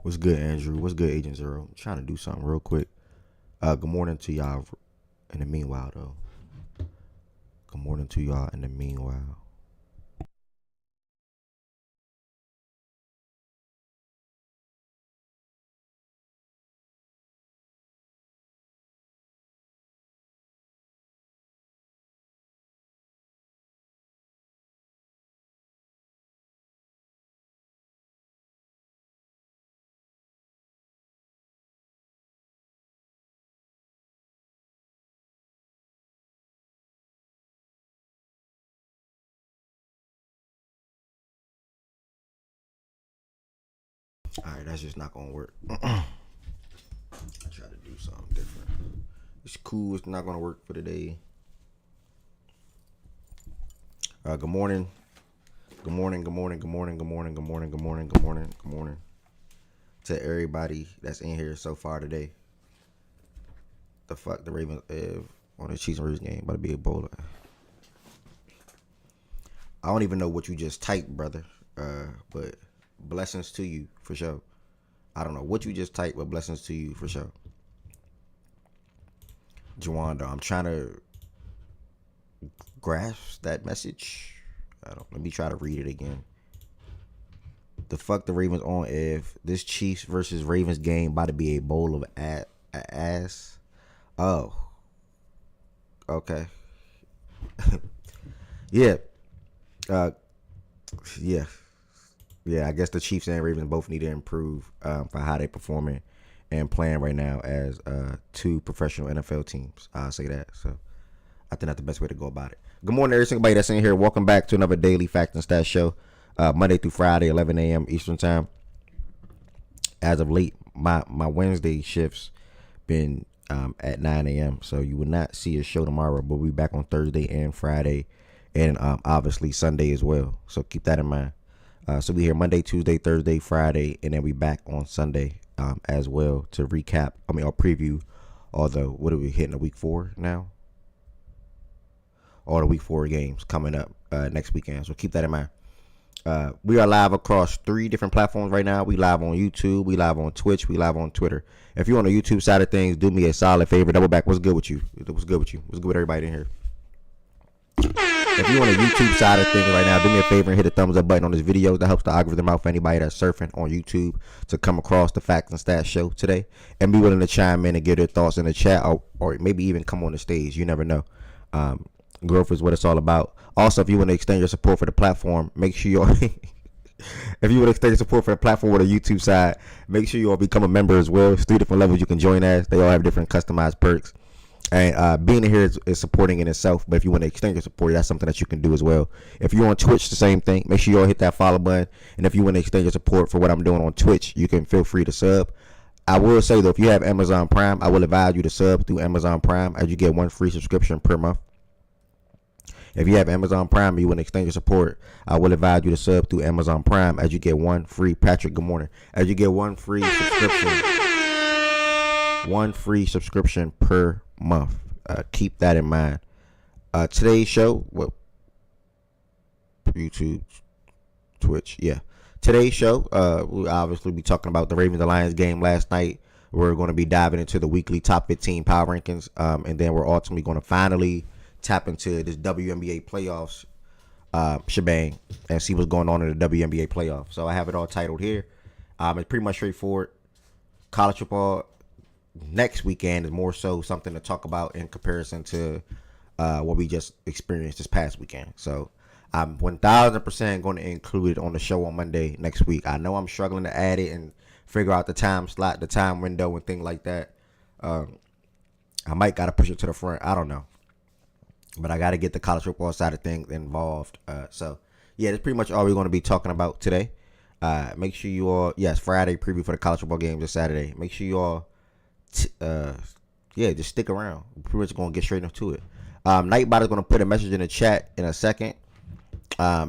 What's good, Andrew? What's good, Agent Zero? I'm trying to do something real quick. Good morning to y'all. In the meanwhile, though. Good morning to y'all. In the meanwhile. All right, that's just not gonna work. I try to do something different. It's cool. It's not gonna work for today. Good morning. Good morning. Good morning. Good morning. Good morning. Good morning. Good morning. Good morning. Good morning to everybody that's in here so far today. The fuck the Ravens on the Chiefs and Ravens game about to be a bowler. I don't even know what you just typed, brother. But blessings to you for sure. I don't know what you just typed, but blessings to you for sure. Jawanda, I'm trying to grasp that message. Let me try to read it again. The fuck the Ravens on if this Chiefs versus Ravens game about to be a bowl of ass. Oh. Okay. Yeah. Yeah. Yeah, I guess the Chiefs and Ravens both need to improve for how they performing and playing right now as two professional NFL teams. I'll say that. So I think that's the best way to go about it. Good morning, everybody that's in here. Welcome back to another daily Fact and Stat show, Monday through Friday, 11 a.m. Eastern time. As of late, my Wednesday shifts been at 9 a.m. So you will not see a show tomorrow, but we'll be back on Thursday and Friday, and obviously Sunday as well. So keep that in mind. So we here Monday, Tuesday, Thursday, Friday, and then we back on Sunday as well to recap. Or preview. Although, what are we hitting a week 4 now? All the week 4 games coming up next weekend. So keep that in mind. We are live across 3 different platforms right now. We live on YouTube, we live on Twitch, we live on Twitter. If you're on the YouTube side of things, do me a solid favor. Double back. What's good with you? What's good with you? What's good with everybody in here? If you're on the YouTube side of things right now, do me a favor and hit the thumbs up button on this video. That helps the algorithm out for anybody that's surfing on YouTube to come across the Facts and Stats show today and be willing to chime in and give their thoughts in the chat or maybe even come on the stage. You never know. Growth is what it's all about. Also, if you want to extend your support for the platform, make sure you if you want to extend your support for the platform with the YouTube side, make sure you all become a member as well. There's 3 different levels you can join as. They all have different customized perks. And being here is supporting in itself. But if you want to extend your support, that's something that you can do as well. If you're on Twitch, the same thing. Make sure you all hit that follow button. And if you want to extend your support for what I'm doing on Twitch, you can feel free to sub. I will say, though, if you have Amazon Prime, I will advise you to sub through Amazon Prime as you get 1 free subscription per month. If you have Amazon Prime and you want to extend your support, I will advise you to sub through Amazon Prime as you get 1 free. Patrick, good morning. As you get 1 free subscription. 1 free subscription per month. Keep that in mind. Today's show, YouTube, Twitch, yeah. Today's show, we'll obviously be talking about the Ravens Lions game last night. We're going to be diving into the weekly top 15 power rankings, and then we're ultimately going to finally tap into this WNBA Playoffs shebang and see what's going on in the WNBA Playoffs. So I have it all titled here. It's pretty much straightforward. College football next weekend is more so something to talk about in comparison to what we just experienced this past weekend. So I'm 1,000% going to include it on the show on Monday next week. I know I'm struggling to add it and figure out the time slot, the time window, and things like that. I might got to push it to the front. I don't know. But I got to get the college football side of things involved. So, yeah, that's pretty much all we're going to be talking about today. Make sure you all, yes, Friday preview for the college football games this Saturday. Make sure you all, just stick around. We're pretty much going to get straight into it. Nightbot is going to put a message in the chat in a second.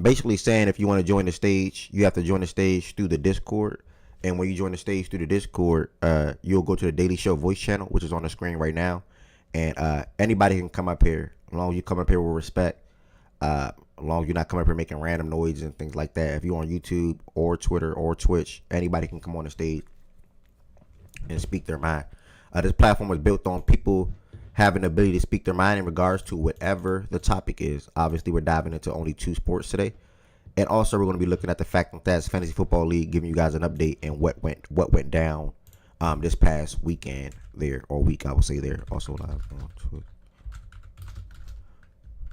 Basically saying if you want to join the stage, you have to join the stage through the Discord. And when you join the stage through the Discord, you'll go to the Daily Show voice channel, which is on the screen right now. And anybody can come up here. As long as you come up here with respect, as long as you're not coming up here making random noises and things like that. If you're on YouTube or Twitter or Twitch, anybody can come on the stage and speak their mind. This platform was built on people having the ability to speak their mind in regards to whatever the topic is. Obviously, we're diving into only 2 sports today. And also, we're going to be looking at the Fact and Stats Fantasy Football League, giving you guys an update and what went down this past weekend there, or week, I would say there. Also live on Twitter.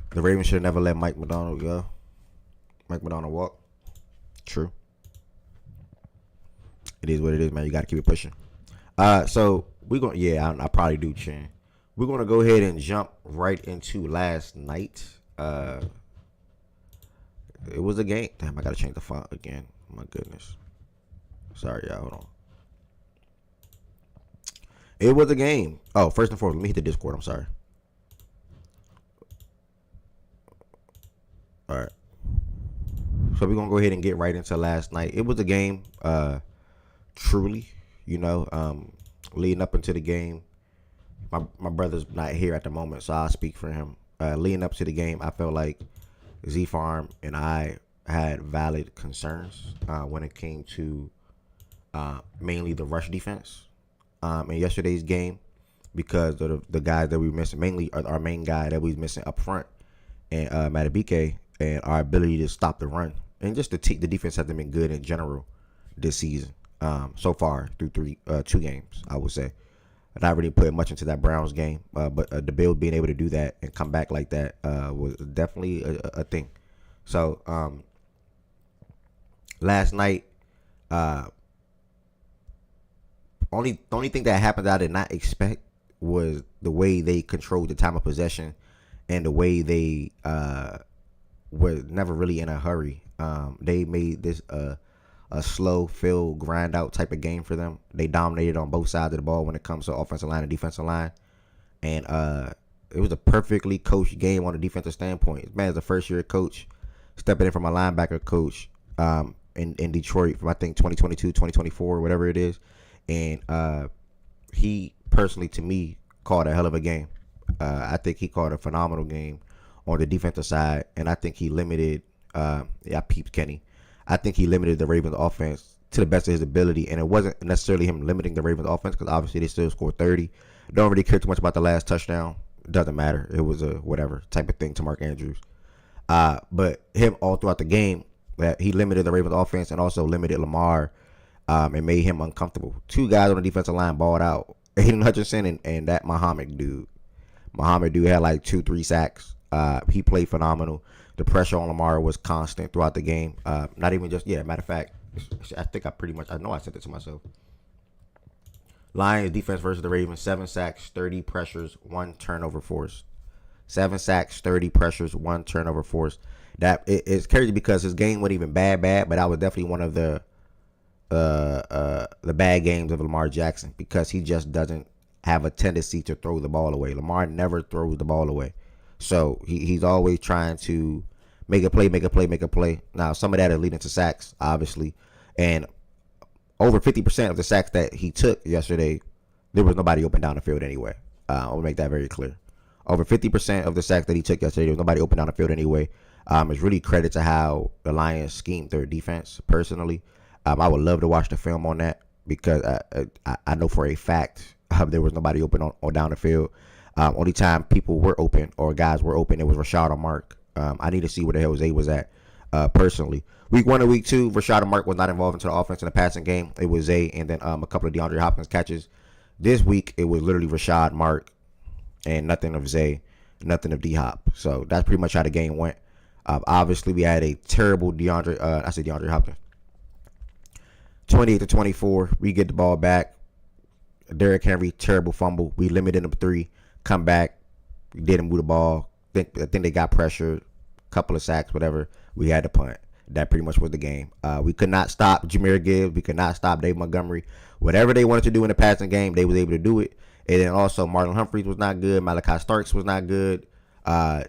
The Ravens should have never let Mike Macdonald go. Mike Macdonald walk. True. It is what it is, man. You got to keep it pushing. So we're going to, yeah, I probably do, Chin. We're going to go ahead and jump right into last night. It was a game. Damn, I got to change the font again. My goodness. Sorry, y'all. Hold on. It was a game. Oh, first and foremost, let me hit the Discord. I'm sorry. All right. So we're going to go ahead and get right into last night. It was a game, truly, leading up into the game. My brother's not here at the moment, so I'll speak for him. Leading up to the game, I felt like Z-Farm and I had valid concerns when it came to mainly the rush defense in yesterday's game, because of the guys that we were missing, mainly our main guy that we was missing up front, and Matabike, and our ability to stop the run. And just the defense hasn't been good in general this season so far through 2 games, I would say. Not really putting much into that Browns game, but the Bills being able to do that and come back like that was definitely a thing. So last night, only thing that happened that I did not expect was the way they controlled the time of possession and the way they were never really in a hurry. They made this a slow, fill, grind out type of game for them. They dominated on both sides of the ball when it comes to offensive line and defensive line. And it was a perfectly coached game on a defensive standpoint. Man is a first-year coach stepping in from a linebacker coach in Detroit from, I think, 2022, 2024, whatever it is. And he personally, to me, called a hell of a game. I think he called a phenomenal game on the defensive side. And I think he limited, I peeped Kenny. I think he limited the Ravens offense to the best of his ability, and it wasn't necessarily him limiting the Ravens offense, because obviously they still scored 30. Don't really care too much about the last touchdown. Doesn't matter. It was a whatever type of thing to Mark Andrews. But him all throughout the game, he limited the Ravens offense and also limited Lamar and made him uncomfortable. 2 guys on the defensive line balled out. Aiden Hutchinson and that Muhammad dude. Muhammad dude had like 2-3 sacks. He played phenomenal. The pressure on Lamar was constant throughout the game. Not even just, matter of fact, I think I know I said it to myself. Lions defense versus the Ravens, 7 sacks, 30 pressures, 1 turnover forced. 7 sacks, 30 pressures, 1 turnover forced. That it's crazy because his game wasn't even bad, but that was definitely one of the bad games of Lamar Jackson, because he just doesn't have a tendency to throw the ball away. Lamar never throws the ball away. So he's always trying to make a play. Now, some of that is leading to sacks, obviously. And over 50% of the sacks that he took yesterday, there was nobody open down the field anyway. I'll make that very clear. Over 50% of the sacks that he took yesterday, there was nobody open down the field anyway. It's really credit to how the Lions schemed their defense, personally. I would love to watch the film on that, because I know for a fact there was nobody open on down the field. Only time people were open or guys were open, it was Rashad or Mark. I need to see where the hell Zay was at, personally. Week 1 and week 2, Rashad and Mark was not involved into the offense in the passing game. It was Zay and then a couple of DeAndre Hopkins catches. This week, it was literally Rashad, Mark, and nothing of Zay, nothing of D-Hop. So that's pretty much how the game went. Obviously, we had a terrible DeAndre Hopkins. 28-24, we get the ball back. Derrick Henry, terrible fumble. We limited him to 3. Come back, didn't move the ball. I think they got pressured, couple of sacks, whatever. We had to punt. That pretty much was the game. We could not stop Jahmyr Gibbs. We could not stop Dave Montgomery. Whatever they wanted to do in the passing game, they was able to do it. And then also Marlon Humphreys was not good. Malachi Starks was not good. I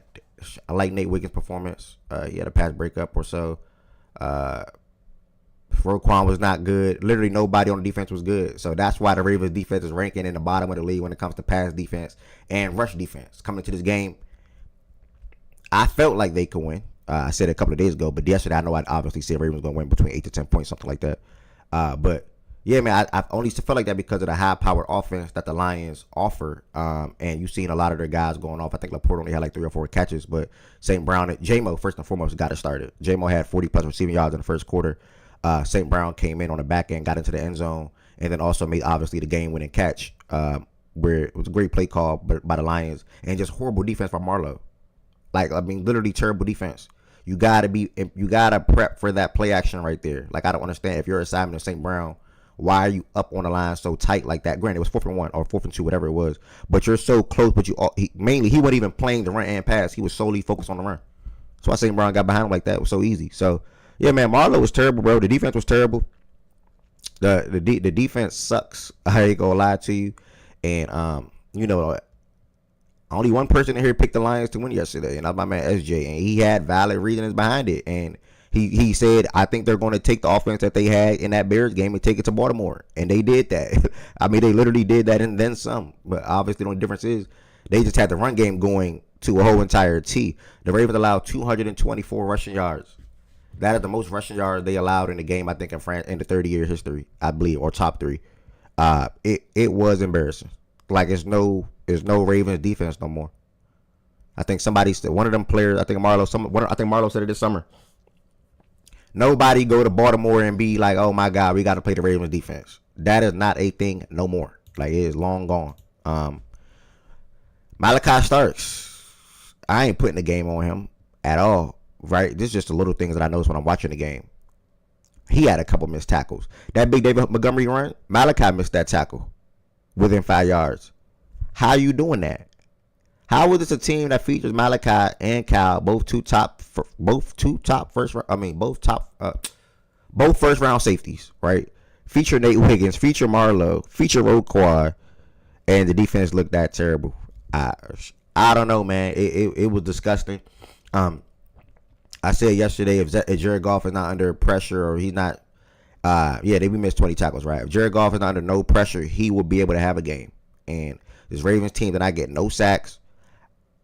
like Nate Wiggins' performance. He had a pass breakup or so. Roquan was not good. Literally nobody on the defense was good. So that's why the Ravens defense is ranking in the bottom of the league when it comes to pass defense and rush defense. Coming into this game, I felt like they could win. I said it a couple of days ago, but yesterday I know I'd obviously said Ravens going to win between 8 to 10 points, something like that. But Yeah, man, I only felt like that because of the high-powered offense that the Lions offer. And you've seen a lot of their guys going off. I think Laporte only had like 3 or 4 catches, but St. Brown and J-Mo, first and foremost, got it started. J-Mo had 40-plus receiving yards in the first quarter. St. Brown came in on the back end, got into the end zone, and then also made, obviously, the game-winning catch, where it was a great play call by the Lions, and just horrible defense by Marlowe. Like, I mean, literally terrible defense. You gotta prep for that play action right there. Like, I don't understand if you're assignment of St. Brown, why are you up on the line so tight like that? Granted, it was 4th and 1 or 4th and 2, whatever it was. But you're so close. But mainly he wasn't even playing the run and pass. He was solely focused on the run. So I St. Brown got behind him like that. It was so easy. So yeah, man, Marlowe was terrible, bro. The defense was terrible. The defense sucks. I ain't gonna lie to you. And only one person in here picked the Lions to win yesterday, and that's my man SJ, and he had valid reasons behind it. And he said, I think they're going to take the offense that they had in that Bears game and take it to Baltimore, and they did that. I mean, they literally did that and then some. But obviously, the only difference is they just had the run game going to a whole entire T. The Ravens allowed 224 rushing yards. That is the most rushing yards they allowed in the game, I think, in the 30-year history, I believe, or top three. It was embarrassing. Like, it's no Ravens defense no more. I think somebody said, one of them players, I think Marlowe said it this summer. Nobody go to Baltimore and be like, oh my God, we got to play the Ravens defense. That is not a thing no more. Like, it is long gone. Malachi Starks, I ain't putting the game on him at all. Right? This is just the little things that I notice when I'm watching the game. He had a couple missed tackles. That big David Montgomery run, Malachi missed that tackle within 5 yards. How are you doing that? How is this a team that features Malachi and Cal, both first round safeties, right? Feature Nate Wiggins, feature Marlowe, feature Roquan, and the defense looked that terrible. I don't know, man. It was disgusting. I said yesterday, if Jared Goff is not under pressure, or he's not, we missed 20 tackles, right? If Jared Goff is not under no pressure, he will be able to have a game. And this Ravens team did not get no sacks.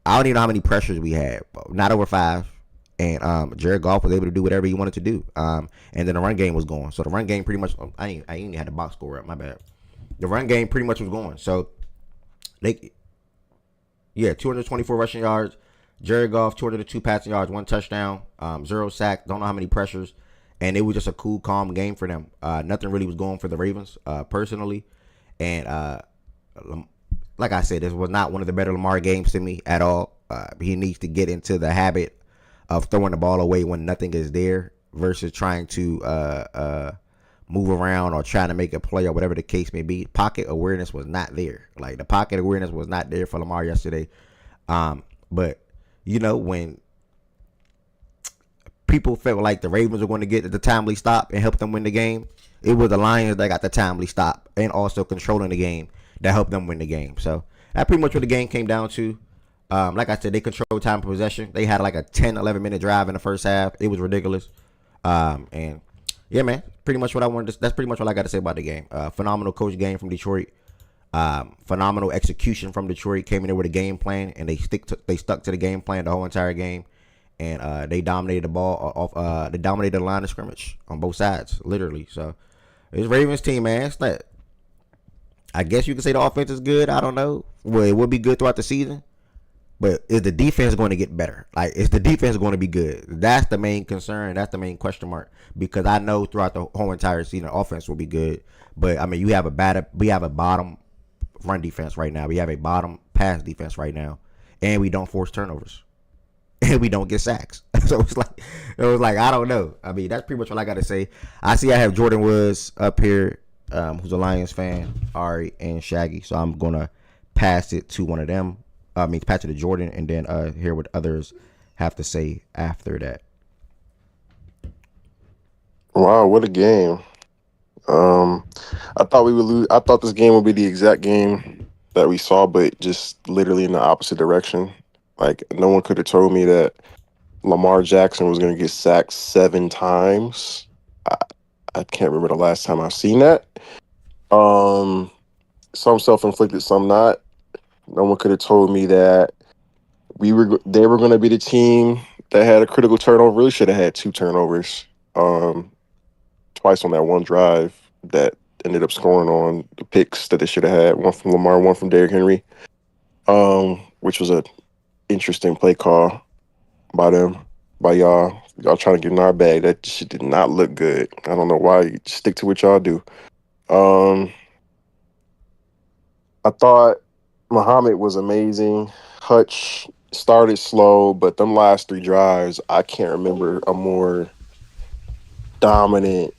I don't even know how many pressures we had, not over 5. And Jared Goff was able to do whatever he wanted to do. And then the run game was going. So the run game pretty much, I ain't had the box score up, my bad. The run game pretty much was going. So 224 rushing yards. Jared Goff, 202 passing yards, 1 touchdown, 0 sacks. Don't know how many pressures. And it was just a cool, calm game for them. Nothing really was going for the Ravens, personally. And like I said, this was not one of the better Lamar games to me at all. He needs to get into the habit of throwing the ball away when nothing is there versus trying to move around or trying to make a play or whatever the case may be. Pocket awareness was not there. Like, the pocket awareness was not there for Lamar yesterday. But when people felt like the Ravens were going to get the timely stop and help them win the game, it was the Lions that got the timely stop and also controlling the game that helped them win the game. So that's pretty much what the game came down to. Like I said, they controlled time of possession. They had like a 10, 11-minute drive in the first half. It was ridiculous. And yeah, man, pretty much what I wanted. That's pretty much what I got to say about the game. Phenomenal coach game from Detroit. Phenomenal execution from Detroit. Came in there with a game plan, and they stuck to the game plan the whole entire game, and they dominated the ball off. They dominated the line of scrimmage on both sides, literally. So it's Ravens team, man. It's not. I guess you could say the offense is good. I don't know. Well, it will be good throughout the season, but is the defense going to get better? Like, is the defense going to be good? That's the main concern. That's the main question mark, because I know throughout the whole entire season, the offense will be good. But I mean, we have a bottom run defense right now. We have a bottom pass defense right now, and we don't force turnovers, and we don't get sacks. So it was like I don't know. I mean, that's pretty much what I got to say. I see I have Jordan Woods up here, who's a Lions fan, Ari and Shaggy. So I'm gonna pass it to one of them. Pass it to Jordan, and then hear what others have to say after that. Wow, what a game. I thought we would lose. I thought this game would be the exact game that we saw, but just literally in the opposite direction. Like, no one could have told me that Lamar Jackson was going to get sacked 7 times. I can't remember the last time I've seen that. Some self-inflicted, some not. No one could have told me that they were going to be the team that had a critical turnover. Really should have had 2 turnovers. Twice on that one drive that ended up scoring on the picks that they should have had. One from Lamar, one from Derrick Henry. Which was a interesting play call by them, by y'all. Y'all trying to get in our bag. That shit did not look good. I don't know why. You stick to what y'all do. Um, I thought Muhammad was amazing. Hutch started slow, but them last three drives, I can't remember a more dominant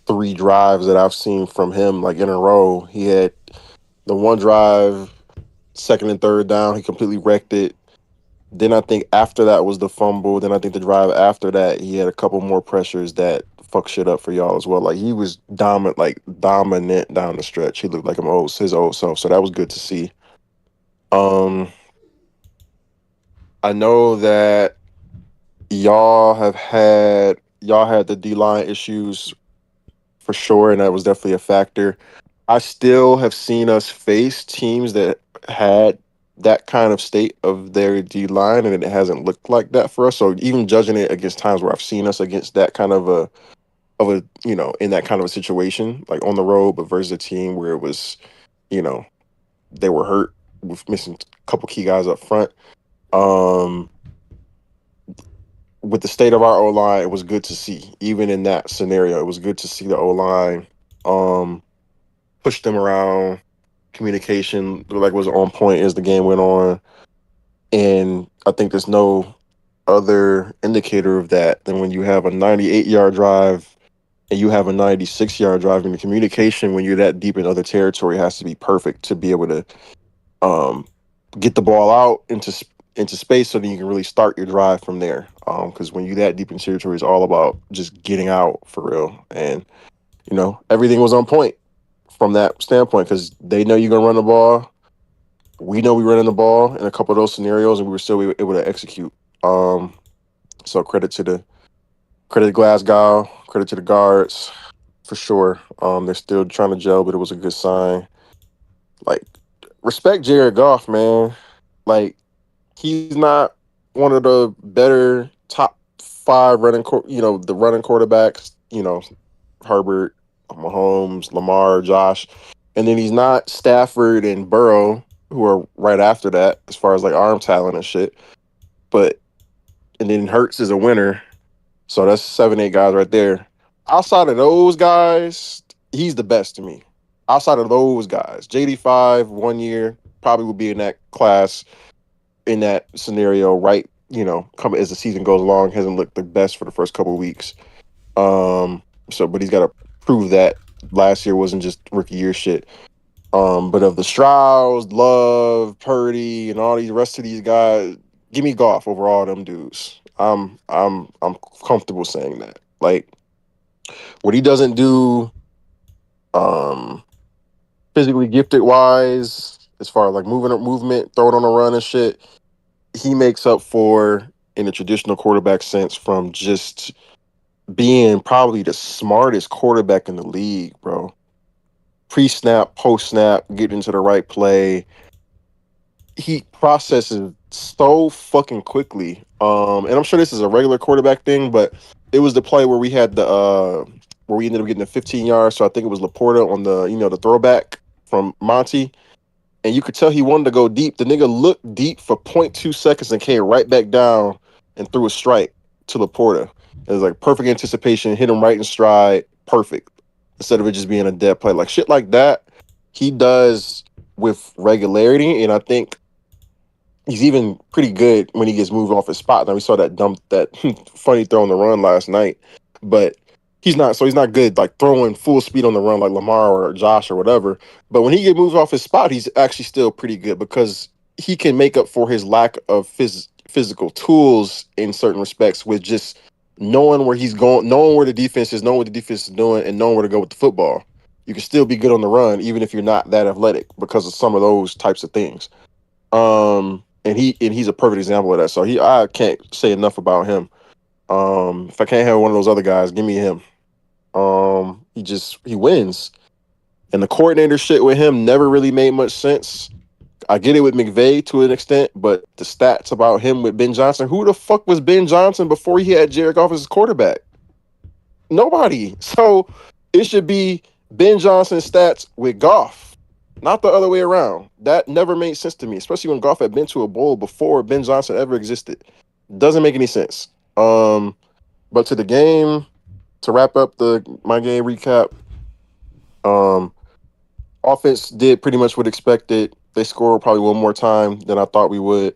three drives that I've seen from him, like in a row. He had the one drive, second and third down, he completely wrecked it. Then I think after that was the fumble. Then I think the drive after that, he had a couple more pressures that fuck shit up for y'all as well. Like he was dominant down the stretch. He looked like his old self. So that was good to see. Um, I know that y'all had the D line issues for sure, and that was definitely a factor. I still have seen us face teams that had that kind of state of their D line, and it hasn't looked like that for us. So even judging it against times where I've seen us against that kind of a in that kind of a situation, like on the road, but versus a team where it was, you know, they were hurt with missing a couple key guys up front. Um, with the state of our O line, it was good to see. Even in that scenario, it was good to see the O line push them around. Communication like was on point as the game went on, and I think there's no other indicator of that than when you have a 98-yard drive and you have a 96-yard drive. And the communication when you're that deep in other territory has to be perfect to be able to um, get the ball out into space so that you can really start your drive from there. Because when you're that deep in territory, it's all about just getting out for real. And everything was on point from that standpoint because they know you're gonna run the ball. We know we running the ball in a couple of those scenarios, and we were still able to execute. So credit to Glasgow, credit to the guards for sure. They're still trying to gel, but it was a good sign. Like, respect Jared Goff, man. Like, he's not one of the better top five the running quarterbacks. Herbert, Mahomes, Lamar, Josh, and then he's not Stafford and Burrow, who are right after that as far as like arm talent and shit. But and then Hurts is a winner, so that's 7, 8 guys right there. Outside of those guys, he's the best to me. Outside of those guys, JD5 1 year probably will be in that class in that scenario, right? Come as the season goes along, hasn't looked the best for the first couple of weeks. But he's got to prove that last year wasn't just rookie year shit. But of the Strauss, Love, Purdy, and all these rest of these guys, give me Goff over all them dudes. I'm comfortable saying that. Like what he doesn't do, um, physically gifted wise, as far as like movement, throwing on a run and shit, he makes up for in the traditional quarterback sense from just being probably the smartest quarterback in the league, bro. Pre-snap, post-snap, getting into the right play. He processes so fucking quickly. And I'm sure this is a regular quarterback thing, but it was the play where we had where we ended up getting the 15 yards. So I think it was Laporta on the throwback from Monty. And you could tell he wanted to go deep. The nigga looked deep for 0.2 seconds and came right back down and threw a strike to Laporta. It was like perfect anticipation, hit him right in stride, perfect. Instead of it just being a dead play. Like shit like that, he does with regularity. And I think he's even pretty good when he gets moved off his spot. Now we saw that funny throw on the run last night. But he's not good like throwing full speed on the run like Lamar or Josh or whatever. But when he gets moved off his spot, he's actually still pretty good because he can make up for his lack of physical tools in certain respects with just knowing where he's going, knowing where the defense is, knowing what the defense is doing, and knowing where to go with the football. You can still be good on the run even if you're not that athletic because of some of those types of things. And he's a perfect example of that. So I can't say enough about him. If I can't have one of those other guys, give me him. He wins. And the coordinator shit with him never really made much sense. I get it with McVay to an extent, but the stats about him with Ben Johnson, who the fuck was Ben Johnson before he had Jared Goff as his quarterback? Nobody. So it should be Ben Johnson stats with Goff, not the other way around. That never made sense to me, especially when Goff had been to a bowl before Ben Johnson ever existed. Doesn't make any sense. But to the game, to wrap up my game recap, um, offense did pretty much what expected. They scored probably one more time than I thought we would.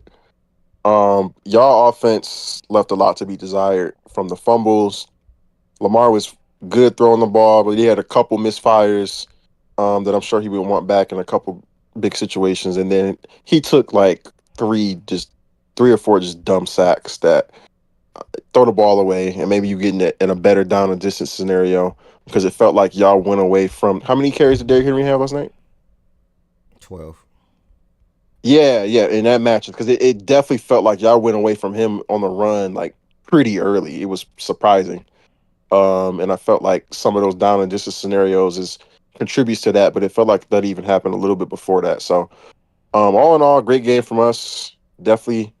Y'all offense left a lot to be desired from the fumbles. Lamar was good throwing the ball, but he had a couple misfires that I'm sure he would want back in a couple big situations. And then he took like three or four just dumb sacks that throw the ball away, and maybe you get in a better down and distance scenario because it felt like y'all went away from how many carries did Derrick Henry have last night? 12. Yeah, in that match because it definitely felt like y'all went away from him on the run like pretty early. It was surprising. And I felt like some of those down and distance scenarios contributes to that, but it felt like that even happened a little bit before that. So, all in all, great game from us. Definitely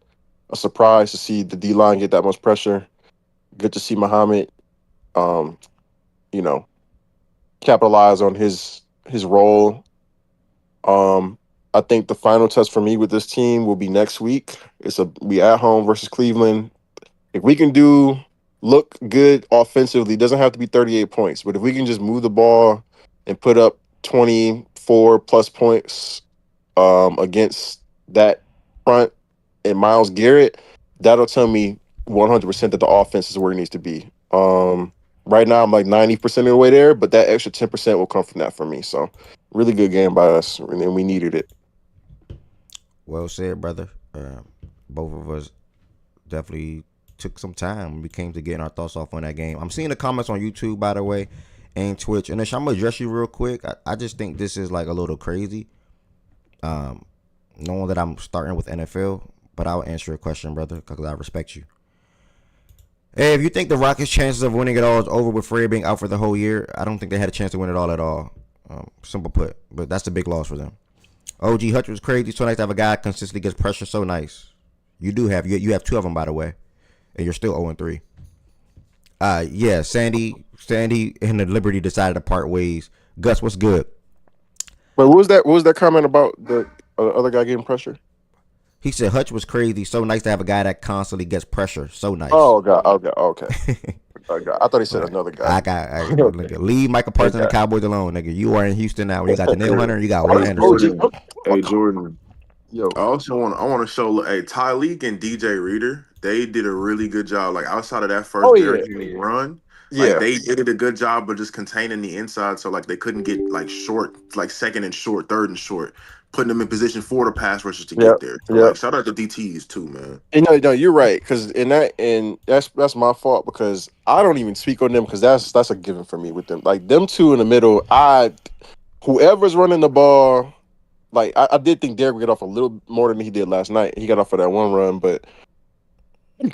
a surprise to see the D line get that much pressure. Good to see Muhammad, um, you know, capitalize on his role. I think the final test for me with this team will be next week. We at home versus Cleveland. If we can look good offensively, it doesn't have to be 38 points, but if we can just move the ball and put up 24 plus points against that front and Myles Garrett, that'll tell me 100% that the offense is where it needs to be. Right now, I'm like 90% of the way there, but that extra 10% will come from that for me. So, really good game by us, and we needed it. Well said, brother. Both of us definitely took some time when we came to getting our thoughts off on that game. I'm seeing the comments on YouTube, by the way, and Twitch. And I'm gonna address you real quick. I just think this is like a little crazy. Knowing that I'm starting with NFL, but I'll answer your question, brother, because I respect you. Hey, if you think the Rockets' chances of winning it all is over with Fred being out for the whole year, I don't think they had a chance to win it all at all. Simple put, but that's a big loss for them. OG Hutch was crazy. So nice to have a guy consistently gets pressure. So nice. You have two of them, by the way, and you're still 0-3. Yeah, Sandy and the Liberty decided to part ways. Gus, what's good? But what was that? What was that comment about the other guy getting pressure? He said Hutch was crazy. So nice to have a guy that constantly gets pressure. So nice. Oh God, okay. I thought he said another guy. Leave Michael Parsons and the Cowboys alone, nigga. You are in Houston now. You got the Nail Hunter. And you got Will Anderson. Hey Jordan. Yo, I want to show Tyleek and DJ Reader. They did a really good job. Like outside of that first Derrick Henry run, like they did a good job of just containing the inside, so like they couldn't get like short, like second and short, third and short, putting them in position for the pass rushers to get there. So like shout out to DTs too, man. And no, you're right. Because that's my fault because I don't even speak on them because that's a given for me with them. Like them two in the middle, whoever's running the ball. Like I did think Derek would get off a little more than he did last night. He got off for that one run, but I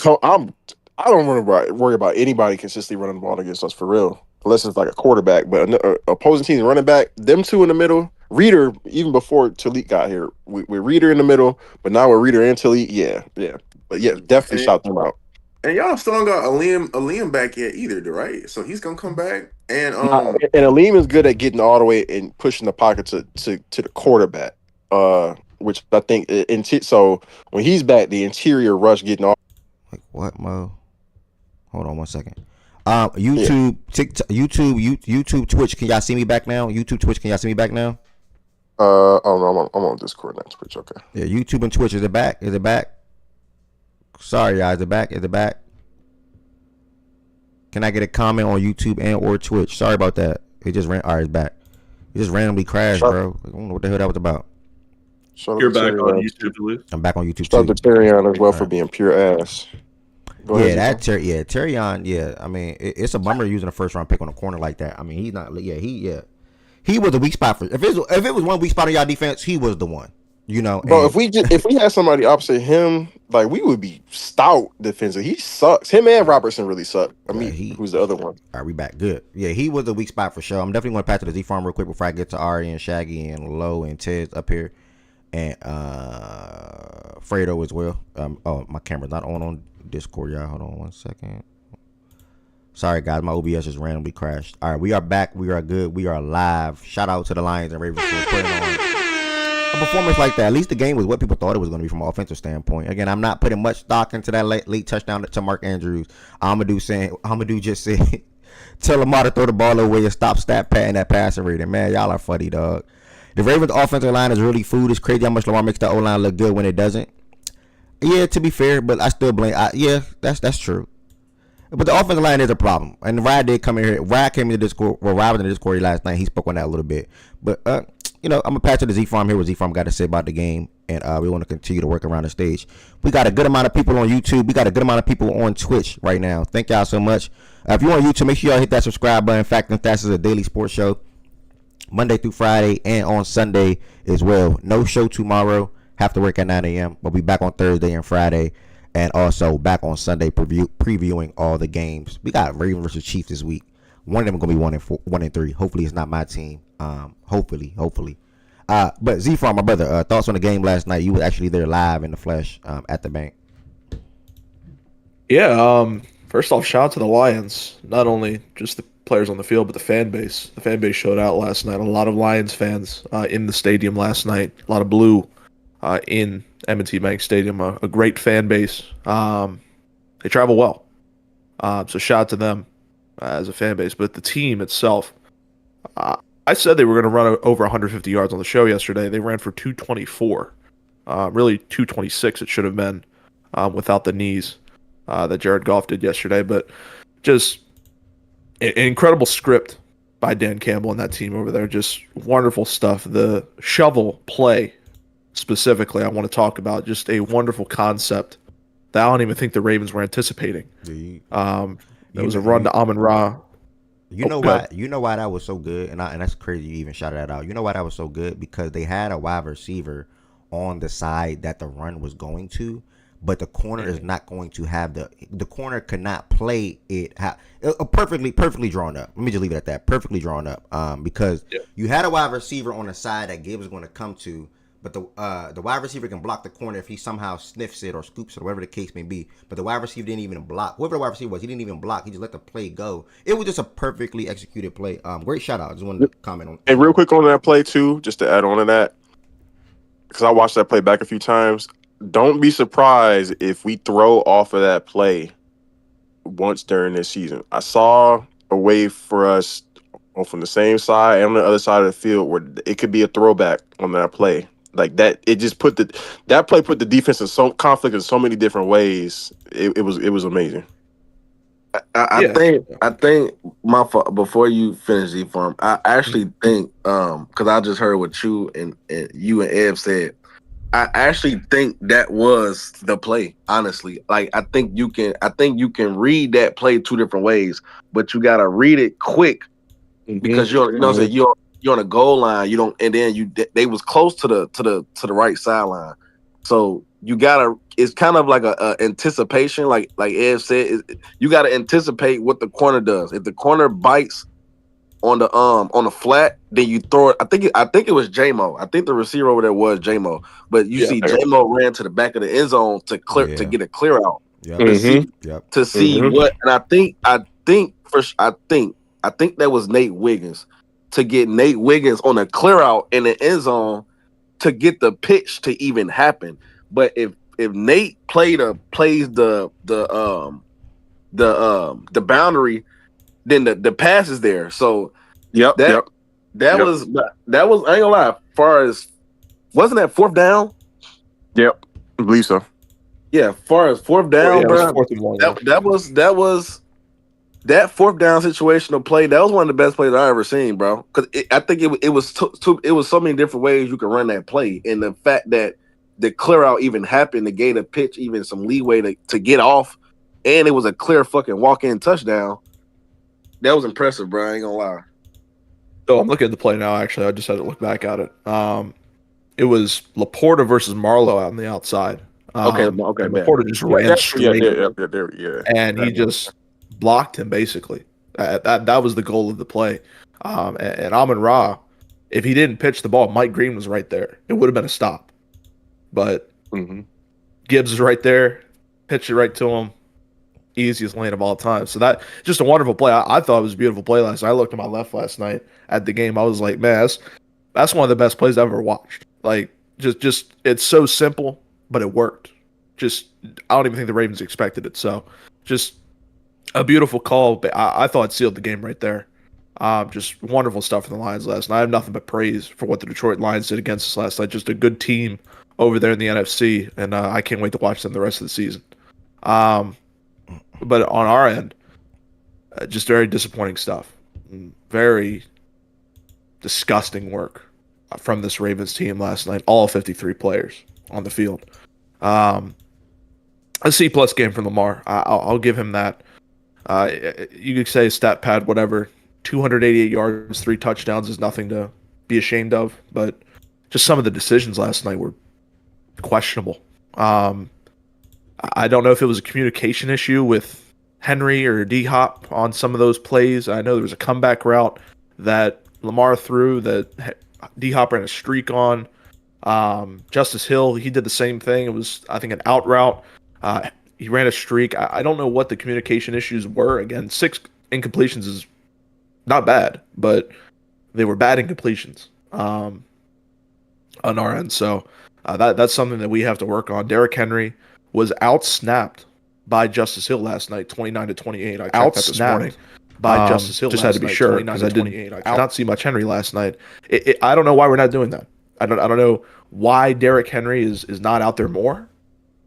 don't worry about anybody consistently running the ball against us for real, unless it's like a quarterback. But opposing teams running back, them two in the middle. Reader even before Talik got here, with Reader in the middle, but now with Reader and Talik, yeah. But yeah, definitely shout them out. And y'all still don't got Aleem back yet either, right? So he's gonna come back. And Aleem is good at getting all the way and pushing the pocket to the quarterback. Which I think so when he's back, the interior rush getting all. Like what, Mo? Hold on one second. YouTube, TikTok, YouTube, Twitch. Can y'all see me back now? YouTube, Twitch. Can y'all see me back now? Oh no, I'm on Discord now. Twitch, okay. Yeah, YouTube and Twitch. Is it back? Is it back? Sorry, guys. Is it back? Is it back? Can I get a comment on YouTube and or Twitch? Sorry about that. It just ran. All right, it's back. It just randomly crashed, bro. I don't know what the hell that was about. You're back on YouTube, Luke. I'm back on YouTube. Shout out to Terrion as well for being pure ass. Terrion. Yeah, I mean, it's a bummer using a first round pick on a corner like that. I mean, he's not. Yeah, he was a weak spot for. If it was one weak spot on y'all defense, he was the one. You know, bro. If we had somebody opposite him, like we would be stout defensive. He sucks. Him and Robertson really suck. I mean, who's the other one? All right, we back. Good. Yeah, he was a weak spot for sure. I'm definitely going to pass to the Z farm real quick before I get to Ari and Shaggy and Low and Ted up here, and Fredo as well. Oh, my camera's not on Discord, y'all. Hold on one second. Sorry, guys. My OBS just randomly crashed. All right, we are back. We are good. We are live. Shout out to the Lions and Ravens for putting on a performance like that. At least the game was what people thought it was going to be from an offensive standpoint. Again, I'm not putting much stock into that late touchdown to Mark Andrews. Amadou just said, tell Lamar to throw the ball away and stop stat patting that passing rating. Man, y'all are funny, dog. The Ravens offensive line is really food. It's crazy how much Lamar makes the O-line look good when it doesn't. Yeah, to be fair, but I still blame. That's true. But the offensive line is a problem. And Ryan did come in here. Ryan came into Discord. Well, Ryan was in the Discord last night. He spoke on that a little bit. But, I'm going to pass it to Z-Farm. Hear what Z-Farm got to say about the game. And we want to continue to work around the stage. We got a good amount of people on YouTube. We got a good amount of people on Twitch right now. Thank y'all so much. If you're on YouTube, make sure y'all hit that subscribe button. Fact and Stats is a daily sports show. Monday through Friday and on Sunday as well. No show tomorrow. Have to work at 9 a.m. We'll be back on Thursday and Friday. And also back on Sunday previewing all the games. We got Ravens versus Chiefs this week. One of them going to be 1-3. Hopefully it's not my team. Hopefully. But Z-Farm, my brother, thoughts on the game last night? You were actually there live in the flesh at the bank. Yeah. First off, shout out to the Lions. Not only just the players on the field, but the fan base. The fan base showed out last night. A lot of Lions fans in the stadium last night. A lot of blue in M&T Bank Stadium, a great fan base. They travel well. So shout out to them as a fan base. But the team itself, I said they were going to run over 150 yards on the show yesterday. They ran for 224. Really 226 it should have been without the knees that Jared Goff did yesterday. But just an incredible script by Dan Campbell and that team over there. Just wonderful stuff. The shovel play specifically I want to talk about, just a wonderful concept that I don't even think the Ravens were anticipating. It was a run to Amon-Ra. You know why that was so good, and that's crazy you even shouted that out. You know why that was so good? Because they had a wide receiver on the side that the run was going to, but the corner is not going to have the corner could not play it perfectly drawn up. Let me just leave it at that. Perfectly drawn up. Because you had a wide receiver on the side that Gibbs was going to come to. But the wide receiver can block the corner if he somehow sniffs it or scoops it or whatever the case may be. But the wide receiver didn't even block. Whoever the wide receiver was, he didn't even block. He just let the play go. It was just a perfectly executed play. Great shout out. I just wanted to comment on. And real quick on that play too, just to add on to that, because I watched that play back a few times. Don't be surprised if we throw off of that play once during this season. I saw a way for us from the same side and on the other side of the field where it could be a throwback on that play. Like that, it just that play put the defense in so conflict in so many different ways. It was amazing. I think my fault, before you finish Z-Farm, I actually think because I just heard what you and you and Ev said. I actually think that was the play. Honestly, like I think you can read that play two different ways, but you gotta read it quick because you're on a goal line. You don't, and then they was close to the right sideline, so you gotta. It's kind of like a anticipation, like Ed said. You gotta anticipate what the corner does. If the corner bites on the flat, then you throw it. I think it was J-Mo. I think the receiver over there was J-Mo. But you see J-Mo ran to the back of the end zone to get a clear out. To see what, and I think that was Nate Wiggins, to get Nate Wiggins on a clear out in the end zone to get the pitch to even happen. But if Nate plays the boundary, then the pass is there. So that was I ain't gonna lie. As far as, wasn't that fourth down? Yep, I believe so. Yeah, as far as fourth down, bro. That was that fourth down situational play. That was one of the best plays I ever seen, bro. Because I think it was so many different ways you could run that play, and the fact that the clear out even happened, it gave the pitch even some leeway to get off, and it was a clear fucking walk-in touchdown. That was impressive, bro. I ain't gonna lie. So I'm looking at the play now. Actually, I just had to look back at it. It was Laporta versus Marlowe out on the outside. Okay. Laporta just ran straight, and he just blocked him basically. That was the goal of the play. And Amon-Ra, if he didn't pitch the ball, Mike Green was right there. It would have been a stop. But Gibbs is right there, pitched it right to him. easiest lane of all time. So that just a wonderful play. I thought it was a beautiful play last night. I looked to my left last night at the game. I was like, man, that's one of the best plays I've ever watched. Like just it's so simple, but it worked. Just I don't even think the Ravens expected it. So just a beautiful call. But I thought it sealed the game right there. Just wonderful stuff from the Lions last night. I have nothing but praise for what the Detroit Lions did against us last night. Just a good team over there in the NFC, and I can't wait to watch them the rest of the season. But on our end, just very disappointing stuff. Very disgusting work from this Ravens team last night. All 53 players on the field. A C-plus game from Lamar. I'll give him that. You could say stat pad, whatever. 288 yards, 3 touchdowns is nothing to be ashamed of, but just some of the decisions last night were questionable. I don't know if it was a communication issue with Henry or D-Hop on some of those plays. I know there was a comeback route that Lamar threw that D-Hop ran a streak on. Justice Hill, he did the same thing. It was, I think, an out route. He ran a streak. I don't know what the communication issues were. Again, 6 incompletions is not bad, but they were bad incompletions on our end. So that's something that we have to work on. Derrick Henry was outsnapped by Justice Hill last night, 29-28. I checked that this morning. By Justice Hill, just had to be sure because I did not see much Henry last night. I don't know why we're not doing that. I don't know why Derrick Henry is not out there more.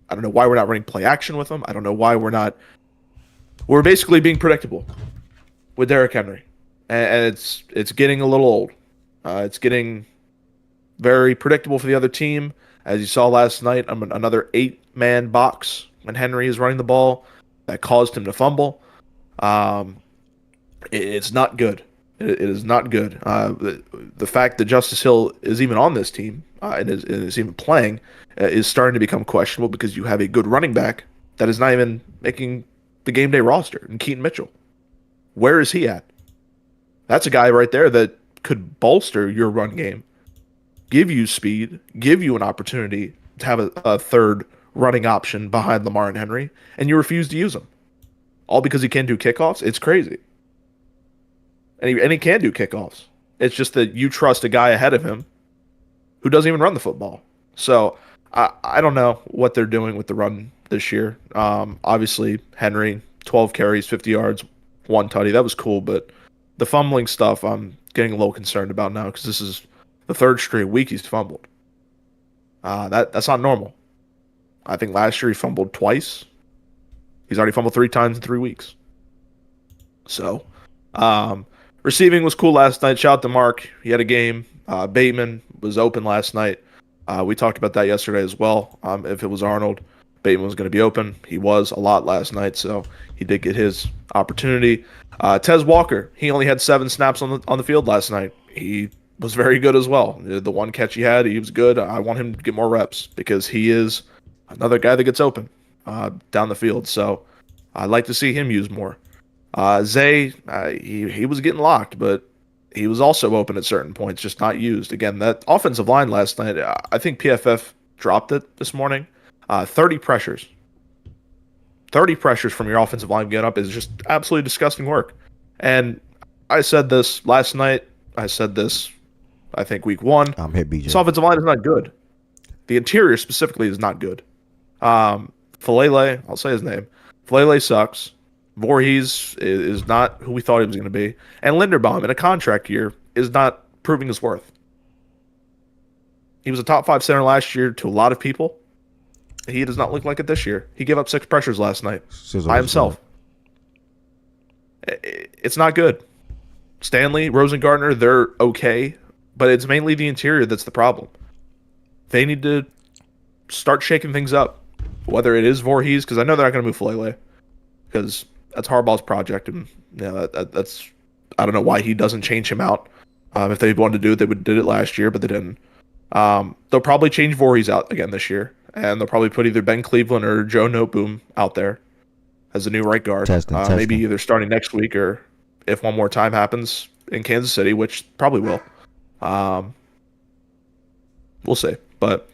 I don't know why we're not running play action with him. I don't know why we're not. We're basically being predictable with Derrick Henry, and it's getting a little old. It's getting very predictable for the other team, as you saw last night. Another 8-man box when Henry is running the ball that caused him to fumble. It's not good. It is not good. The fact that Justice Hill is even on this team and is even playing is starting to become questionable because you have a good running back that is not even making the game day roster. And Keaton Mitchell, where is he at? That's a guy right there that could bolster your run game, give you speed, give you an opportunity to have a third running option behind Lamar and Henry, and you refuse to use him. All because he can't do kickoffs? It's crazy. And he can do kickoffs. It's just that you trust a guy ahead of him who doesn't even run the football. So I don't know what they're doing with the run this year. Obviously, Henry, 12 carries, 50 yards, 1 tutty. That was cool, but the fumbling stuff I'm getting a little concerned about now because this is the 3rd straight week he's fumbled. That's not normal. I think last year he fumbled twice. He's already fumbled 3 times in 3 weeks. So, receiving was cool last night. Shout out to Mark. He had a game. Bateman was open last night. We talked about that yesterday as well. If it was Arnold, Bateman was going to be open. He was a lot last night, so he did get his opportunity. Tez Walker, he only had 7 snaps on the field last night. He was very good as well. The 1 catch he had, he was good. I want him to get more reps because he is another guy that gets open down the field. So I'd like to see him used more. Zay, he was getting locked, but he was also open at certain points, just not used. Again, that offensive line last night, I think PFF dropped it this morning. 30 pressures. 30 pressures from your offensive line getting up is just absolutely disgusting work. And I said this last night. I said this, I think, week 1. I'm hit, BJ. This offensive line is not good. The interior specifically is not good. Falele, I'll say his name. Falele sucks. Voorhees is not who we thought he was going to be. And Linderbaum, in a contract year, is not proving his worth. He was a top 5 center last year to a lot of people. He does not look like it this year. He gave up 6 pressures last night by himself. It's not good. Stanley, Rosengartner, they're okay, but it's mainly the interior that's the problem. They need to start shaking things up, whether it is Voorhees, because I know they're not going to move Falele, because that's Harbaugh's project, and that's I don't know why he doesn't change him out. If they wanted to do it, they did it last year, but they didn't. They'll probably change Voorhees out again this year, and they'll probably put either Ben Cleveland or Joe Noteboom out there as the new right guard. Maybe either starting next week or if one more time happens in Kansas City, which probably will. We'll see. But,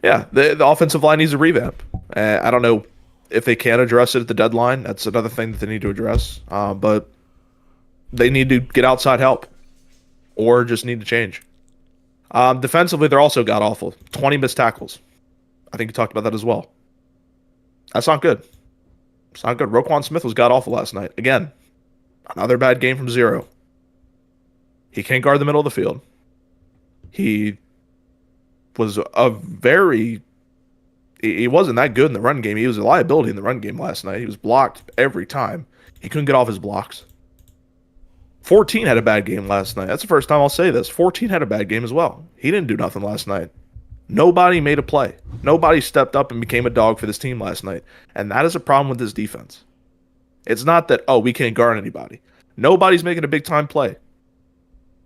yeah, the offensive line needs a revamp. I don't know If they can't address it at the deadline, that's another thing that they need to address. But they need to get outside help or just need to change. Defensively, they're also god awful. 20 missed tackles. I think you talked about that as well. That's not good. It's not good. Roquan Smith was god awful last night. Again, another bad game from zero. He can't guard the middle of the field. He was he wasn't that good in the run game. He was a liability in the run game last night. He was blocked every time. He couldn't get off his blocks. 14 had a bad game last night. That's the first time I'll say this. 14 had a bad game as well. He didn't do nothing last night. Nobody made a play. Nobody stepped up and became a dog for this team last night. And that is a problem with this defense. It's not that, we can't guard anybody. Nobody's making a big-time play.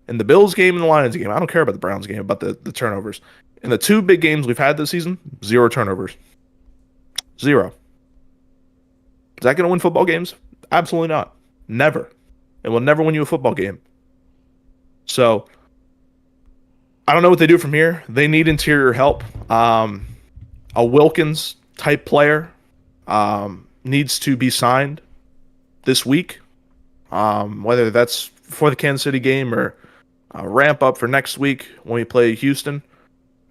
In the Bills game and the Lions game, I don't care about the Browns game, about the turnovers. In the two big games we've had this season, 0 turnovers. 0. Is that going to win football games? Absolutely not. Never. It will never win you a football game. So, I don't know what they do from here. They need interior help. A Wilkins-type player needs to be signed this week. Whether that's for the Kansas City game or ramp up for next week when we play Houston.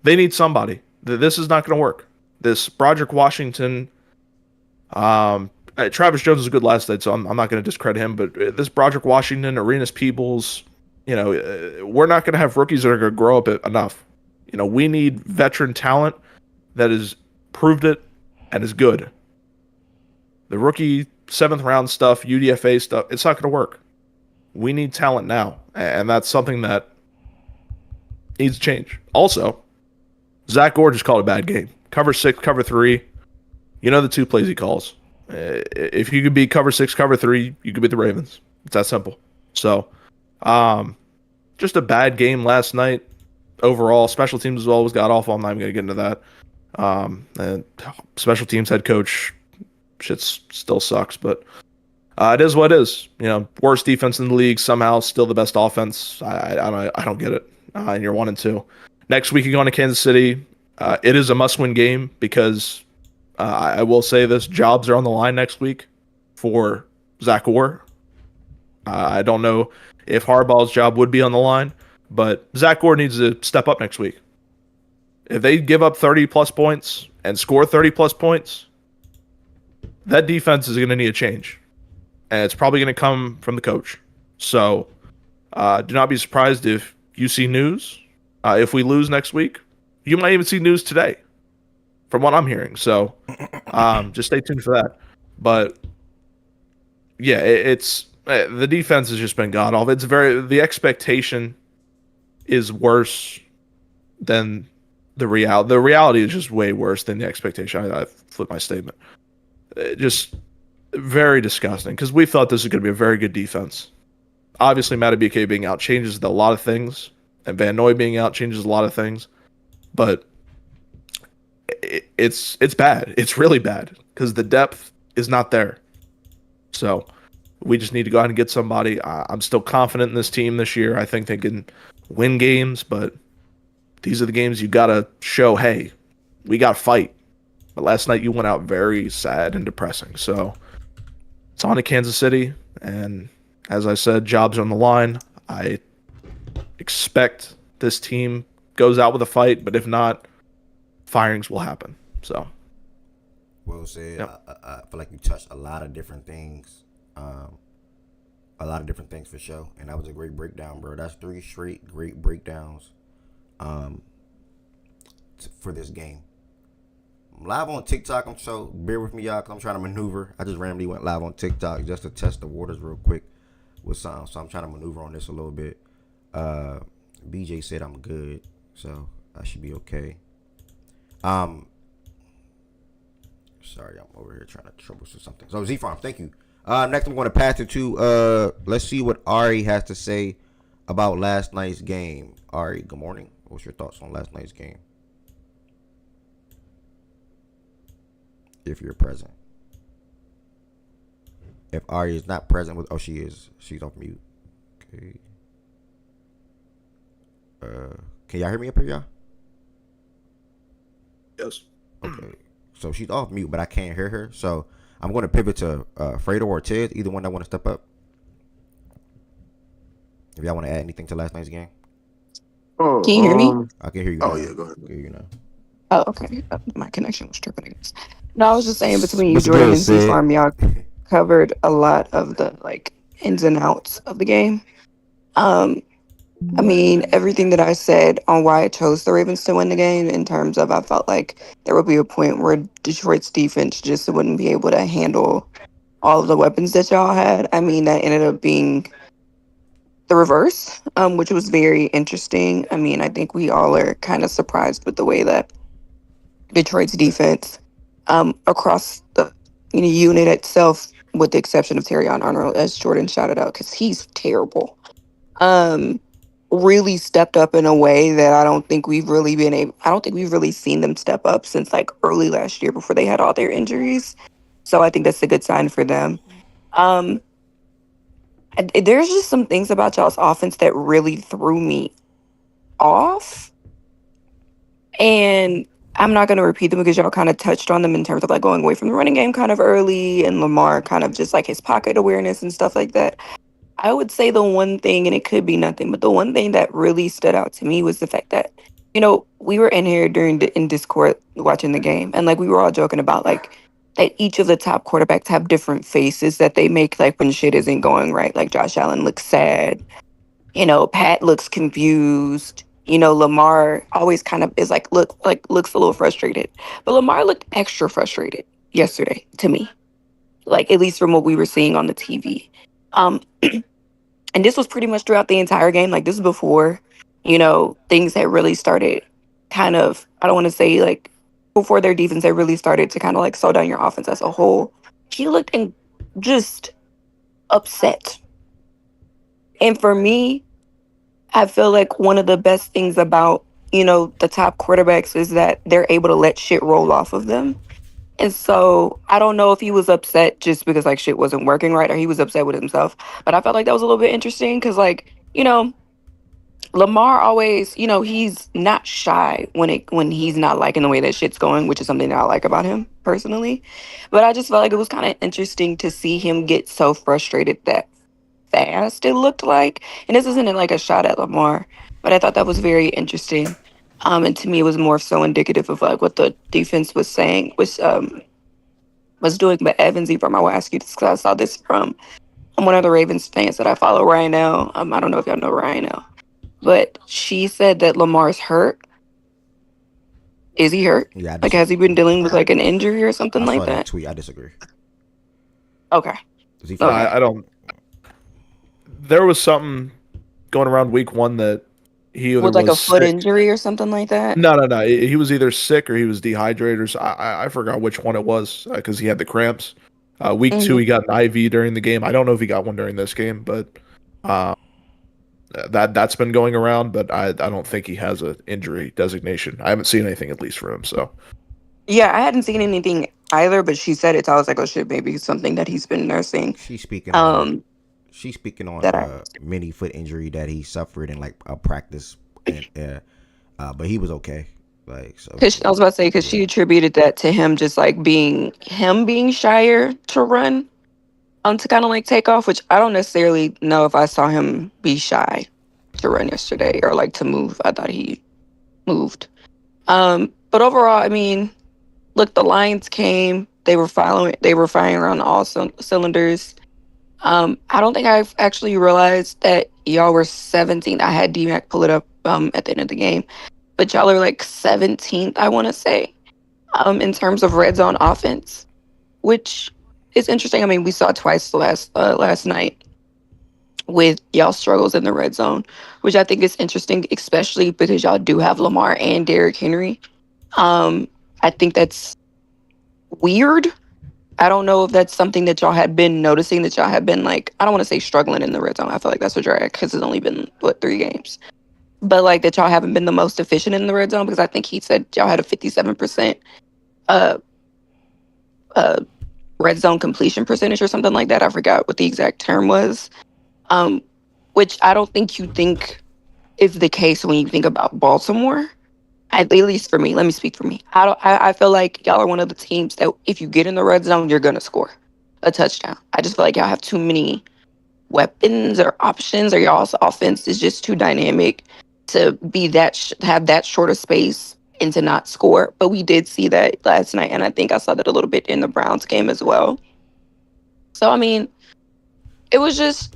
They need somebody. This is not going to work. This Broderick Washington, Travis Jones was good last night, so I'm not going to discredit him, but this Broderick Washington, Arenas Peebles, we're not going to have rookies that are going to grow up enough. We need veteran talent that has proved it and is good. The rookie 7th round stuff, UDFA stuff, it's not going to work. We need talent now, and that's something that needs to change. Also, Zach Gore just called a bad game. Cover 6, cover 3. The 2 plays he calls. If you could beat cover 6, cover 3, you could beat the Ravens. It's that simple. So, just a bad game last night. Overall, special teams as well was god awful. I'm not even going to get into that. And special teams head coach, shit still sucks, but it is what it is. Worst defense in the league, somehow still the best offense. I don't get it. And you're 1-2. Next week, you're going to Kansas City. It is a must-win game because I will say this: jobs are on the line next week for Zach Gore. I don't know if Harbaugh's job would be on the line, but Zach Gore needs to step up next week. If they give up 30-plus points and score 30-plus points, that defense is going to need a change. And it's probably going to come from the coach. So do not be surprised if you see news. If we lose next week, you might even see news today, from what I'm hearing. So just stay tuned for that. But yeah, it's the defense has just been god awful. The expectation is worse than the reality. The reality is just way worse than the expectation. I flipped my statement. Just very disgusting, because we thought this was going to be a very good defense. Obviously, Madubuike being out changes a lot of things, and Van Noy being out changes a lot of things, but it's bad. It's really bad, because the depth is not there. So we just need to go out and get somebody. I'm still confident in this team this year. I think they can win games, but these are the games you got to show, hey, we got to fight. But last night you went out very sad and depressing. So it's on to Kansas City, and as I said, jobs on the line. I expect this team goes out with a fight, but if not, firings will happen. So, well said. Yep. I feel like you touched a lot of different things, for sure, and that was a great breakdown, bro. That's 3 straight great breakdowns, for this game. I'm live on TikTok, so bear with me, y'all, because I'm trying to maneuver. I just randomly went live on TikTok just to test the waters real quick with sound, so I'm trying to maneuver on this a little bit. BJ said I'm good, so I should be okay. Sorry, I'm over here trying to troubleshoot something. So Z-Farm, thank you. Next I'm going to pass it to, let's see what Ari has to say about last night's game. Ari, good morning. What's your thoughts on last night's game? If you're present. If Ari is not present with, she is. She's off mute. Okay. Can y'all hear me up here, y'all? yes. Okay. so she's off mute, but I can't hear her. So I'm going to pivot to Fredo or Tiz, either one that want to step up. If y'all want to add anything to last night's game. Oh, Can you hear me? I can hear you. Oh now. yeah, go ahead. I can hear you now. Oh, okay. My connection was tripping, I guess. No, I was just saying between you, What's Jordan, good, and Z Sid? Farm, y'all covered a lot of the ins and outs of the game. I mean, everything that I said on why I chose the Ravens to win the game, in terms of I felt like there would be a point where Detroit's defense just wouldn't be able to handle all of the weapons that y'all had. I mean, that ended up being the reverse, which was very interesting. I mean, I think we all are kind of surprised with the way that Detroit's defense, across the unit itself, with the exception of Terrion Arnold, as Jordan shouted out, because he's terrible. Really stepped up in a way that I don't think we've really been able. I don't think we've really seen them step up since early last year before they had all their injuries. So I think that's a good sign for them. There's just some things about y'all's offense that really threw me off. And I'm not going to repeat them because y'all kind of touched on them in terms of going away from the running game kind of early, and Lamar kind of just his pocket awareness and stuff like that. I would say the one thing, and it could be nothing, but the one thing that really stood out to me was the fact that, we were in here in Discord watching the game, and we were all joking about that each of the top quarterbacks have different faces that they make when shit isn't going right. Like Josh Allen looks sad, Pat looks confused. Lamar always kind of is looks a little frustrated. But Lamar looked extra frustrated yesterday to me. At least from what we were seeing on the TV. And this was pretty much throughout the entire game. This is before, things had really started kind of, I don't want to say before their defense had really started to kind of slow down your offense as a whole. He looked just upset. And for me, I feel like one of the best things about, the top quarterbacks is that they're able to let shit roll off of them. And so I don't know if he was upset just because shit wasn't working right, or he was upset with himself. But I felt like that was a little bit interesting because Lamar always, he's not shy when he's not liking the way that shit's going, which is something that I like about him personally. But I just felt like it was kind of interesting to see him get so frustrated that fast, it looked like. And this isn't a shot at Lamar, but I thought that was very interesting. And to me, it was more so indicative of what the defense was saying, was doing. But Evans, Ephraim, I will ask you this because I saw this from one of the Ravens fans that I follow right now. I don't know if y'all know Ryan now, but she said that Lamar's hurt. Is he hurt? Yeah, has he been dealing with an injury or something I like saw that? tweet. I disagree. Okay. No, I don't. There was something going around week 1 that he either with was a foot sick. injury or something like that. No. He was either sick or he was dehydrated. Or I forgot which one it was because he had the cramps. Week 2, he got an IV during the game. I don't know if he got one during this game, but that's been going around. But I don't think he has an injury designation. I haven't seen anything at least for him. So yeah, I hadn't seen anything either. But she said it. So I was like, oh shit, maybe it's something that he's been nursing. She's speaking on mini foot injury that he suffered in a practice, but he was okay. Cause I was about to say, because she attributed that to him just being shyer to run, to kind of take off, which I don't necessarily know if I saw him be shy to run yesterday or to move. I thought he moved. But overall, I mean, look, the Lions came. They were firing around all cylinders. I don't think I've actually realized that y'all were 17th. I had DMAC pull it up at the end of the game, but y'all are 17th, I want to say, in terms of red zone offense, which is interesting. I mean, we saw it twice last night with y'all struggles in the red zone, which I think is interesting, especially because y'all do have Lamar and Derrick Henry. I think that's weird. I don't know if that's something that y'all had been noticing, that y'all have been I don't want to say struggling in the red zone. I feel like that's what you're at because it's only been 3 games, but that y'all haven't been the most efficient in the red zone, because I think he said y'all had a 57% red zone completion percentage or something like that. I forgot what the exact term was, which I don't think you think is the case when you think about Baltimore. At least for me, let me speak for me. I feel like y'all are one of the teams that if you get in the red zone, you're gonna score a touchdown. I just feel like y'all have too many weapons or options, or y'all's offense is just too dynamic to be have that short of space and to not score. But we did see that last night, and I think I saw that a little bit in the Browns game as well. So I mean, it was just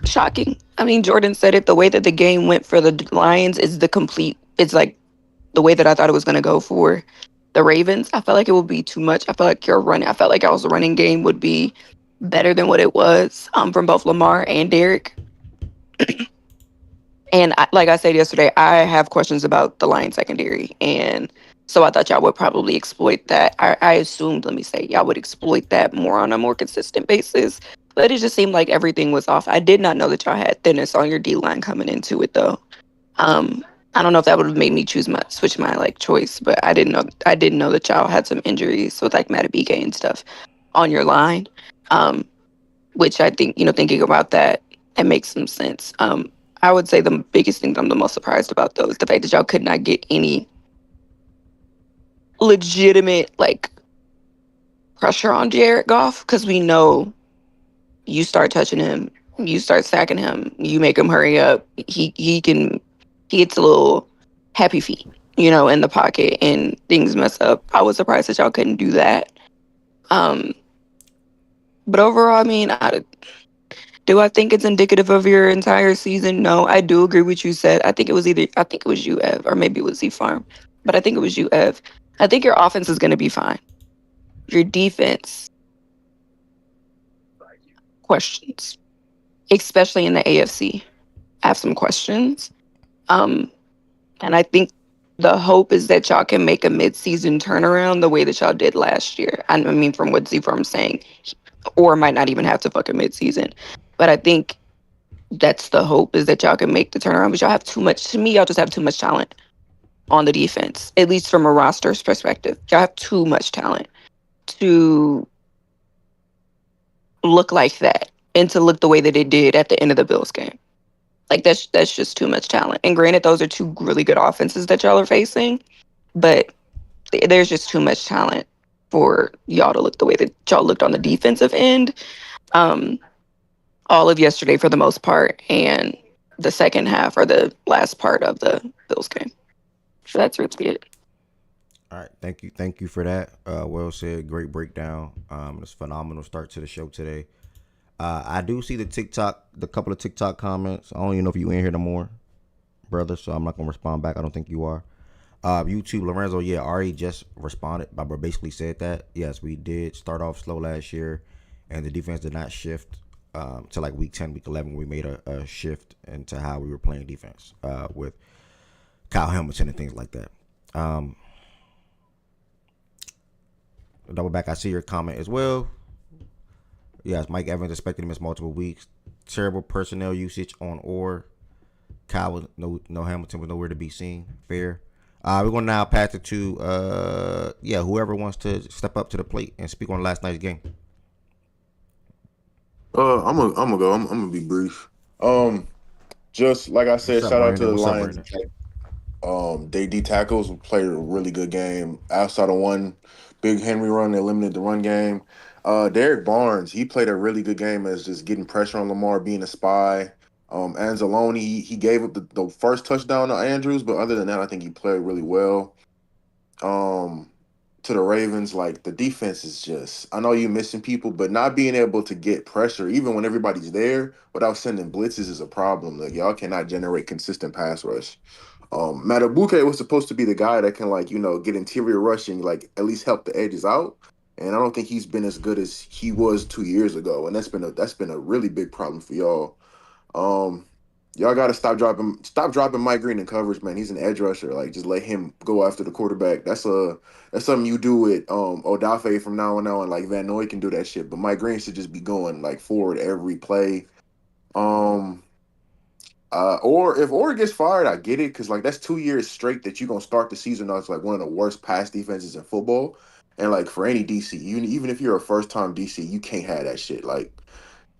shocking. I mean, Jordan said it. The way that the game went for the Lions is the complete. It's like the way that I thought it was going to go for the Ravens. I felt like it would be too much. I felt like your running. I felt like y'all's running game would be better than what it was from both Lamar and Derek. And like I said yesterday, I have questions about the Lions secondary, and so I thought y'all would probably exploit that. I assumed, let me say, y'all would exploit that more on a more consistent basis. But it just seemed like everything was off. I did not know that y'all had thinness on your D line coming into it, though. Um, I don't know if that would have made me switch my like choice, but I didn't know. I didn't know that y'all had some injuries with like Matabike and stuff on your line. Um, which I think, thinking about that, it makes some sense. I would say the biggest thing that I'm the most surprised about, though, is the fact that y'all could not get any legitimate, like, pressure on Jared Goff, because we know you start touching him, you start sacking him, you make him hurry up, he gets a little happy feet, in the pocket, and things mess up. I was surprised that y'all couldn't do that. But overall, I mean, do I think it's indicative of your entire season? No, I do agree with you said. I think it was you, Ev, or maybe it was Z Farm, but I think it was you, Ev. I think your offense is going to be fine. Your defense, questions, especially in the AFC. I have some questions. Um, and I think the hope is that y'all can make a mid-season turnaround the way that y'all did last year. I mean, from what Z Farm's saying, or might not even have to fuck a mid-season. But I think that's the hope, is that y'all can make the turnaround. But y'all have too much. To me, y'all just have too much talent on the defense, at least from a roster's perspective. Y'all have too much talent to look like that and to look the way that it did at the end of the Bills game. Like that's just too much talent. And granted, those are two really good offenses that y'all are facing, but there's just too much talent for y'all to look the way that y'all looked on the defensive end. Um, all of yesterday for the most part, and the second half or the last part of the Bills game. So that's really it. All right, thank you for that. Well said, great breakdown. It's a phenomenal start to the show today. I do see the couple of TikTok comments. I don't even know if you in here no more, brother. So I'm not gonna respond back. I don't think you are. YouTube, Lorenzo, yeah, Ari just responded, but basically said that yes, we did start off slow last year, and the defense did not shift to like week 10, week 11. We made a shift into how we were playing defense with Kyle Hamilton and things like that. Double back, I see your comment as well. Yes, Mike Evans expected to miss multiple weeks. Terrible personnel usage on Orr. Kyle was no Hamilton was nowhere to be seen. Fair. We're gonna now pass it to whoever wants to step up to the plate and speak on last night's game. I'm gonna go. I'm gonna be brief. Just like I said, shout out to the Lions. They D tackles played a really good game. Outside of one big Henry run, they limited the run game. Derek Barnes, he played a really good game as just getting pressure on Lamar, being a spy. Anzalone, he gave up the first touchdown to Andrews, but other than that, I think he played really well. To the Ravens, like the defense is just, I know you're missing people, but not being able to get pressure, even when everybody's there, without sending blitzes is a problem. Like y'all cannot generate consistent pass rush. Matabuke was supposed to be the guy that can get interior rushing, like at least help the edges out. And I don't think he's been as good as he was 2 years ago. And that's been a really big problem for y'all. Y'all got to stop dropping Mike Green in coverage, man. He's an edge rusher. Like just let him go after the quarterback. That's something you do with Odafe from now on out, and like Van Noy can do that shit. But Mike Green should just be going like forward every play. Or if Orr gets fired, I get it, because like that's 2 years straight that you're gonna start the season off like one of the worst pass defenses in football. And like for any DC, even if you're a first time DC, you can't have that shit. Like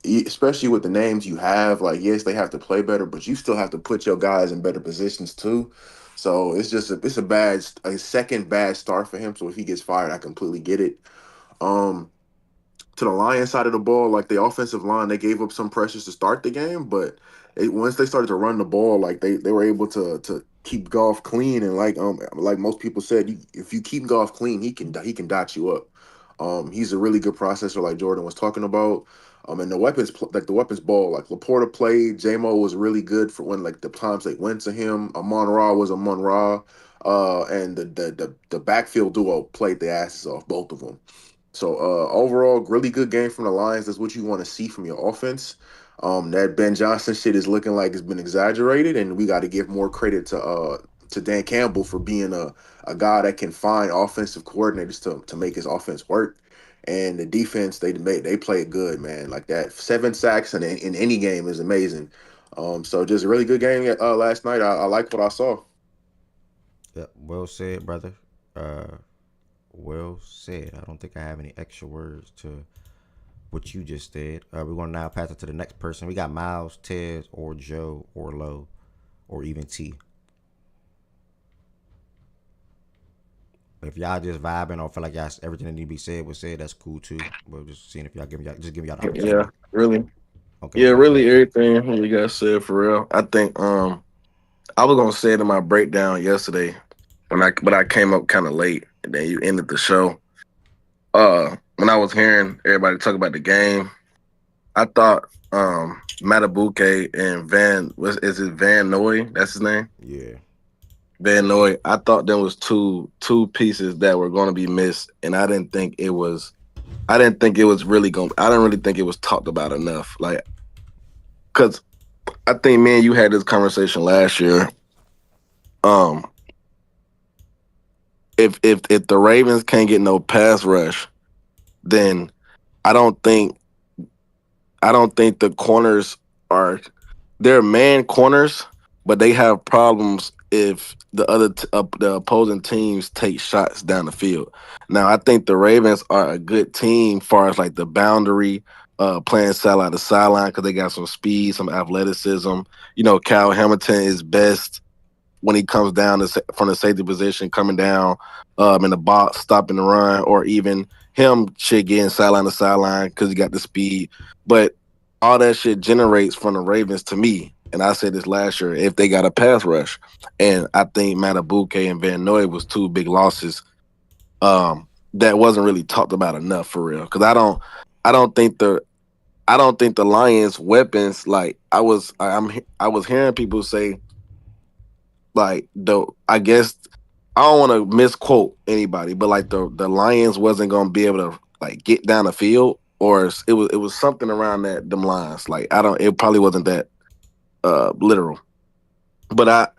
especially with the names you have, like yes, they have to play better, but you still have to put your guys in better positions too. So it's a second bad start for him. So if he gets fired, I completely get it. Um, to the Lions side of the ball, like the offensive line, they gave up some pressures to start the game, but once they started to run the ball, like they were able to keep Goff clean, and like most people said, if you keep Goff clean, he can dot you up. He's a really good processor, like Jordan was talking about. And the weapons, like the weapons ball, like Laporta played, J-Mo was really good for when like the times they went to him. Amon Ra was Amon Ra, and the backfield duo played the asses off, both of them. So overall, really good game from the Lions. That's what you want to see from your offense. That Ben Johnson shit is looking like it's been exaggerated, and we got to give more credit to Dan Campbell for being a guy that can find offensive coordinators to make his offense work. And the defense they play it good, man. Like that 7 sacks in any game is amazing. So just a really good game last night. I like what I saw. Yeah, well said, brother. Uh, well said. I don't think I have any extra words to what you just said. We're going to now pass it to the next person. We got Miles, Tez, or Joe, or Low, or even T. If y'all just vibing or feel like y'all everything that need to be said was said, that's cool too. But just seeing if y'all giving y'all the Yeah, opportunity. really. Okay, Yeah, bet, bet. really everything you guys said for real. I think I was gonna say it in my breakdown yesterday but I came up kind of late and then you ended the show. When I was hearing everybody talk about the game, I thought Matabuke and is it Van Noy? That's his name? Yeah. Van Noy. I thought there was two pieces that were gonna be missed, and I didn't think it was really going I didn't really think it was talked about enough. Like, cause I think me and you had this conversation last year. Um, if the Ravens can't get no pass rush, then I don't think I don't think the corners are they're man corners, but they have problems if the opposing teams take shots down the field. Now, I think the Ravens are a good team far as like the boundary, playing sideline to sideline because they got some speed, some athleticism. You know, Kyle Hamilton is best when he comes down from the safety position, coming down in the box, stopping the run, or even him shit getting sideline to sideline because he got the speed. But all that shit generates from the Ravens to me. And I said this last year, if they got a pass rush. And I think Matabuke and Van Noy was two big losses that wasn't really talked about enough for real. Because I don't think the Lions weapons like I was hearing people say like the I guess I don't want to misquote anybody, but like the Lions wasn't gonna be able to like get down the field, or it was something around them lines. Like I don't, it probably wasn't that literal, but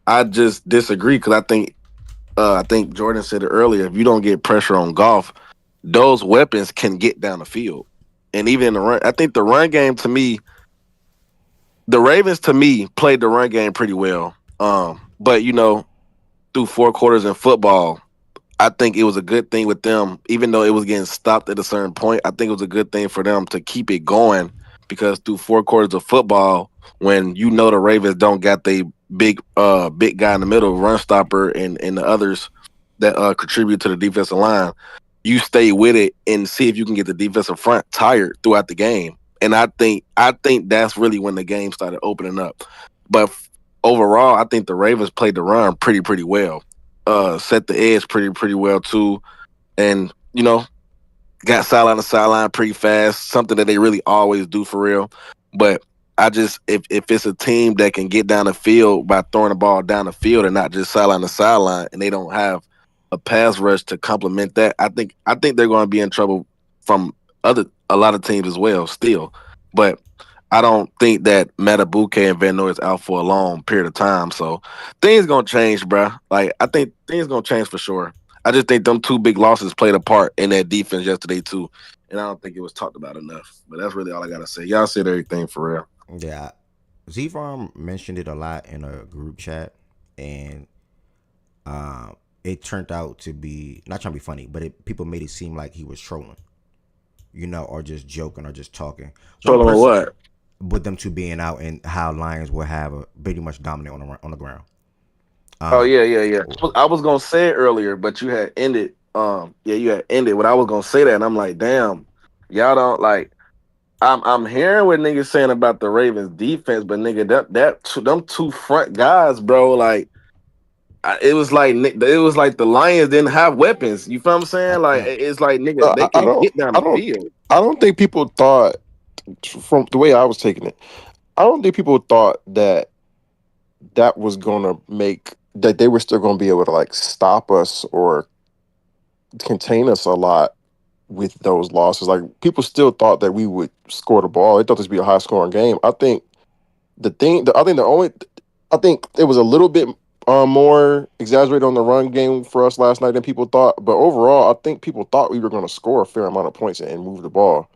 I just disagree because I think Jordan said it earlier. If you don't get pressure on golf, those weapons can get down the field, and even in the run, I think the run game to me, the Ravens to me played the run game pretty well. But you know, through 4 quarters in football, I think it was a good thing with them, even though it was getting stopped at a certain point. I think it was a good thing for them to keep it going because through 4 quarters of football, when you know the Ravens don't got the big guy in the middle, run stopper, and the others that contribute to the defensive line, you stay with it and see if you can get the defensive front tired throughout the game. And I think that's really when the game started opening up. But overall, I think the Ravens played the run pretty well. Set the edge pretty well too, and you know got sideline to sideline pretty fast. Something that they really always do for real. But I just if it's a team that can get down the field by throwing the ball down the field and not just sideline to sideline, and they don't have a pass rush to complement that, I think they're going to be in trouble from a lot of teams as well. Still, but I don't think that Matabuke and Van Noy is out for a long period of time. So things gonna change, bro. Like I think things gonna change for sure. I just think them two big losses played a part in that defense yesterday too, and I don't think it was talked about enough. But that's really all I gotta say. Y'all said everything for real. Yeah. Z Farm mentioned it a lot in a group chat, and it turned out to be not trying to be funny, but people made it seem like he was trolling, or just joking or just talking. One Trolling on person what? with them two being out and how Lions will have a pretty much dominant on the ground. Oh yeah. I was gonna say it earlier, but you had ended. You had ended. But I was gonna say that, and I'm like, damn, y'all don't like. I'm hearing what niggas saying about the Ravens defense, but nigga, them two front guys, bro, like it was like the Lions didn't have weapons. You feel what I'm saying? Like Yeah, it's like nigga, Uh, they I, I can don't. get down I the don't. field. I don't think people thought from the way I was taking it. I don't think people thought that was gonna make that they were still gonna be able to like stop us or contain us a lot with those losses. Like people still thought that we would score the ball. They thought this would be a high scoring game. I think it was a little bit more exaggerated on the run game for us last night than people thought. But overall, I think people thought we were going to score a fair amount of points and move the ball.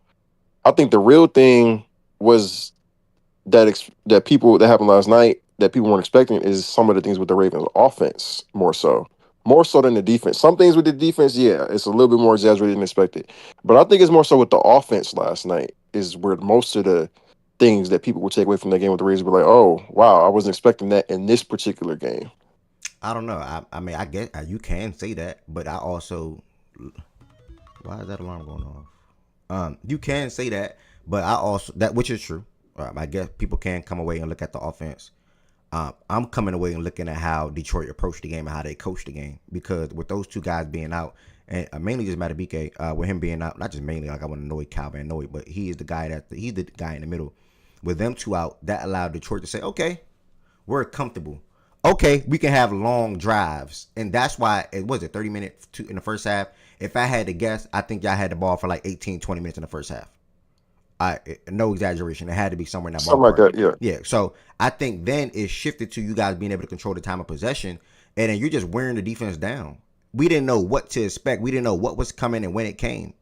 I think the real thing was that people that happened last night that people weren't expecting is some of the things with the Ravens offense more so than the defense. Some things with the defense, yeah, it's a little bit more exaggerated than expected, but I think it's more so with the offense last night is where most of the things that people would take away from the game with the Ravens were like, oh wow, I wasn't expecting that in this particular game. I don't know. I mean, I get you can say that, but I also why is that alarm going off? You can say that, but I also that which is true. I guess people can come away and look at the offense. I'm coming away and looking at how Detroit approached the game and how they coached the game because with those two guys being out, and mainly just Matabike, with him being out, not just mainly like I want to annoy Calvin annoy, but he's the guy in the middle. With them two out, that allowed Detroit to say, okay, we're comfortable. Okay, we can have long drives, and that's why it was 30 minutes in the first half. If I had to guess, I think y'all had the ball for like 18, 20 minutes in the first half. No exaggeration. It had to be somewhere in that Something like ballpark. that, yeah. Yeah. So I think then it shifted to you guys being able to control the time of possession, and then you're just wearing the defense down. We didn't know what to expect. We didn't know what was coming and when it came.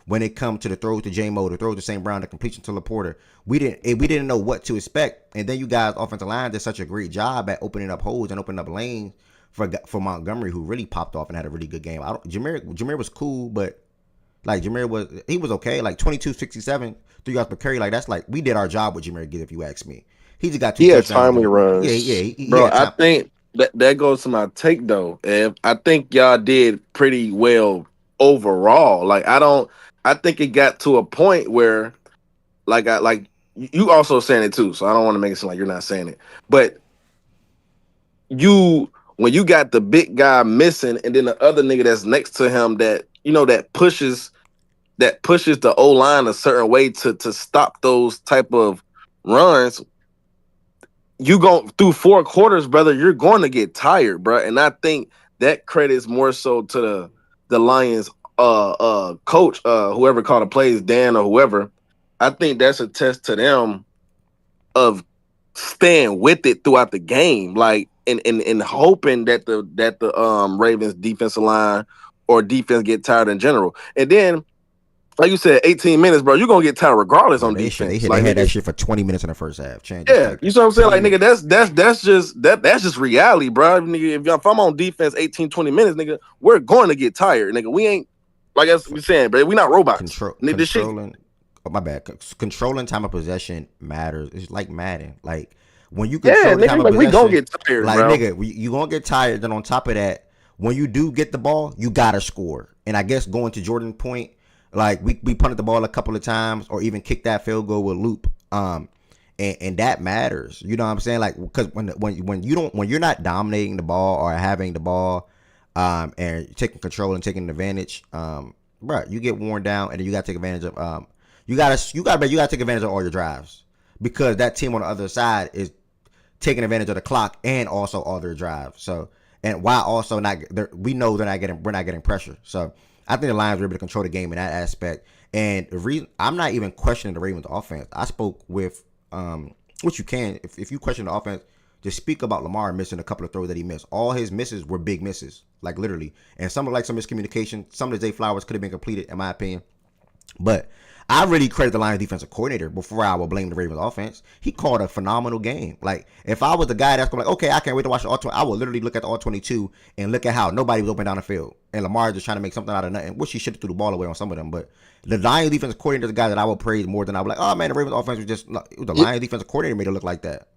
When it come to the throws to J-Mo, the throws to St. Brown, the completion to Laporta, we didn't know what to expect. And then you guys, offensive line, did such a great job at opening up holes and opening up lanes for Montgomery, who really popped off and had a really good game. Jameer was cool, but like Jameer was okay. Like 22, 67, 3 yards per carry. Like that's like we did our job with Jameer Gibbs, if you ask me. He just got two He had touchdowns. timely Yeah, runs. he Bro, had I time. think that goes to my take though. If I think y'all did pretty well overall. I think it got to a point where like you also saying it too, so I don't want to make it seem like you're not saying it. But when you got the big guy missing and then the other nigga that's next to him that pushes the O line a certain way to stop those type of runs, you go through 4 quarters, brother, you're going to get tired, bro. And I think that credits more so to the Lions coach, whoever called the plays, Dan or whoever. I think that's a test to them of staying with it throughout the game, like and hoping that the Ravens defensive line or defense get tired in general. And then, like you said, 18 minutes, bro, you're gonna get tired regardless Bro, on they defense. they Like had nigga, that shit for 20 minutes in the first half. yeah, you know what I'm saying? Like nigga, minutes. that's just reality, bro. Nigga, if I'm on defense 18, 20 minutes, nigga, we're going to get tired, nigga. We ain't like as we saying, but we not robots. Nigga, this shit. Controlling. Oh, my bad. Controlling time of possession matters. It's like Madden. Like when you Yeah, control the time nigga, of like we gonna possession, get tired, like bro. nigga, you gonna get tired. Then on top of that, when you do get the ball, you gotta score. And I guess going to Jordan's point, like we punted the ball a couple of times, or even kicked that field goal with loop. And that matters. You know what I'm saying? Like because when you're not dominating the ball or having the ball, and taking control and taking advantage, bro, you get worn down, and then you gotta take advantage of you gotta take advantage of all your drives because that team on the other side is taking advantage of the clock and also all their drives. So and why also not we know we're not getting pressure. So I think the Lions were able to control the game in that aspect. And the reason I'm not even questioning the Ravens offense. I spoke with which you can if you question the offense, just speak about Lamar missing a couple of throws that he missed. All his misses were big misses, like literally. And some miscommunication. Some of the Zay Flowers could have been completed, in my opinion. But I really credit the Lions defensive coordinator before I will blame the Ravens offense. He called a phenomenal game. Like, if I was the guy that's going to like, okay, I can't wait to watch the all-22, I would literally look at the all-22 and look at how nobody was open down the field. And Lamar just trying to make something out of nothing, which he should have threw the ball away on some of them. But the Lions defensive coordinator is the guy that I would praise more than I would like, oh, man, the Ravens offense was just, the Lions defensive coordinator made it look like that.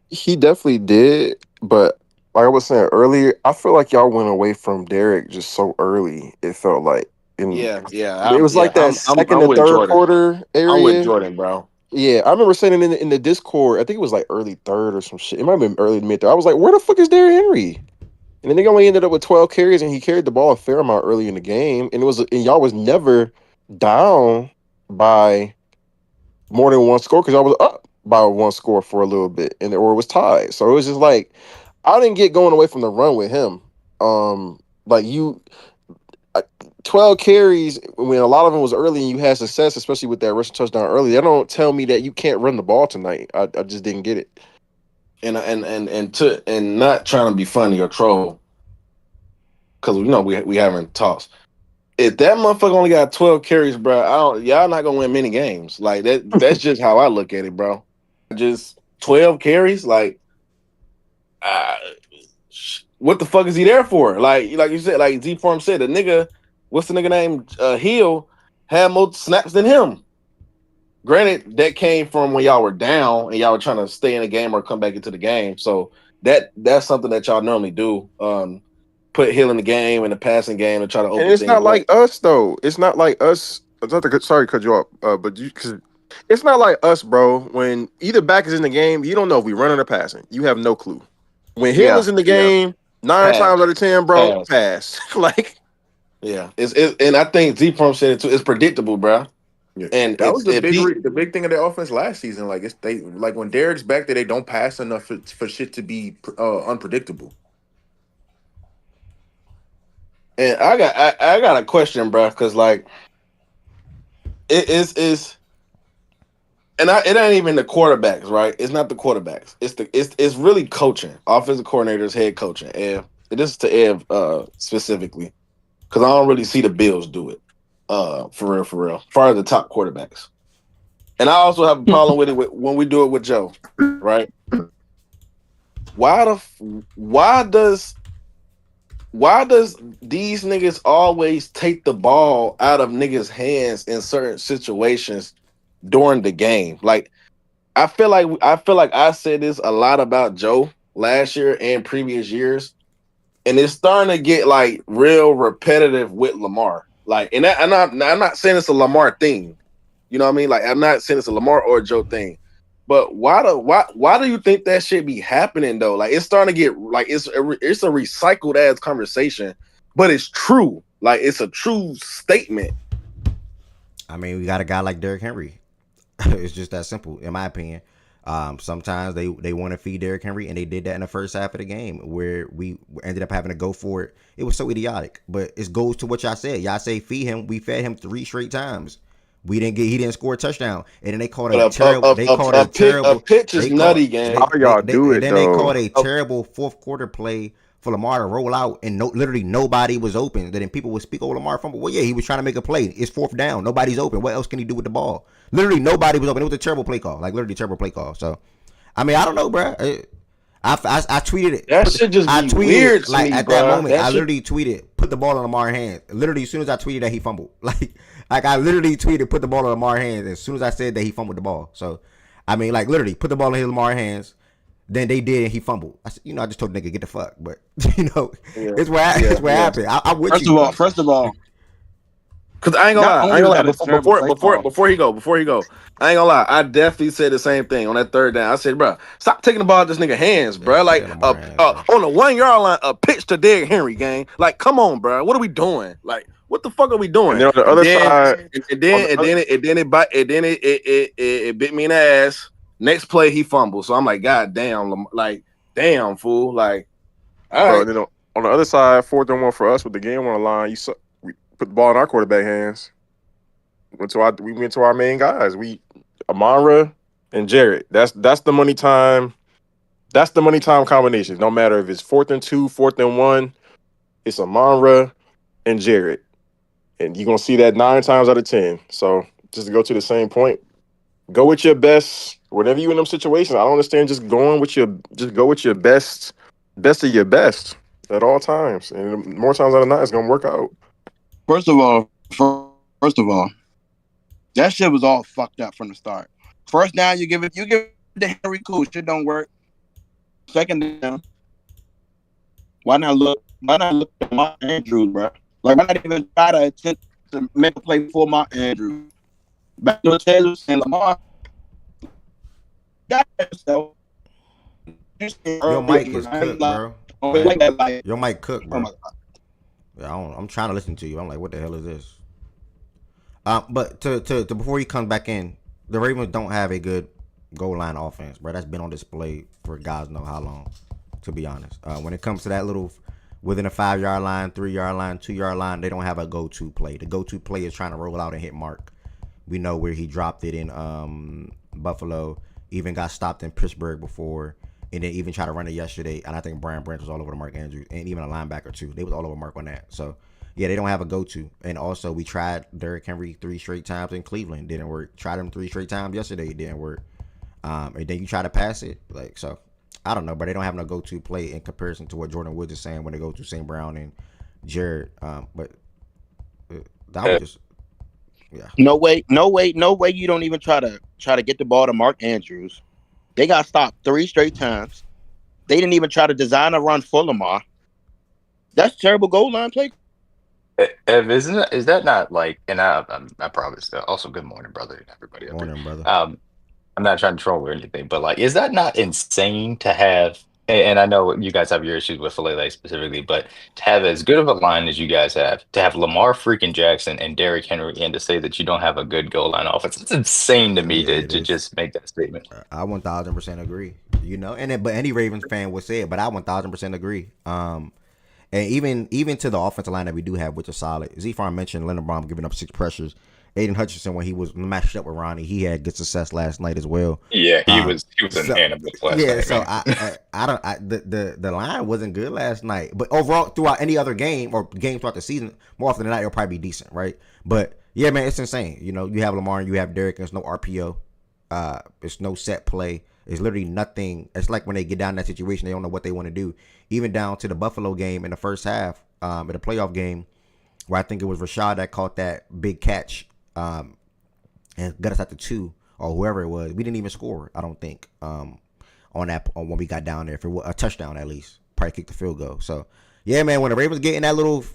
He definitely did, but like I was saying earlier, I feel like y'all went away from Derek just so early. It felt like, it was like that second I'm or with third Jordan. quarter I'm with area. Jordan, bro. Yeah, I remember saying it in the Discord. I think it was like early third or some shit. It might have been early mid third. I was like, where the fuck is Derrick Henry? And then they only ended up with 12 carries, and he carried the ball a fair amount early in the game. And y'all was never down by more than one score because y'all was up by one score for a little bit, or it was tied. So it was just like I didn't get going away from the run with him. Like you, 12 carries when a lot of them was early and you had success, especially with that rushing touchdown early. That don't tell me that you can't run the ball tonight. I just didn't get it. And not trying to be funny or troll, because we haven't talked. If that motherfucker only got 12 carries, bro, y'all not gonna win many games. Like that. That's just how I look at it, bro. Just 12 carries, like, what the fuck is he there for? Like you said, like Z Form said, the nigga, what's the nigga name? Hill had more snaps than him. Granted, that came from when y'all were down and y'all were trying to stay in the game or come back into the game. So that's something that y'all normally do. Put Hill in the game and the passing game and try to open And it's things not up. like us though. It's not like us. Sorry to cut you off, but because it's not like us, bro. When either back is in the game, you don't know if we running or passing. You have no clue. When Hill is in the game, 9 times out of 10, bro, pass. Like, yeah, and I think Z Form said it too. It's predictable, bro. Yeah. And That was the big thing of their offense last season. Like when Derek's back there, they don't pass enough for shit to be unpredictable. And I got a question, bro, because like it is, and it ain't even the quarterbacks, right? It's not the quarterbacks. It's really coaching, offensive coordinators, head coaching. And this is to Ev specifically, because I don't really see the Bills do it. For real. As far as the top quarterbacks. And I also have a problem with it when we do it with Joe, right? Why does these niggas always take the ball out of niggas' hands in certain situations during the game? Like, I feel like I said this a lot about Joe last year and previous years, and it's starting to get like real repetitive with Lamar. Like, and I'm not saying it's a Lamar thing. You know what I mean? Like, I'm not saying it's a Lamar or a Joe thing. But why do you think that shit be happening though? Like, it's starting to get like it's a recycled ass conversation, but it's true. Like, it's a true statement. I mean, we got a guy like Derrick Henry. It's just that simple, in my opinion. Sometimes they want to feed Derrick Henry, and they did that in the first half of the game where we ended up having to go for it. It was so idiotic, but it goes to what y'all said. Y'all say feed him. We fed him 3 straight times. He didn't score a touchdown, and then they called a terrible. A pitch is nutty, game. How y'all do it then though? they called a terrible fourth quarter play for Lamar to roll out, and literally nobody was open. Then people would speak, "Oh, Lamar fumble." Well, yeah, he was trying to make a play. It's 4th down. Nobody's open. What else can he do with the ball? Literally nobody was open. It was a terrible play call. Like, literally terrible play call. So, I mean, I don't know, bro. I tweeted it. That shit just be weird to like me, at bro. that moment. I literally tweeted, "Put the ball in Lamar's hands." Literally, as soon as I tweeted that he fumbled, like I literally tweeted, "Put the ball in Lamar's hands." As soon as I said that he fumbled the ball, so I mean, like, literally, put the ball in Lamar's hands. Then they did, and he fumbled. I said, I just told the nigga get the fuck, but it's what happened. I'm with you. First of all, because I ain't gonna lie. Before he go, I ain't gonna lie. I definitely said the same thing on that 3rd down. I said, bro, stop taking the ball out this nigga hands, bro. Like, on the 1 yard line, a pitch to Derrick Henry, gang. Like, come on, bro. What are we doing? Like, what the fuck are we doing? And then on the other side, it bit me in the ass. Next play, he fumbled. So I'm like, God damn, like, damn, fool. Like, all right. Then on the other side, 4th and 1 for us with the game on the line. We put the ball in our quarterback hands. We went to our main guys. Amon-Ra and Jarrett. That's the money time. That's the money time combination. No matter if it's 4th and 2, 4th and 1, it's Amon-Ra and Jarrett. And you're gonna see that 9 times out of 10. So just to go to the same point, go with your best. Whenever you in them situations, I don't understand just go with your best of your best at all times. And more times out of not, it's gonna work out. First of all, that shit was all fucked up from the start. First down, you give it to Henry, cool, shit don't work. Second down, Why not look? Why not look at Mark Andrews, bro? Like, why not even try to attempt to make a play for Mark Andrews? Back to Taylor and Lamar. Got yourself. Your mic is cooked, bro. Your mic cooked, bro. I'm trying to listen to you. I'm like, what the hell is this? But to before he comes back in, the Ravens don't have a good goal line offense, bro. That's been on display for guys know how long. To be honest, when it comes to that little within a 5-yard line, 3-yard line, 2-yard line, they don't have a go-to play. The go-to play is trying to roll out and hit Mark. We know where he dropped it in Buffalo. Even got stopped in Pittsburgh before. And then even tried to run it yesterday. And I think Brian Branch was all over the Mark Andrews. And even a linebacker, too. They was all over Mark on that. So, yeah, they don't have a go-to. And also, we tried Derrick Henry 3 straight times in Cleveland. Didn't work. Tried him 3 straight times yesterday. It didn't work. And then you try to pass it. Like, so, I don't know. But they don't have no go-to play in comparison to what Jordan Woods is saying when they go to St. Brown and Jared. But that was just... Yeah. No way you don't even try to get the ball to Mark Andrews. They got stopped 3 straight times. They didn't even try to design a run for Lamar. That's terrible goal line play. Ev, is that not like? And I promise. Also, good morning, brother, and everybody. Morning, brother. I'm not trying to troll or anything, but like, is that not insane to have? And I know you guys have your issues with Falele specifically, but to have as good of a line as you guys have, to have Lamar freaking Jackson and Derrick Henry, and to say that you don't have a good goal line offense, it's insane to me to just make that statement. I 1000% agree. But any Ravens fan would say it, but I 1000% agree. And even to the offensive line that we do have, which is solid. Z-Farm mentioned Leonard Baum giving up 6 pressures. Aiden Hutchinson, when he was matched up with Ronnie, he had good success last night as well. Yeah, he was an animal last night. Yeah, so the line wasn't good last night, but overall throughout any other game or game throughout the season, more often than not, it'll probably be decent, right? But yeah, man, it's insane. You have Lamar and you have Derrick, and it's no RPO, it's no set play. It's literally nothing. It's like when they get down in that situation, they don't know what they want to do. Even down to the Buffalo game in the first half, in the playoff game, where I think it was Rashad that caught that big catch. And got us at the 2 or whoever it was. We didn't even score, I don't think, on when we got down there. For a touchdown at least. Probably kicked the field goal. So, yeah, man, when the Ravens get in that little,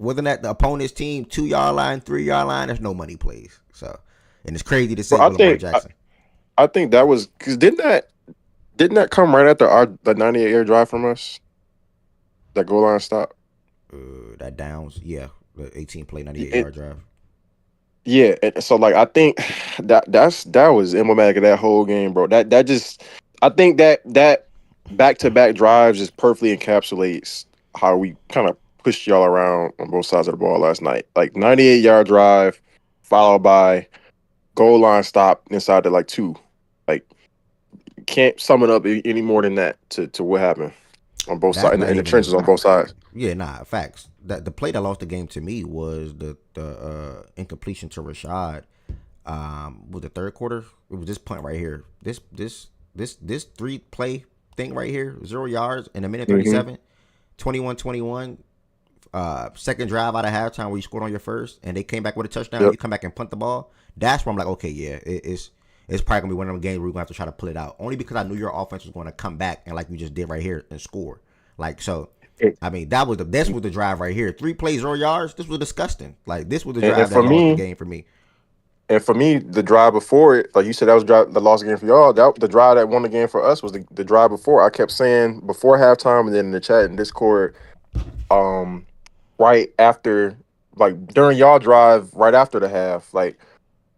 wasn't that the opponent's team, 2-yard line, 3-yard line, there's no money plays. So, and it's crazy to say Lamar Jackson. I think that was, because didn't that come right after the 98-yard drive from us? That goal line stop? That downs, yeah. The 18-play, 98-yard drive. Yeah, so like I think that was emblematic of that whole game, bro. That just, I think that back-to-back drives just perfectly encapsulates how we kind of pushed y'all around on both sides of the ball last night. Like 98-yard drive followed by goal line stop inside the 2. Like, can't sum it up any more than that to what happened on both sides in the trenches on both sides. Yeah, facts. The play that lost the game to me was the incompletion to Rashad. Was the third quarter? It was this punt right here. This 3-play thing right here, 0 yards in a minute 37, 21-21. Second drive out of halftime where you scored on your first, and they came back with a touchdown. Yep. You come back and punt the ball. That's where I'm like, okay, yeah, it's probably gonna be one of them games where we're gonna have to try to pull it out. Only because I knew your offense was gonna come back and like we just did right here and score. Like, so, I mean, this was the drive right here. 3 plays, 0 yards. This was disgusting. Like, this was the drive that lost the game for me. And for me, the drive before it, like you said, that was the lost game for y'all. The drive that won the game for us was the drive before. I kept saying before halftime, and then in the chat and Discord, right after, like during y'all drive, right after the half, like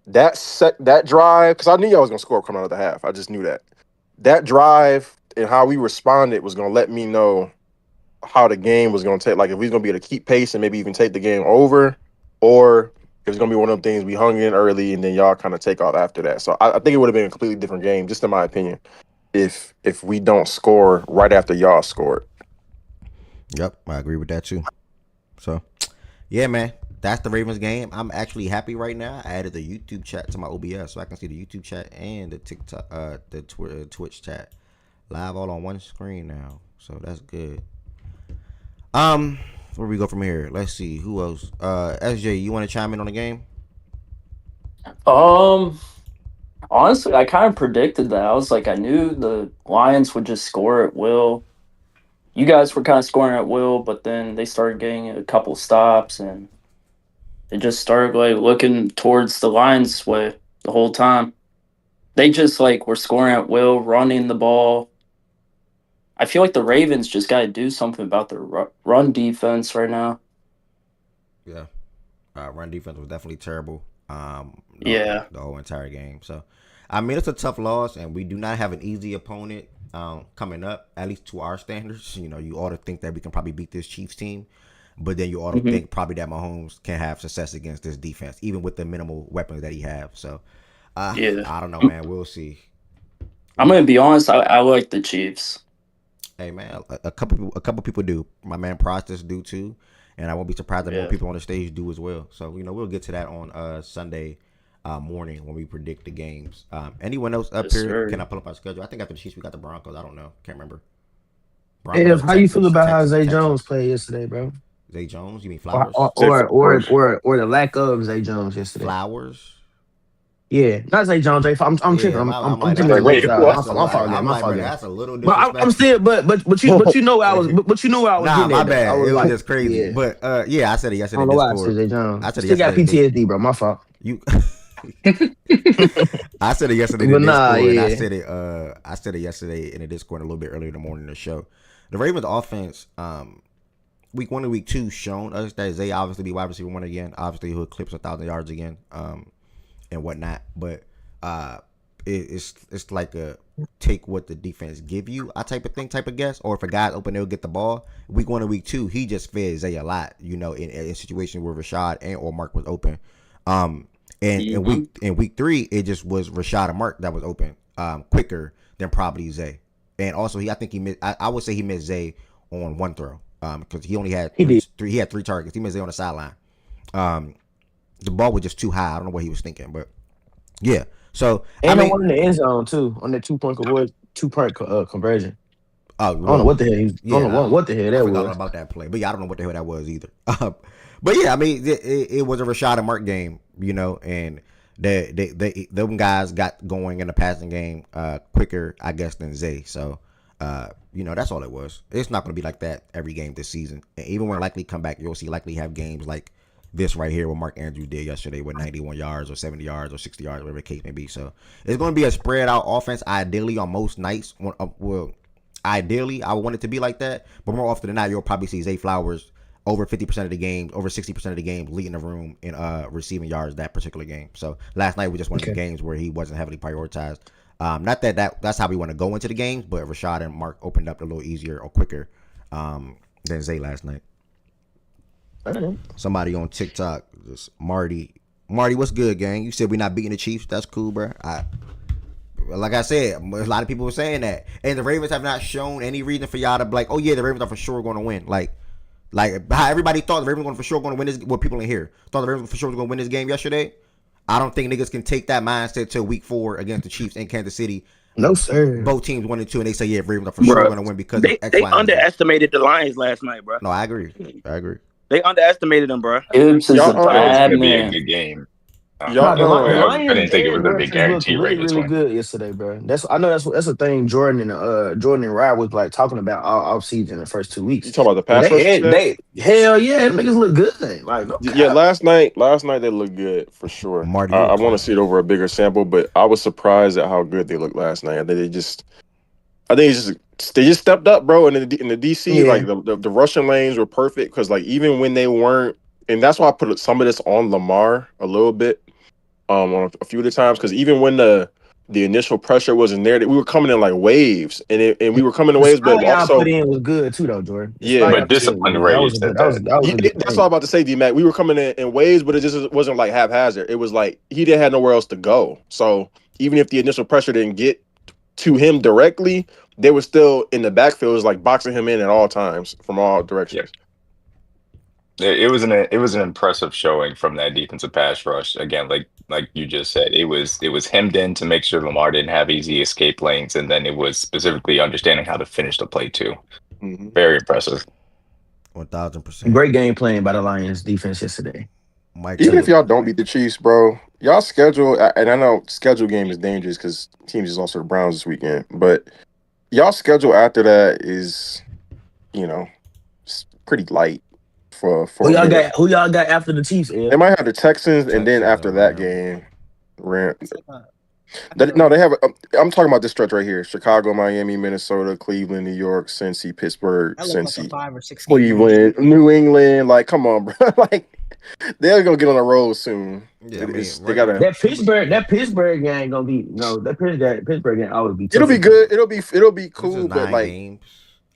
that drive, because I knew y'all was gonna score coming out of the half. I just knew that drive and how we responded was gonna let me know how the game was gonna take. Like, if we was gonna be able to keep pace and maybe even take the game over, or if it's gonna be one of them things we hung in early and then y'all kind of take off after that. So I think it would have been a completely different game, just in my opinion, if we don't score right after y'all scored. Yep, I agree with that too. So, yeah, man, that's the Ravens game. I'm actually happy right now. I added the YouTube chat to my OBS so I can see the YouTube chat and the TikTok, the Twitch chat live all on one screen now. So that's good. Where we go from here? Let's see who else. SJ, you want to chime in on the game? Honestly, I kind of predicted that. I was like, I knew the Lions would just score at will. you guys were kind of scoring at will, but then they started getting a couple stops, and they just started like looking towards the Lions' way the whole time. They just like were scoring at will, running the ball. I feel like the Ravens just got to do something about their run defense right now. Yeah, run defense was definitely terrible. Yeah. The whole entire game. So, I mean, it's a tough loss, and we do not have an easy opponent coming up. At least to our standards, you know, you ought to think that we can probably beat this Chiefs team, but then you ought to think probably that Mahomes can have success against this defense, even with the minimal weapons that he have. So, Yeah. I don't know, man. We'll see. I'm gonna be honest. I like the Chiefs. Hey, man, a couple people do. My man Prostus do too, and I won't be surprised that more people on the stage do as well. So you know, we'll get to that on Sunday morning when we predict the games. Anyone else up here? Sir. Can I pull up our schedule? I think after the Chiefs we got the Broncos. I don't know. Can't remember. Broncos, how you feel about how Zay Jones played yesterday, bro? Zay Jones? You mean Flowers? Or the lack of Zay Jones yesterday? Flowers? Yeah, not Zay Jones. I'm tripping. I'm like, tripping. wait, my fault. That's a little disrespectful. But I'm still, but you know where I was, but you know where I was nah, getting my at. bad. Was it was like, just crazy. Yeah. But yeah, I said it yesterday. I don't know why I said Zay Jones. I said still got PTSD, bro. My fault. You. I said it yesterday in the Discord, and I said it yesterday in the Discord a little bit earlier in the morning in the show. The Ravens offense, week 1 and week 2 shown us that Zay obviously be wide receiver 1 again. Obviously he'll eclipse 1,000 yards again, and whatnot. But it's like a take what the defense give you a type of guess. Or if a guy's open, they'll get the ball. Week 1 and week 2, he just fed Zay a lot, you know, in situations where Rashad and or Mark was open. And in week 3, it just was Rashad and Mark that was open quicker than probably Zay. And also, I think he missed. I would say he missed Zay on one throw because he only had three. He had 3 targets. He missed Zay on the sideline. The ball was just too high. I don't know what he was thinking, but yeah. So and I mean, one in the end zone too on the 2-point conversion. Oh, I don't know what the hell. I don't know what the hell that was. I forgot about that play, but yeah, I don't know what the hell that was either. But yeah, I mean, it was a Rashad and Mark game, you know, and them guys got going in the passing game quicker, I guess, than Zay. So, you know, that's all it was. It's not going to be like that every game this season. And even when likely come back, you'll see likely have games like this right here, what Mark Andrews did yesterday with 91 yards or 70 yards or 60 yards, whatever the case may be. So it's going to be a spread out offense, ideally on most nights. Well, ideally, I want it to be like that, but more often than not, you'll probably see Zay Flowers over 50% of the games, over 60% of the games, leading the room in receiving yards that particular game. So last night was just one of the games where he wasn't heavily prioritized. Not that's how we want to go into the games, but Rashad and Mark opened up a little easier or quicker than Zay last night. Somebody on TikTok, just Marty, what's good, gang? You said we're not beating the Chiefs. That's cool, bro. Like I said, a lot of people were saying that, and the Ravens have not shown any reason for y'all to be like, oh yeah, the Ravens are for sure going to win. Like how everybody thought the Ravens were for sure going to win this. What people in here thought the Ravens for sure was going to win this game yesterday. I don't think niggas can take that mindset to week 4 against the Chiefs in Kansas City. No sir. Both teams 1 and 2, and they say yeah, Ravens are for sure going to win because they underestimated the Lions last night, bro. No, I agree. They underestimated them, bro. Gibbs is a bad be man. a good game. The Lions, I didn't think it was a big guarantee really good yesterday, bro. That's a thing Jordan and Rod was like talking about all season the first 2 weeks. You talking about the pass rush? Hell yeah, them niggas look good. Like last night they looked good for sure. Marty, I want to see it over a bigger sample, but I was surprised at how good they looked last night. I think they just stepped up, bro. And in the DC, like the rushing lanes were perfect because like even when they weren't, and that's why I put some of this on Lamar a little bit. On a few of the times, because even when the initial pressure wasn't there, we were coming in like waves, and we were coming in waves. But also, put in was good too, though, Jordan. But discipline raised that's all I'm about to say, D-Mac. We were coming in waves, but it just wasn't like haphazard. It was like he didn't have nowhere else to go. So even if the initial pressure didn't get to him directly, they were still in the backfield, was like boxing him in at all times from all directions. It was an impressive showing from that defensive pass rush. Again, like you just said, it was hemmed in to make sure Lamar didn't have easy escape lanes, and then it was specifically understanding how to finish the play too. Mm-hmm. Very impressive. 1,000%. Great game playing by the Lions defense yesterday. Even if y'all don't beat the Chiefs, bro, y'all schedule, and I know schedule game is dangerous because teams just lost to the Browns this weekend, but y'all schedule after that is you know, it's pretty light for Who a y'all minute. got? Who y'all got after the Chiefs? They might have the Texans, and then after that game, no, they have. I'm talking about this stretch right here: Chicago, Miami, Minnesota, Cleveland, New York, Cincy, Pittsburgh, Cincy, like 5 or 6 Cleveland, New England. Like, come on, bro. Like, they're gonna get on the road soon. Yeah, They gotta. That Pittsburgh game gonna be that Pittsburgh game always be tough. It'll be good. It'll be This is cool. But 9 like, games.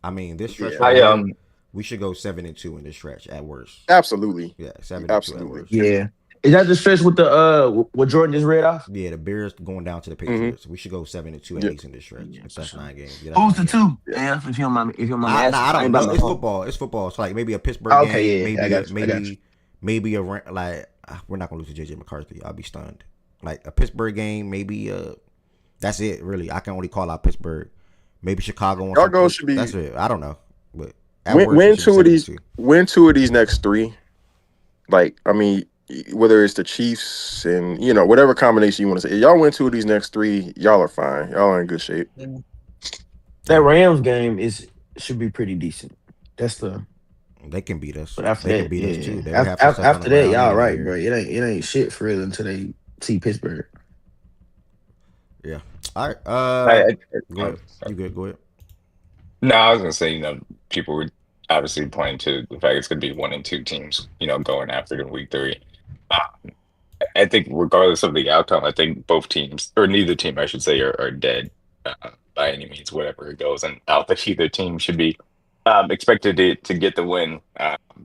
I mean, this stretch yeah. right here, we should go 7-2 in this stretch at worst. Absolutely. Yeah, 7-2 Absolutely. at worst. Yeah. Is that the stretch with the what Jordan just read off? Yeah, the Bears going down to the Patriots. We should go 7-2 at least in this stretch. If that's 9 games. Yeah, Who's the two? Yeah, if you don't mind me asking. I don't know. It's football. It's football. So like maybe a Pittsburgh game. Maybe maybe a like we're not gonna lose to JJ McCarthy. I'll be stunned. Like a Pittsburgh game, maybe that's it. Really, I can only call out Pittsburgh. Maybe Chicago. Chicago should be. That's it. I don't know, but win 2 of these. Win 2 of these next 3. Like, I mean, whether it's the Chiefs and whatever combination you want to say, if y'all win 2 of these next 3, y'all are fine. Y'all are in good shape. That Rams game should be pretty decent. They can beat us. But after they that, can beat us too. After that, y'all right, bro. It ain't shit for real until they see Pittsburgh. Yeah. All right. Go ahead. You good? Go ahead. No, I was gonna say, people were obviously pointing to the fact it's gonna be 1 and 2 teams, going after it in week 3. I think regardless of the outcome, I think both teams, or neither team, I should say, are dead by any means, whatever it goes. And I don't think either team should be expected to get the win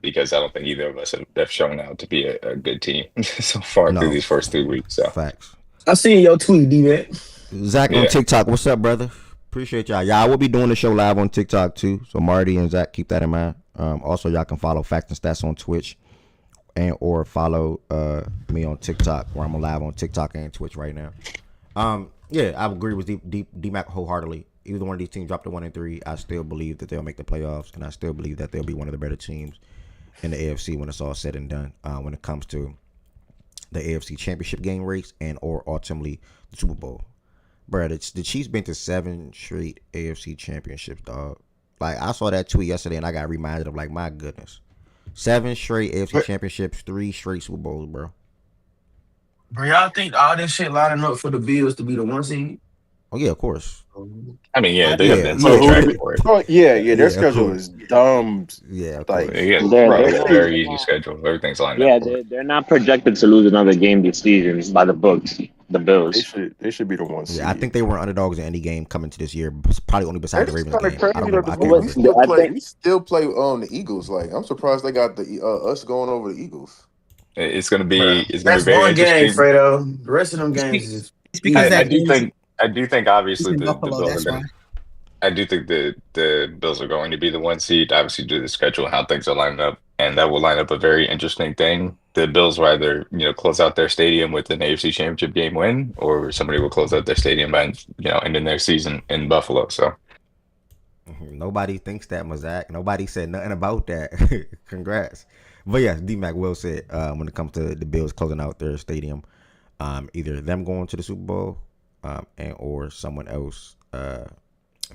because I don't think either of us have shown out to be a good team so far through these first 3 weeks. So facts. I seen your tweet, D-Man. Zach on TikTok. What's up, brother? Appreciate y'all. Y'all will be doing the show live on TikTok too. So Marty and Zach, keep that in mind. Also, y'all can follow Facts and Stats on Twitch or follow me on TikTok, where I'm live on TikTok and Twitch right now. Yeah, I agree with D-Mac wholeheartedly. Either one of these teams drop to 1 and 3, I still believe that they'll make the playoffs, and I still believe that they'll be one of the better teams in the AFC when it's all said and done. When it comes to the AFC Championship game race or ultimately the Super Bowl, bro, the Chiefs been to 7 straight AFC championships, dog. Like, I saw that tweet yesterday, and I got reminded of, like, my goodness, 7 straight AFC championships, 3 straight Super Bowls, bro. Bro, y'all think all this shit lining up for the Bills to be the 1 seed? Oh yeah, of course. I mean, yeah, they have been for it. Oh yeah, their schedule is dumb. Yeah, like they're very easy schedule. Everything's lined up. Yeah, they're not projected to lose another game this season by the books. The Bills. They should be the 1 seed. Yeah, I think they were underdogs in any game coming to this year. Probably only besides the Ravens game. Crazy I don't know. we still play the Eagles. Like, I'm surprised they got the us going over the Eagles. It's gonna be That's very one game, interesting. Fredo. The rest of them games is because I do think obviously the Buffalo, Bills are going. I do think the Bills are going to be the 1 seed, obviously due to the schedule and how things are lining up, and that will line up a very interesting thing. The Bills will either close out their stadium with an AFC Championship game win, or somebody will close out their stadium by ending their season in Buffalo. So nobody thinks that, Mazak. Nobody said nothing about that. Congrats. But yeah, D-Mac well said when it comes to the Bills closing out their stadium, either them going to the Super Bowl or someone else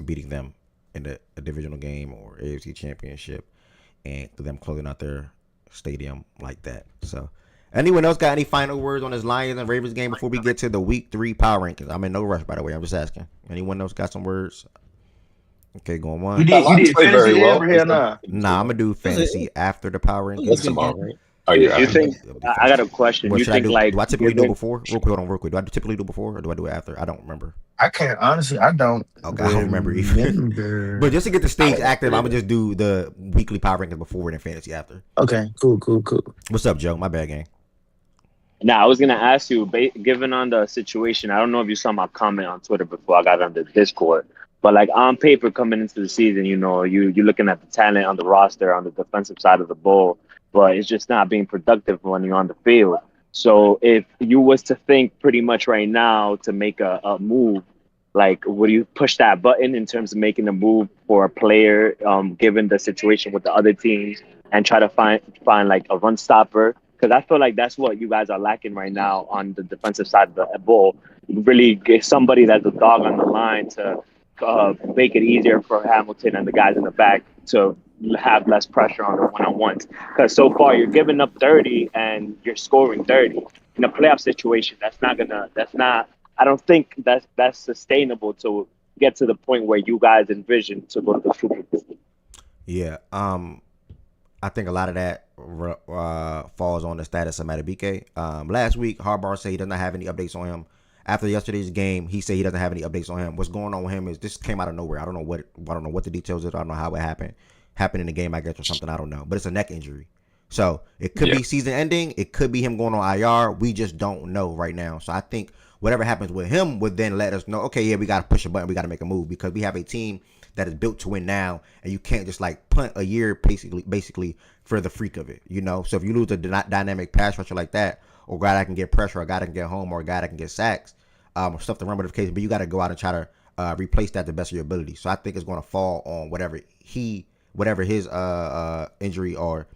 beating them in a divisional game or AFC Championship, and them closing out their stadium like that. So, anyone else got any final words on this Lions and Ravens game before we get to the Week 3 power rankings? I'm in no rush, by the way. I'm just asking. Anyone else got some words? Okay, going on. You did fantasy very well. Nah, I'm gonna do fantasy after the power rankings. Oh, yeah. You think? I got a question. What you think do I typically do before? Real quick. Do I typically do before, or do I do it after? I don't remember. I can't honestly. I don't. Okay, I don't remember either. But just to get the stage active, I'm gonna just do the weekly power rankings before and then fantasy after. Okay, cool. What's up, Joe? My bad, gang. Now, I was gonna ask you, given on the situation, I don't know if you saw my comment on Twitter before I got on the Discord, but like on paper coming into the season, you're looking at the talent on the roster on the defensive side of the ball, but it's just not being productive when you're on the field. So if you was to think pretty much right now to make a move, like, would you push that button in terms of making a move for a player, given the situation with the other teams, and try to find like a run stopper? Because I feel like that's what you guys are lacking right now on the defensive side of the ball. You really get somebody that's a dog on the line to make it easier for Hamilton and the guys in the back to have less pressure on the one-on-ones. Because so far you're giving up 30 and you're scoring 30 in a playoff situation. I don't think that's sustainable to get to the point where you guys envision to go to the Super Bowl. Yeah. I think a lot of that falls on the status of Madubuike. Last week, Harbaugh said he doesn't have any updates on him. After yesterday's game, he said he doesn't have any updates on him. What's going on with him is this came out of nowhere. I don't know what the details is. I don't know how it happened. Happened in the game, I guess, or something. I don't know. But it's a neck injury. So it could be season ending. It could be him going on IR. We just don't know right now. So I think whatever happens with him would then let us know, okay, yeah, we got to push a button. We got to make a move because we have a team that is built to win now, and you can't just like punt a year basically for the freak of it, you know. So if you lose a dynamic pass rusher like that, or a guy that can get pressure, or a guy that can get home, or a guy that can get sacks, or stuff to run with the case, but you got to go out and try to replace that to the best of your ability. So I think it's going to fall on whatever his injury or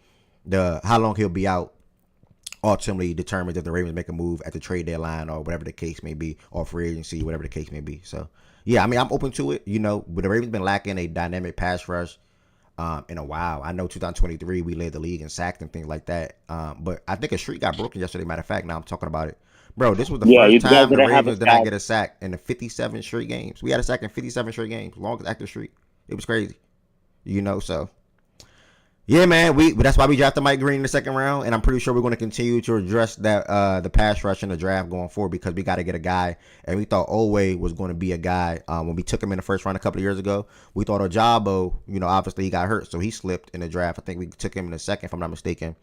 how long he'll be out ultimately determines if the Ravens make a move at the trade deadline or whatever the case may be, or free agency, whatever the case may be. So yeah, I mean, I'm open to it, you know, but the Ravens been lacking a dynamic pass rush in a while. I know 2023 we led the league in sacks and things like that, but I think a streak got broken yesterday. Matter of fact, now I'm talking about it. Bro, this was the first time the Ravens did not get a sack in the 57 straight games. We had a sack in 57 straight games, longest active streak. It was crazy, you know, so. Yeah, man, that's why we drafted Mike Green in the second round, and I'm pretty sure we're going to continue to address that the pass rush in the draft going forward because we got to get a guy, and we thought Olway was going to be a guy when we took him in the first round a couple of years ago. We thought Ojabo, you know, obviously he got hurt, so he slipped in the draft. I think we took him in the second, if I'm not mistaken,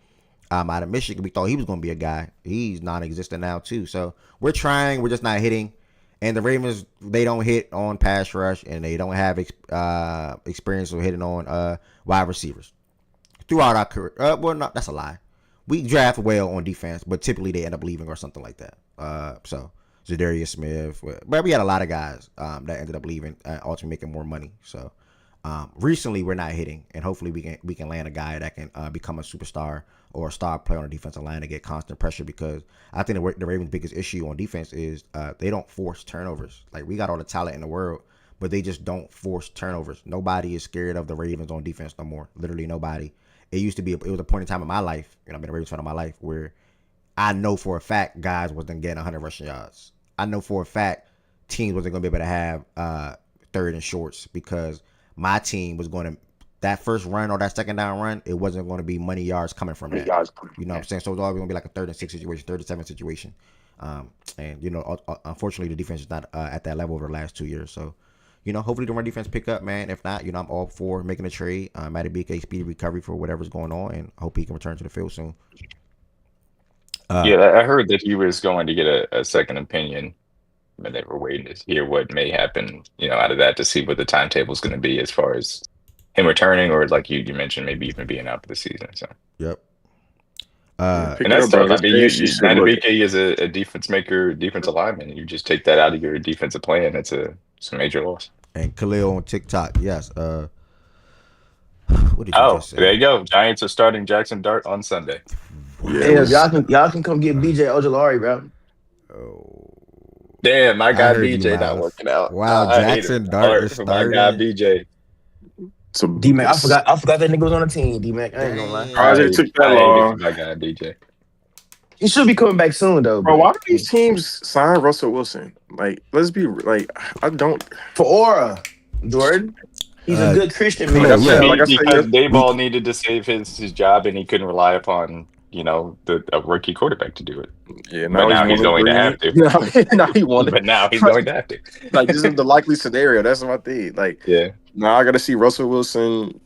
out of Michigan. We thought he was going to be a guy. He's non-existent now too, so we're trying. We're just not hitting. And the Ravens, they don't hit on pass rush, and they don't have experience of hitting on wide receivers. Throughout our career, that's a lie. We draft well on defense, but typically they end up leaving or something like that. So Zadarius Smith, but we had a lot of guys that ended up leaving, ultimately making more money. So recently we're not hitting, and hopefully we can land a guy that can become a superstar or a star player on the defensive line to get constant pressure. Because I think the Ravens' biggest issue on defense is they don't force turnovers. Like, we got all the talent in the world, but they just don't force turnovers. Nobody is scared of the Ravens on defense no more. Literally nobody. It used to be, it was a point in time in my life, and I've been a Ravens fan of my life, where I know for a fact guys wasn't getting 100 rushing yards. I know for a fact teams wasn't going to be able to have third and shorts because my team was going to, that first run or that second down run, it wasn't going to be money yards coming from that. You know what I'm saying? So it was always going to be like a 3rd and 6 situation, 3rd and 7 situation. And, you know, unfortunately, the defense is not at that level over the last 2 years. So, you know, hopefully the run defense pick up, man. If not, you know, I'm all for making a trade. Madubuike speedy recovery for whatever's going on, and hope he can return to the field soon. Yeah, I heard that he was going to get a second opinion, and they were waiting to hear what may happen, you know, out of that to see what the timetable is going to be as far as him returning, or like you mentioned, maybe even being out for the season. So. Yep. And that's tough. I mean, Madubuike is a defense maker, defensive lineman, and you just take that out of your defensive plan. It's a major loss. And Khalil on TikTok, yes. What did you just say? There you go. Giants are starting Jackson Dart on Sunday. Yeah, y'all can come get BJ Ojolari, bro. Oh, damn, my guy BJ not working out. Wow, Jackson Dart is starting. My guy BJ. So D-Mac, I forgot that nigga was on the team. D-Mac, I ain't gonna lie. It took that long. My guy BJ. He should be coming back soon though. Bro, why do these teams sign Russell Wilson? Like, let's be like, I don't. For aura, Jordan. He's a good Christian man. Because Dayball needed to save his job, and he couldn't rely upon, you know, a rookie quarterback to do it. Yeah, now he's going to have to. Now he wanted. But now he's going to have to. Like, this is the likely scenario. That's my thing. Like, yeah. Now I got to see Russell Wilson.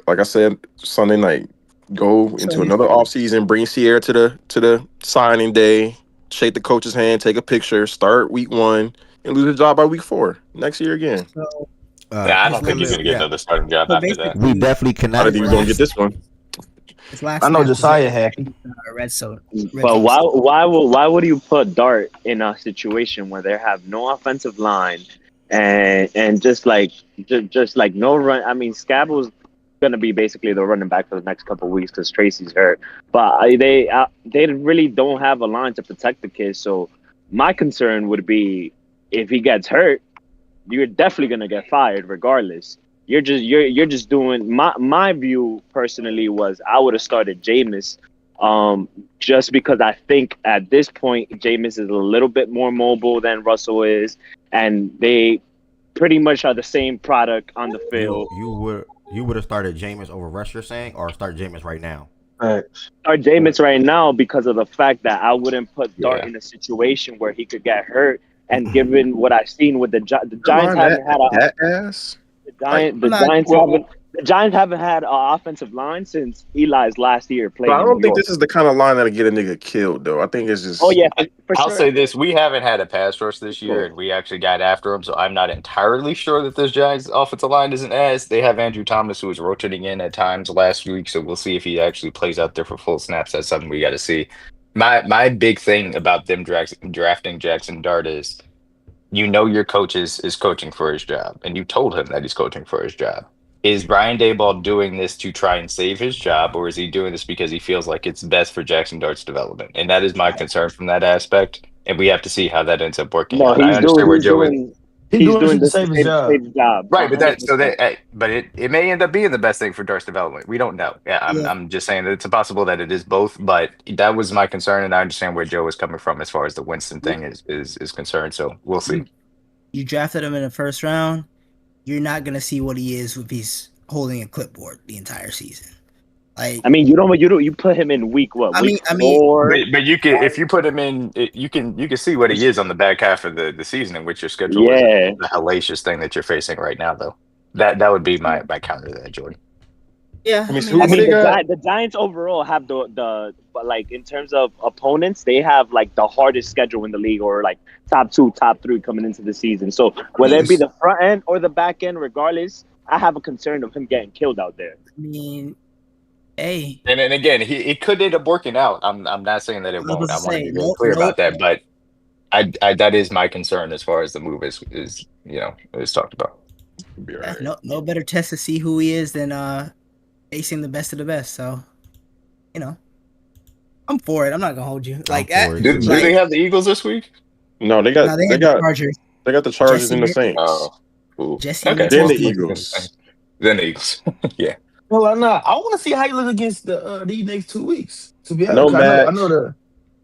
Like I said, Sunday night, go into another offseason, bring Sierra to the signing day, shake the coach's hand, take a picture, start week 1, and lose his job by week 4 next year again. So, I don't think he's going to get another starting job after that. We definitely cannot. I don't think he's going to get this one. I know Josiah happy. But why would you put Dart in a situation where they have no offensive line and just like no run? I mean, Scabble's going to be basically the running back for the next couple of weeks because Tracy's hurt. But they really don't have a line to protect the kid. So my concern would be if he gets hurt, you're definitely going to get fired regardless. You're just doing my view personally was I would have started Jameis, just because I think at this point Jameis is a little bit more mobile than Russell is, and they pretty much are the same product on the field. You would have started Jameis over Russ, you're saying, or start Jameis right now? Start Jameis right now because of the fact that I wouldn't put Dart in a situation where he could get hurt. And given what I've seen with the Giants, haven't had the Giants haven't had an offensive line since Eli's last year playing. I don't think this is the kind of line that'll get a nigga killed, though. I think it's just. Oh yeah, I'll say this: we haven't had a pass rush this year, and we actually got after him. So I'm not entirely sure that this Giants offensive line isn't as. They have Andrew Thomas, who was rotating in at times last week, so we'll see if he actually plays out there for full snaps. That's something we got to see. My big thing about them drafting Jackson Dart is, your coach is coaching for his job, and you told him that he's coaching for his job. Is Brian Daboll doing this to try and save his job, or is he doing this because he feels like it's best for Jackson Dart's development? And that is my concern from that aspect, and we have to see how that ends up working out. I understand where Joe is. He's doing to save his job. Right, but it may end up being the best thing for Dart's development. We don't know. I'm just saying that it's possible that it is both, but that was my concern, and I understand where Joe is coming from as far as the Winston thing is concerned. So we'll see. You drafted him in the first round. You're not gonna see what he is if he's holding a clipboard the entire season. Like, I mean, you put him in week what? I mean, but you can, if you put him in, you can see what he is on the back half of the season in which your schedule is the hellacious thing that you're facing right now, though. That would be my counter to that, Jordan. Yeah, the Giants overall have the like in terms of opponents, they have like the hardest schedule in the league, or like top 2, top 3 coming into the season. So whether it be the front end or the back end, regardless, I have a concern of him getting killed out there. I mean, hey, and again, it could end up working out. I'm not saying that it won't. I want to be very clear about that, but I that is my concern as far as the move is talked about. Right. No better test to see who he is than facing the best of the best. So, I'm for it. I'm not gonna hold you. Like, do they have the Eagles this week? No, they got the Chargers. They got the Chargers and the Saints. Jesse, then the Eagles. Then the Eagles. Yeah. Well, I want to see how you look against these next 2 weeks. To be honest, no Mac. I know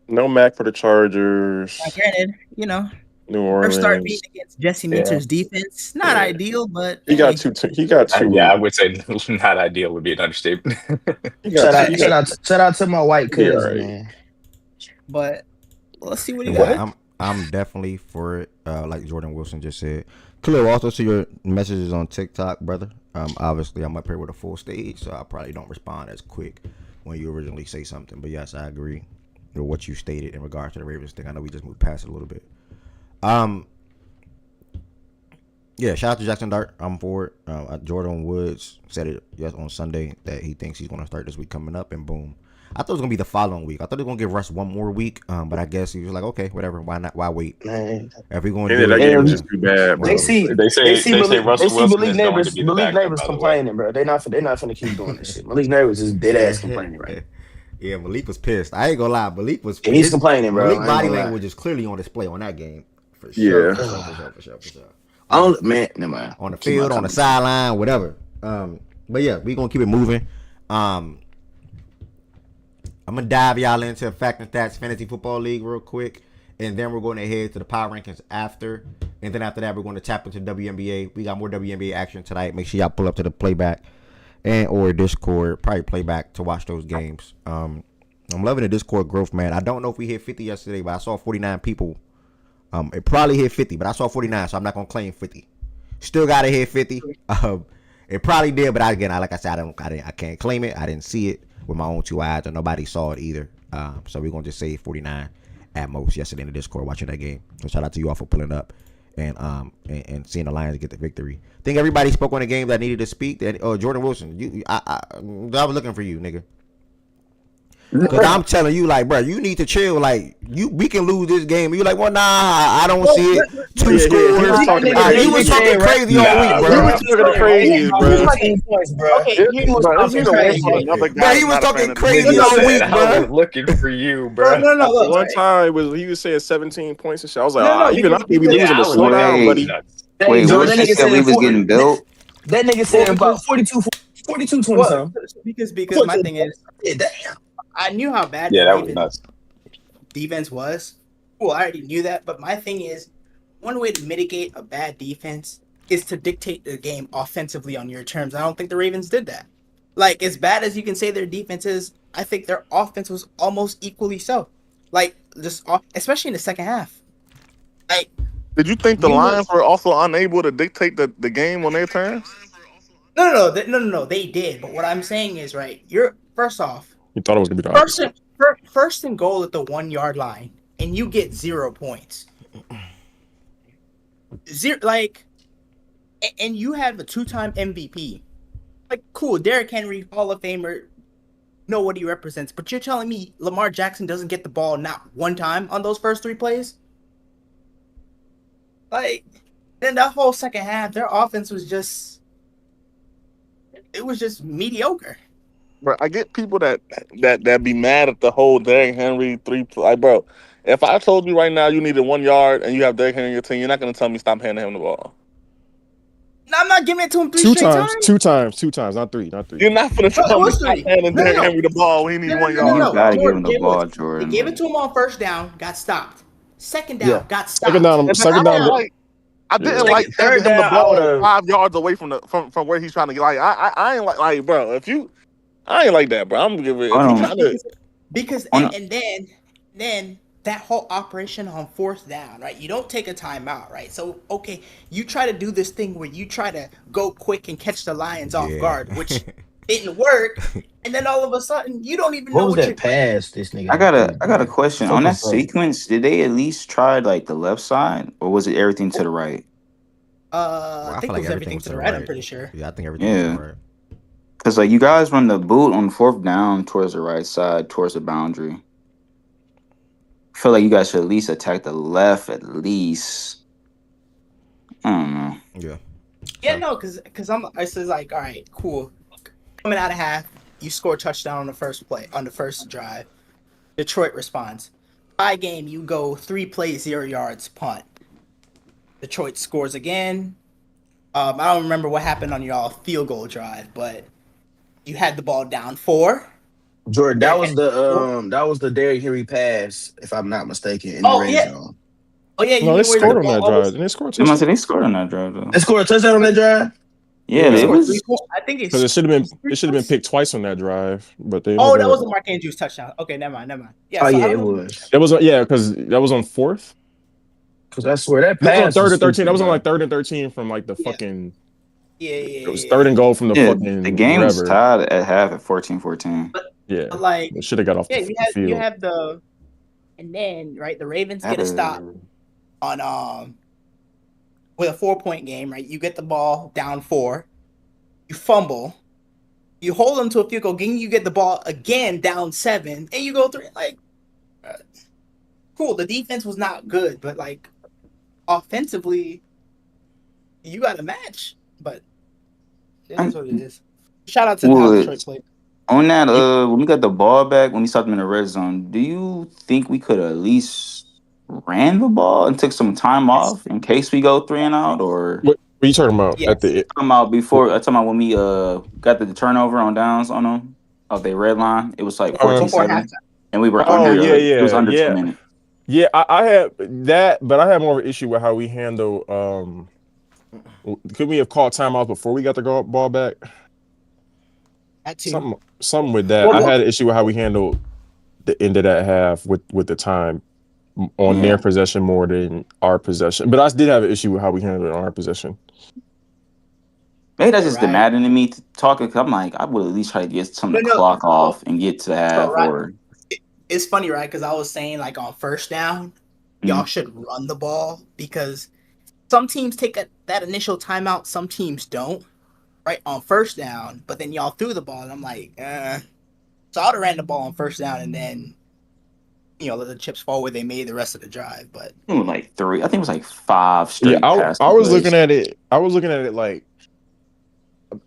no Mac for the Chargers. Granted, New Orleans. First start being against Jesse Minter's defense, not ideal, but he got two. Yeah, I would say not ideal would be an understatement. Shout out to my white cousin, man. But let's see what he got. I'm definitely for it. Like Jordan Wilson just said. Khalil, also see your messages on TikTok, brother. Obviously, I'm up here with a full stage, so I probably don't respond as quick when you originally say something. But yes, I agree with what you stated in regards to the Ravens thing. I know we just moved past it a little bit. Yeah, shout out to Jackson Dart. I'm for it. Jordan Woods said it on Sunday that he thinks he's going to start this week coming up, and boom. I thought it was going to be the following week. I thought they were going to give Russ one more week, but I guess he was like, okay, whatever. Why not? Why wait? Man. If we're going to do that game was just too bad, bro. They say Russell Wilson is going to be the Malik backup, Neighbors complaining, bro. They're not finna keep doing this shit. Malik Neighbors is dead ass complaining, right? Yeah, Malik was pissed. I ain't gonna lie. Malik was pissed. And he's complaining, bro. Malik body language is clearly on display on that game. For sure. For sure. Man, never mind. On the field, on the sideline, whatever. But yeah, we gonna keep it moving. I'm gonna dive y'all into Fact and Stats Fantasy Football League real quick, and then we're going to head to the power rankings after, and then after that we're going to tap into WNBA. We got more WNBA action tonight. Make sure y'all pull up to the playback and or Discord, probably playback to watch those games. I'm loving the Discord growth, man. I don't know if we hit 50 yesterday, but I saw 49 people. It probably hit 50, but I saw 49, so I'm not gonna claim 50. Still gotta hit 50. It probably did, but again, like I said, I can't claim it. I didn't see it with my own 2 eyes, and nobody saw it either. So we're gonna just say 49 at most yesterday in the Discord watching that game. So shout out to you all for pulling up and seeing the Lions get the victory. I think everybody spoke on the game that needed to speak. That Jordan Wilson, I was looking for you, nigga. Because I'm telling you, like, bro, you need to chill. Like, we can lose this game. And you're like, well, nah, I don't see it. 2 scores. You was talking crazy all week, bro. You was talking crazy, bro. He was talking crazy all week, bro. I was looking for you, bro. No. One time he was saying 17 points and shit. I was like, even I think we losing the showdown, buddy. Wait, what you said we was getting built? That nigga said about 42, 20 something. Because my thing is, damn. I knew how bad Yeah, the that was Ravens nuts. defense was. Cool, I already knew that. But my thing is, one way to mitigate a bad defense is to dictate the game offensively on your terms. I don't think the Ravens did that. Like, as bad as you can say their defense is, I think their offense was almost equally so. Like, just especially in the second half. Like, did you think the Lions were also unable to dictate the game on their terms? No. They did. But what I'm saying is, right, you're first off. You thought it was gonna be the opposite. First and goal at the 1 yard line, and you get 0 points. Zero, like, and you have a 2-time MVP. Like, cool, Derrick Henry, Hall of Famer, know what he represents. But you're telling me Lamar Jackson doesn't get the ball not one time on those first 3 plays? Like, then that whole second half, their offense was just mediocre. Bro, I get people that be mad at the whole Derrick Henry 3. Like, bro, if I told you right now you needed 1 yard and you have Derrick Henry on your team, you're not gonna tell me stop handing him the ball. No, I'm not giving it to him 3 straight times. 2 times, not 3. You're not gonna tell me stop handing Derrick Henry the ball when he needs 1 yard. You gotta give him the ball, Jordan. They gave it to him on first down, got stopped. Second down, got stopped. Second down. I didn't like handing him the ball 5 yards away from where he's trying to get. Like, I ain't like, bro. I ain't like that, bro. I'm gonna give it. Because and then that whole operation on fourth down, right? You don't take a timeout, right? So okay, you try to do this thing where you try to go quick and catch the Lions off guard, which didn't work. And then all of a sudden, you don't even know what was that pass. This nigga. I got a question on that sequence. Did they at least try like the left side, or was it everything to the right? I think it was everything to the right. I'm pretty sure. Yeah, I think everything was to the right. Because like you guys run the boot on fourth down towards the right side, towards the boundary. I feel like you guys should at least attack the left at least. I don't know. Yeah. Yeah, no, because I said like, all right, cool. Coming out of half, you score a touchdown on the first play, on the first drive. Detroit responds. Tie game, you go 3 plays, 0 yards, punt. Detroit scores again. I don't remember what happened on y'all field goal drive, but you had the ball down 4. Jordan, that was the Derrick Henry pass, if I'm not mistaken, in the red zone. Oh yeah, no, they scored on that drive. They scored a touchdown. They scored on that drive though. They scored a touchdown on that drive. Yeah, it was. I think because it should have been picked twice on that drive, but they. Oh, that was a Mark Andrews touchdown. Okay, never mind. Yeah. It was. It was because that was on 4th. Because I swear that pass was on 3rd and 13. That was on like 3rd and 13 from like the fucking. Yeah. It was 3rd and goal from the fucking. The game was tied at half at 14-14. Yeah, like it should have got off the field. You have the, and then right, the Ravens get a stop on with a 4-point game. Right, you get the ball down 4, you fumble, you hold them to a field goal, then you get the ball again down 7, and you go 3. Like, cool. The defense was not good, but like offensively, you got a match. But that's what it is. Shout out to the Detroit players. On that, when we got the ball back, when we stopped them in the red zone, do you think we could at least ran the ball and took some time off in case we go 3 and out? Or what are you talking about? Yes. I'm talking about when we got the turnover on downs on them of their red line. It was like 14-7, and we were under. It was under 2 minutes. Yeah, I had that, but I had more of an issue with how we handle. Could we have called timeouts before we got the ball back? Something with that. I had an issue with how we handled the end of that half with the time on their possession more than our possession. But I did have an issue with how we handled it on our possession. Maybe that's just the maddening me talking. Cause I'm like, I would at least try to get some of the clock off and get to the half. It's funny, right? Because I was saying like on first down, y'all should run the ball because some teams take that initial timeout, some teams don't. Right on first down, but then y'all threw the ball, and I'm like, So I would have ran the ball on first down, and then, let the chips fall where they made the rest of the drive. But it was like 3. I think it was like 5 straight. Yeah, I was looking at it. I was looking at it like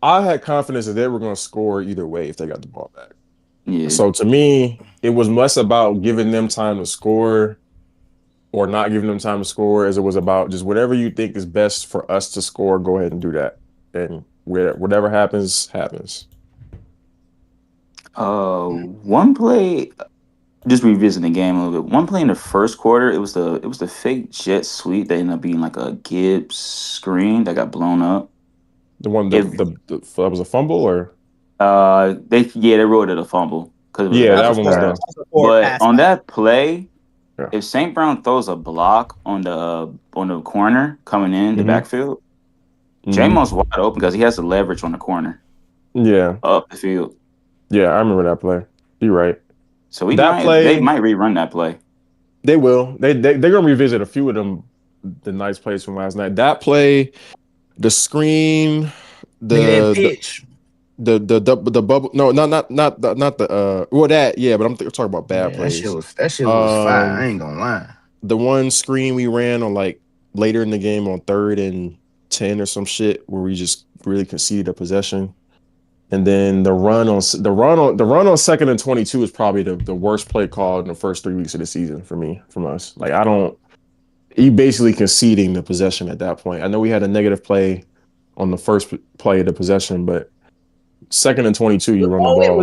I had confidence that they were going to score either way if they got the ball back. Yeah. So to me, it was less about giving them time to score or not giving them time to score, as it was about just whatever you think is best for us to score. Go ahead and do that. And whatever happens. One play. Just revisiting the game a little bit. One play in the first quarter, it was the fake jet sweep that ended up being like a Gibbs screen that got blown up. The one that was a fumble or they wrote it a fumble because it was that one was dumb. But on that play, if St. Brown throws a block on the corner coming in the backfield, J-Mo's wide open because he has the leverage on the corner. Yeah, up the field. Yeah, I remember that play. You're right. So they might rerun that play. They will. They're gonna revisit a few of them. The nice plays from last night. That play, the screen, the bubble. No, not the well that but I'm talking about bad plays. That shit was fire. I ain't gonna lie. The one screen we ran on like later in the game on 3rd and 10 or some shit where we just really conceded a possession. And then the run on 2nd and 22 is probably the worst play called in the first 3 weeks of the season from us. Like you basically conceding the possession at that point. I know we had a negative play on the first play of the possession, but 2nd and 22, you run the ball.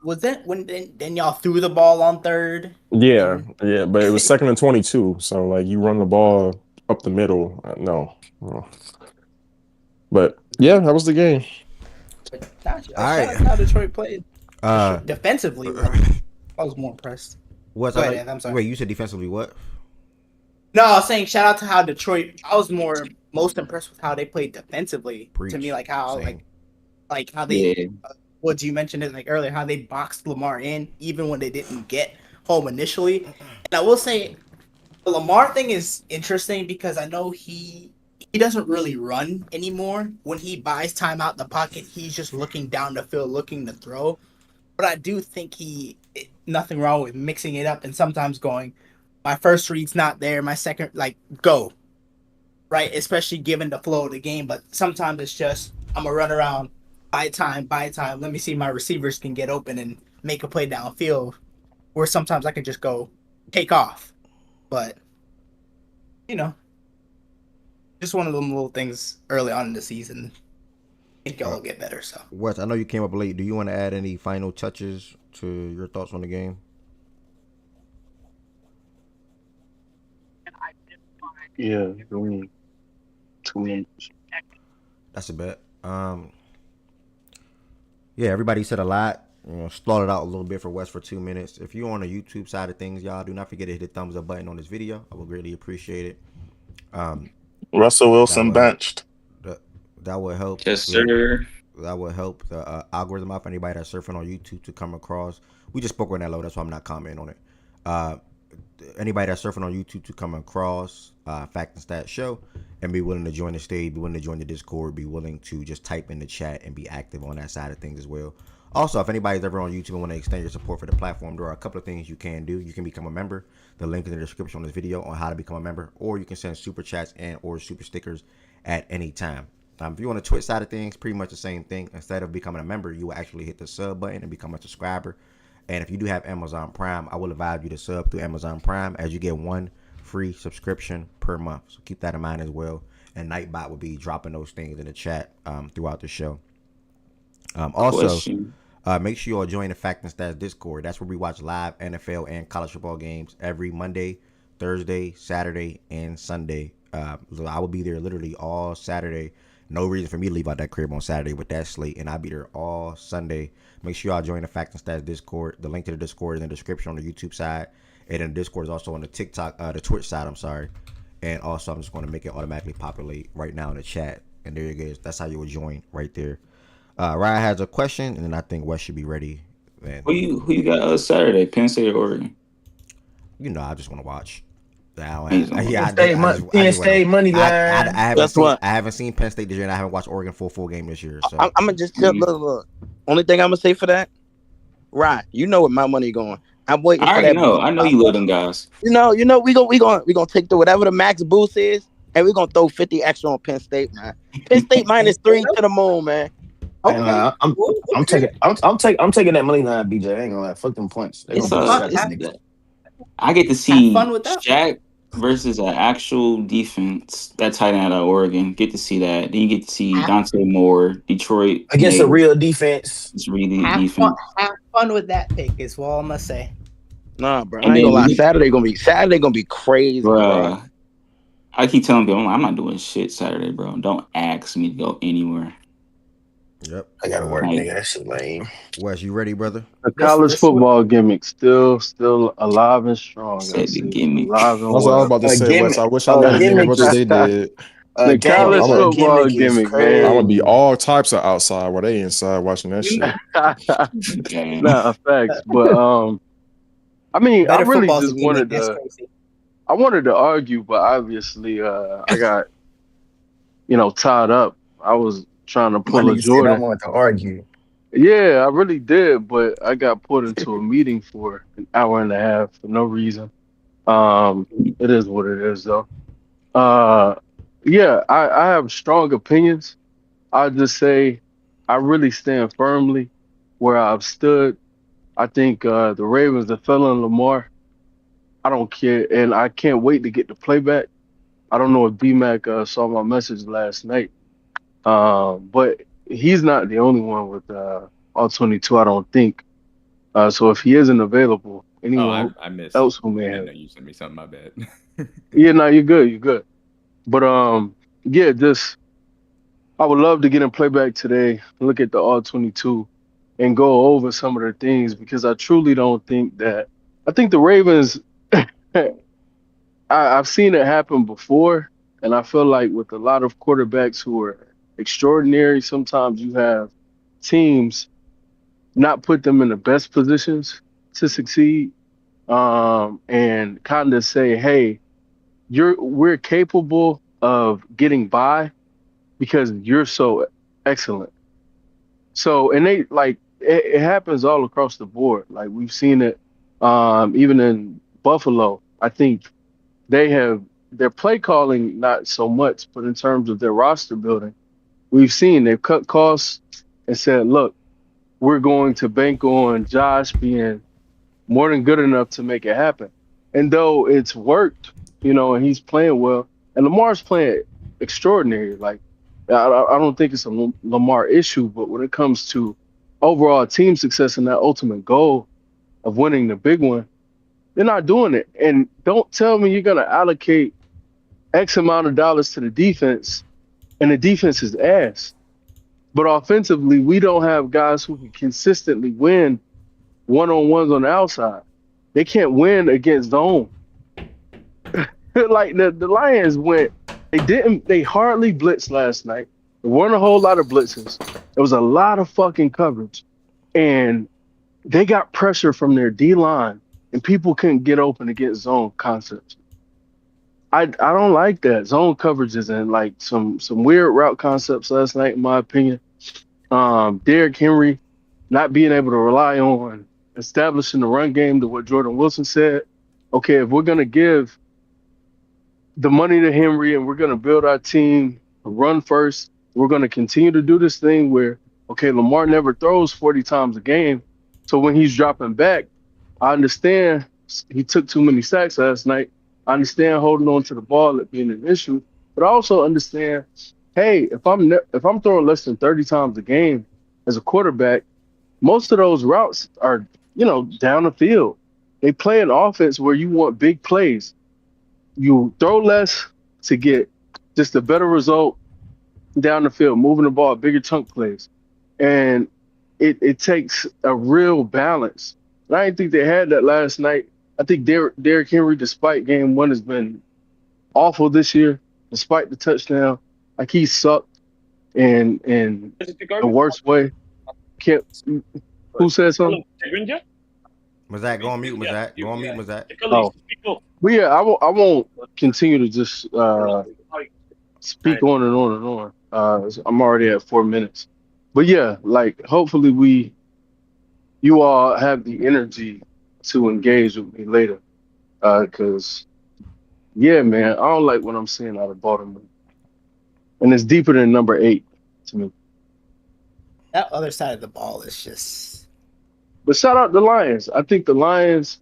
Was that when y'all threw the ball on 3rd? Yeah, but it was 2nd and 22, so like you run the ball up the middle. No. But yeah, that was the game. Gotcha. All right. How Detroit played defensively. I was more impressed. I'm sorry. Wait, you said defensively what? No, I was saying shout out to how Detroit. I was most impressed with how they played defensively. To me, like how like how they what you mentioned it like earlier, how they boxed Lamar in even when they didn't get home initially. And I will say the Lamar thing is interesting because I know he doesn't really run anymore. When he buys time out in the pocket, he's just looking down the field, looking to throw. But I do think nothing wrong with mixing it up and sometimes going, my first read's not there, my second, go. Right? Especially given the flow of the game. But sometimes it's just, I'm going to run around, buy time. Let me see my receivers can get open and make a play downfield. Or sometimes I can just go take off. But, just one of them little things early on in the season. I think y'all will get better. So, Wes, I know you came up late. Do you want to add any final touches to your thoughts on the game? Yeah, 2 minutes. That's a bet. Yeah, everybody said a lot. Stalled it out a little bit for Wes for 2 minutes. If you're on the YouTube side of things, y'all, do not forget to hit the thumbs up button on this video. I would greatly appreciate it. Russell Wilson benched. That would help. Yes, sir. That would help the algorithm out for anybody that's surfing on YouTube to come across. We just spoke on that low, that's why I'm not commenting on it. Anybody that's surfing on YouTube to come across Fact and Stat Show and be willing to join the stage, be willing to join the Discord, be willing to just type in the chat and be active on that side of things as well. Also, if anybody's ever on YouTube and want to extend your support for the platform, there are a couple of things you can do. You can become a member. The link in the description on this video on how to become a member, or you can send super chats and or super stickers at any time. If you're on the Twitch side of things, pretty much the same thing. Instead of becoming a member, you will actually hit the sub button and become a subscriber. And if you do have Amazon Prime, I will advise you to sub through Amazon Prime as you get 1 free subscription per month. So keep that in mind as well. And Nightbot will be dropping those things in the chat throughout the show. Also, make sure you all join the Fact and Stats Discord. That's where we watch live NFL and college football games every Monday, Thursday, Saturday, and Sunday. So I will be there literally all Saturday. No reason for me to leave out that crib on Saturday with that slate, and I'll be there all Sunday. Make sure y'all join the Fact and Stats Discord. The link to the Discord is in the description on the YouTube side, and then the Discord is also on the Twitch side. I'm sorry, and also I'm just going to make it automatically populate right now in the chat, and there you go. That's how you will join right there. Ryan has a question, and then I think Wes should be ready. And who you got Saturday? Penn State or Oregon? I just want to watch. Penn State money line. I haven't seen Penn State this year, and I haven't watched Oregon full game this year. So I'm gonna just tell look. Only thing I'm gonna say for that, right? You know where my money going. I'm waiting for that. I know you love them guys. We gonna take the whatever the max boost is, and we're gonna throw 50 extra on Penn State, man. Penn State -3 to the moon, man. Okay. I'm taking that money line, BJ. I ain't gonna lie. Fuck them points. I get to see Shaq versus an actual defense, that tight end out of Oregon. Get to see that. Then you get to see Have, Dante Moore, Detroit Against a native. real defense. It's really have fun. defense. Have fun with that pick. Is all I'm gonna say. Nah, bro. And I ain't then gonna you lie. get, Saturday gonna be crazy, bro. bruh. I keep telling people, I'm not doing shit Saturday, bro. Don't ask me to go anywhere. Yep. I gotta work, Like, nigga. That shit lame. Wes, you ready, brother? The This college this what football gimmick still alive and strong. I said the see gimmick. alive and That's what I was well. about to A say, Wes. I gimmick. wish I A lived in your gimmick brother's is day did. a The game. college I'm A football gimmick is gimmick, I'm man. gonna be crazy. all types of outside while they inside watching that shit. Okay. Nah, facts. But I mean, I better really football's a just gimmick. That's crazy. wanted to argue, but obviously I got, tied up. I was trying to My pull a nigga said I Jordan. want to argue. Yeah, I really did, but I got put into a meeting for an hour and a half for no reason. It is what it is though. Uh yeah, I have strong opinions. I just say I really stand firmly where I've stood. I think the Ravens are failing Lamar. I don't care, and I can't wait to get the playback. I don't know if BMac saw my message last night, but he's not the only one with all 22. I don't think. So if he isn't available, Oh, anyone I missed. else who may I didn't have, know you sent me something. My bad. yeah, no, you're good, you're good. But yeah, just I would love to get him playback today, look at the all 22, and go over some of the things because I truly don't think that. I think the Ravens. I've seen it happen before, and I feel like with a lot of quarterbacks who are extraordinary, sometimes you have teams not put them in the best positions to succeed, and kind of say, "Hey, we're capable of getting by because you're so excellent." So, and they like it happens all across the board. Like we've seen it, even in Buffalo. I think they have their play calling not so much, but in terms of their roster building, we've seen they've cut costs and said, look, we're going to bank on Josh being more than good enough to make it happen. And though it's worked, and he's playing well, and Lamar's playing extraordinary. Like I don't think it's a Lamar issue, but when it comes to overall team success and that ultimate goal of winning the big one, they're not doing it. And don't tell me you're gonna allocate X amount of dollars to the defense, and the defense is ass. But offensively, we don't have guys who can consistently win one on ones on the outside. They can't win against zone. Like the Lions they hardly blitzed last night. There weren't a whole lot of blitzes. There was a lot of fucking coverage. And they got pressure from their D line, and people couldn't get open against zone concepts. I don't like that zone coverages and like some weird route concepts last night, in my opinion. Derrick Henry not being able to rely on establishing the run game to what Jordan Wilson said. Okay, if we're gonna give the money to Henry and we're gonna build our team run first, we're gonna continue to do this thing where okay, Lamar never throws 40 times a game. So when he's dropping back, I understand he took too many sacks last night. I understand holding on to the ball at being an issue, but I also understand, hey, if I'm throwing less than 30 times a game as a quarterback, most of those routes are, down the field. They play an offense where you want big plays. You throw less to get just a better result down the field, moving the ball, bigger chunk plays. And it takes a real balance. And I didn't think they had that last night. I think Derrick Henry, despite game one, has been awful this year, despite the touchdown. Like he sucked in the worst way. Can't, who said something? Mazak, go on mute, Mazak. Go on mute, Mazak. Oh, but yeah, I won't continue to just speak on and on and on. I'm already at 4 minutes. But yeah, like hopefully you all have the energy to engage with me later. Cause yeah, man, I don't like what I'm seeing out of Baltimore. And it's deeper than number 8 to me. That other side of the ball is just. But shout out the Lions. I think the Lions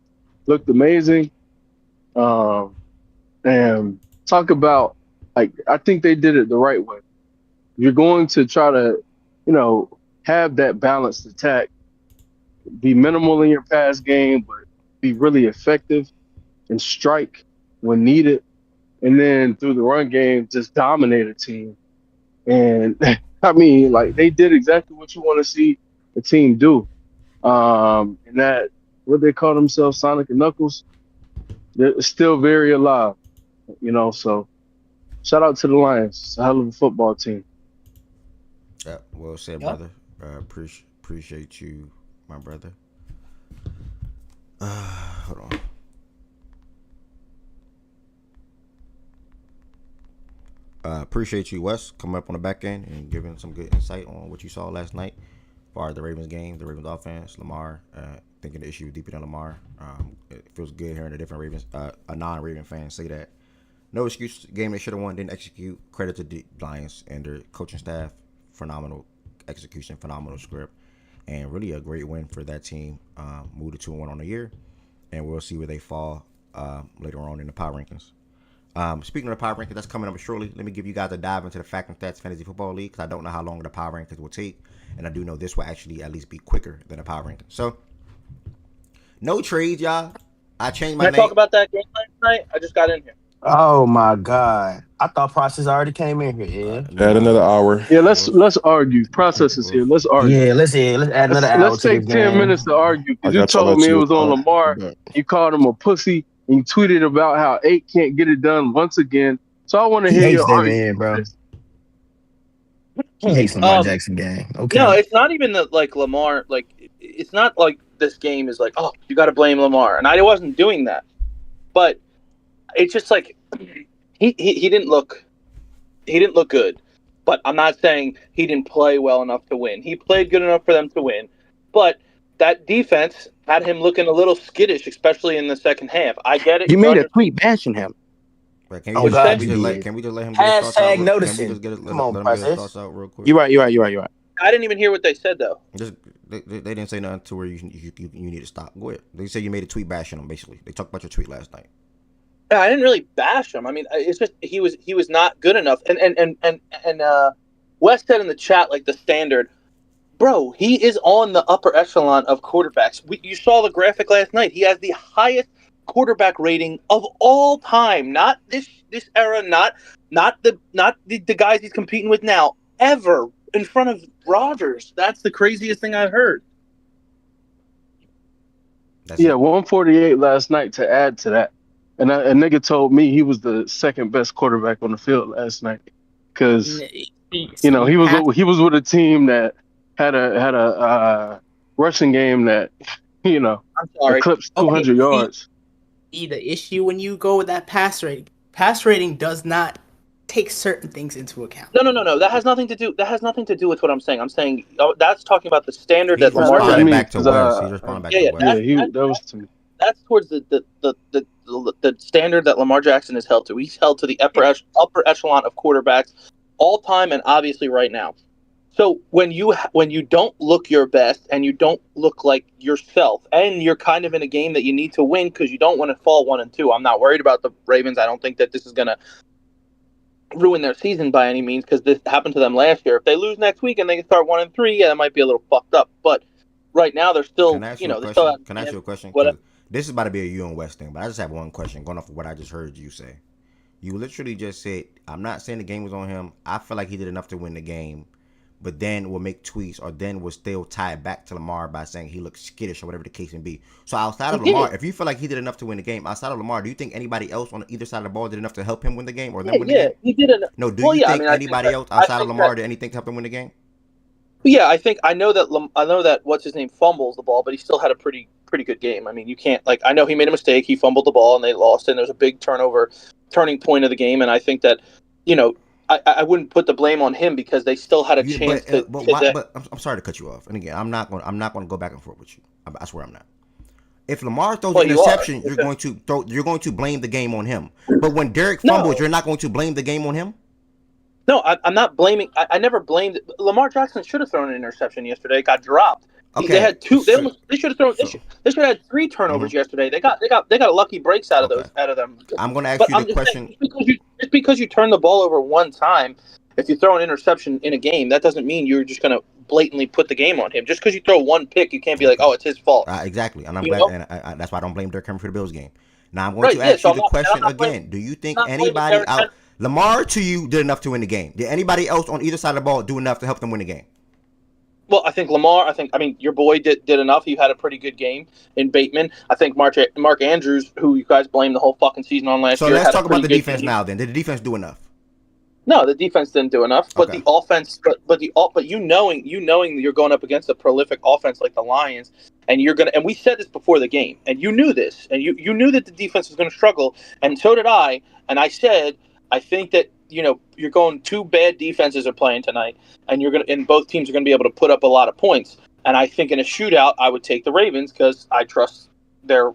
looked amazing. Um, And talk about, like, I think they did it the right way. You're going to try to, have that balanced attack, be minimal in your pass game, but be really effective and strike when needed. And then through the run game, just dominate a team. And I mean, like, they did exactly what you want to see the team do. And that, what they call themselves, Sonic and Knuckles, they're still very alive, So shout out to the Lions. It's a hell of a football team. Yeah, well said, Yep. brother. Appreciate you, my brother. Hold on. Appreciate you, Wes, coming up on the back end and giving some good insight on what you saw last night. As far as the Ravens game, the Ravens offense, Lamar, thinking the issue deeper than Lamar. It feels good hearing a different Ravens, a non-Raven fan say that. No excuse. Game they should have won, didn't execute. Credit to the Lions and their coaching staff. Phenomenal execution, phenomenal script, and really a great win for that team. Moved to 2-1 on the year, and we'll see where they fall later on in the power rankings. Speaking of the power rankings, that's coming up shortly. Let me give you guys a dive into the Fact and Stats Fantasy Football League because I don't know how long the power rankings will take, and I do know this will actually at least be quicker than the power rankings. So, no trades, y'all. I changed my Can I name. talk about that game last night? I just got in here. Oh my God! I thought Process already came in here. Ed. Add another hour. Yeah, let's argue. Process is here. Let's argue. Yeah, let's add another hour Let's to this take 10 minutes game. to argue I because you got y'all told at me it two was on o'clock. Lamar. You called him a pussy, and you tweeted about how 8 can't get it done once again. So I want to He hear hates your that argument man, for bro. this. He hates Lamar Jackson game. Okay. No, it's not even that like Lamar. Like it's not like this game is like, oh, you got to blame Lamar, and I wasn't doing that. But it's just like he didn't look good. But I'm not saying he didn't play well enough to win. He played good enough for them to win. But that defense had him looking a little skittish, especially in the second half. I get it. You You're made a under. tweet bashing him. But can Oh we just God, you did. can we just let him get his thoughts out? Hashtag Can we noticing. just Come on, let him get his thoughts Process. out real quick? You're right. I didn't even hear what they said though. Just they didn't say nothing to where you need to stop. Go ahead. They said you made a tweet bashing him. Basically, they talked about your tweet last night. Yeah, I didn't really bash him. I mean, it's just he was not good enough. And Wes said in the chat like the standard, bro. He is on the upper echelon of quarterbacks. You saw the graphic last night. He has the highest quarterback rating of all time. Not this era. Not the guys he's competing with now. Ever in front of Rodgers. That's the craziest thing I've heard. Yeah, 148 last night to add to that. And a nigga told me he was the second best quarterback on the field last night because he was with a team that had a rushing game that eclipsed 200 yards. The issue when you go with that pass rating does not take certain things into account. No. That has nothing to do with what I'm saying. I'm saying that's talking about the standard that Lamar responding Jackson. back to Wes. He's responding back to Wes. That was to me. That's towards the standard that Lamar Jackson is held to. He's held to the upper echelon of quarterbacks all time and obviously right now. So when you don't look your best and you don't look like yourself and you're kind of in a game that you need to win because you don't want to fall 1-2. I'm not worried about the Ravens. I don't think that this is going to ruin their season by any means because this happened to them last year. If they lose next week and they start 1-3, yeah, that might be a little fucked up. But right now they're still, Can I ask you a question? This is about to be a you and West thing, but I just have one question going off of what I just heard you say. You literally just said, I'm not saying the game was on him. I feel like he did enough to win the game, but then we'll make tweets or then we'll still tie it back to Lamar by saying he looks skittish or whatever the case may be. So outside of Lamar, if you feel like he did enough to win the game, outside of Lamar, do you think anybody else on either side of the ball did enough to help him win the game or them win the game? He did enough. No, do you think anybody else outside of Lamar did anything to help him win the game? Yeah, I know that what's his name fumbles the ball, but he still had a pretty good game. I mean, you can't I know he made a mistake. He fumbled the ball and they lost, and there's a big turning point of the game. And I think that I wouldn't put the blame on him because they still had a chance to. But I'm sorry to cut you off. And again, I'm not going to go back and forth with you. I swear I'm not. If Lamar throws an interception, you're going to blame the game on him. But when Derek fumbles, you're not going to blame the game on him. No, I'm not blaming. I never blamed. Lamar Jackson should have thrown an interception yesterday. It got dropped. Okay. They had two. They should have thrown. They should have had 3 turnovers yesterday. They got lucky breaks out of those out of them. I'm going to ask you the question. Saying, just because you turn the ball over one time, if you throw an interception in a game, that doesn't mean you're just going to blatantly put the game on him. Just because you throw one pick, you can't be like, oh, it's his fault. Exactly, and I'm glad, and that's why I don't blame Derrick Henry for the Bills game. Now I'm going to ask you the question again. Do you think anybody out Lamar to you did enough to win the game? Did anybody else on either side of the ball do enough to help them win the game? Well, I think Lamar. I mean, your boy did enough. He had a pretty good game in Bateman. I think Mark Andrews, who you guys blamed the whole fucking season on last year. So let's talk about the defense now. Then did the defense do enough? No, the defense didn't do enough. But the offense, but you knowing you're going up against a prolific offense like the Lions, and you're gonna. And we said this before the game, and you knew this, and you knew that the defense was going to struggle, and so did I. And I said, I think that you're going 2 bad defenses are playing tonight, and both teams are going to be able to put up a lot of points. And I think in a shootout, I would take the Ravens because I trust their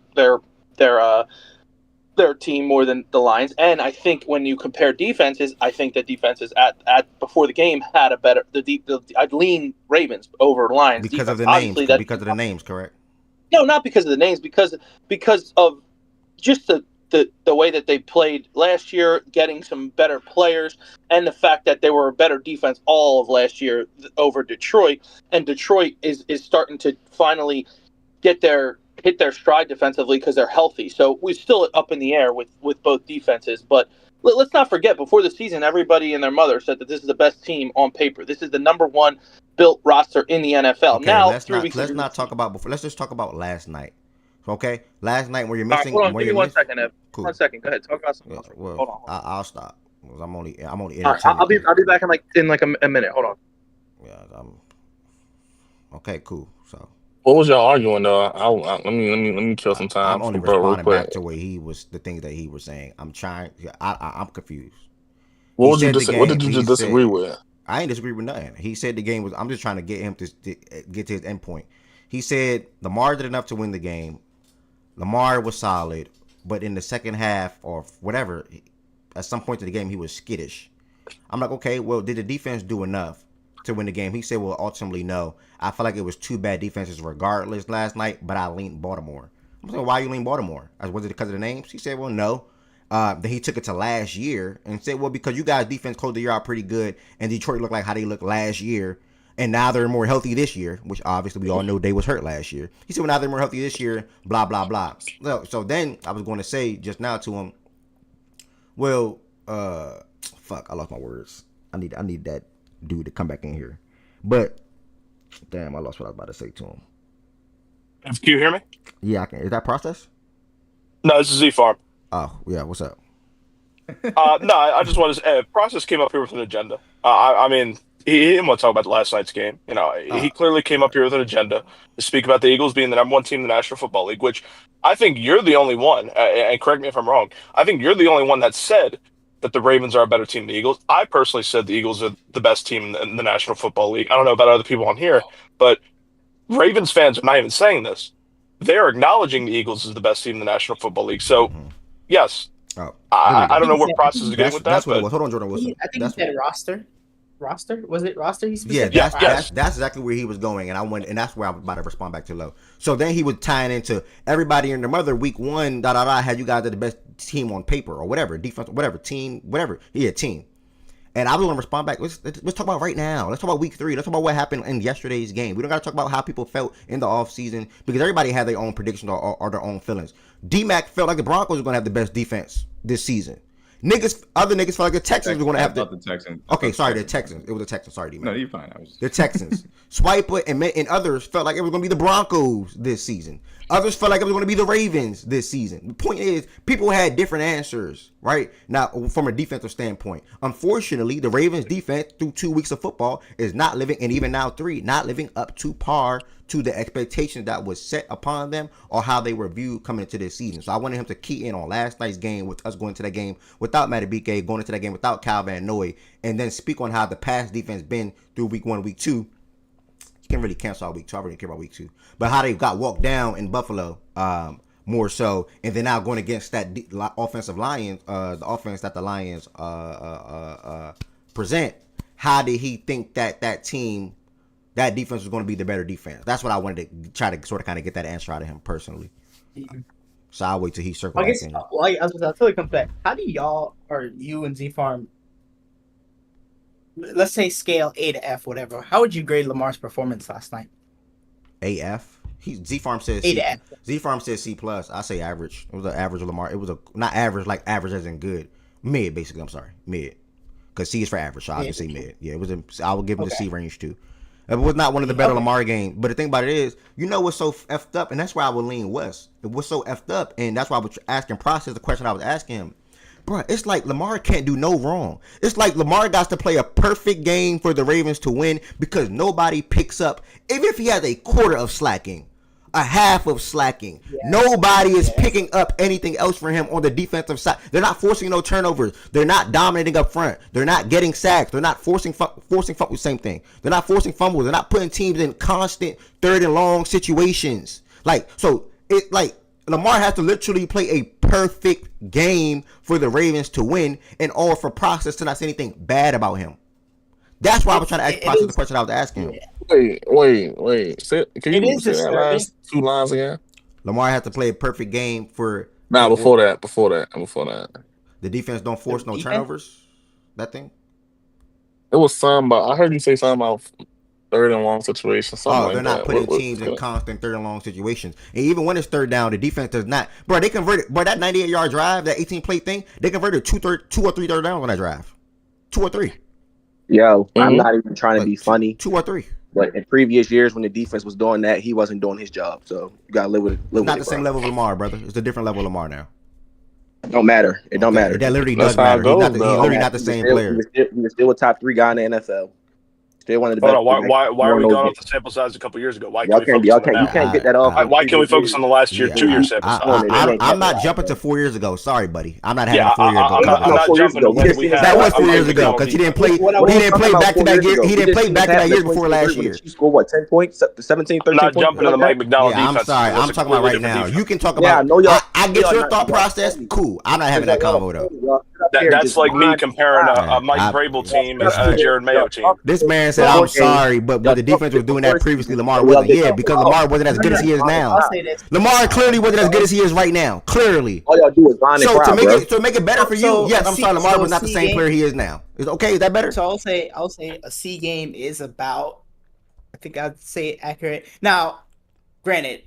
team more than the Lions. And I think when you compare defenses, I think that defenses at before the game had a better. I'd lean Ravens over Lions because defense. Of the names. Because of the names, correct? No, not because of the names. Because of just the way that they played last year, getting some better players, and the fact that they were a better defense all of last year over Detroit. And Detroit is starting to finally hit their stride defensively because they're healthy. So we're still up in the air with both defenses. But let's not forget, before the season, everybody and their mother said that this is the best team on paper. This is the number 1 built roster in the NFL. Okay, now, let's not talk about before. Let's just talk about last night. Okay, last night where you're missing. Hold on, give me 1 second, Ev. Cool. 1 second. Go ahead. Talk about something else. Well, Hold on. I'll stop. I'm only. I'll be back in a minute. Hold on. Yeah. Okay. Cool. So. What was y'all arguing though? Let me kill some time. I'm only responding back to where he was, the things that he was saying. I'm confused. What did you just disagree with? I ain't disagree with nothing. He said the game was. I'm just trying to get him to get to his end point. He said Lamar did enough to win the game. Lamar was solid, but in the second half or whatever, at some point in the game, he was skittish. I'm like, okay, well, did the defense do enough to win the game? He said, well, ultimately, no. I feel like it was 2 bad defenses regardless last night, but I leaned Baltimore. I'm saying, why you lean Baltimore? Was it because of the names? He said, well, no. Then he took it to last year and said, well, because you guys' defense closed the year out pretty good, and Detroit looked like how they looked last year, and now they're more healthy this year, which obviously we all know they was hurt last year. He said, well, now they're more healthy this year, blah, blah, blah. So then I was going to say just now to him, well, fuck, I lost my words. I need that dude to come back in here. But, damn, I lost what I was about to say to him. Can you hear me? Yeah, I can. Is that Process? No, this is Z-Farm. Oh, yeah, what's up? No, I just want to say, Process came up here with an agenda. I mean, he didn't want to talk about last night's game. He clearly came up here with an agenda to speak about the Eagles being the number 1 team in the National Football League, which I think you're the only one, and correct me if I'm wrong, I think you're the only one that said that the Ravens are a better team than the Eagles. I personally said the Eagles are the best team in the National Football League. I don't know about other people on here, but Ravens fans are not even saying this. They're acknowledging the Eagles is the best team in the National Football League. So, yes. I don't know where Process is getting with that. That's what it was. Hold on, Jordan Wilson. I think he said roster. Roster? Was it roster? That's exactly where he was going, and that's where I was about to respond back to Low. So then he was tying into everybody and their mother. Week 1, had you guys are the best team on paper or whatever, defense, whatever, team, whatever. Yeah, team. And I was going to respond back. Let's talk about right now. Let's talk about week 3. Let's talk about what happened in yesterday's game. We don't got to talk about how people felt in the offseason because everybody had their own predictions or their own feelings. D-Mac felt like the Broncos were going to have the best defense this season. Other niggas felt like the Texans were going to have the Texans. Okay, sorry, the Texans. It was the Texans. Sorry, D-Mac. No, you're fine. The Texans. Swiper and others felt like it was going to be the Broncos this season. Others felt like it was going to be the Ravens this season. The point is, people had different answers, right? Now, from a defensive standpoint. Unfortunately, the Ravens defense through 2 weeks of football is not living, and even now 3, not living up to par to the expectations that was set upon them or how they were viewed coming into this season. So I wanted him to key in on last night's game with us going into that game without Madubuike, going into that game without Cal Van Noy, and then speak on how the pass defense been through week 1, week 2. Can't really cancel out week 2. I really care about week 2. But how they got walked down in Buffalo, more so, and then now going against that offensive Lions, the offense that the Lions present. How did he think that team that defense was going to be the better defense. That's what I wanted to try to sort of kind of get that answer out of him personally. So I'll wait till he circle back in. Until he comes back, how do y'all or you and Z Farm, let's say scale A to F, whatever? How would you grade Lamar's performance last night? AF. Z Farm says A to F. Z Farm says C plus. I say average. It was an average of Lamar. It was a not average like average as in good. Mid basically. I'm sorry, mid. Because C is for average, so I'll just say mid. Yeah, it was. I would give him the C range too. It was not one of the better Lamar games. But the thing about it is, you know what's so effed up, and that's why I would lean West. It was so effed up, and that's why I was asking Process the question I was asking him. Bro, it's like Lamar can't do no wrong. It's like Lamar got to play a perfect game for the Ravens to win because nobody picks up, even if he has a quarter of slacking, a half of slacking. Nobody is picking up anything else for him on the defensive side. They're not forcing no turnovers. They're not dominating up front. They're not getting sacks. They're not forcing fumbles. Same thing. They're not forcing fumbles. They're not putting teams in constant third and long situations. Lamar has to literally play a perfect game for the Ravens to win, and all for Process to not say anything bad about him. That's why I was trying to ask Process the question I was asking him. Wait. Can you say that last two lines again? Lamar has to play a perfect game for. Before that. The defense don't force no turnovers. That thing. It was something about. I heard you say something about third and long situations. They're not putting teams in constant third and long situations. And even when it's third down, the defense does not. Bro, they converted. Bro, that 98-yard drive, that 18-play thing, they converted two or three third downs on that drive. 2 or 3. Yo, I'm not even trying to be funny. 2 or 3. But in previous years, when the defense was doing that, he wasn't doing his job. So you gotta live with it. It's not the same level of Lamar, brother. It's a different level of Lamar now. It don't matter. It don't matter. That literally does matter. He's literally not the same player. He was still a top 3 guy in the NFL. Still one of the best. Why are we going off the sample size a couple years ago? Why can't you can't get that off. Why can't we focus on the last year, 2 year sample size? I'm not jumping to 4 years ago. Sorry, buddy. I'm not having a 4 year ago. I'm not jumping to when we had. That was 4 years ago because he didn't play. He didn't play back to back year. He didn't play back to back years before last year. He scored what, 10 points, 17, 13 I'm not points. jumping to the Mike McDonald defense. I'm sorry. I'm talking about right now. You can talk about. I get your thought process. Cool. I'm not having that convo though. That's like me comparing a Mike Vrabel team and a Jared Mayo team. This man said, "I'm sorry, but the defense was doing that previously. Lamar wasn't. Yeah, because Lamar wasn't as good as he is now. Lamar clearly wasn't as good as he is right now. Clearly. All y'all do is line so to make it better for you, yes, I'm sorry. Lamar was not the same player he is now. Is okay? Is that better? So I'll say a C game is about. I think I'd say it accurate. Now, granted.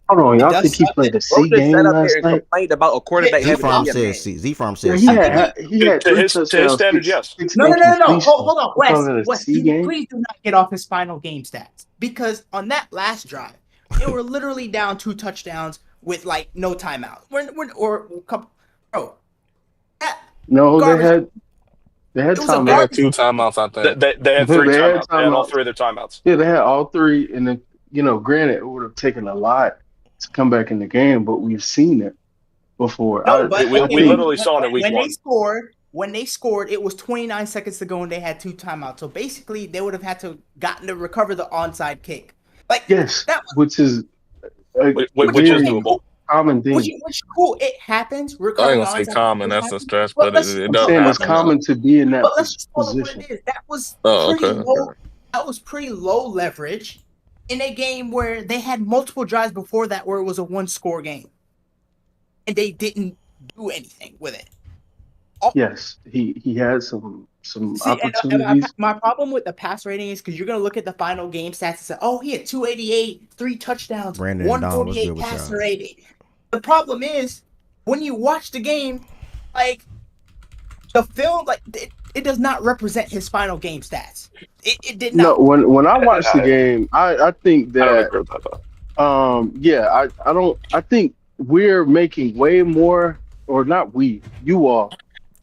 Hold on, y'all think he played the C game last night? Complained about a quarterback. Z-Farm says C. Z-Farm says C. He had to his standard, yes. No. Hold on, Wes, please do not get off his final game stats. Because on that last drive, they were literally down 2 touchdowns with like no timeout. They had 2 timeouts, I think. They had 3 timeouts. They had all 3 of their timeouts. Yeah, they had all 3, and then granted, it would have taken a lot to come back in the game, but we've seen it before. We literally saw it in week 1. When they scored, it was 29 seconds to go, and they had 2 timeouts. So basically, they would have had to gotten to recover the onside kick. Which is doable. Common thing. Which cool. It happens. I ain't gonna say common. That's a stretch, but it does happen. It's common to be in that position. That was That was pretty low leverage in a game where they had multiple drives before that where it was a 1-score game, and they didn't do anything with it. Yes, he had some opportunities. My problem with the pass rating is because you're going to look at the final game stats and say, "Oh, he had 288, 3 touchdowns, 148 passer rating." The problem is when you watch the game, like the film, like it does not represent his final game stats. It did not. No, when I watched the game, I think that I think we're making way more, or not we, you all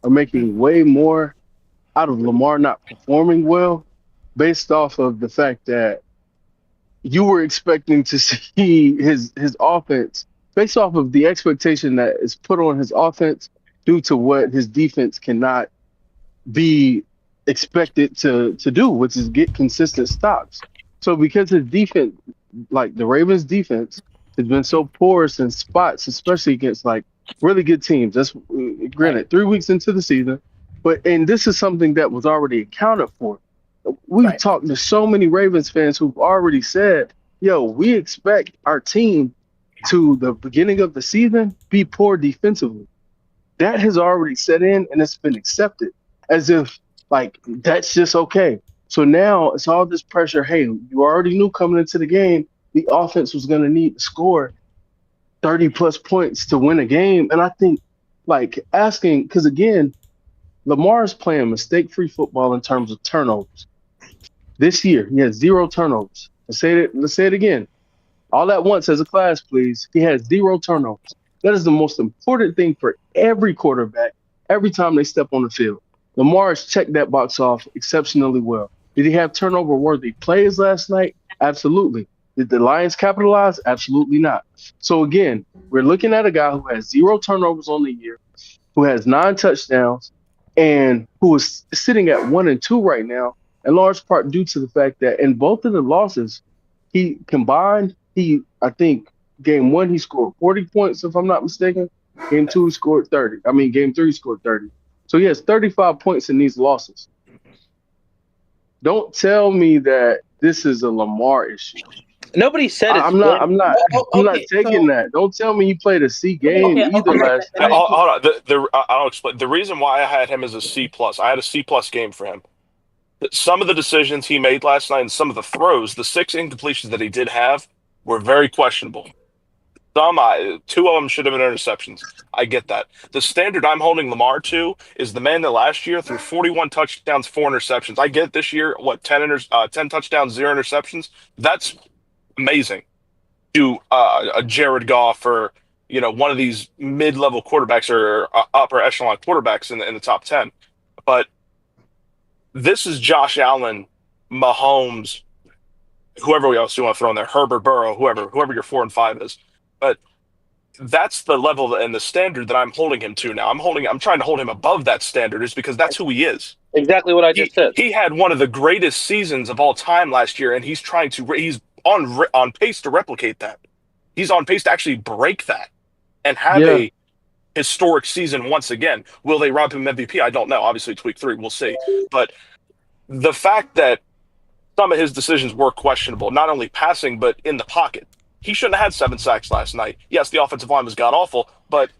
are making way more out of Lamar not performing well based off of the fact that you were expecting to see his offense based off of the expectation that is put on his offense due to what his defense cannot be expected to do, which is get consistent stops. So because his defense, like the Ravens defense, has been so porous in spots, especially against like really good teams. That's granted 3 weeks into the season, and this is something that was already accounted for. we've talked to so many Ravens fans who've already said, yo, we expect our team to the beginning of the season be poor defensively. That has already set in and it's been accepted as if like that's just okay. So now it's all this pressure. Hey, you already knew coming into the game the offense was going to need to score 30 plus points to win a game. And I think like asking, because again, Lamar's playing mistake-free football in terms of turnovers. This year, he has 0 turnovers. Let's say it again. All at once as a class, please. He has 0 turnovers. That is the most important thing for every quarterback every time they step on the field. Lamar has checked that box off exceptionally well. Did he have turnover-worthy plays last night? Absolutely. Did the Lions capitalize? Absolutely not. So again, we're looking at a guy who has 0 turnovers on the year, who has 9 touchdowns, and who is sitting at 1-2 right now, in large part due to the fact that in both of the losses, I think game 1 he scored 40 points, if I'm not mistaken. Game 2 he scored 30. Game 3 he scored 30. So he has 35 points in these losses. Don't tell me that this is a Lamar issue. Nobody said it's. I'm not taking that. Don't tell me he played a C game either last night. Hold on. I'll explain. The reason why I had him as a C+, I had a C+ game for him. Some of the decisions he made last night and some of the throws, the 6 incompletions that he did have, were very questionable. 2 of them should have been interceptions. I get that. The standard I'm holding Lamar to is the man that last year threw 41 touchdowns, 4 interceptions. I get this year, 10 touchdowns, 0 interceptions. That's amazing. To a Jared Goff or one of these mid-level quarterbacks or upper echelon quarterbacks in the top 10. But this is Josh Allen, Mahomes, whoever else you want to throw in there, Herbert, Burrow, whoever your 4 and 5 is. But that's the level and the standard that I'm holding him to now. I'm trying to hold him above that standard, is because that's who he is. Exactly what I just said. He had one of the greatest seasons of all time last year, and he's on pace to replicate that. He's on pace to actually break that and have a historic season once again. Will they rob him MVP? I don't know. Obviously, it's week 3. We'll see. But the fact that some of his decisions were questionable, not only passing, but in the pocket. He shouldn't have had 7 sacks last night. Yes, the offensive line was god-awful, but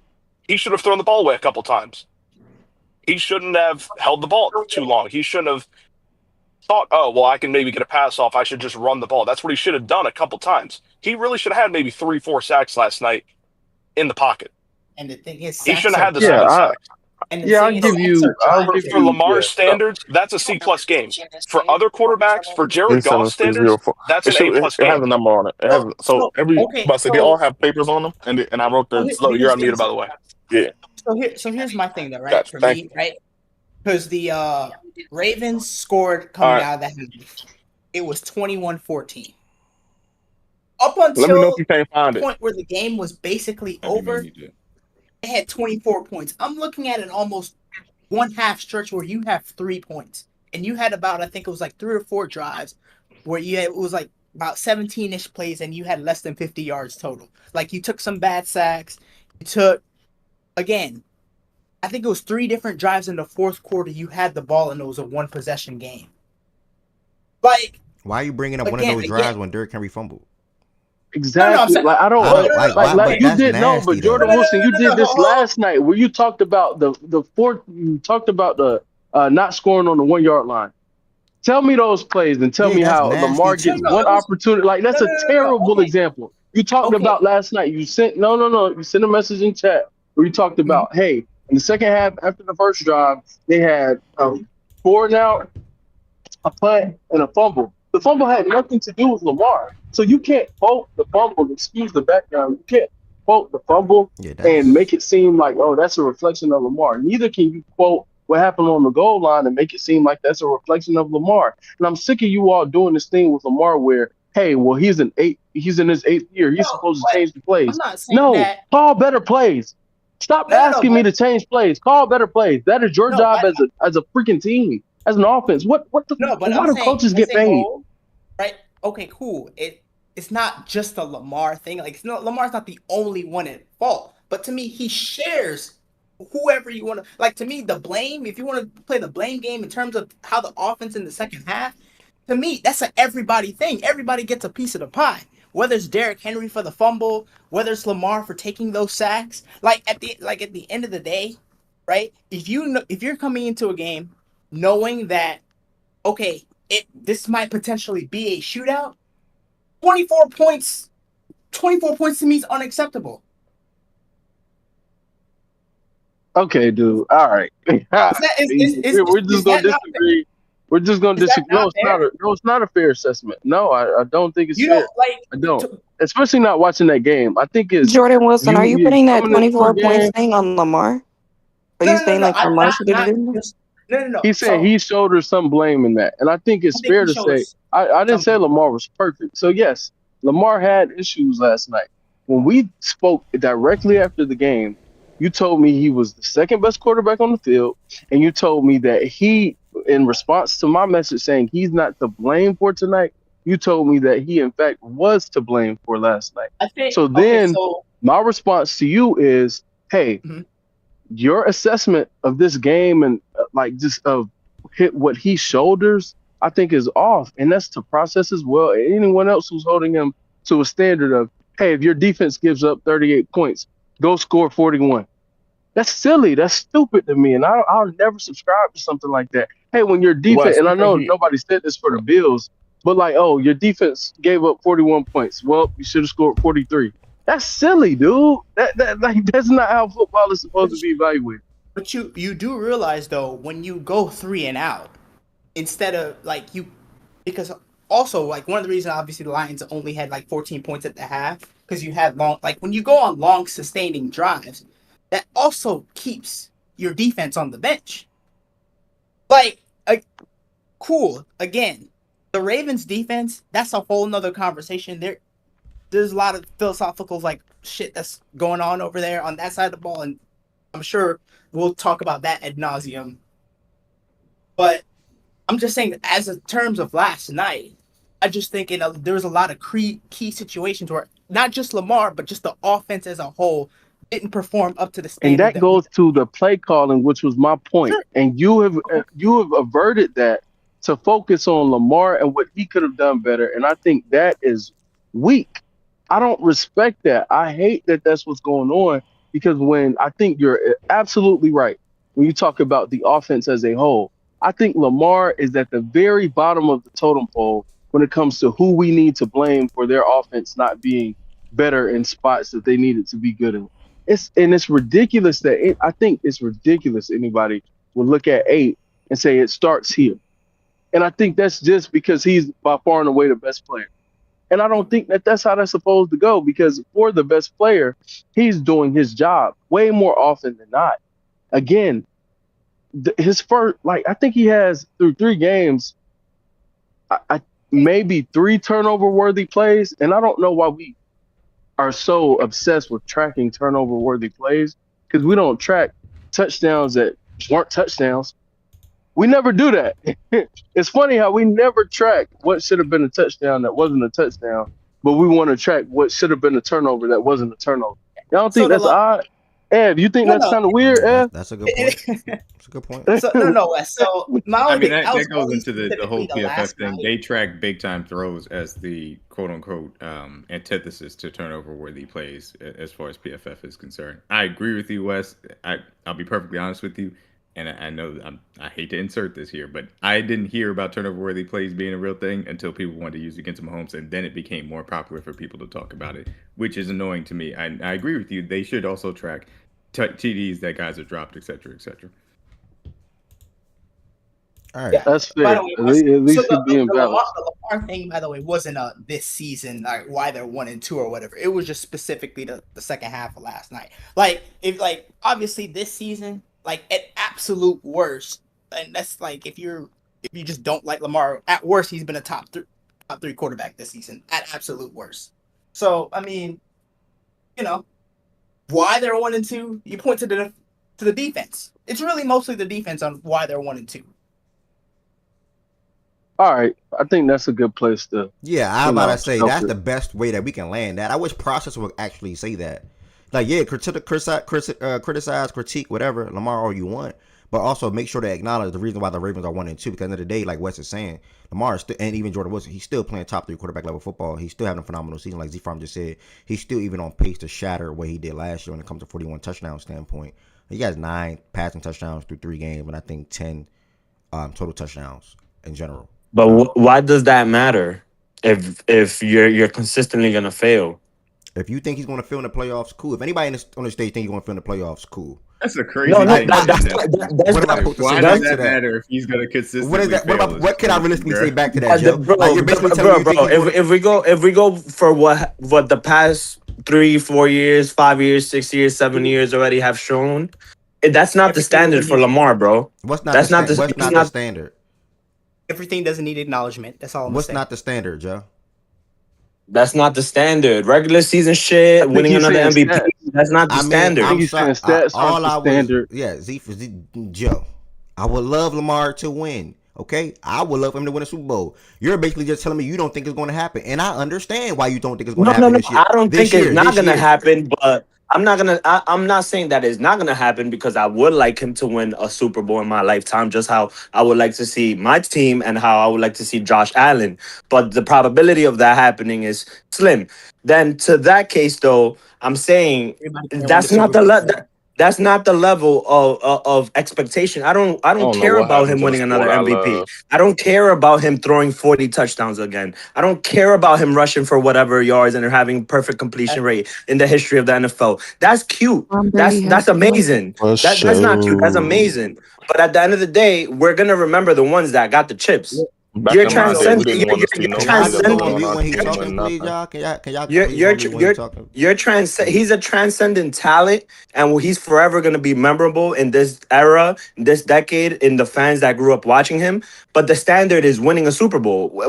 he should have thrown the ball away a couple times. He shouldn't have held the ball too long. He shouldn't have thought, oh, well, I can maybe get a pass off. I should just run the ball. That's what he should have done a couple times. He really should have had maybe 3-4 sacks last night in the pocket. And the thing is, he shouldn't have had the 7 sacks. I'll give you for Lamar's standards, that's a C+ game. For other quarterbacks, for Jared Goff's standards, that's an A+ game. It has a number on it. They all have papers on them, and I wrote the. You're unmuted, by the way. Yeah. So here's my thing, though, right? Gotcha. For me, right? Because the Ravens scored coming out of the half. It was 21-14. Up until Let me know if you can't find the point where the game was basically over. They had 24 points. I'm looking at an almost 1/2 stretch where you have 3 points. And you had about, I think it was like 3 or 4 drives where it was like about 17-ish plays and you had less than 50 yards total. Like you took some bad sacks. You took, again, I think it was 3 different drives in the 4th quarter. You had the ball and it was a 1-possession game. Like, why are you bringing up one of those drives when Derrick Henry fumbled? Exactly. No, I don't like you did know, but Jordan Wilson, you did this last night where you talked about you talked about the not scoring on the 1-yard line. Tell me those plays and tell me how Lamar gets one opportunity. Like that's a terrible example. You talked about last night. You sent you sent a message in chat where you talked about, hey, in the second half after the first drive, they had 4 and out, a punt, and a fumble. The fumble had nothing to do with Lamar. So you can't quote the fumble, excuse the background. You can't quote the fumble and make it seem like, oh, that's a reflection of Lamar. Neither can you quote what happened on the goal line and make it seem like that's a reflection of Lamar. And I'm sick of you all doing this thing with Lamar where, hey, well, he's in his 8th year. He's supposed to change the plays. Call better plays. Stop asking me to change plays. Call better plays. That is your job as a freaking team, as an offense. Why do coaches get paid? Right? Okay, cool. It's not just a Lamar thing. Like, Lamar's not the only one at fault. But to me, he shares whoever you want to, like, to me, the blame, if you want to play the blame game in terms of how the offense in the second half, to me, that's an everybody thing. Everybody gets a piece of the pie. Whether it's Derrick Henry for the fumble, whether it's Lamar for taking those sacks, at the end of the day, right? If you're coming into a game knowing that, okay, this might potentially be a shootout, 24 points to me is unacceptable. Okay, dude. All right. We're just gonna disagree. We're just gonna disagree. No, it's not a fair assessment. No, I don't think it's fair. I don't. Especially not watching that game. I think it's Jordan Wilson. Are you putting that coming into a 24 points game. thing on Lamar? Are you saying like Lamar should get it in? No. He said he shoulders some blame in that, and I think it's fair to say I didn't say Lamar was perfect. So yes, Lamar had issues last night. When we spoke directly after the game, you told me he was the second best quarterback on the field, and you told me that he, in response to my message saying he's not to blame for tonight, you told me that he in fact was to blame for last night. My response to you is, hey, your assessment of this game and just of what he shoulders, I think is off, and that's to process as well. Anyone else who's holding him to a standard of, hey, if your defense gives up 38 points, go score 41. That's silly. That's stupid to me, and I'll never subscribe to something like that. Hey, when your defense, and I know nobody said this for the Bills, but your defense gave up 41 points. Well, you should have scored 43. That's silly, dude. That's not how football is supposed to be evaluated. But you do realize though, when you go 3 and out, instead of because also one of the reasons obviously the Lions only had 14 points at the half, because you had long, when you go on long sustaining drives, that also keeps your defense on the bench. Cool. Again, the Ravens defense, that's a whole nother conversation. There's a lot of philosophical shit that's going on over there on that side of the ball, and I'm sure we'll talk about that ad nauseum. But I'm just saying, as in terms of last night, I just think there was a lot of key situations where not just Lamar, but just the offense as a whole didn't perform up to the standard. And that goes to the play calling, which was my point. Sure. And you have averted that to focus on Lamar and what he could have done better. And I think that is weak. I don't respect that. I hate that that's what's going on, because when I think you're absolutely right when you talk about the offense as a whole, I think Lamar is at the very bottom of the totem pole when it comes to who we need to blame for their offense not being better in spots that they needed to be good in. It's ridiculous that I think it's ridiculous anybody would look at 8 and say it starts here. And I think that's just because he's by far and away the best player. And I don't think that that's how that's supposed to go, because for the best player, he's doing his job way more often than not. Again, his first, I think he has through 3 games, maybe 3 turnover-worthy plays. And I don't know why we are so obsessed with tracking turnover-worthy plays, because we don't track touchdowns that weren't touchdowns. We never do that. It's funny how we never track what should have been a touchdown that wasn't a touchdown, but we want to track what should have been a turnover that wasn't a turnover. Y'all don't think that's odd? Ev, you think that's kind of weird, Ev? That's a good point. That's a good point. So Wes. So that goes into the whole PFF thing. They track big time throws as the quote unquote antithesis to turnover worthy plays as far as PFF is concerned. I agree with you, Wes. I'll be perfectly honest with you. And I know I hate to insert this here, but I didn't hear about turnover-worthy plays being a real thing until people wanted to use it against Mahomes, and then it became more popular for people to talk about it, which is annoying to me. I agree with you. They should also track TDs that guys have dropped, et cetera, et cetera. All right. Yeah, that's fair. At least so being valid. The Lamar thing, by the way, wasn't this season, why they're 1-2 or whatever. It was just specifically the second half of last night. Obviously this season, at absolute worst, and that's if you just don't like Lamar, at worst he's been a top 3 quarterback this season at absolute worst. So I mean, why they're 1-2, you point to the defense. It's really mostly the defense on why they're 1-2. All right, I think that's a good place to. Yeah, I was about to say that's the best way that we can land that. I wish process would actually say that. Like, yeah, criticize, critique, whatever, Lamar all you want, but also make sure to acknowledge the reason why the Ravens are 1-2. Because at the end of the day, like Wes is saying, Lamar is and even Jordan Wilson, he's still playing top 3 quarterback level football. He's still having a phenomenal season, like Z Farm just said. He's still even on pace to shatter what he did last year when it comes to 41 touchdown standpoint. He has 9 passing touchdowns through 3 games, and I think 10 total touchdowns in general. But why does that matter if you're consistently gonna fail? If you think he's going to fail in the playoffs, cool. If anybody on the stage think he's going to fail in the playoffs, cool. That's a crazy thing. Why does that matter if he's going to consistently What is that? fail? What can I realistically say back to that, Joe? Bro, like you're basically telling me if we go for what the past 3, 4 years, 5 years, 6 years, 7 years already have shown, that's not the standard for Lamar, bro. What's not the standard? Everything doesn't need acknowledgement. That's all. What's not the standard, Joe? That's not the standard. Regular season shit, winning another MVP. Stats. That's not the standard. I'm sorry. Joe. I would love Lamar to win. Okay, I would love him to win a Super Bowl. You're basically just telling me you don't think it's going to happen, and I understand why you don't think it's going to happen. This year. I don't think it's not going to happen, but I'm not saying that it's not going to happen because I would like him to win a Super Bowl in my lifetime, just how I would like to see my team and how I would like to see Josh Allen. But the probability of that happening is slim. Then to that case, though, I'm saying that's not the level of expectation. I don't care about him winning another MVP. I don't care about him throwing 40 touchdowns again. I don't care about him rushing for whatever yards and having perfect completion rate in the history of the NFL. That's cute. That's amazing. That's not cute. That's amazing. But at the end of the day, we're gonna remember the ones that got the chips. You're transcending. He's a transcendent talent, and he's forever going to be memorable in this era, in this decade, in the fans that grew up watching him. But the standard is winning a Super Bowl.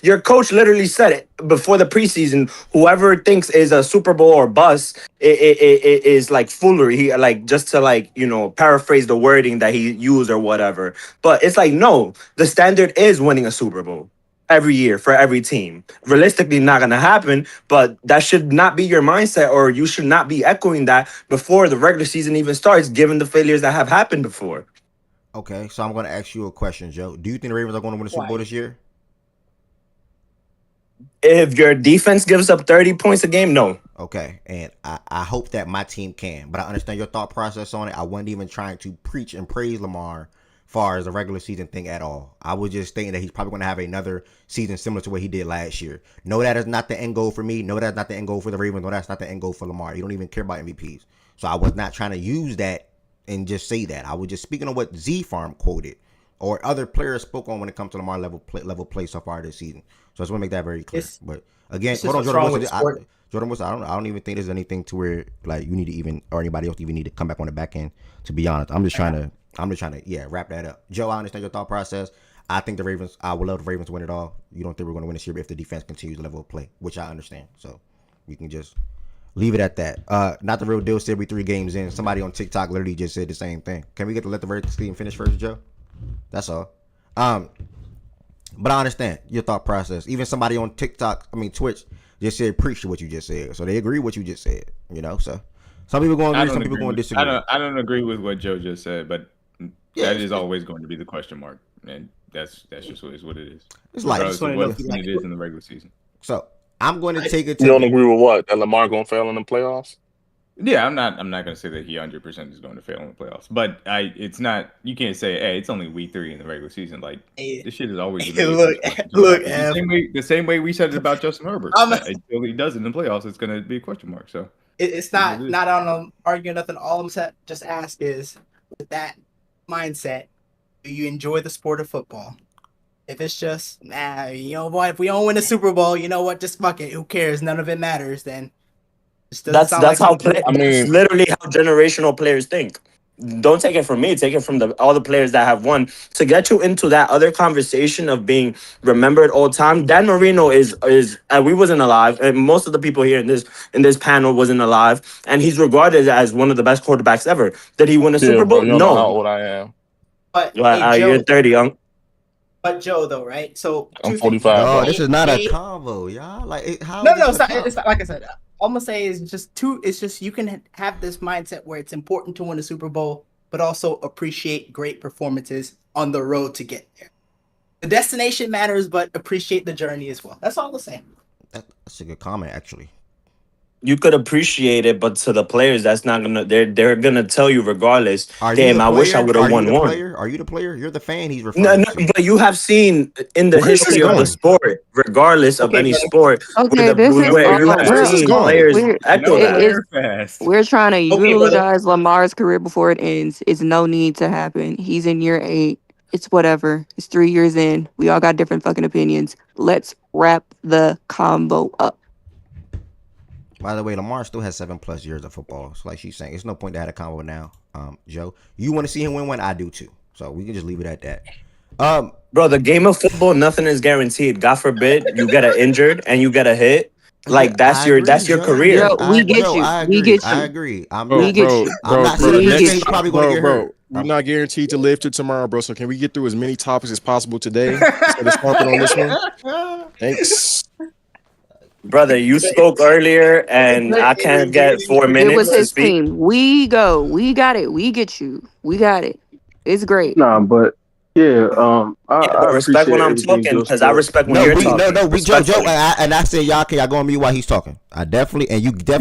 Your coach literally said it before the preseason. Whoever thinks is a Super Bowl or bust, it is like foolery. He just to paraphrase the wording that he used or whatever. But it's like, no, the standard is winning a Super Bowl every year for every team. Realistically, not going to happen, but that should not be your mindset, or you should not be echoing that before the regular season even starts, given the failures that have happened before. Okay, so I'm going to ask you a question, Joe. Do you think the Ravens are going to win the Super Bowl this year? If your defense gives up 30 points a game, no. Okay, and I hope that my team can, but I understand your thought process on it. I wasn't even trying to preach and praise Lamar far as a regular season thing at all. I was just stating that he's probably going to have another season similar to what he did last year. No, that is not the end goal for me. No, that's not the end goal for the Ravens. No, that's not the end goal for Lamar. You don't even care about MVPs. So I was not trying to use that and just say that. I was just speaking on what Z Farm quoted or other players spoke on when it comes to Lamar level play so far this season. So I just want to make that very clear. But again, hold on, Jordan Wilson. I don't even think there's anything to where like you need to even, or anybody else even need to come back on the back end. To be honest, I'm just trying to wrap that up. Joe, I understand your thought process. I think the Ravens, I would love the Ravens to win it all. You don't think we're going to win this year if the defense continues the level of play, which I understand. So we can just leave it at that. Not the real deal. Still be 3 games in. Somebody on TikTok literally just said the same thing. Can we get to let the Ravens team finish first, Joe? That's all. But I understand your thought process. Even somebody on Twitch just said appreciate what you just said. So they agree with what you just said. So some people going to agree, some people going to disagree. I don't agree with what Joe just said, but that is always going to be the question mark, and that's just what it is. It's like it is in the regular season. So I'm going to take it. You don't agree with what? That Lamar going to fail in the playoffs? Yeah, I'm not going to say that he 100% is going to fail in the playoffs, but it's not. You can't say, hey, it's only week 3 in the regular season. Like this shit is always look. The same way we said it about Justin Herbert. Until he does it in the playoffs, it's going to be a question mark. So it's not on arguing nothing. All I'm just ask is, with that mindset, do you enjoy the sport of football? If it's just what? If we don't win a Super Bowl, you know what? Just fuck it. Who cares? None of it matters. Then. That's literally how generational players think. Don't take it from me. Take it from all the players that have won. To get you into that other conversation of being remembered all time, Dan Marino is we wasn't alive, and most of the people here in this panel wasn't alive, and he's regarded as one of the best quarterbacks ever. Did he win a Super Bowl? Bro, you know how old I am. But Joe, you're 30, young. But Joe, though, right? So I'm 45. Oh, this is not a convo, y'all. Like, how? No, it's not like I said. All I'm gonna say is it's just you can have this mindset where it's important to win a Super Bowl, but also appreciate great performances on the road to get there. The destination matters, but appreciate the journey as well. That's all I'm saying. That's a good comment, actually. You could appreciate it, but to the players, that's not gonna. They're gonna tell you regardless. Are you Damn, the I wish I player? would Are have you won the one. player? Are you the player? You're the fan he's No, referring no, to. but you have seen in the Where is this history of the going? sport, regardless of any sport, Okay, this is where you have Where is this seen going? players echo it that. is we're trying to eulogize Lamar's career before it ends. It's no need to happen. He's in year 8. It's whatever. It's 3 years in. We all got different fucking opinions. Let's wrap the combo up. By the way, Lamar still has 7+ years of football. So like she's saying, it's no point to have a combo now. Joe, you want to see him win one? I do too. So we can just leave it at that. Bro, the game of football, nothing is guaranteed. God forbid you get injured and you get a hit. Like that's your career. Joe, we get you. We get you. I agree. We get you. I'm not bro, saying next, he's probably going to get hurt. We're not guaranteed to live to tomorrow, bro. So can we get through as many topics as possible today instead of stomping on this one? Thanks. Brother, you spoke earlier and I can't get 4 minutes It was to his speak. team. We go. We got it. We get you. We got it. It's great. Nah, but yeah, I respect when appreciate I'm everything talking Joe because I said. respect when you're talking. No, we Joe, and I said y'all can y'all go on mute while he's talking. I definitely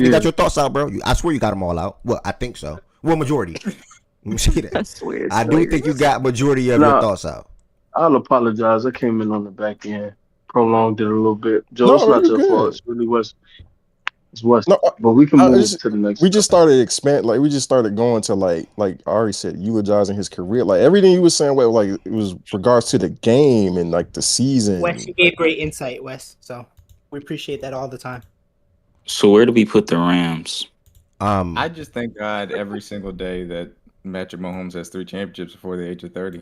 got your thoughts out, bro. I swear you got them all out. Well, I think so. Well, majority. Let me see that. I swear. I do think you got majority of your thoughts out. I'll apologize. I came in on the back end, prolonged it a little bit. Joe, No, it's not you're your fault. good. It's really West. It's West. No, but we can move to the next. We just started we just started going to like Ari said, eulogizing his career. Like everything you were saying, like it was regards to the game and like the season. Wes, you gave great insight, Wes. So we appreciate that all the time. So where do we put the Rams? I just thank God every single day that Patrick Mahomes has 3 championships before the age of 30.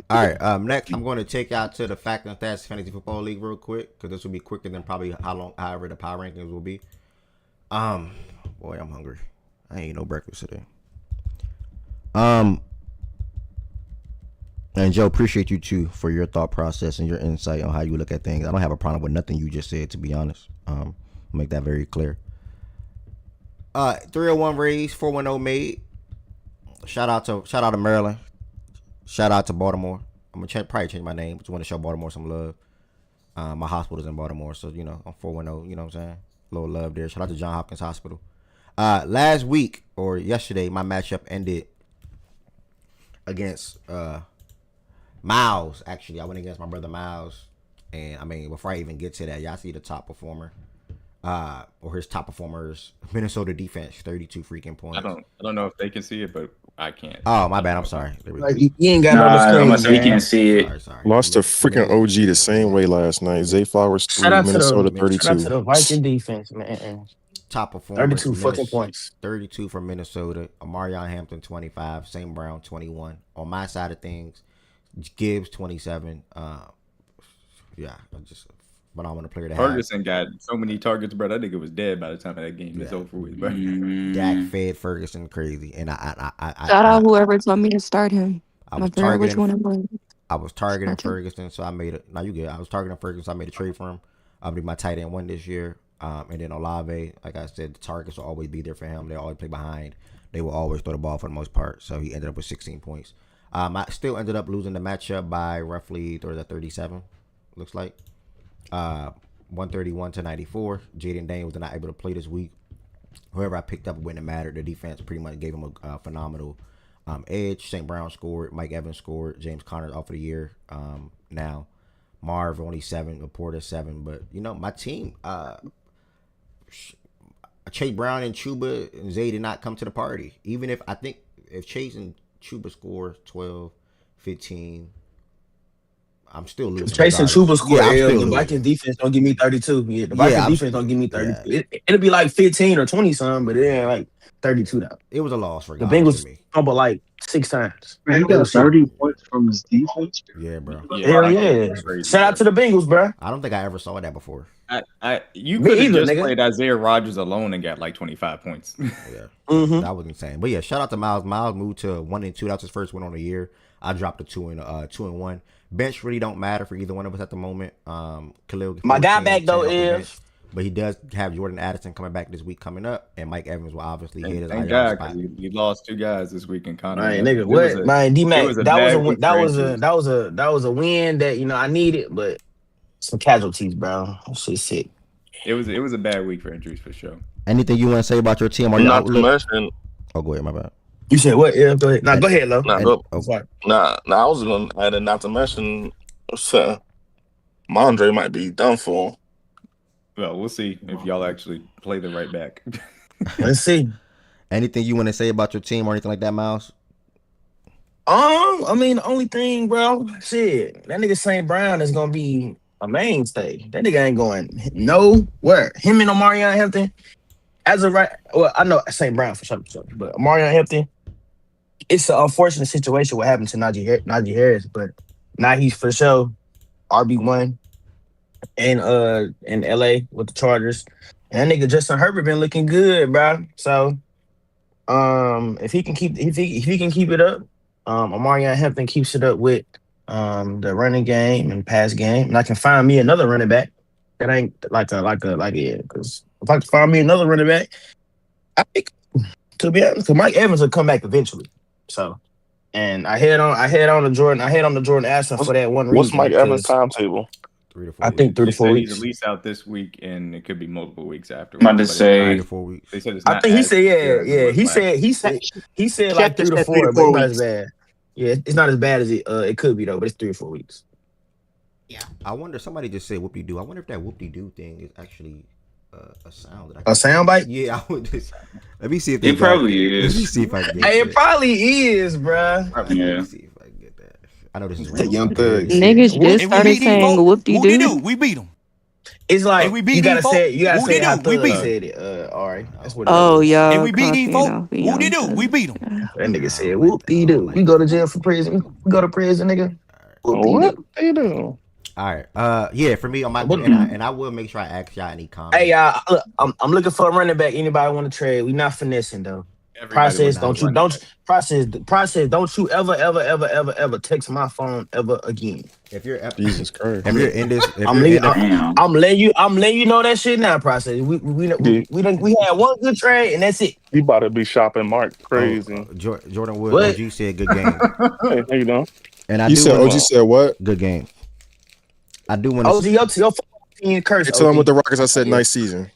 All right. Next, I'm going to take y'all to the Fact and Stats Fantasy Football League real quick because this will be quicker than probably however the power rankings will be. Boy, I'm hungry. I ain't eat no breakfast today. And Joe, appreciate you too for your thought process and your insight on how you look at things. I don't have a problem with nothing you just said, to be honest. Make that very clear. 301 raised, 410 made. Shout out to Maryland. Shout out to Baltimore. I'm gonna probably change my name. Just want to show Baltimore some love. My hospital's in Baltimore, so I'm 410. You know what I'm saying? A little love there. Shout out to Johns Hopkins Hospital. Last week or yesterday, my matchup ended against Miles. Actually, I went against my brother Miles, and I mean, before I even get to that, y'all see the top performer. Or his top performers, Minnesota defense, 32 freaking points. I don't know if they can see it, but I can't. Oh, my bad. I'm sorry. Like, you ain't got no we screen. can't see it. Sorry. Lost to freaking OG the same way last night. Zay Flowers 3, Minnesota 32. Shout out to the Viking defense, man. Top performers. 32 fucking points. 32 for Minnesota. Amarion Hampton 25. St. Brown 21. On my side of things, Gibbs 27. Yeah, just phenomenal player to have. Ferguson got so many targets, bro. That nigga was dead by the time that game is over with, bro. Dak fed Ferguson crazy, and I Shout out whoever told me to start him. I was which one it was. I was targeting Ferguson, so I made it. Now you get. I was targeting Ferguson, so I made a trade for him. I'll be my tight end 1 this year. And then Olave, like I said, the targets will always be there for him. They always play behind. They will always throw the ball for the most part. So he ended up with 16 points. I still ended up losing the matchup by roughly 37. Looks like 131 to 94. Jaden Daniels was not able to play this week. Whoever I picked up wouldn't have mattered. The defense pretty much gave him a phenomenal edge. St. Brown scored. Mike Evans scored. James Conner's off of the year now. Marv only 7. Laporta 7. But my team. Chase Brown and Chuba and Zay did not come to the party. Even if Chase and Chuba score 12, 15. I'm still losing. Chase and Chuba score. The Viking Viking defense don't give me 32. Yeah, the Viking defense don't give me 32. Yeah. It'll be like 15 or 20 something, but it ain't like 32 though. It was a loss for the Bengals. Fumbled like 6 times. Man, he got 30 points from his defense. Yeah, bro. Hell yeah! Shout out to the Bengals, bro. I don't think I ever saw that before. You could have just played Isaiah Rodgers alone and got like 25 points. Yeah, that was insane. But yeah, shout out to Miles. Miles moved to 1-2. That was his first win on the year. I dropped to 2-1. Bench really don't matter for either one of us at the moment. Khalil, my guy back though is But he does have Jordan Addison coming back this week coming up, and Mike Evans will obviously hit his Thank IR God, spot. because he lost 2 guys this week in Connor and Man, Evans. nigga, what? Man, D It Mac, was a bad week for injuries. that was a win that I needed, but some casualties, bro. That shit's sick. It was a bad week for injuries for sure. Anything you want to say about your team or your Not to outlook? mention, Oh, go ahead, my bad. You said what? Yeah, go ahead. Nah, go ahead, Lo. I was going to add, not to mention, Mondre might be done for. Well, we'll see if y'all actually play the right back. Let's see. Anything you want to say about your team or anything like that, Miles? I mean, the only thing, bro, shit, that nigga St. Brown is gonna be a mainstay. That nigga ain't going nowhere. Him and Omarion Hampton, as of right, well, I know St. Brown for sure, but Omarion Hampton, it's an unfortunate situation what happened to Najee Harris, but now he's for sure RB1 in LA with the Chargers. And that nigga Justin Herbert been looking good, bro. So if he can keep it up, Omarion Hampton keeps it up with the running game and pass game, and I can find me another running back that ain't because if I can find me another running back, I think, to be honest, Mike Evans will come back eventually. So, and I head on to Jordan Addison for that one reason. What's Mike Evans' timetable? 3 to 4 I weeks. think 3 to 4 He's weeks. at least out this week, and it could be multiple weeks after. I'm about to say 3 to 4 weeks. They said it's I not think he as said, severe as it yeah. was last year. He said like 3 to 4, but it's not as bad. Yeah, it's not as bad as it could be though, but it's 3 or 4 weeks. Yeah. I wonder. Somebody just said whoop-de-doo. I wonder if that whoop-de-doo thing is actually a sound that I A can sound bite? Yeah, I would just. Let me see if it probably Let me is. see if I can get Hey, that. it probably is, bruh. Let Yeah. me see if I can get that. I know this is That young thug. Niggas just started saying whoop-de-doo. We beat them. It's like And we beat you gotta these folks. say it. You gotta say it how We Thug beat 'em. said it. Ari, that's what it Oh, is. y'all And we beat these copying folks. off Who they do? Beyonce. We beat them. That nigga said whoop de doo. We go to jail for prison. We go to prison, nigga. What they do? All right. Yeah, for me on my and I will make sure I ask y'all any comments. Hey, y'all, look, I'm looking for a running back. Anybody want to trade? We not finessing though. Process, don't you ever text my phone ever again. If you're Jesus Christ, if you're in this, I'm letting you know that shit now. Process. We had one good trade and that's it. He about to be shopping Mark crazy. Jordan Wood, What? OG said good game. Hey, how you doing? And I You do said wanna- OG said what? good game. I do want OG, to. your team curse. Tell him OG. with the Rockets. I said nice season.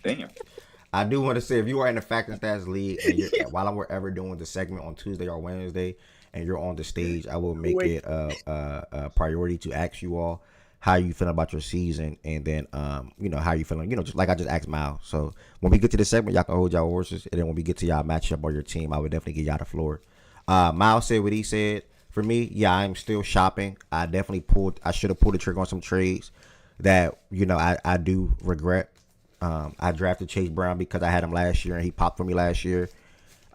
Damn. I do want to say if you are in the Fact and Stats League and while we're ever doing the segment on Tuesday or Wednesday and you're on the stage, I will make it a priority to ask you all how you feeling about your season and then how you feeling, just like I just asked Miles. So when we get to the segment, y'all can hold y'all horses, and then when we get to y'all matchup or your team, I would definitely give y'all the floor. Miles said what he said. For me, yeah, I'm still shopping. I should have pulled the trigger on some trades that I do regret. I drafted Chase Brown because I had him last year and he popped for me last year.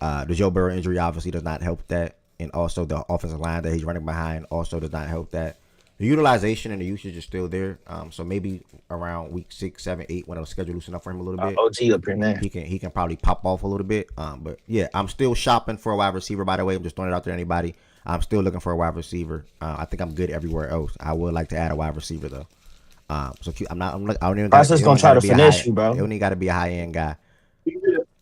The Joe Burrow injury obviously does not help that, and also the offensive line that he's running behind also does not help that. The utilization and the usage is still there. So maybe around week 6, 7, 8, when the schedule loosen up for him a little bit, OG up here now. he can probably pop off a little bit. But yeah, I'm still shopping for a wide receiver. By the way, I'm just throwing it out there to anybody. I'm still looking for a wide receiver. I think I'm good everywhere else. I would like to add a wide receiver though. So I'm not. I don't even. I was just gonna try to finesse you, bro. It only got to be a high end guy.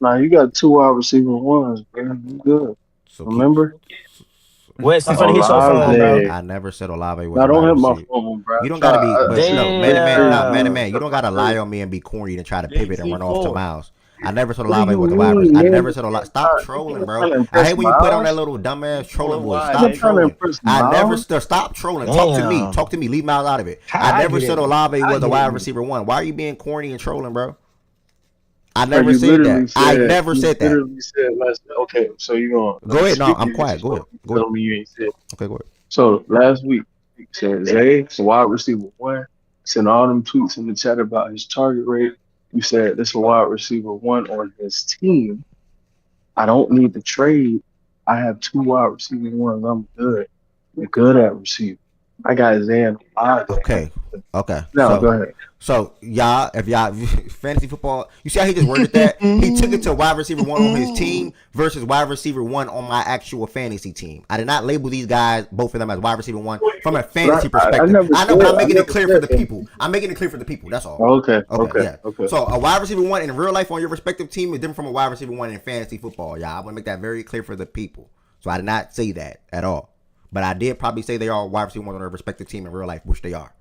Nah, you got 2 wide receiver ones, bro. You good. So remember? Wes, I'm finna hit your phone, bro. I never said Olave was. Now, a don't wide hit my receiver. phone, bro. You don't gotta be. But no, man. You don't gotta lie on on me and be corny and try to pivot and run off to Miles. I never said Olave was a wide receiver. I never said Olave. Stop trolling, bro. I hate when you put on that little dumbass trolling voice. Stop trolling. I never stop trolling. Talk to me. Leave Miles out of it. I never said Olave was a wide receiver 1. Why are you being corny and trolling, bro? I never said that. I never said that. Literally said last. Okay, so you going go ahead? No, I'm quiet. Go ahead. Tell me you ain't said. Okay, go ahead. So last week, you said Zay, wide receiver 1. Sent all them tweets in the chat about his target rate. You said this is a wide receiver 1 on his team. I don't need the trade. I have 2 wide receiver 1s. I'm good. I'm good at receiver. I got Zan. Okay. No, go ahead. So y'all, if y'all fantasy football, you see how he just worded that? He took it to wide receiver 1 on his team versus wide receiver 1 on my actual fantasy team. I did not label these guys, both of them, as wide receiver 1 from a fantasy perspective. I know, but I'm making it clear for the people. I'm making it clear for the people. That's all. Okay. Yeah. So a wide receiver 1 in real life on your respective team is different from a wide receiver 1 in fantasy football. Y'all, I want to make that very clear for the people. So I did not say that at all. But I did probably say they are wide receiver 1 on their respective team in real life, which they are.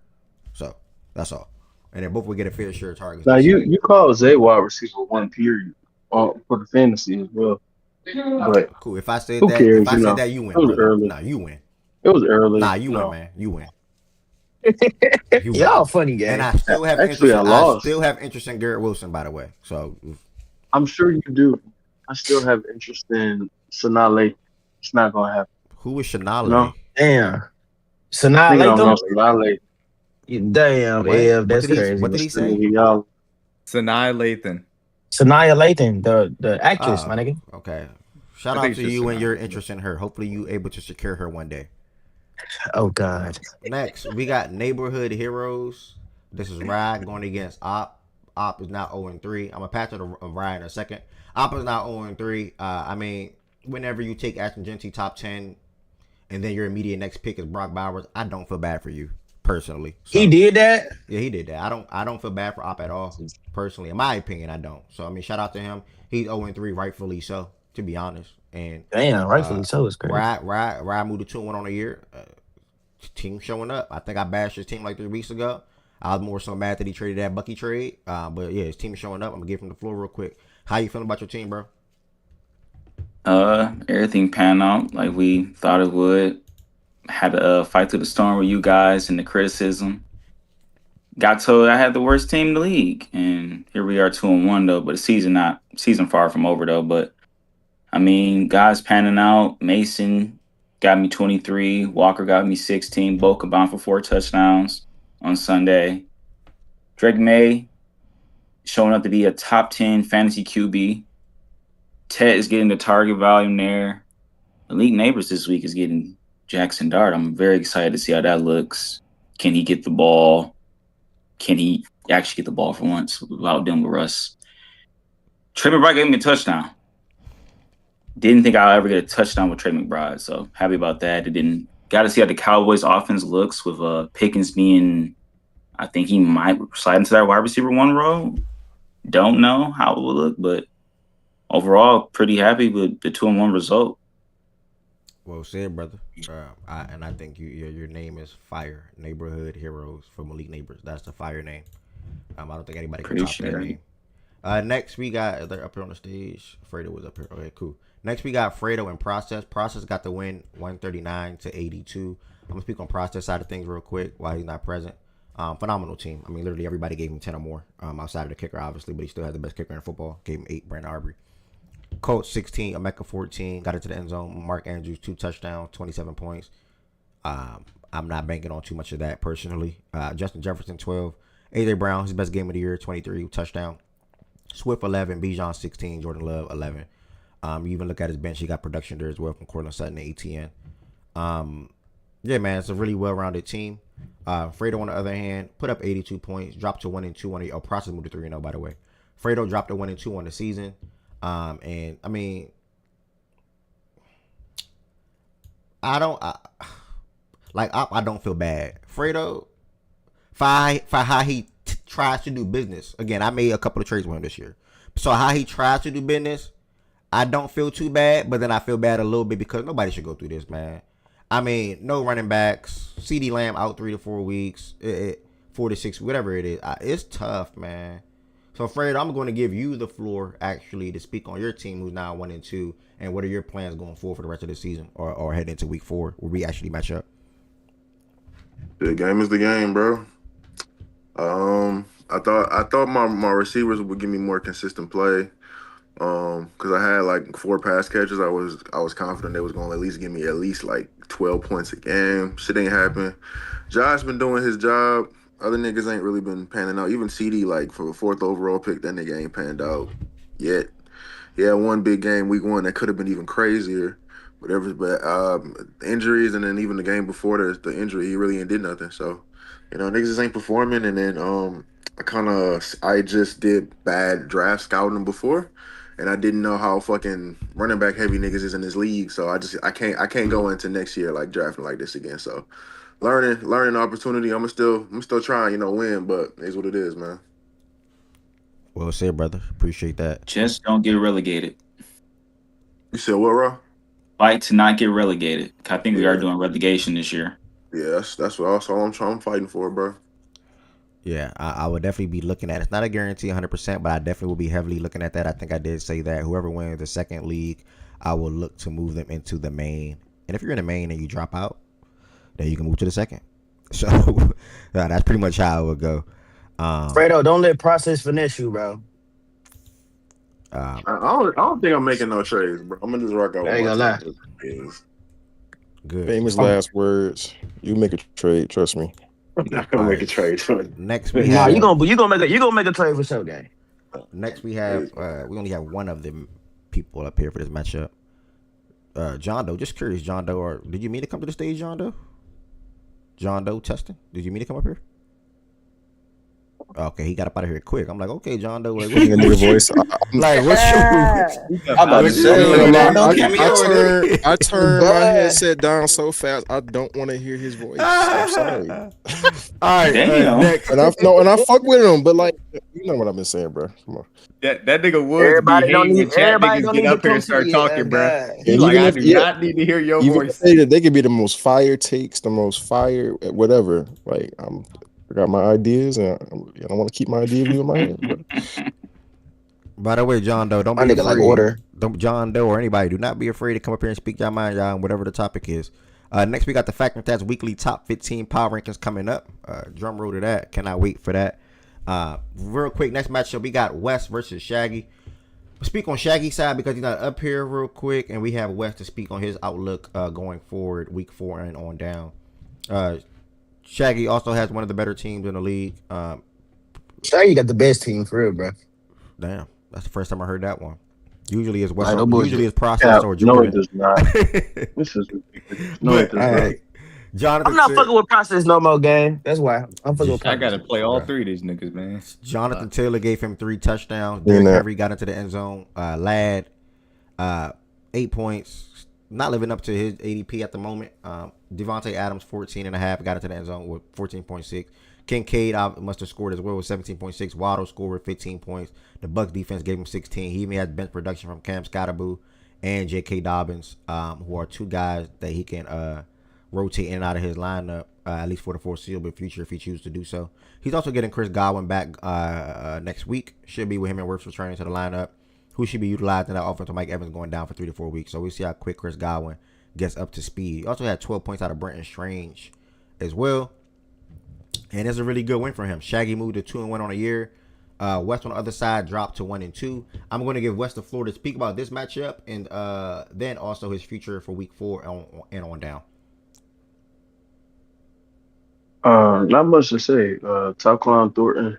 So that's all. And then both will get a fair share of targets. Now you call Zay wide receiver 1 period for the fantasy as well. But cool. If I said who that, cares, if I said that, you win. It was brother. early. Nah, you win. It was early. Nah, you win, man. You win. Y'all funny guys. And I still have Actually, interest. I I still have interest in Garrett Wilson, by the way. So I'm sure you do. I still have interest in Sanaa. It's not gonna happen. Who is Shanale? No? Damn. Sanaa Lathan? Damn, Ev, that's crazy. What did he say? Sanaa Lathan. Sanaa Lathan, the actress, my nigga. Okay. Shout out to you and your interest in her. Hopefully you able to secure her one day. Oh God. Next, we got Neighborhood Heroes. This is Ryan going against Op. Op is now 0-3. I'm gonna pass it to Ryan in a second. Op is now 0-3. I mean, whenever you take Ashton Genty top 10, and then your immediate next pick is Brock Bowers, I don't feel bad for you personally. So, he did that. Yeah, he did that. I don't feel bad for Op at all. Personally, in my opinion, I don't. So I mean, shout out to him. He's 0-3, rightfully so. To be honest, and damn, rightfully so is crazy. Ryan moved to 2-1 on a year. Team showing up. I think I bashed his team like 3 weeks ago. I was more so mad that he traded that Bucky trade. But yeah, his team is showing up. I'm gonna give him the floor real quick. How you feeling about your team, bro? Everything panned out like we thought it would. Had to fight through the storm with you guys and the criticism. Got told I had the worst team in the league, and here we are 2-1 though. But the season far from over though. But I mean, guys panning out. Mason got me 23. Walker got me 16. Both combined for 4 touchdowns on Sunday. Drake May showing up to be a top 10 fantasy QB. Ted is getting the target volume there. Elite Neighbors this week is getting Jackson Dart. I'm very excited to see how that looks. Can he get the ball? Can he actually get the ball for once without dealing with Russ? Trey McBride gave me a touchdown. Didn't think I'll ever get a touchdown with Trey McBride, so happy about that. Got to see how the Cowboys offense looks with Pickens being, I think he might slide into that wide receiver 1 role. Don't know how it will look, but overall, pretty happy with the 2-1 result. Well said, brother. I think your name is Fire. Neighborhood Heroes from Elite Neighbors. That's the fire name. I don't think anybody can top that name. Next we got, they're up here on the stage. Fredo was up here. Okay, cool. Next we got Fredo and Process. Process got the win 139-82. I'm gonna speak on Process side of things real quick while he's not present. Phenomenal team. I mean, literally everybody gave him 10 or more. Outside of the kicker, obviously, but he still had the best kicker in football. Gave him 8, Brandon Arbery. Colts 16, Emeka 14, got into the end zone. Mark Andrews 2 touchdowns, 27 points. I'm not banking on too much of that personally. Justin Jefferson 12, AJ Brown his best game of the year 23 touchdown. Swift 11, Bijan 16, Jordan Love 11. You even look at his bench, he got production there as well from Cortland Sutton and ATN. Yeah, man, it's a really well-rounded team. Fredo on the other hand put up 82 points, dropped to 1-2 on Process moved to 3-0 by the way. Fredo dropped to 1-2 on the season. And I mean, I don't feel bad. Fredo, for how he tries to do business. Again, I made a couple of trades with him this year. So how he tries to do business, I don't feel too bad, but then I feel bad a little bit because nobody should go through this, man. I mean, no running backs, CeeDee Lamb out 3 to 4 weeks, 4 to 6, whatever it is. It's tough, man. So, Fred, I'm going to give you the floor, actually, to speak on your team who's now 1-2, and what are your plans going forward for the rest of the season or head into week 4 where we actually match up? The game is the game, bro. I thought my receivers would give me more consistent play. Because I had like 4 pass catches. I was confident they was going to at least give me at least like 12 points a game. Shit ain't happen. Josh been doing his job. Other niggas ain't really been panning out. Even CD, like, for the 4th overall pick, that nigga ain't panned out yet. He had one big game week 1 that could have been even crazier. whatever. But injuries, and then even the game before the injury, he really ain't did nothing. So, niggas just ain't performing. And then I just did bad draft scouting before, and I didn't know how fucking running back heavy niggas is in this league. So I can't go into next year like drafting like this again. So learning opportunity. I'm still trying, win, but it's what it is, man. Well said, brother. Appreciate that. Just don't get relegated. You said what, Raw? Fight to not get relegated. I think we are Yeah. doing relegation this year. Yeah, that's what I'm fighting for, bro. Yeah, I would definitely be looking at it. It's not a guarantee 100%, but I definitely will be heavily looking at that. I think I did say that whoever wins the second league, I will look to move them into the main. And if you're in the main and you drop out, then you can move to the second. So that's pretty much how it would go. Fredo, don't let process finesse you, bro. I don't think I'm making no trades, bro. I'm gonna just rock out I with ain't my gonna team. Is. Good. Famous last words. You make a trade, trust me. I'm not gonna make a trade. Next we Nah, have you gonna make a trade for sure, gang. next we have we only have one of the people up here for this matchup. John Doe, just curious, John Doe, or did you mean to come to the stage, John Doe? John Doe testing. Did you mean to come up here? Okay, he got up out of here quick. I'm like, okay, John Doe. Like, Your nigga voice. like what's your? I'm about to say, I turned my headset down so fast. I don't want to hear his voice. I'm sorry. All right, next. And I fuck with him, but like, you know what I've been saying, bro. Come on. That nigga Woods everybody be don't hating need, when chat everybody niggas don't get need to up here come and to start you, talking, bro. God. He like, I do not need to hear your voice. They could be the most fire takes, the most fire, whatever. Like, I got my ideas, and I don't want to keep my idea view in my head. But. By the way, John Doe, don't My be nigga afraid. like order. Don't John Doe or anybody, do not be afraid to come up here and speak your mind, y'all, on whatever the topic is. Next, we got the Fact and Stats weekly top 15 power rankings coming up. Drum roll to that. Cannot wait for that. Real quick, next matchup, we got West versus Shaggy. We'll speak on Shaggy's side because he's not up here real quick, and we have West to speak on his outlook going forward, week 4 and on down. Shaggy also has one of the better teams in the league. Shaggy got the best team for real, bro. Damn, that's the first time I heard that one. Usually it's West. Like, no usually it's Process or No, Jordan. it does not. This is ridiculous. No, it does not. Jonathan, I'm not fucking with process no more, gang. That's why I'm fucking with I process. gotta play all 3 of these niggas, man. Jonathan Taylor gave him 3 touchdowns. Derrick Henry got into the end zone. Ladd, 8 points. Not living up to his ADP at the moment. Devontae Adams, 14.5, got into the end zone with 14.6. Kincaid must have scored as well with 17.6. Waddle scored with 15 points. The Bucs defense gave him 16. He even had bench production from Cam Scottaboo and J.K. Dobbins, who are 2 guys that he can rotate in and out of his lineup, at least for the foreseeable future if he chooses to do so. He's also getting Chris Godwin back next week. Should be with him and Wirfs returning to the lineup, who should be utilized in that offense with Mike Evans going down for 3 to 4 weeks. So we'll see how quick Chris Godwin gets up to speed. He also had 12 points out of Brenton Strange as well. And it's a really good win for him. Shaggy moved to 2-1 on a year. West on the other side dropped to 1-2. I'm going to give West the floor to speak about this matchup and then also his future for week 4 and on down. Not much to say. Tyquan Thornton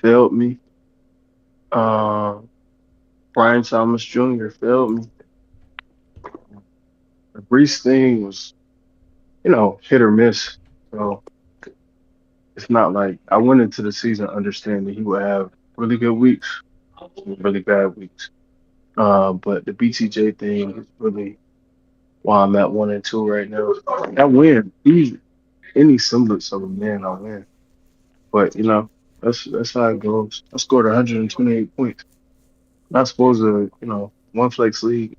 failed me. Brian Thomas Jr. failed me. The Brees thing was, hit or miss. So it's not like I went into the season understanding he would have really good weeks, really bad weeks. But the BTJ thing is really why I'm at 1-2 right now. I win. Any semblance of a man, I win. But that's how it goes. I scored 128 points. Not supposed to, one flex league.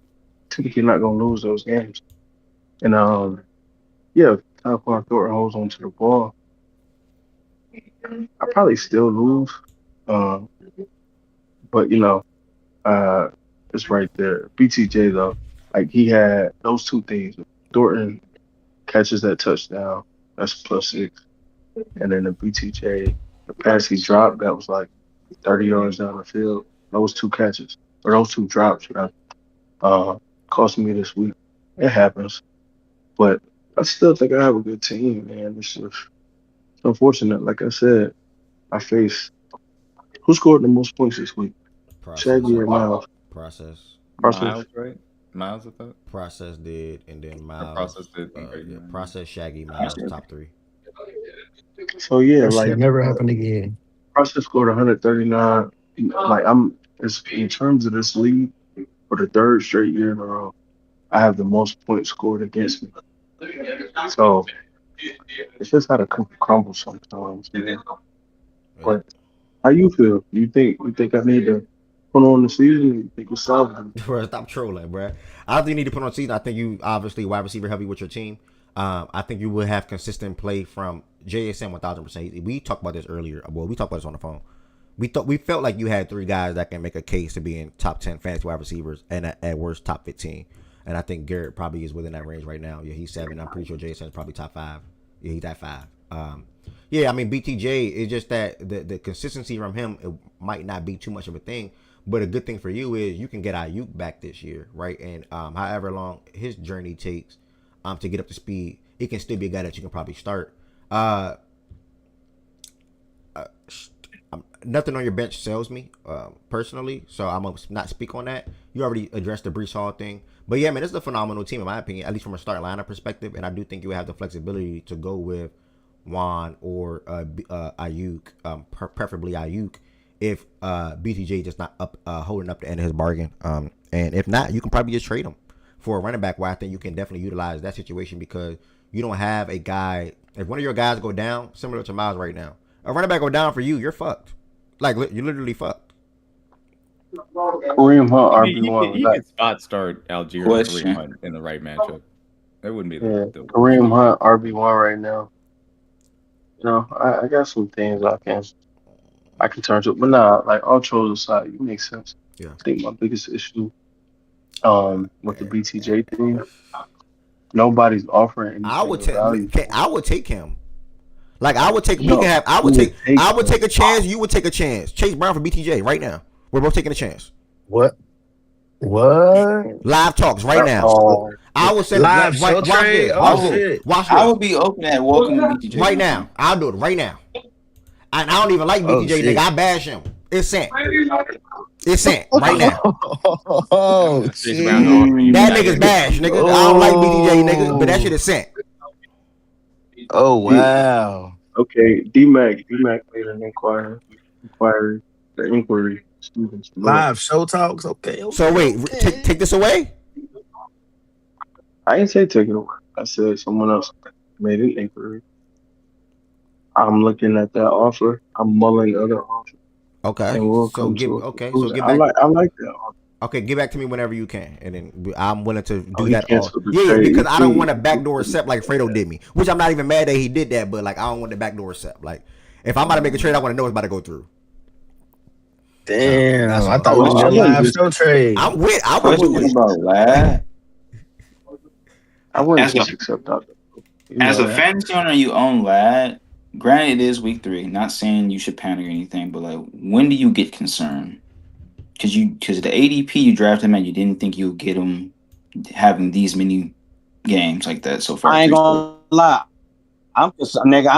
Typically not gonna lose those games. And yeah, Tyquan Thornton holds onto the ball. I probably still lose. But it's right there. BTJ though, like he had those 2 things. Thornton catches that touchdown, that's +6. And then the BTJ, the pass he dropped, that was like 30 yards down the field. Those 2 catches, or those 2 drops, cost me this week. It happens. But I still think I have a good team, man. It's just unfortunate. Like I said, I faced who scored the most points this week? Process. Shaggy or Miles? Process. Process. Miles, right? Miles, I thought. Process did, and then Miles. Process did. Okay. Yeah, Process, Shaggy, Miles, top 3. So yeah, That like shit never happened again. Process scored 139. Like it's in terms of this league for the third straight year in a row. I have the most points scored against me. So it's just how to crumble sometimes. Man. But how you feel? You think I need to put on the season? You think it's solvable? Bro, stop trolling, bro. I don't think you need to put on season. I think you obviously wide receiver heavy with your team. I think you will have consistent play from JSN 1000%. We talked about this earlier. Well, we talked about this on the phone. We felt like you had 3 guys that can make a case to be in top 10 fantasy wide receivers and at worst top 15. And I think Garrett probably is within that range right now. Yeah, he's 7. I'm pretty sure Jason is probably top 5. Yeah, he's at 5. Yeah, I mean BTJ is just that the consistency from him, it might not be too much of a thing. But a good thing for you is you can get Ayuk back this year, right? And however long his journey takes to get up to speed, it can still be a guy that you can probably start. Nothing on your bench sells me personally, so I'm gonna not speak on that. You already addressed the Brees Hall thing, but yeah, man, it's a phenomenal team in my opinion, at least from a start lineup perspective. And I do think you have the flexibility to go with Juan or Ayuk, preferably Ayuk, if BTJ just not up holding up the end of his bargain. And if not, you can probably just trade him for a running back. Where I think you can definitely utilize that situation because you don't have a guy. If one of your guys go down, similar to Miles right now, a running back go down for you, you're fucked. Like you're literally fucked. Kareem Hunt RB1. He could spot start Algier or Kareem Hunt in the right matchup. That wouldn't be the Kareem Hunt RB1 right now. You know, I got some things I can turn to, but nah, like all trolls aside, you make sense. Yeah. I think my biggest issue with the BTJ thing, nobody's offering anything of value. I would take him. Like I would take. We can have. I would take a chance. You would take a chance. Chase Brown for BTJ right now. We're both taking a chance. What? Live talks right now. I would say live show trade. Watch this. I would be open at welcome to BTJ right now. I'll do it right now. And I don't even like BTJ, nigga. I bash him. It's sent. It's sent right now. Oh, shit. That nigga's bash, nigga. I don't like BTJ, nigga, but that shit is sent. Oh wow. Okay, D-Mac made an inquiry. Live show talks. Okay. So wait, take this away. I didn't say take it away. I said someone else made an inquiry. I'm looking at that offer. I'm mulling other offers. Okay. We'll so give back. I like that offer. Okay, get back to me whenever you can, and then I'm willing to do that. Yeah, because I don't want to backdoor accept like Fredo did me, which I'm not even mad that he did that, but like I don't want the backdoor accept. Like if I'm about to make a trade, I want to know it's about to go through. Damn, I thought it was your live show trade. I would do it. I wouldn't just accept that. As a fantasy owner, you own Lad. Granted, it is week 3. Not saying you should panic or anything, but like, when do you get concerned? Because the ADP you drafted him at, you didn't think you would get him having these many games like that so far. I ain't gonna lie. I'm concerned, nigga.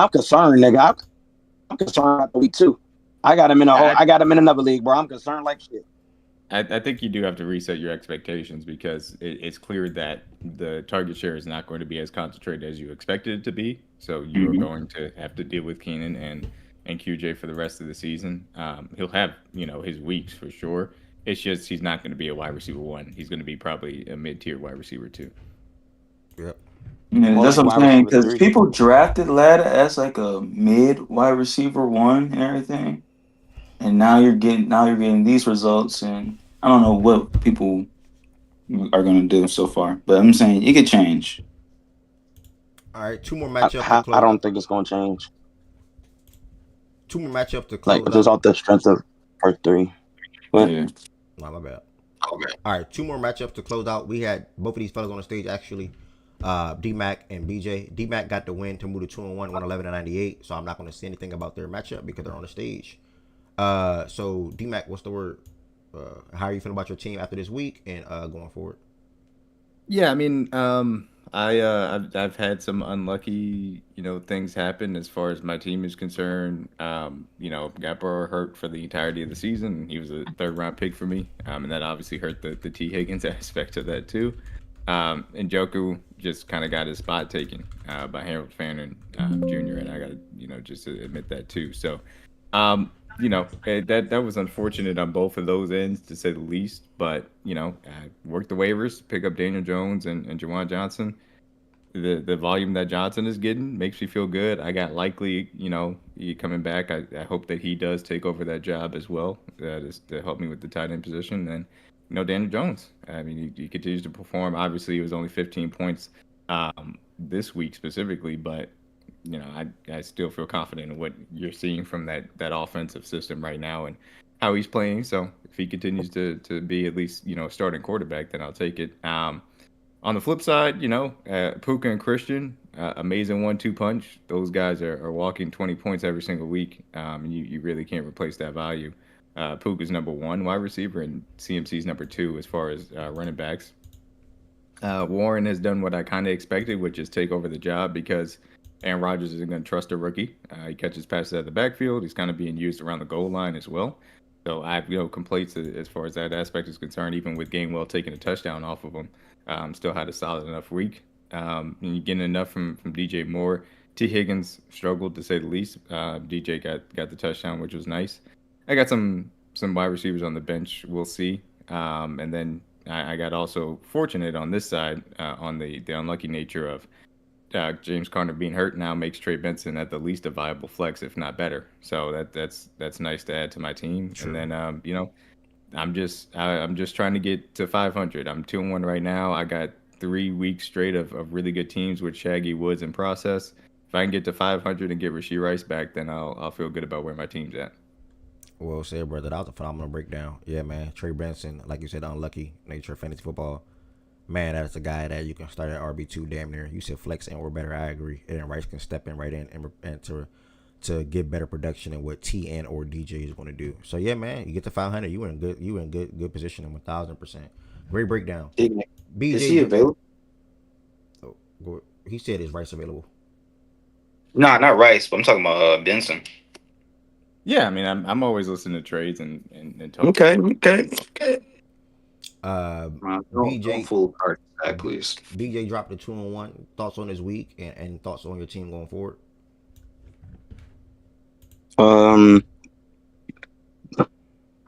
I'm concerned after week 2. I got him in another league, bro. I'm concerned like shit. I think you do have to reset your expectations because it's clear that the target share is not going to be as concentrated as you expected it to be. So you're going to have to deal with Keenan and QJ for the rest of the season. He'll have his weeks for sure. It's just he's not going to be a wide receiver 1. He's going to be probably a mid-tier wide receiver 2. Yep. Yeah, that's what I'm saying. Because people drafted Lad as like a mid wide receiver 1 and everything. And now you're getting these results, and I don't know what people are going to do so far, but I'm saying it could change. All right, 2 more matchups. I don't think it's going to change. 2 more matchups to close. Like just off the strength of part 3. But, yeah. No, my bad. Okay. All right, 2 more matchups to close out. We had both of these fellas on the stage actually. D-Mac and BJ. D-Mac got the win to move to 2-1, 111-98. So I'm not going to say anything about their matchup because they're on the stage. So D-Mac, what's the word? How are you feeling about your team after this week and going forward? Yeah, I mean, I've had some unlucky, things happen as far as my team is concerned. Got Burrow hurt for the entirety of the season. He was a third round pick for me, and that obviously hurt the T Higgins aspect of that too. And Joku just kind of got his spot taken by Harold Fannin Jr. And I got to just admit that too. So that was unfortunate on both of those ends, to say the least. But I worked the waivers, pick up Daniel Jones and Jawan Johnson. The volume that Johnson is getting makes me feel good. I got Likely, he coming back. I hope that he does take over that job as well, just to help me with the tight end position. And Daniel Jones. I mean, he continues to perform. Obviously, it was only 15 points this week specifically, but I still feel confident in what you're seeing from that offensive system right now and how he's playing. So if he continues to be at least starting quarterback, then I'll take it. On the flip side, Puka and Christian, amazing 1-2 punch. Those guys are walking 20 points every single week. You really can't replace that value. Puka's number 1 wide receiver and CMC's number 2 as far as running backs. Warren has done what I kind of expected, which is take over the job because Aaron Rodgers isn't going to trust a rookie. He catches passes out of the backfield. He's kind of being used around the goal line as well. So I have complaints as far as that aspect is concerned, even with Gainwell taking a touchdown off of him. Still had a solid enough week. And you're getting enough from DJ Moore. T. Higgins struggled, to say the least. DJ got the touchdown, which was nice. I got some wide receivers on the bench. We'll see. And then I got also fortunate on this side on the unlucky nature of James Conner being hurt now makes Trey Benson at the least a viable flex, if not better. So that's nice to add to my team. True. And then I'm just trying to get to 500. I'm 2-1 right now. I got 3 weeks straight of really good teams with Shaggy, Woods, and Process. If I can get to 500 and get Rashee Rice back, then I'll feel good about where my team's at. Well said, brother. That was a phenomenal breakdown. Yeah, man. Trey Benson, like you said, unlucky nature of fantasy football. Man, that's a guy that you can start at RB2 damn near. You said flex and or better. I agree. And then Rice can step in right in and to get better production and what T and or DJ is going to do. So yeah, man, you get to 500. You in good position and 1,000%. Great breakdown. BJ, is he available? Oh, he said is Rice available? Nah, not Rice, but I'm talking about Benson. Yeah, I mean, I'm always listening to trades and talking. Okay. BJ, full card stack, please. BJ dropped the 2-1. Thoughts on his week and thoughts on your team going forward?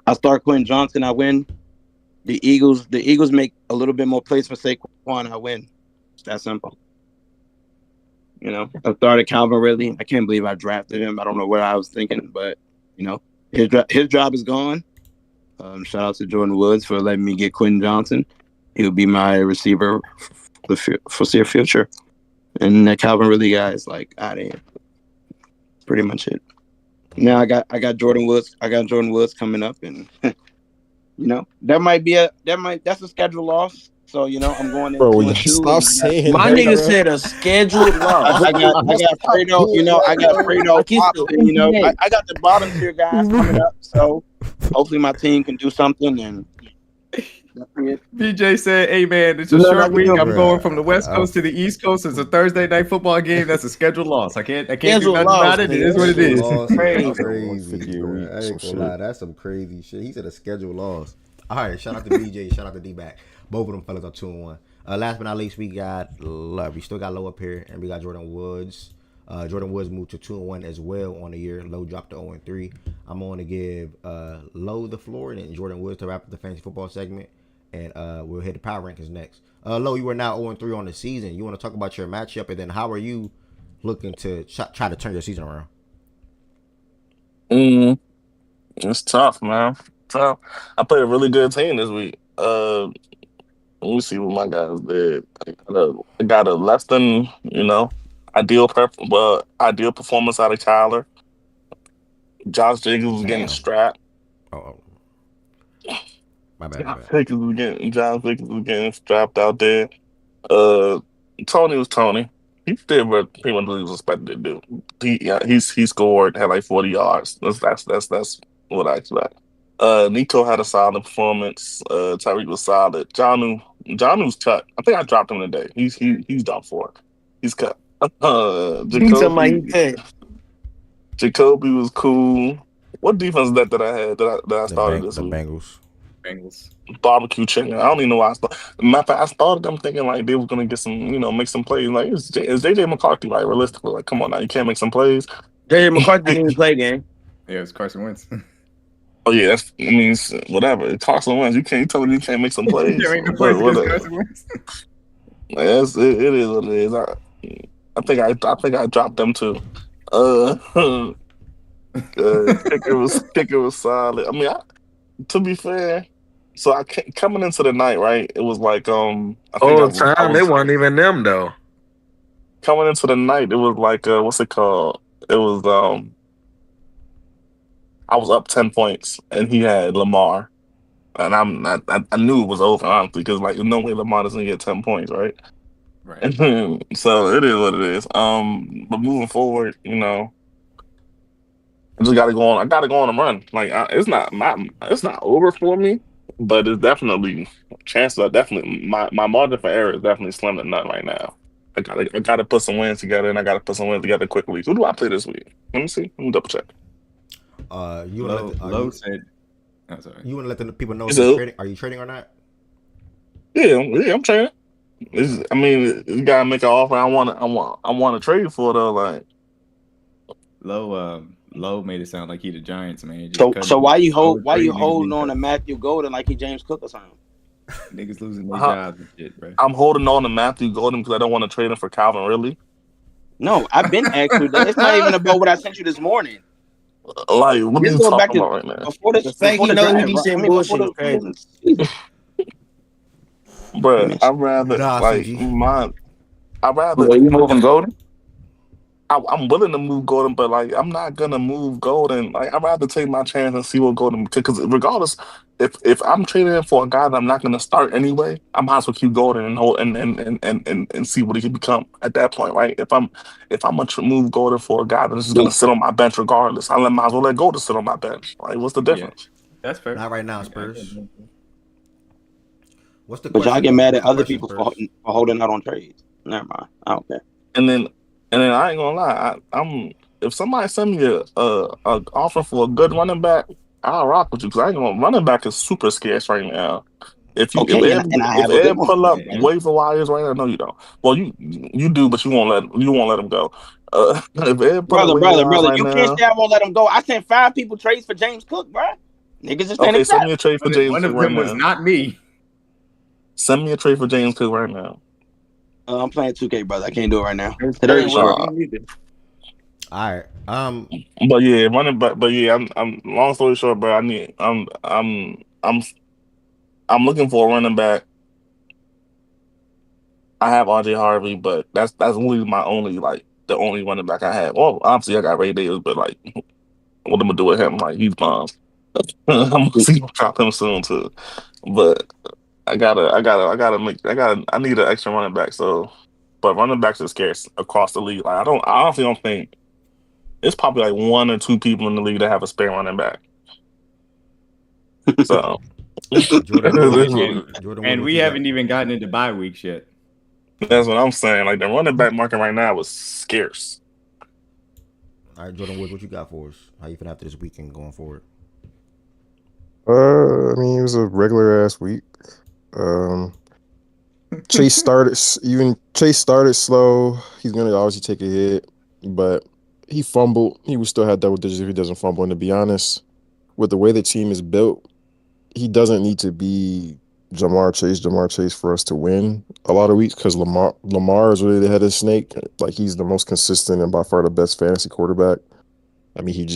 I start Quentin Johnson. I win. The Eagles make a little bit more plays for Saquon. I win. It's that simple. I started Calvin Ridley. I can't believe I drafted him. I don't know what I was thinking, but his job is gone. Shout out to Jordan Woods for letting me get Quentin Johnson. He'll be my receiver for the future. And that Calvin Ridley guy is like out of here. Pretty much it. Now I got Jordan Woods. I got Jordan Woods coming up, and that's a schedule loss. So I'm going in 2-2. Stop saying my that, nigga bro. said a scheduled loss. I got Fredo. I got Fredo. I got the bottom tier guys coming up. So hopefully my team can do something. And BJ said, "Hey man, it's a short week. I'm going from the West Coast to the East Coast. It's a Thursday night football game. That's a scheduled loss. I can't do nothing about it. It is what it is." Crazy, bro. I ain't gonna lie. That's some crazy shit. He said a scheduled loss. All right, shout out to BJ. Shout out to D-Back. Both of them fellas are 2-1. Last but not least, we still got Low up here, and we got Jordan Woods. Jordan Woods moved to 2-1 as well on the year. Low dropped to 0-3. I'm going to give Low the floor and then Jordan Woods to wrap up the fantasy football segment, and we'll hit the power rankings next. Low, you are now 0-3 on the season. You want to talk about your matchup, and then how are you looking to try to turn your season around? It's tough, man. Tough. I played a really good team this week. Let me see what my guys did. I got a less than ideal performance out of Tyler. Josh Jacobs was getting strapped. Oh, my bad. Josh Jacobs was getting strapped out there. Tony was Tony. He did what pretty much he was expected to do. He scored, had like 40 yards. That's what I expect. Nico had a solid performance. Tyreek was solid. Jonnu Johnny's cut. I think I dropped him today. He's done for. He's cut. Somebody cut. Jacoby was cool. What defense that I had that I started this week? Bengals. Barbecue chicken. I don't even know why I started. Matter of fact, I started them thinking like they were gonna get some, make some plays. Like it's JJ McCarthy, like realistically, like come on now, you can't make some plays. JJ McCarthy didn't play game. Yeah, it's Carson Wentz. Oh yeah, whatever. It's Carson Wentz. You tell me you can't make some plays. Carson Wentz. It is what it is. I think I dropped them too. Kicker was solid. I mean, to be fair, so coming into the night, right? It was like they weren't even them though. Coming into the night, it was like what's it called? It was I was up 10 points, and he had Lamar, and I knew it was over honestly because like no way Lamar doesn't get 10 points, right? Right. So it is what it is. But moving forward, I just gotta go on. I gotta go on a run. Like it's not over for me, but it's definitely chances are definitely my margin for error is definitely slim to none right now. I gotta put some wins together, and I gotta put some wins together quickly. Who do I play this week? Let me see. Let me double check. Low said. Oh, sorry. You want to let the people know if you're trading? Are you trading or not? Yeah, I'm trading. You gotta make an offer. I want to trade for though. Like Low made it sound like he the Giants, man. So why you holding on to Matthew Golden like he James Cook or something? Niggas losing their jobs and shit, bro. I'm holding on to Matthew Golden because I don't want to trade him for Calvin Ridley. No, I've been asked you that. It's not even about what I sent you this morning. Like, what are you talking about right now? Before the Bro, I'd rather. Are you moving Golden? I'm willing to move Golden, but like I'm not gonna move Golden. Like I'd rather take my chance and see what Golden, because regardless, if I'm trading him for a guy that I'm not gonna start anyway, I might as well keep Golden and hold and see what he can become at that point, right? If I'm gonna move Golden for a guy that's just gonna sit on my bench regardless, might as well let Golden sit on my bench. Like, what's the difference? Yeah, that's fair. Not right now, Spurs. What's the question? But y'all get mad at other people for holding out on trades. Never mind. I don't care. And then I ain't gonna lie. I'm if somebody send me a offer for a good running back, I'll rock with you because I ain't gonna. Running back is super scarce right now. If Ed pull up waiver wires right now, no, you don't. Well, you do, but you won't let him go. If Ed brother, you can't say I won't let him go. I sent 5 people trades for James Cook, bro. Niggas just okay. Send me a trade for James. One of them was not me. Send me a trade for James Cook right now. I'm playing 2K, brother. I can't do it right now. All right. But yeah, running back. But yeah, I'm. Long story short, bro. I'm looking for a running back. I have RJ Harvey, but that's really my only the only running back I have. Well, obviously I got Ray Davis, but like, what am I gonna do with him? Like, he's bombs. I'm gonna see him drop him soon too. But I need an extra running back. So, but running backs are scarce across the league. Like I honestly don't think it's probably like 1 or 2 people in the league that have a spare running back. So, Jordan, and we haven't even gotten into bye weeks yet. That's what I'm saying. Like the running back market right now was scarce. All right, Jordan Woods, what you got for us? How you feeling after this weekend going forward? I mean, it was a regular ass week. Chase started slow. He's gonna obviously take a hit, but he fumbled. He would still have double digits if he doesn't fumble. And to be honest, with the way the team is built, he doesn't need to be Jamar Chase for us to win a lot of weeks because Lamar is really the head of the snake. Like, he's the most consistent and by far the best fantasy quarterback. I mean,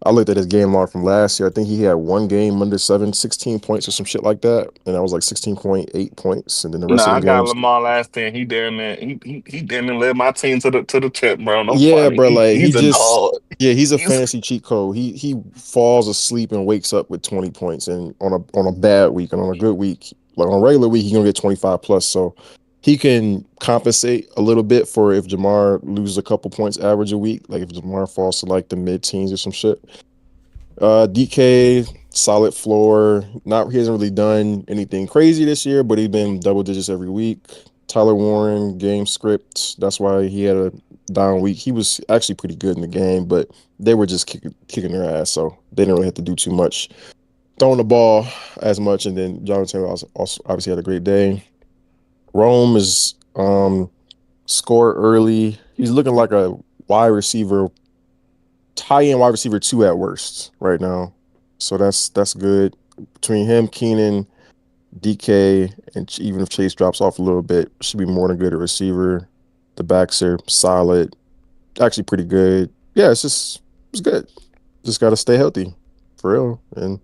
I looked at his game log from last year. I think he had one game under 16 points or some shit like that, and that was like 16.8 points. And then the rest of the games, I got Lamar last year. He damn near led my team to the tip, bro. No yeah, funny. Bro. Like he's a dog. Yeah, he's a fantasy cheat code. He falls asleep and wakes up with 20 points, and on a bad week and on a good week, like on a regular week, he's gonna get 25 plus. So he can compensate a little bit for if Jamar loses a couple points average a week, like if Jamar falls to like the mid-teens or some shit. DK solid floor. He hasn't really done anything crazy this year, but he's been double digits every week. Tyler Warren, game script. That's why he had a down week. He was actually pretty good in the game, but they were just kicking their ass, so they didn't really have to do too much. Throwing the ball as much, and then Jonathan also obviously had a great day. Rome is score early. He's looking like a wide receiver, tie-in wide receiver 2 at worst right now. So that's good. Between him, Keenan, DK, and even if Chase drops off a little bit, should be more than good at receiver. The backs are solid, actually pretty good. Yeah, it's good. Just got to stay healthy, for real, and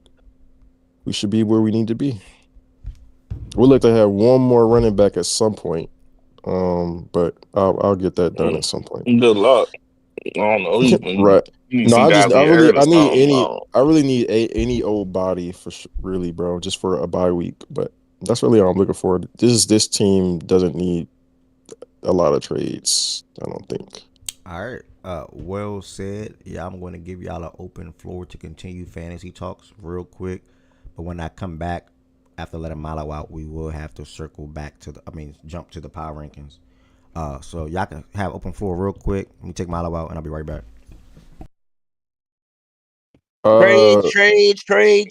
we should be where we need to be. We'd like to have one more running back at some point, but I'll get that done at some point. Good luck. I don't know. Right. You need No, some guys to get hurt or I really need any old body for really, bro, just for a bye week. But that's really all I'm looking for. This team doesn't need a lot of trades, I don't think. All right. Well said. Yeah, I'm going to give y'all an open floor to continue fantasy talks real quick. But when I come back, after letting Milo out, we will have to circle back to jump to the power rankings. So y'all can have open floor real quick. Let me take Milo out, and I'll be right back. Trade.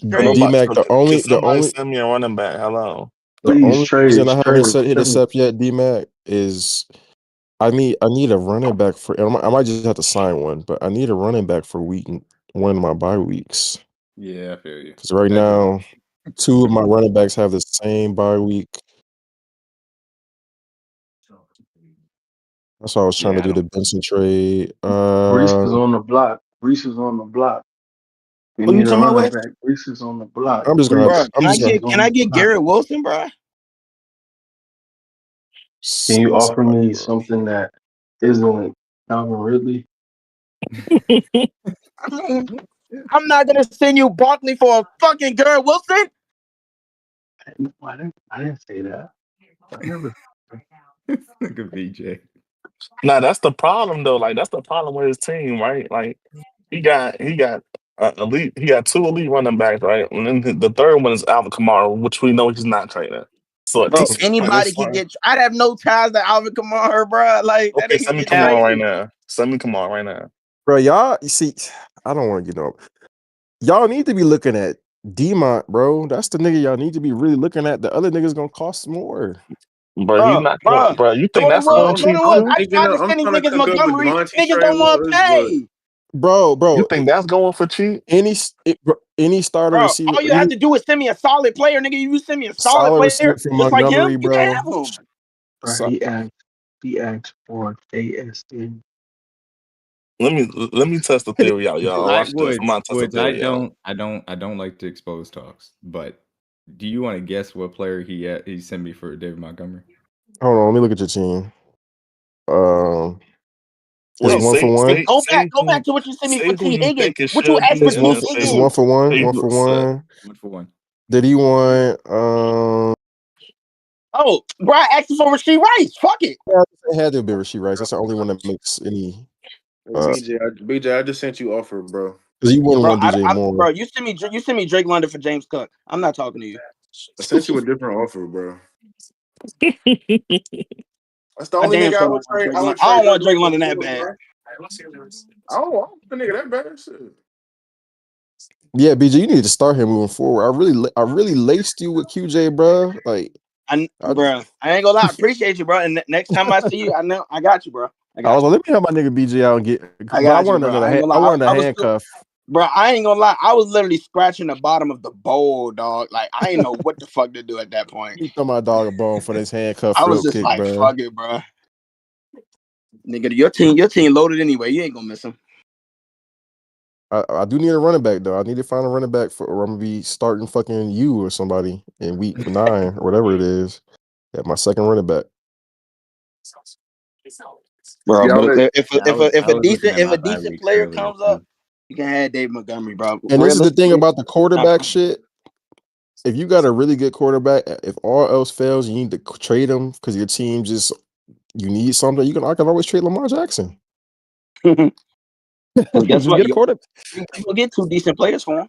D-Mac, the only send me a running back. Hello. The only reason I haven't hit this up yet, D-Mac, is I need a running back for. I might just have to sign one, but I need a running back for week 1 of my bye weeks. Yeah, I feel you. Because right now, 2 of my running backs have the same bye week. That's why I was trying to do the Benson trade. Reese is on the block. We Who you need a talking about running with? back. Reese is on the block. I'm just gonna. Can I get Garrett Wilson, bro? Can you offer me something that isn't Calvin Ridley? I'm not gonna send you Barkley for a fucking Garrett Wilson. I didn't say that. I never. Look at VJ. Nah, that's the problem though. Like that's the problem with his team, right? Like he got elite. He got 2 elite running backs, right? And then the third one is Alvin Kamara, which we know he's not trading. So Bro, anybody can get. I'd have no ties to Alvin Kamara, bro. Like that okay, nigga send me get Kamara traded. right now. Send me Kamara right now, bro. Y'all, you see, I don't want to get up. Y'all need to be looking at Demont, bro. That's the nigga y'all need to be really looking at. The other niggas gonna cost more. Bro, he's not going. Bro, you think that's going cheap too? I tried to send these niggas Montgomery. Niggas don't want to pay. Bro. You think that's going for cheap? Any starter Bro, receiver. all you have to do is send me a solid player, nigga. You send me a solid player receiver just from like Montgomery, him, bro. you can have him. Bro, he asked for ASN. Let me test the theory out, y'all. Watch this. I'm not testing the theory out. I don't like to expose talks, but do you want to guess what player he sent me for David Montgomery? Hold on, let me look at your team. Wait, it's 1 for 1. Go back to what you sent me for T. Higgins. What you should asked for be, T. and Higgins? It's 1 for 1. 1 for 1. 1 for 1. Did he want Oh, bro, I asked for Rasheed Rice. Fuck it. It had to be Rasheed Rice. That's the only one that makes any. BJ, I just sent you offer, bro. Because you wouldn't want DJ Moore. Bro, you sent me Drake London for James Cook. I'm not talking to you. I sent you a different offer, bro. That's the only nigga I would trade. I don't want Drake London that bad. I don't want the nigga that bad. Shit. Yeah, BJ, you need to start him moving forward. I really laced you with QJ, bro. Like, bro, I ain't gonna lie. I appreciate you, bro. And next time I see you, I got you, bro. I was like, let me have my nigga BJ out and get. I wanted a handcuff. Bro, I ain't gonna lie. I was literally scratching the bottom of the bowl, dog. Like I ain't know what the fuck to do at that point. You throw my dog a bone for this handcuff. I was just kick, like, bro. fuck it, bro. Nigga, your team loaded anyway. You ain't gonna miss him. I do need a running back though. I need to find a running back or I'm gonna be starting fucking you or somebody in week 9 or whatever it is. At my second running back. Bro, but if a decent player comes up, you can have Dave Montgomery, bro. And this is the thing about the quarterback shit. If you got a really good quarterback, if all else fails, you need to trade him because your team you need something. I can always trade Lamar Jackson. Guess what? Get a quarterback. You will get 2 decent players for him.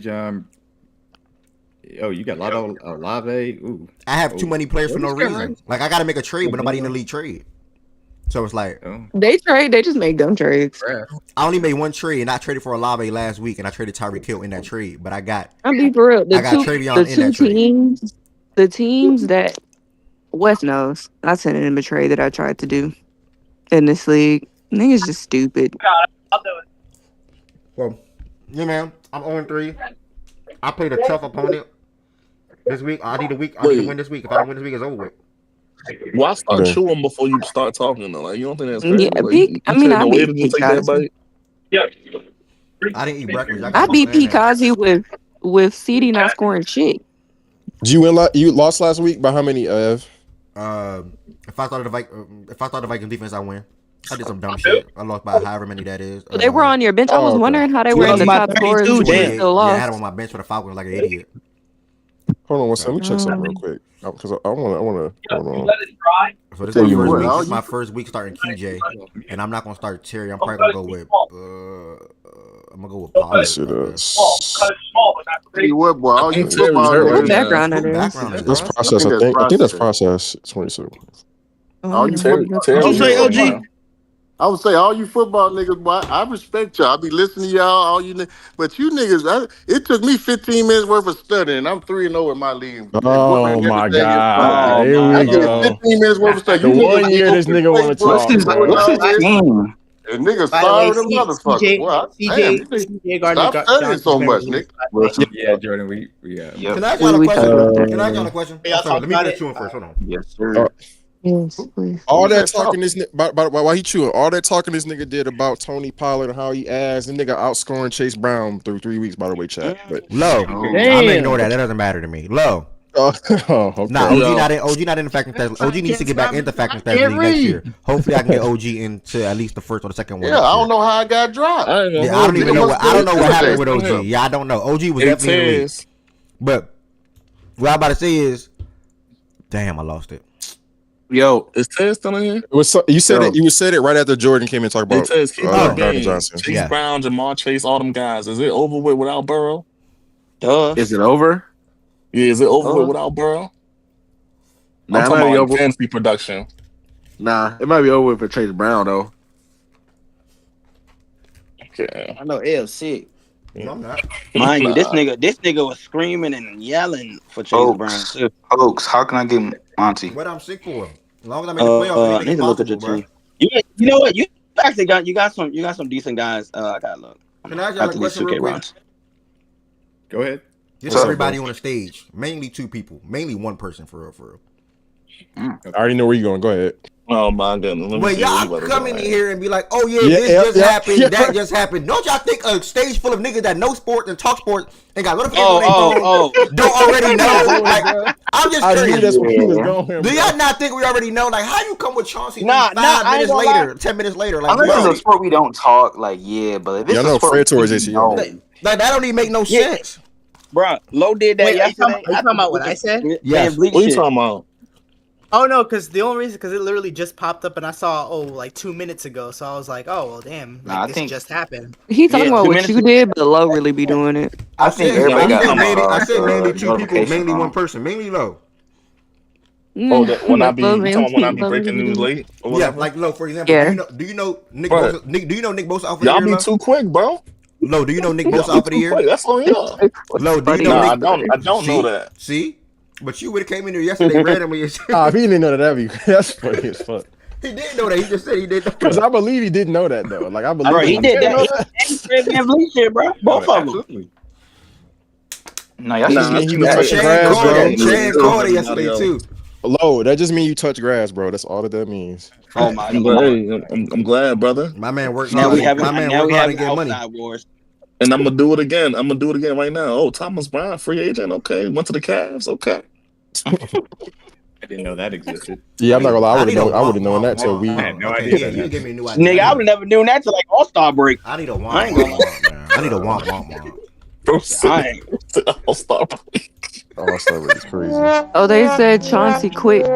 Bijan. Oh, you got Olave. Ooh. I have too many players for no Who's got reason. rights? Like I gotta make a trade, but nobody in the league trade. So it's like They trade. They just make dumb trades. I only made one trade, and I traded for Olave last week, and I traded Tyreek Hill in that trade. But I got I'll be for real. I got Travion in that trade. The teams that Wes knows. I sent him a trade that I tried to do in this league. Niggas just stupid. I'll do it. Well, yeah, man, I'm 0-3. I played a tough opponent. This week, I need a week. I need to win this week. If I don't win this week, it's over with. Why start Okay. chewing before you start talking though? Like you don't think that's Yeah, crazy? Like you I mean, couldn't I wait beat to just Pete take that Cosby. bite? I didn't eat breakfast. I beat Pete Cosby with CD not scoring shit. Did you win? You lost last week by how many? If I thought the Vikings defense, I win. I did some dumb shit. I lost by however many that is. So they were on your bench. I was wondering how they were in the top scorers and you still Yeah, I had lost. them on my bench for the Falcons like an idiot. Hold on one second. Let me check something real quick because I want to. Hold on. So this is my first week. This is my first week starting QJ, and I'm not gonna start Terry. I'm probably gonna go with. I'm gonna go with Pollard. Let's see this. Tell you what, boy, all you football What niggas. background it is? That's process. I think that's process. 27. All you football. I would say all you football niggas, boy, I respect y'all. I be listening to y'all, all you niggas. But you niggas, it took me 15 minutes worth of studying. I'm 3-0 in my league. Oh my God! Here we I did go. 15 minutes worth of study. The You one niggas year get this nigga want to talk, bro. What's his game? And niggas By the way, sorry them motherfuckers. CJ Boy, damn, you CJ Gardner stop studying Johnson so member much, released nigga. last night. Yeah, Jordan, we Can I ask y'all a question? Can I ask y'all a question? Y'all Oh, sorry, talk let me about finish it? chewing first. Hold on. Yes, sir. Yes, please. All that talking this while he chewing, all that talking this nigga did about Tony Pollard and how he asked the nigga outscoring Chase Brown through 3 weeks. By the way, chat. But Low, I'm gonna ignore that. That doesn't matter to me. Low. Okay. Nah, OG not in the Falcons stats. OG needs to get back into Falcons stats league next year. Hopefully, I can get OG into at least the first or the second one. Yeah, I don't know how I got dropped. I don't even know what happened with OG. Yeah, I don't know. OG was definitely in the league. But what I'm about to say is, damn, I lost it. Yo, is Ted still in here? It was you said it. You said it right after Jordan came in and talked about Gardner Johnson. Chase Brown, Jamar Chase, all them guys. Is it over with without Burrow? Duh. Is it over? Yeah, is it over with without Burrow? Nah, I'm talking about fantasy production. Nah, it might be over for Chase Brown though. Okay. I know L sick. No, I'm not. Mind you, this nigga was screaming and yelling for Chase Brown too. Folks, how can I get Monty? What I'm sick for? As long as I make the playoffs, anything is possible, bro. You know what? You actually got some decent guys. I gotta look. Can I ask y'all a question real quick? Go ahead. Just everybody on the stage. Mainly two people. Mainly one person for real. I already know where you're going. Go ahead. Oh my goodness. But y'all come in here and be like, oh yeah, this just happened, that just happened. Don't y'all think a stage full of niggas that know sports and talk sports and got notifications on their phone don't already know? Like, I'm just curious. That's where he was going. Do y'all not think we already know? Like, how you come with Chauncey 5 minutes later, 10 minutes later? Like, unless it's a sport we don't talk, like, yeah, but if it's a sport Fred towards this, like, that don't even make no sense. Bro, Low did that yesterday. Are you talking about what I said? Yes. What are you talking about? Oh no, because the only reason, because it literally just popped up and I saw like 2 minutes ago, so I was like, oh well, damn, like, this just happened. He talking about what you did, but Low really be doing it. I think everybody got I said mainly two people, notification mainly on. one person, mainly Low. Oh, that when I be breaking news late? Or Yeah, whatever? like Low, for example. Do you know Nick Bosa? Do you know Nick Bosa out for the Y'all year? be Low? too quick, bro. Low, do you know Nick Bosa out for the year? That's on y'all. Low, do you know Nah, Nick? I don't know that. See? But you would have came in here yesterday randomly and shit. If he didn't know that's funny as fuck. He did know that. He just said he did. Because I believe he didn't know that though. Like I believe Bro, he did that. He shit, bro. Both of them. No, y'all just mean you touch Chan grass, bro. called it yesterday too. Low, that just means you touch grass, bro. That's all that means. Oh my God. I'm glad, brother. My man works Now hard. we have My man works hard to get money. wars. And I'm gonna do it again. I'm gonna do it again right now. Oh, Thomas Brown, free agent. Okay, went to the Cavs. Okay. I didn't know that existed. Yeah, I'm not gonna lie. I would have known that till we. I had no idea. Yeah, you gave me a new idea. Nigga, I would never known that till like All-Star break. I need a womp. I ain't gonna man. I need a womp. I ain't. All-Star break. All-Star break is crazy. Oh, they said Chauncey quit.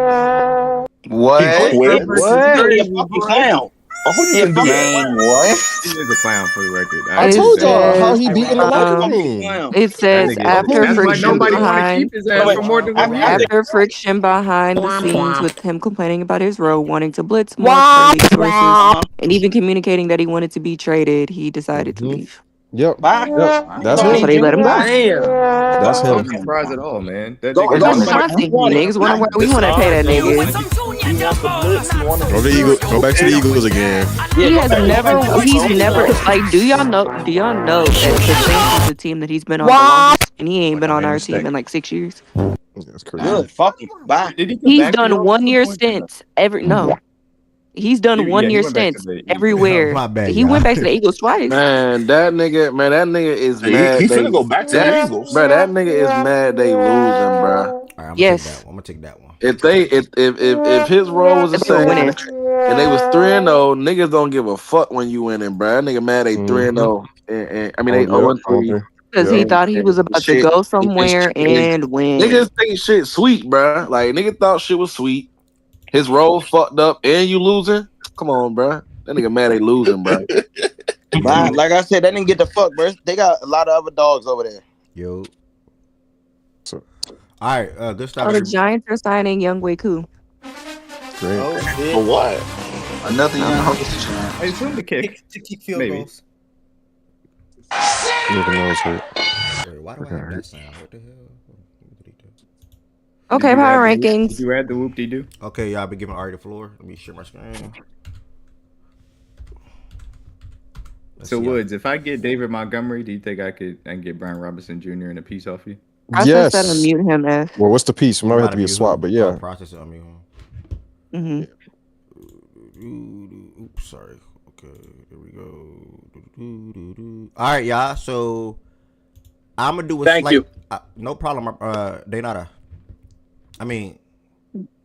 What? He quit? What? He a fucking clown. Oh, who you gonna do Game what? He is a clown for the record. I told y'all how he beat in the locker room. It says after That's why friction nobody want to behind keep his ass for more than 1 year. after friction behind the scenes with him complaining about his role, wanting to blitz more for league sources, and even communicating that he wanted to be traded, he decided to leave. Yep. Bye. That's So him. they let him go. That's I'm him. not surprised at all, man. That Go- nigga go That's to Chauncey. Niggas wonder why we want to pay that nigga. Go to the Eagles. Go back to the Eagles again. He has never. He's never. Like, do y'all know? Do y'all know that the Saints is the team that he's been on the longest? and he ain't Like been a on man our of team stay. in like 6 years. That's crazy. Good. Fucking bye. Did he go He's back to done y'all at 1 some year point? stints He's done 1 Yeah, he year went back to stints the Eagles. everywhere. My bad, He y'all. went back to the Eagles twice. Man, that nigga is mad. He finna go back to the Eagles. Bro, that nigga is mad. They losing, bro. All right, I'm Yes, gonna take that one. If his role was the they were same winning and they was 3-0, niggas don't give a fuck when you winning, bro. That nigga mad they 3-0 and I mean they 0-3 because he thought he was and about to shit. go somewhere and win. Niggas think shit sweet, bro. Like niggas thought shit was sweet. His role fucked up and you losing. Come on, bro. That nigga mad they losing, bro. Man, like I said, they didn't get the fuck, bro. They got a lot of other dogs over there. Yo. All right, good stuff. Oh, the Giants are signing Young Wei Koo. Great. Oh shit. For what? Another young host. I assume the kick. To kick field Maybe. goals. Nigga knows hurt. Wait, why do I have that sound? What the hell? Okay, power rankings. Did you add the whoop de doo? Okay, y'all been giving Ari the floor. Let me share my screen. So Woods, if I get David Montgomery, do you think I can get Brian Robinson Jr. and a piece off you? Process that and mute him. Well, what's the piece? It might have to be a swap, but yeah. Process it on me. Mm-hmm. Oops, sorry. Okay, here we go. All right, y'all. So I'm gonna do a Thank you. No problem. Daynata. I mean,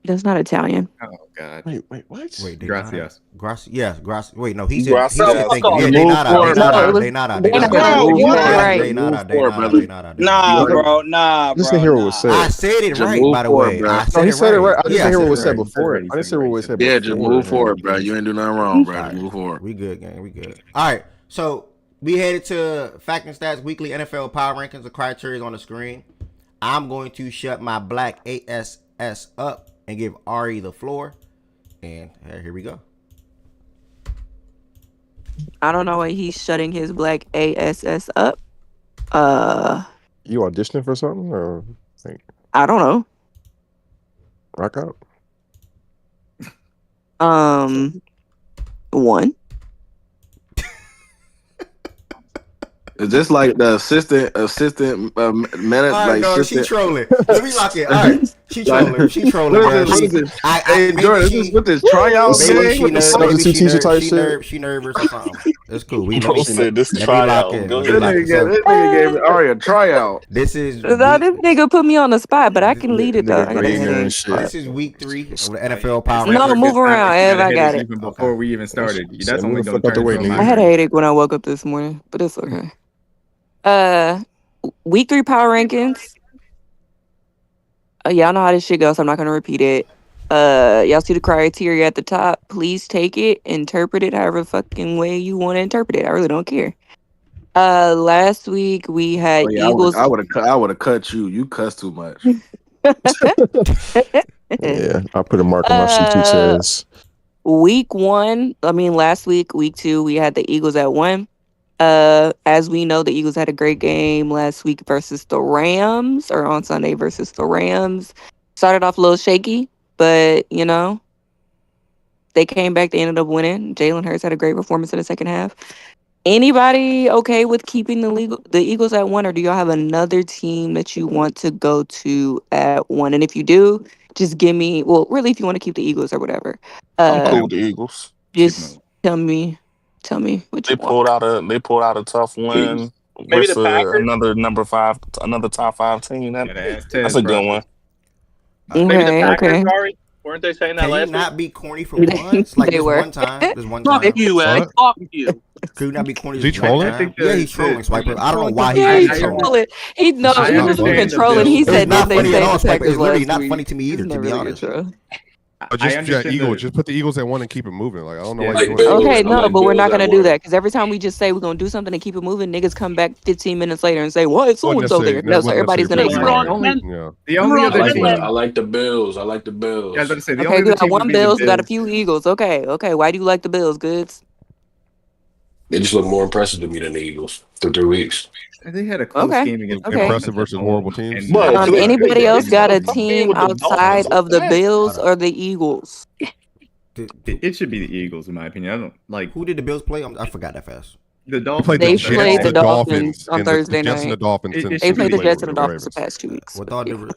That's not Italian. Oh God. Wait, what? Wait, Gracias. Yes, gracias. Wait, no, he said Gracias. thank you. Yeah, Daynata. Nah, bro. Nah, I just bro. didn't hear what was said. I said it Just right, move by the forward, way. bro. I said No, he said it right. I just Yeah, didn't hear what said was it said right. before. I didn't say what was said Yeah, before. just move forward, bro. You ain't do nothing wrong, bro. Just move forward. We good, gang. We good. All right. So we headed to Fact and Stats Weekly NFL Power Rankings. The criteria is on the screen. I'm going to shut my black ASS up and give Ari the floor. And here we go. I don't know why he's shutting his black ASS up. You auditioning for something or like, I don't know. rock out? 1. Is this like the assistant manager? All right, Like no, she trolling. Let me lock it. All right, she trolling. She trolling, bro. Hey, Jordan, this is what this tryout Maybe game. she nervous or something. It's cool. Bro said this let me lock tryout. in. Go Let me lock ahead. it. So, This nigga gave Ari a tryout. this is Now, this nigga put me on the spot, but I can lead it though. I got a headache. this is week 3 of the NFL Power No, Rankings. move around, Ev. I got it. Even before we even started. That's So only move the gonna fuck out the turn way, into a nigga. I had a migraine. headache when I woke up this morning, but it's okay. Week 3 power rankings. Y'all know how this shit goes, so I'm not gonna repeat it. Y'all see the criteria at the top. Please take it, interpret it however fucking way you want to interpret it. I really don't care. Last week we had Oh, yeah, Eagles. I would have cut you. You cuss too much. Yeah, I'll put a mark on my sheet too says. Week 1, last week, week 2, we had the Eagles at 1. As we know, the Eagles had a great game last week versus the Rams, or on Sunday versus the Rams. Started off a little shaky, but they came back. They ended up winning. Jalen Hurts had a great performance in the second half. Anybody okay with keeping the Eagles at 1, or do y'all have another team that you want to go to at 1? And if you do, just give me. Well, really, if you want to keep the Eagles or whatever, I'm cool with the Eagles. just tell me what you They pulled out a tough win Maybe versus the Packers? another top 5 team. That's Tez, a good bro. one. Maybe the Packers, Okay. Ari? Weren't they saying that Can you last not week? be corny for once? Like They this were. one time. This one Fuck time. you, Ed. Fuck you. Could you not be corny Is he this one trolling? time? Yeah, he's trolling, Swiper. I don't know why Yeah, he's he's trolling. trolling. He It's wasn't even understand the trolling. He Bills. It's said, not "Did they funny at say all, the Swiper. Packers It's literally last not week?" funny to me either, It's to not be really a honest. troll. Just I understand Eagles. Just put the Eagles at 1 and keep it moving. Like I don't know why Like you're doing Bills. Okay, I no, like but we're Bills not at gonna do 1. that because every time we just say we're gonna do something and keep it moving, niggas come back 15 minutes later and say, "Why is so and so there?" No, so everybody's gonna ignore it. Yeah. The only I other like team. the I like the Bills. I like the I was Bills. about to say the Okay, only we other got team would one be the Bills. We got a Bills. few Eagles. Okay. Why do you like the Bills, Goods? They just look more impressive to me than the Eagles through 3 weeks. They had a close Okay. game against Okay. Impressive versus horrible teams. But Anybody else got a game team with the outside Dolphins. of the What? Bills or the Eagles? It should be the Eagles, in my opinion. I don't like. Who did the Bills play? I forgot that fast. The They Dolphins. played They the Jets, played the the Dolphins on and Thursday the Jets and the night. Dolphins. It Since They should they played be the played Jets the and the close. Dolphins the past 2 weeks. With all the,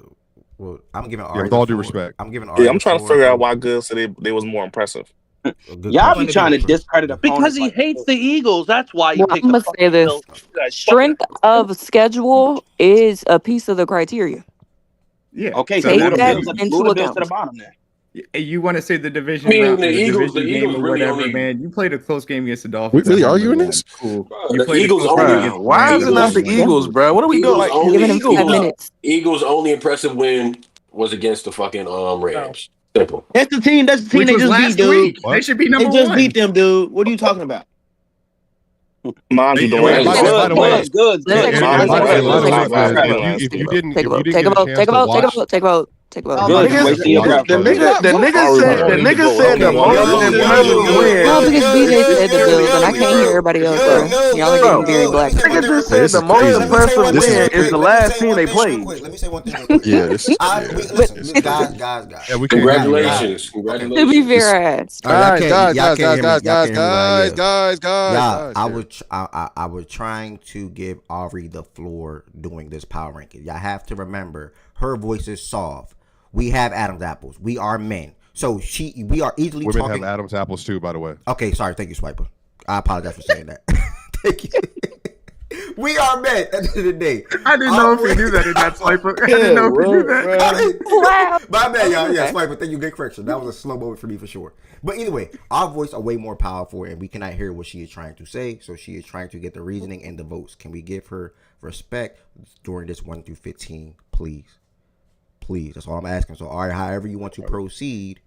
well, I'm giving Yeah, Ari with the all due floor. respect. I'm giving Yeah, Ari I'm the trying to floor figure out for why Good said they was more impressive. a good Y'all be question. trying to discredit Because opponents he like hates that. the Eagles. That's why he Well, picked I'm the gonna say fucking this: Bills. You guys fucking. strength of schedule is a piece of the criteria. Yeah. Okay, So so Take move that'll the give that Bills. you. Move into the Bills to the account. bottom then. You want to say the I division mean, round, the the Eagles division game or really whatever, only, man. You played a close game against the We Dolphins at really home and arguing won. this? Cool. bro, You the played a Eagles close game only, against the Why is Rams it at not Eagles, home the and won. Eagles, bro? What are we doing? Eagles Like I'm giving only, him 5 Eagles, minutes. Eagles only impressive win was against the fucking Rams. Simple. That's the team. That's the team Which they was just beat, last dude. week. They What? should be They number just one. beat them, dude. What are you talking about? mind you, the Oh, and Rams by, is Let's and by also the take a way, vote. Let's take a vote. mind and Let's you, by, take the a and vote. by Rams the is Let's take way, a not vote. last if week you last if Take a you vote. didn't Take a if you vote. didn't Take get a a vote. chance Take a to vote. Take a watch, vote. Take a vote. Take a vote. Good. Nigga, Just wasting your breath. the nigga said the most impressive win. Well, because BJ said the Bills, and I can't hear everybody else, bro. Y'all are getting Bro, very black. nigga just hey, said this the is most crazy. impressive This is win is the last team they played. Let me say one thing real quick. yeah, this is I yeah, we, But listen, it's guys, crazy. guys. Yeah, we can't hear you, man. Congratulations. Okay. to be Congratulations. fair, I asked. All right, y'all Guys, can't hear me. Y'all can't hear me when I yell. guys. I Here. was I was trying to give Ari the floor doing this power ranking. Y'all have to remember her voice is soft. We have Adam's apples. We are men. So we are easily Women talking. have Adam's apples too, by the way. Okay, sorry. Thank you, Swiper. I apologize for saying that. Thank you. We are men at the end of the day. I didn't know if he knew that in that swiper. I Yeah, didn't know if he knew what, that. bro? Wow. My bad, y'all. Yeah, Okay. Swiper. Thank you. Good correction. That was a slow moment for me for sure. But either way, our voice are way more powerful, and we cannot hear what she is trying to say. So she is trying to get the reasoning and the votes. Can we give her respect during this 1 through 15, please? Please. That's all I'm asking. So, all right, however you want to proceed,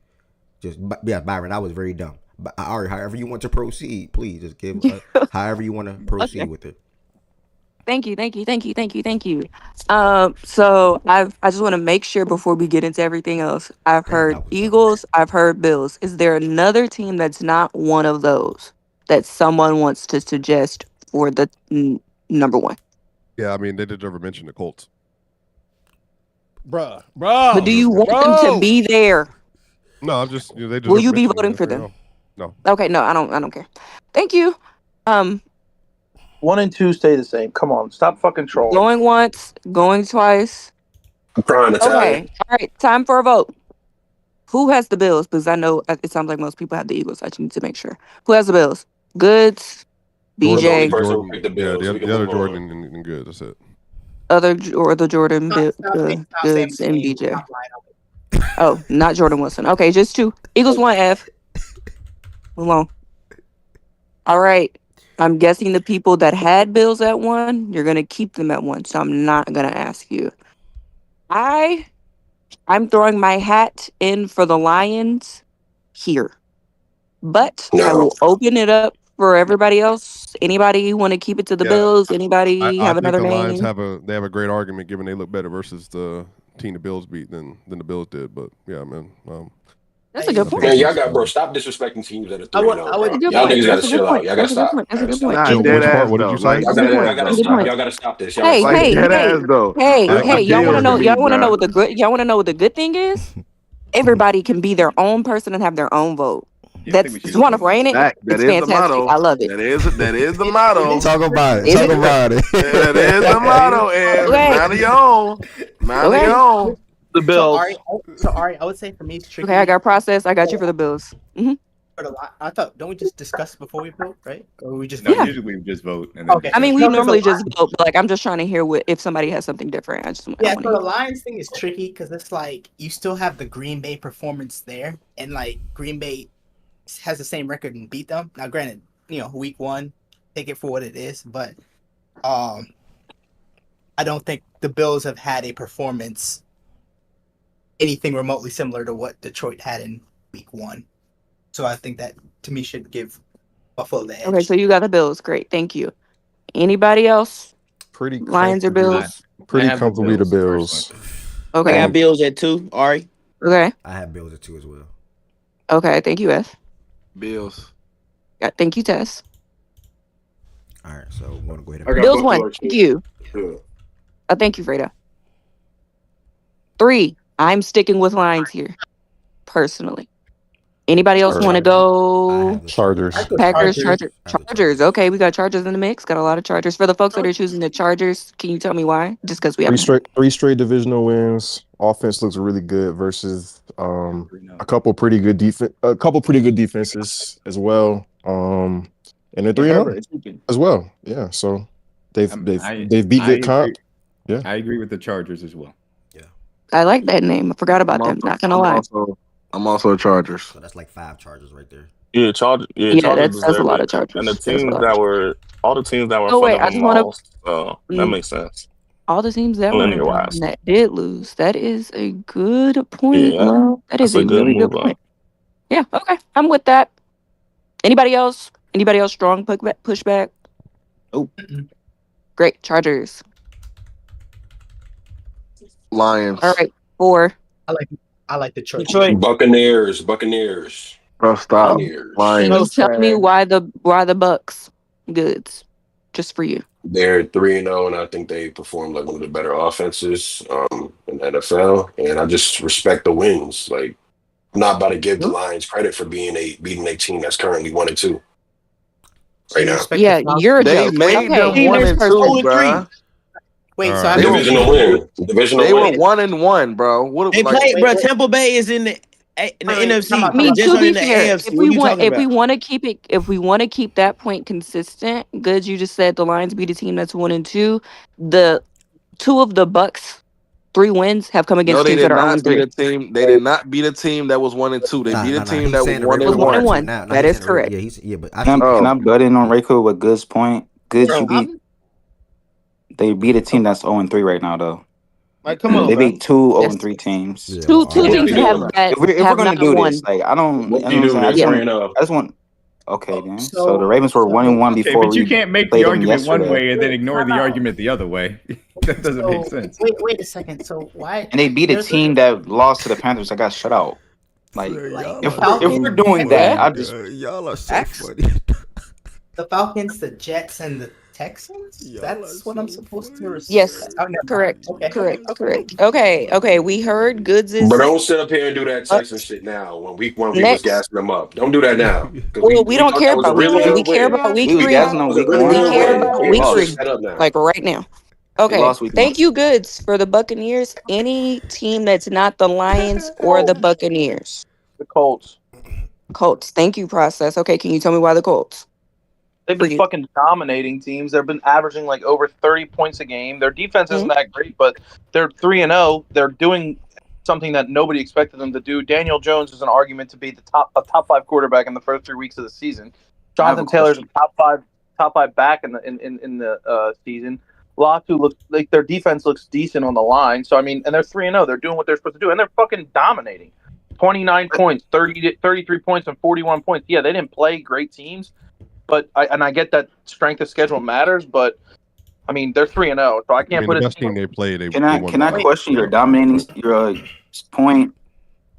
just yeah, Byron. I was very dumb. But all right, however you want to proceed, please just give however you want to proceed Okay. with it. Thank you. So I just want to make sure before we get into everything else. I've Damn, heard that was dumb. Eagles. I've heard Bills. Is there another team that's not one of those that someone wants to suggest for the number one? Yeah, I mean they did never mention the Colts. Bruh. But do you want them to be there? No, I'm just they just Will never you be mentioned voting them. for That's them? no. Okay, no, I don't care. Thank you. 1 and 2 stay the same. Come on, stop fucking trolling. Going once, going twice. I'm crying, Italian. Okay. All right, time for a vote. Who has the Bills? Because I know it sounds like most people have the Eagles. I just need to make sure. Who has the Bills? Goods, BJ, Person picked the Bills. Yeah, We can the other move Jordan on. and good. That's it. the Jordan, Goods, and BJ. Oh, not Jordan Wilson. Okay, just two. Eagles 1 F. Move on. All right. I'm guessing the people that had Bills at 1, you're gonna keep them at 1. So I'm not gonna ask you. I'm throwing my hat in for the Lions here. But I will open it up for everybody else. Anybody want to keep it to the Yeah, Bills? Anybody I have think another the Lions name? they have a great argument given they look better versus the team the Bills beat than the Bills did. But yeah, man. That's a good point. Man, y'all got bro. Stop disrespecting teams that are 3-0, bro. That's a good Y'all point. niggas got to That's a good chill out. point. Y'all got to That's a good stop. point. That's a Y'all got to good stop. point. Nah, dead ass What did though. you say? Like, That's a good point. Y'all got to That's a good stop. point. Y'all got to stop this. Hey, like hey, dead hey, ass though. hey, Like, hey! Y'all want to Akil know? to me, Y'all want to know bro. what the good? Y'all want to know what the good thing is? Everybody can be their own person and have their own vote. That's it's wonderful, ain't it? That It's is the fantastic. motto. I love it. That is the motto. Talk about it. Is Talk it? about it. That is the motto, and Okay. mind of your own. Mind of Okay. your own. The Bills. So Ari, I would say for me it's tricky. Okay, I got process. I got you for the Bills. Mm-hmm. I thought, don't we just discuss before we vote, right? Or we just No, Yeah. usually we just vote. And then Okay. I mean, we No, 'cause normally the just vote, but like I'm just trying to hear what if somebody has something different. I Yeah, want so to the Lions thing is tricky because it's like you still have the Green Bay performance there, and like Green Bay has the same record and beat them. Now, granted, week 1, take it for what it is, but I don't think the Bills have had a performance anything remotely similar to what Detroit had in week 1. So I think that to me should give Buffalo the edge. Okay, so you got the Bills. Great, thank you. Anybody else? Pretty Lions or Bills? Pretty I have the comfortably the Bills, Bills. Okay. I got Bills at 2. Ari. Okay. I have Bills at 2 as well. Okay. Thank you, F. Bills. Yeah, thank you, Tess. All right, so we're gonna go ahead I and got Bills Buffalo 1. at Thank 2. you. Yeah. Thank you, Freda. 3. I'm sticking with Lions here, personally. Anybody else want to go? Chargers. Packers, Chargers. Okay, we got Chargers in the mix. Got a lot of Chargers. For the folks that are choosing the Chargers, can you tell me why? Just because we haven't. Three straight divisional wins. Offense looks really good versus a couple pretty good defenses as well. And they're 3-0 as well. Yeah, so they've beat good comp. Yeah, I agree with the Chargers as well. I like that name. I forgot about them. Not gonna lie. I'm also a Chargers. So that's like 5 Chargers right there. Yeah, Chargers. Yeah, Chargers that's a lot deserve of Chargers. And the teams that were all the teams that were Oh wait, for I them just want lost. So that makes sense. all the teams that Linear were wise. that did lose. That is a good point. Yeah, Well, that is that's a a good really good move, point. Yeah. Okay, I'm with that. Anybody else? Anybody else strong pushback? Nope. Great. Chargers. Lions. All right. 4. I like the Detroit. Buccaneers. Bro, stop. Can you Lions. tell me why the Bucks goods? Just for you. They're 3-0, and I think they performed like one of the better offenses in the NFL. And I just respect the wins. Like, I'm not about to give the Lions credit for beating a team that's currently 1-2 right now. Yeah, you're a They joke. made Okay. them 1-2, bro. Wait, so Right. Divisional win. They were 1-1, bro. What They like, played, bro. Tampa Bay is in the NFC. I mean, Just to on be in the fair, AFC. What you talking if we about? want to keep it, if we want to keep that point consistent, good. You just said the Lions beat a team that's 1-2. The 2 of the Bucks 3 wins have come against no, they teams did that are not beat 0-3. a team. They did not beat a team that was 1-2. They beat a team He's that was saying the 1-1. regular Was 1-1. Now That he's is saying the regular- correct. but Can I butt in on Rayco with Good's point? Goods, you beat. They beat a team that's 0-3 right now, though. Like, come on, They bro. beat 2 0-3 teams. Two teams have that If we're have gonna not do won. this, like I don't. What I do you know do? what I'm They're saying. 3-0. I just want. Okay, then. So the Ravens were 1-1 Okay, before but you we can't make played the them argument one yesterday. way and then ignore the argument the other way. That doesn't make sense. Wait a second. So why? And they beat a team that lost to the Panthers that got shut out. Like if we're doing that, I just y'all are so Facts? funny. The Falcons, the Jets, and the Texans? That's what I'm supposed to respect. Yes, Oh, never mind. correct, Okay. correct. Okay. We heard Goods is. But don't sit up here and do that Texan shit now when week 1 we was Next. gassing them up. Don't do that now. 'Cause Well, we don't thought care that was a about week really 1. We good care win. about week we was 3. gassing on It was a week really We good one. care win. about They week lost 3. set up now. Like right now. They Okay. lost week Thank 1. you, Goods, for the Buccaneers. Any team that's not the Lions or the Buccaneers. The Colts. Colts. Thank you, Process. Okay, can you tell me why the Colts? They've been fucking dominating teams. They've been averaging like over 30 points a game. Their defense isn't that great, but they're 3-0. They're doing something that nobody expected them to do. Daniel Jones is an argument to be a top 5 quarterback in the first 3 weeks of the season. Jonathan Taylor's a top five back in the season. Latu looks like their defense looks decent on the line. So I mean, and they're 3-0. They're doing what they're supposed to do, and they're fucking dominating. 29 points, 33 points, and 41 points. Yeah, they didn't play great teams. But I get that strength of schedule matters, but I mean they're 3-0, so I can't put the it. best team they played. Can I question your dominating your point?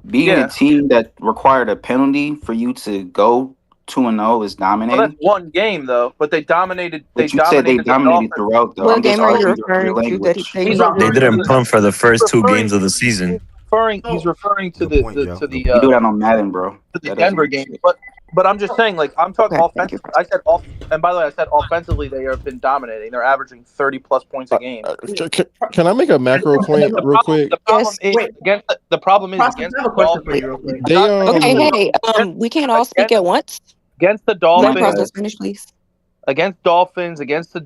Being a team that required a penalty for you to go 2-0 is dominating. Well, that's one game though, but they dominated. But you said they dominated throughout, though. I'm just arguing your language. They didn't punt for the first 2 games of the season. He's referring to You do that on Madden, bro. To the Denver game, but I'm just saying, like I'm talking offensively. I said and by the way, I said offensively they have been dominating. They're averaging 30+ points a game. Can I make a macro point real quick? The problem is against the Dolphins. Okay, we can't all speak at once. Against the Let Dolphins, Process finish, please. against Dolphins, against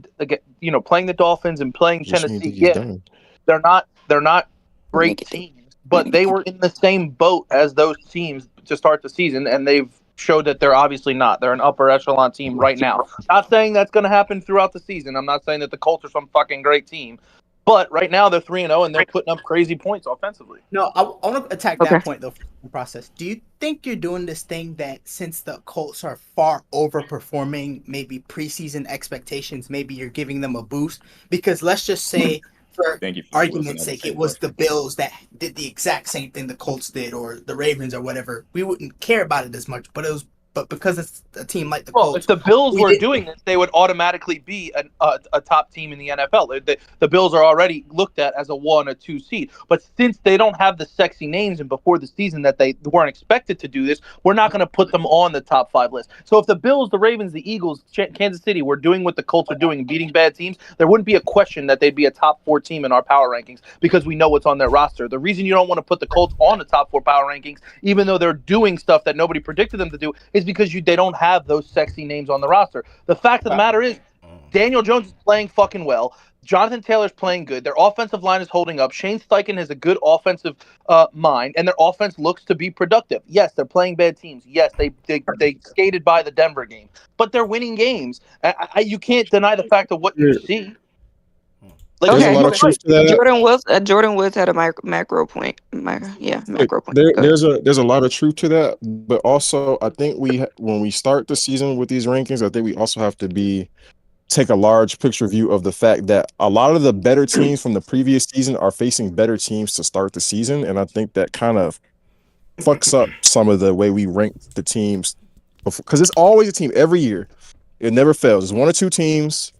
playing the Dolphins and playing Which means Tennessee. he's Yeah, done. they're not great teams, but they were in the same boat as those teams to start the season, and they've showed that they're obviously not. They're an upper echelon team right now. Not saying that's going to happen throughout the season. I'm not saying that the Colts are some fucking great team, but right now they're 3-0 and they're putting up crazy points offensively. No, I want to attack that point though. For the process. Do you think you're doing this thing that since the Colts are far overperforming maybe preseason expectations, maybe you're giving them a boost? Because let's just say, for argument's sake, it was the Bills that did the exact same thing the Colts did, or the Ravens, or whatever. We wouldn't care about it as much, but it was but because it's a team like the Well, Colts, if the Bills we were did- doing this, they would automatically be a top team in the NFL. The Bills are already looked at as a 1 or 2 seed. But since they don't have the sexy names and before the season that they weren't expected to do this, we're not going to put them on the top 5 list. So if the Bills, the Ravens, the Eagles, Kansas City were doing what the Colts are doing and beating bad teams, there wouldn't be a question that they'd be a top 4 team in our power rankings because we know what's on their roster. The reason you don't want to put the Colts on the top 4 power rankings, even though they're doing stuff that nobody predicted them to do, is because they don't have those sexy names on the roster. The fact of the matter is, Daniel Jones is playing fucking well. Jonathan Taylor's playing good. Their offensive line is holding up. Shane Steichen has a good offensive mind, and their offense looks to be productive. Yes, they're playing bad teams. Yes, they skated by the Denver game, but they're winning games. You can't deny the fact of what you see. Like, There's a lot of truth to that. Jordan Woods had a macro point. Macro point. There's a lot of truth to that, but also I think when we start the season with these rankings, I think we also have to take a large picture view of the fact that a lot of the better teams from the previous season are facing better teams to start the season, and I think that kind of fucks up some of the way we rank the teams, because it's always a team every year. It never fails. It's 1 or 2 teams.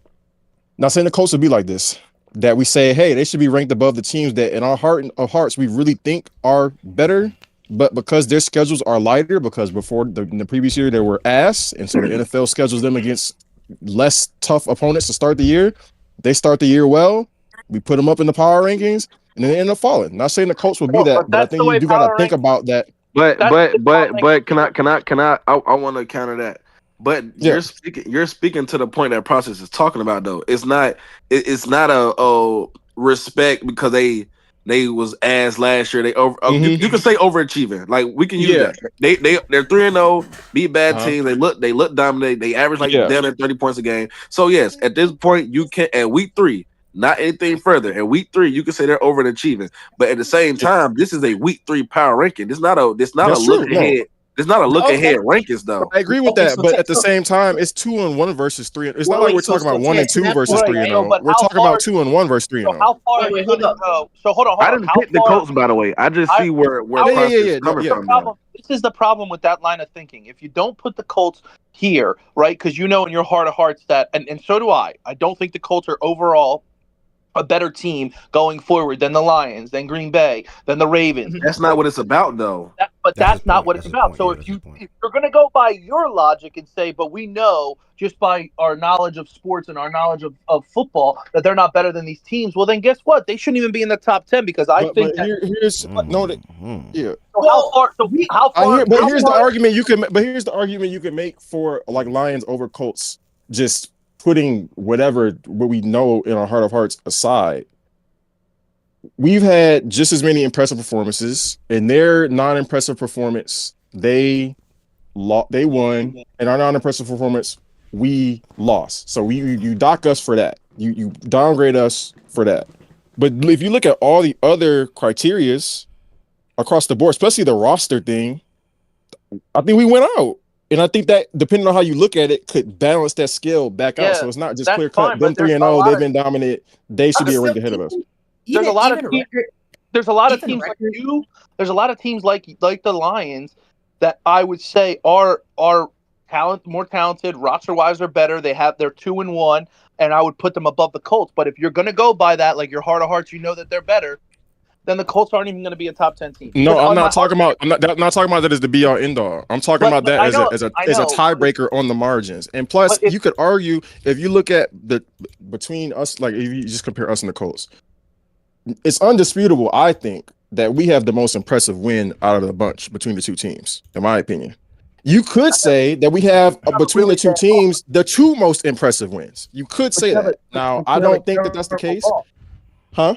Not saying the Colts would be like this, that we say, hey, they should be ranked above the teams that in our heart of hearts we really think are better, but because their schedules are lighter, because before in the previous year they were ass, and so the NFL schedules them against less tough opponents to start the year. They start the year well. We put them up in the power rankings, and then they end up falling. Not saying the Colts will be that, but I think you do got to think about that. But can I want to counter that. But you're speaking to the point that Process is talking about, though. It's not a respect because they was ass last year. They over you can say overachieving. Like, we can use that. They're 3-0, beat bad teams. They look dominant. They average down at 30 points a game. So yes, at this point you can at week 3, not anything further. At week 3, you can say they're overachieving. But at the same time, this is a week 3 power ranking. It's not a look ahead. It's not a look ahead rankings, though. I agree with that, but at the same time, it's 2-1 versus 3. It's not like we're talking about 1 and 2 versus 3-0. We're talking about 2-1 versus 3-0. So how far? Wait, hold up. So hold on. I didn't pick the Colts, by the way. I just see where Process is coming from. This is the problem with that line of thinking. If you don't put the Colts here, right? Because you know in your heart of hearts that, and so do I. I don't think the Colts are overall a better team going forward than the Lions, than Green Bay, than the Ravens. That's not what it's about, though. That's not what it's about. So if you're going to go by your logic and say, but we know just by our knowledge of sports and our knowledge of football that they're not better than these teams, well, then guess what? They shouldn't even be in the top 10 because I think that. Here's the argument you can. But here's the argument you can make for like Lions over Colts. Just putting what we know in our heart of hearts aside, we've had just as many impressive performances. In their non-impressive performance, they won. In our non-impressive performance, we lost. So you dock us for that. You downgrade us for that. But if you look at all the other criterias across the board, especially the roster thing, I think we went out. And I think that, depending on how you look at it, could balance that scale back out. So it's not just clear cut. Them 3-0, they've been dominant. They should be ranked ahead of us. There's a lot of teams like you. There's a lot of teams like the Lions that I would say are more talented, roster wise are better. They're 2-1, and I would put them above the Colts. But if you're gonna go by that, like your heart of hearts, you know that they're better, then the Colts aren't even going to be a top 10 team. No, I'm not talking about that as the be all end all. I'm talking about that as a tiebreaker on the margins. And plus, you could argue if you look at between us, like if you just compare us and the Colts, it's undisputable, I think, that we have the most impressive win out of the bunch between the two teams, in my opinion. You could say that we have between the two teams the 2 most impressive wins. You could say that. Now, I don't think that's the case. Huh?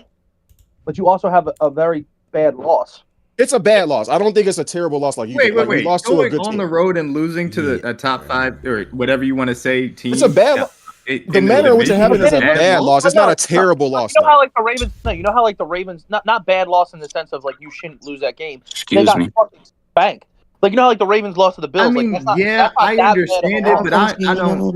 But you also have a very bad loss. It's a bad loss. I don't think it's a terrible loss. Like wait. We lost going to a good on team. The road and losing to a top 5 or whatever you want to say team. It's a bad. The manner in which it happened is a bad loss. It's not a terrible loss. You know how like the Ravens? No, you know how like the Ravens? Not bad loss in the sense of like you shouldn't lose that game. Excuse me. Fucking spanked. Like like the Ravens lost to the Bills. I mean, that's not I that understand bad of it, a but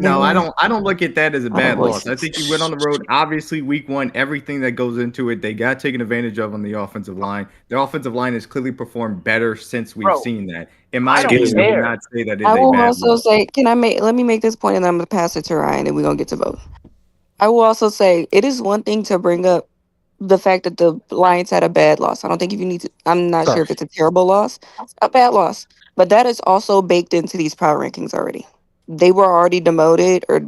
loss. I don't look at that as a bad loss. I think you went on the road. Obviously, week 1, everything that goes into it, they got taken advantage of on the offensive line. Their offensive line has clearly performed better since we've seen that. In my opinion, I would not say that I is a will bad also loss. say, let me make this point and then I'm going to pass it to Ryan and we're going to get to both. I will also say it is one thing to bring up the fact that the Lions had a bad loss. I don't think if you need to, I'm not sure if it's a terrible loss, a bad loss, but that is also baked into these power rankings already. They were already demoted or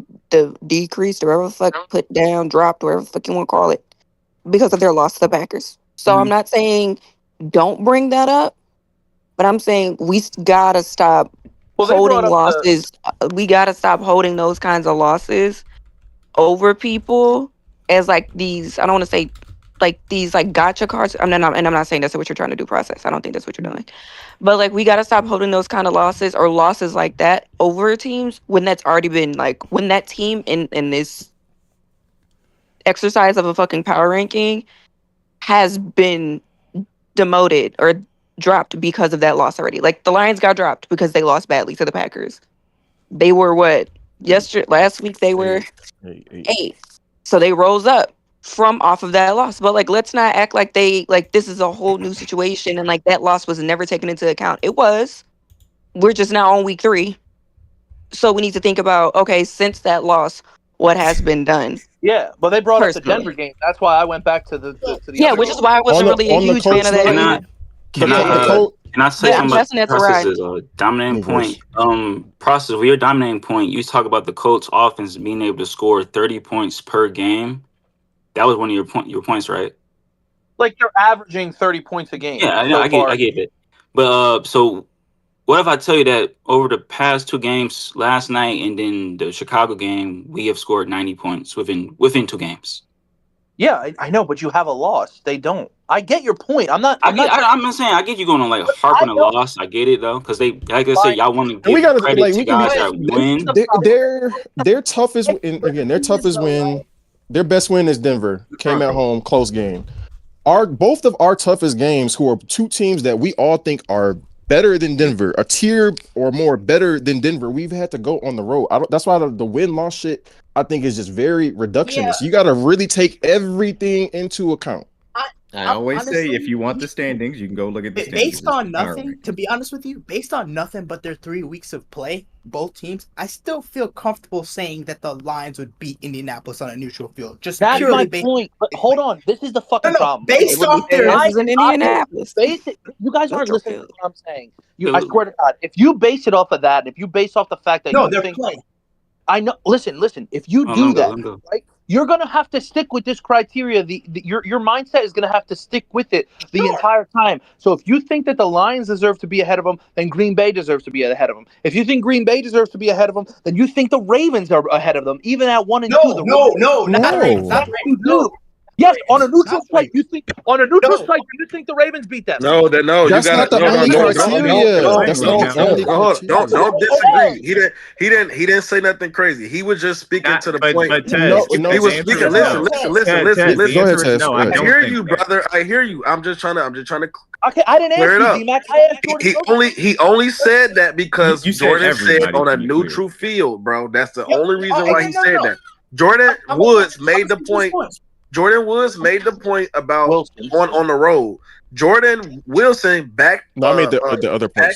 decreased or whatever the fuck, put down, dropped, whatever the fuck you want to call it, because of their loss to the Packers. So I'm not saying don't bring that up, but I'm saying we gotta stop holding losses. We gotta stop holding those kinds of losses over people as like these. I don't want to say like these like gotcha cards. I'm not saying that's what you're trying to do. Process. I don't think that's what you're doing. But like we gotta stop holding those kind of losses or losses like that over teams when that's already been like when that team in this exercise of a fucking power ranking has been demoted or dropped because of that loss already. Like the Lions got dropped because they lost badly to the Packers. They were what? Last week they were 8. So they rose up from off of that loss. But like let's not act like this is a whole new situation and like that loss was never taken into account. It was. We're just now on week 3. So we need to think about, okay, since that loss, what has been done. Yeah, but they brought up the Denver game. That's why I went back to the other which game. is why I wasn't really a huge fan of that. Can I say I'm something passing about that to Ryan. Process's dominating point? Process, with your dominating point, you talk about the Colts offense being able to score 30 points per game. That was one of your points, right? Like you're averaging 30 points a game. Yeah, so I get it. But so what if I tell you that over the past 2 games, last night and then the Chicago game, we have scored 90 points within 2 games? Yeah, I know, but you have a loss. They don't. I get your point. I'm not saying I get you going on like harping a loss. I get it though, because they, like I said, y'all want to give credit to guys that win. Their toughest, and again, their toughest win, their best win is Denver. Came at home, close game. Both of our toughest games, who are 2 teams that we all think are better than Denver, a tier or more better than Denver, we've had to go on the road. That's why the win-loss shit, I think, is just very reductionist. You got to really take everything into account. I always say, if you want the standings, you can go look at the standings. Based on nothing, to be honest with you, based on nothing but their 3 weeks of play, both teams, I still feel comfortable saying that the Lions would beat Indianapolis on a neutral field. Just that's purely my point. But hold on, this is the fucking problem. Based off their in Indianapolis. You guys aren't listening to what I'm saying. I swear to God, if you base it off of that, if you base off the fact that you think, I know. Listen. If you do that, right, you're gonna have to stick with this criteria. Your mindset is gonna have to stick with it the entire time. So if you think that the Lions deserve to be ahead of them, then Green Bay deserves to be ahead of them. If you think Green Bay deserves to be ahead of them, then you think the Ravens are ahead of them, even at 1 and 2. No, not the Ravens. Not the Ravens. No. Yes, on a neutral site, you think the Ravens beat them? No, That's not the only criteria. That's not the only criteria. Don't disagree. He didn't say nothing crazy. He was just speaking to the point. He was speaking. Listen. Go ahead, Tez. No, I hear you, brother. I hear you. I'm just trying to. Okay, I didn't clear ask it you, up. D-Mac. I asked He only said that because Jordan said on a to be neutral field, bro. That's the only reason why he said that. Jordan Woods made the point. Jordan Woods made the point about on the road. Jordan Wilson I made the other point.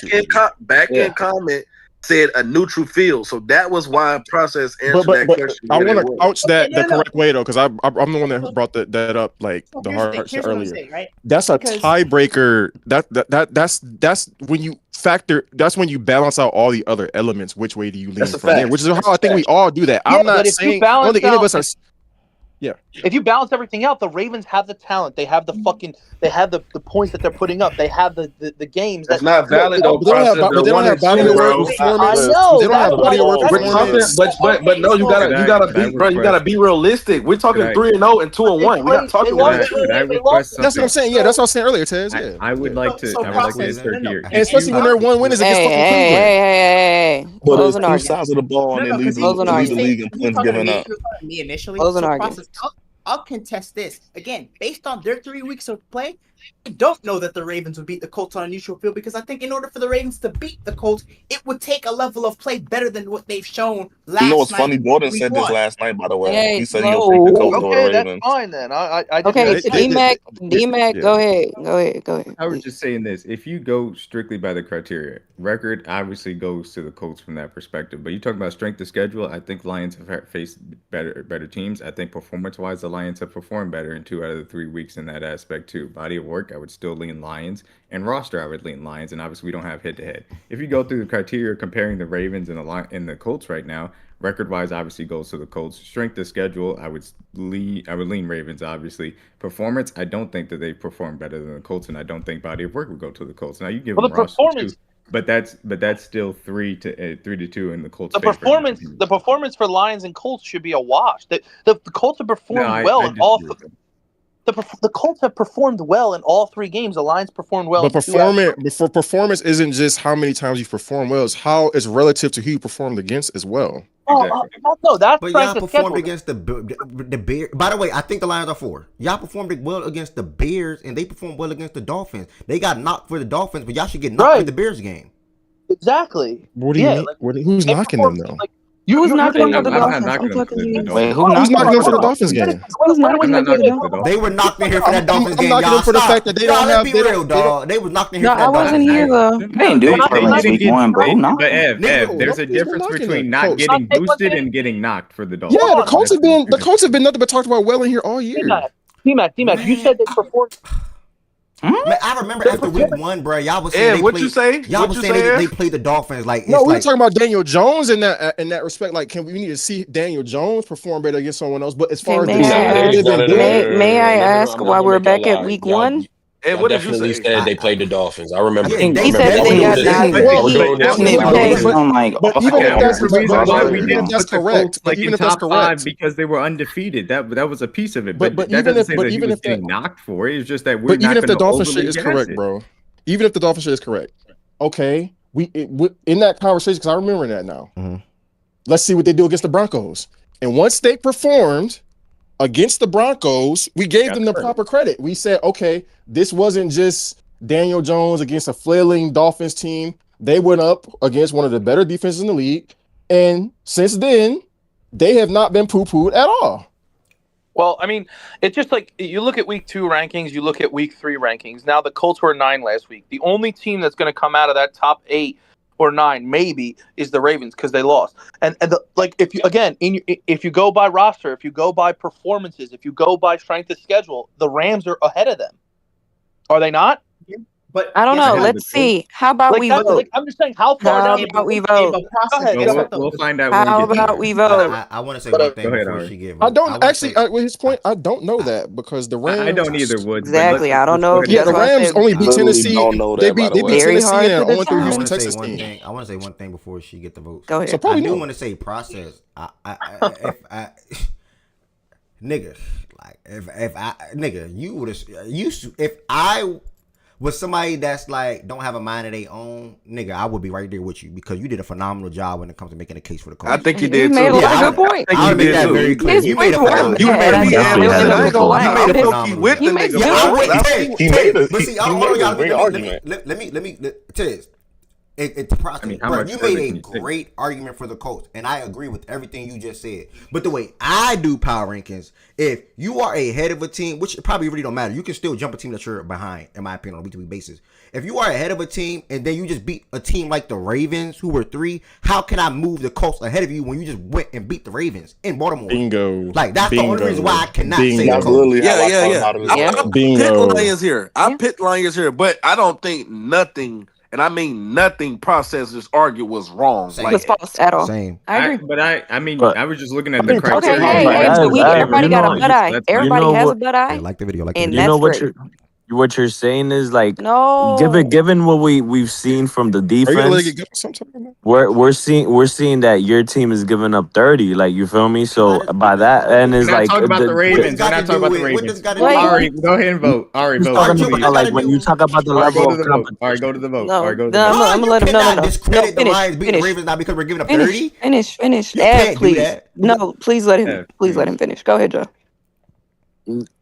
Back in comment said a neutral field, so that was why Process answered that question. I want to couch that the correct way though, because I'm the one that brought that up like the hard shit earlier. Right? That's a tiebreaker. That's when you factor. That's when you balance out all the other elements. Which way do you lean from there? Which is how I think we all do that. I'm not saying I don't think any of us are. Yeah. If you balance everything out, the Ravens have the talent. They have the the points that they're putting up. They have the games. That's not valid though. They don't have body of work performance. I know. They don't have body of work performance. But no, you gotta be realistic. We're talking 3-0 and 2-1. We're not talking about that. That's what I'm saying. Yeah, that's what I was saying earlier, Tez. Yeah. I would like to insert here. And especially when their one win is against fucking Cleveland. But it's 2 sides of the ball and they lead the league in points given up. Me initially. Closing argument. I'll contest this. Again, based on their 3 weeks of play, I don't know that the Ravens would beat the Colts on a neutral field because I think in order for the Ravens to beat the Colts, it would take a level of play better than what they've shown last You know what's night. funny? Jordan week said this one. last night, by the way. Hey, He said he'll take the Colts over the Okay, that's Ravens. fine then. I didn't Okay, know so that. D-Mac, Yeah. go ahead. I was Please. just saying this. If you go strictly by the criteria, record obviously goes to the Colts from that perspective. But you talk about strength of schedule, I think Lions have faced better teams. I think performance-wise, the Lions have performed better in 2 out of the 3 weeks in that aspect too. Body of work, I would still lean Lions. And roster, I would lean Lions. And obviously, we don't have head-to-head. If you go through the criteria comparing the Ravens and the Colts right now, record-wise, obviously goes to the Colts. Strength of schedule, I would lean Ravens. Obviously, performance, I don't think that they perform better than the Colts, and I don't think body of work would go to the Colts. Now you give them roster too, but that's still 3-2 in the Colts. The performance for Lions and Colts should be a wash. The Colts have performed well in all. The Colts have performed well in all 3 games. The Lions performed well. But performance isn't just how many times you perform well; it's how it's relative to who you performed against as well. No, that's but y'all performed against the Bears. By the way, I think the Lions are 4. Y'all performed well against the Bears, and they performed well against the Dolphins. They got knocked for the Dolphins, but y'all should get knocked for the Bears game. Exactly. What do you mean? Who's knocking them though? Who's knocking them for the I'm Dolphins? not knocking them for the Wait, who's knocking them for the Dolphins game? Who's knocking them for the Dolphins? They were knocked in here for that Dolphins game. I'm knocking them for the fact that they don't have. Let's be real, dog. They was knocked in here. No, for that I wasn't Dolphins here game. though. They didn't do it for like week 1, but who knocked? But Ev, there's a difference between not getting boosted and getting knocked for the Dolphins. Yeah, the Colts have been nothing but talked about well in here all year. T-Mac, you said they performed. Man, I remember after week 1, bro, y'all was saying Y'all was saying they played the Dolphins like. No, we were talking about Daniel Jones in that respect. Like, we need to see Daniel Jones perform better against someone else? But as far as may I ask why we're back at week 1? And what definitely said they played the Dolphins. I remember. He said they got But even if that's correct, like in top 5 because they were undefeated. That was a piece of it. But that doesn't say that he was getting knocked for it. It's just that we're not. But even if the Dolphins shit is correct, bro. Even if the Dolphins shit is correct, okay. In that conversation, because I remember that now. Let's see what they do against the Broncos. And once they performed against the Broncos, we gave them the proper credit. We said, okay, this wasn't just Daniel Jones against a flailing Dolphins team. They went up against one of the better defenses in the league. And since then, they have not been poo-pooed at all. Well, I mean, it's just like you look at week 2 rankings, you look at week 3 rankings. Now the Colts were 9 last week. The only team that's going to come out of that top 8 or 9 maybe is the Ravens because they lost. And if you go by roster, if you go by performances, if you go by strength of schedule, the Rams are ahead of them. Are they not? But I don't know. Let's see. How about we vote? I'm just saying, how far How down about we vote? Go ahead. We'll find out. How about we vote? I want to say one thing before she gives. I don't actually. With his point, I don't know that because the Rams. I don't either. Exactly. I don't know. Yeah, the Rams only beat Tennessee. They beat Tennessee and only through Houston, Texas team. I want to say one thing before she get the vote. Go ahead. So probably I do want to say process. Nigga, like if I was somebody that's like don't have a mind of their own, nigga, I would be right there with you because you did a phenomenal job when it comes to making a case for the Colts. I think you did too. You made a good point. I made that very clear. You made a phenomenal. You made a phenomenal. With the nigga. He made a great argument. Let me Tiz. It's process. You made a great argument for the Colts, and I agree with everything you just said. But the way I do power rankings, if you are ahead of a team, which probably really don't matter, you can still jump a team that you're behind, in my opinion, on a week-to-week basis. If you are ahead of a team, and then you just beat a team like the Ravens, who were 3, how can I move the Colts ahead of you when you just went and beat the Ravens in Baltimore? Bingo. Like, that's the only reason why I cannot say the Colts. I picked Lions here, but I don't think nothing. And I mean nothing processors argue was wrong. It was false at all. Same. I agree. I was just looking at the criteria. Okay, so everybody got a butt eye. Everybody has a butt eye. Yeah, like the video. And that's great. What you're saying is like, no. Given what we've seen from the defense, we're seeing that your team is giving up 30. Like, you feel me? So by that, and it's like talking about the Ravens. We're not talking about the Ravens. Ari, go ahead and vote. Ari, vote. Like when you talk about the level of competition. All right, go to the vote. No, All right, go to the vote. I'm gonna let him. No. Discredit the Lions beating the Ravens now because we're giving up 30. Finish. You can't do Please. that. No, please let him. Please let him finish. Go ahead, Joe.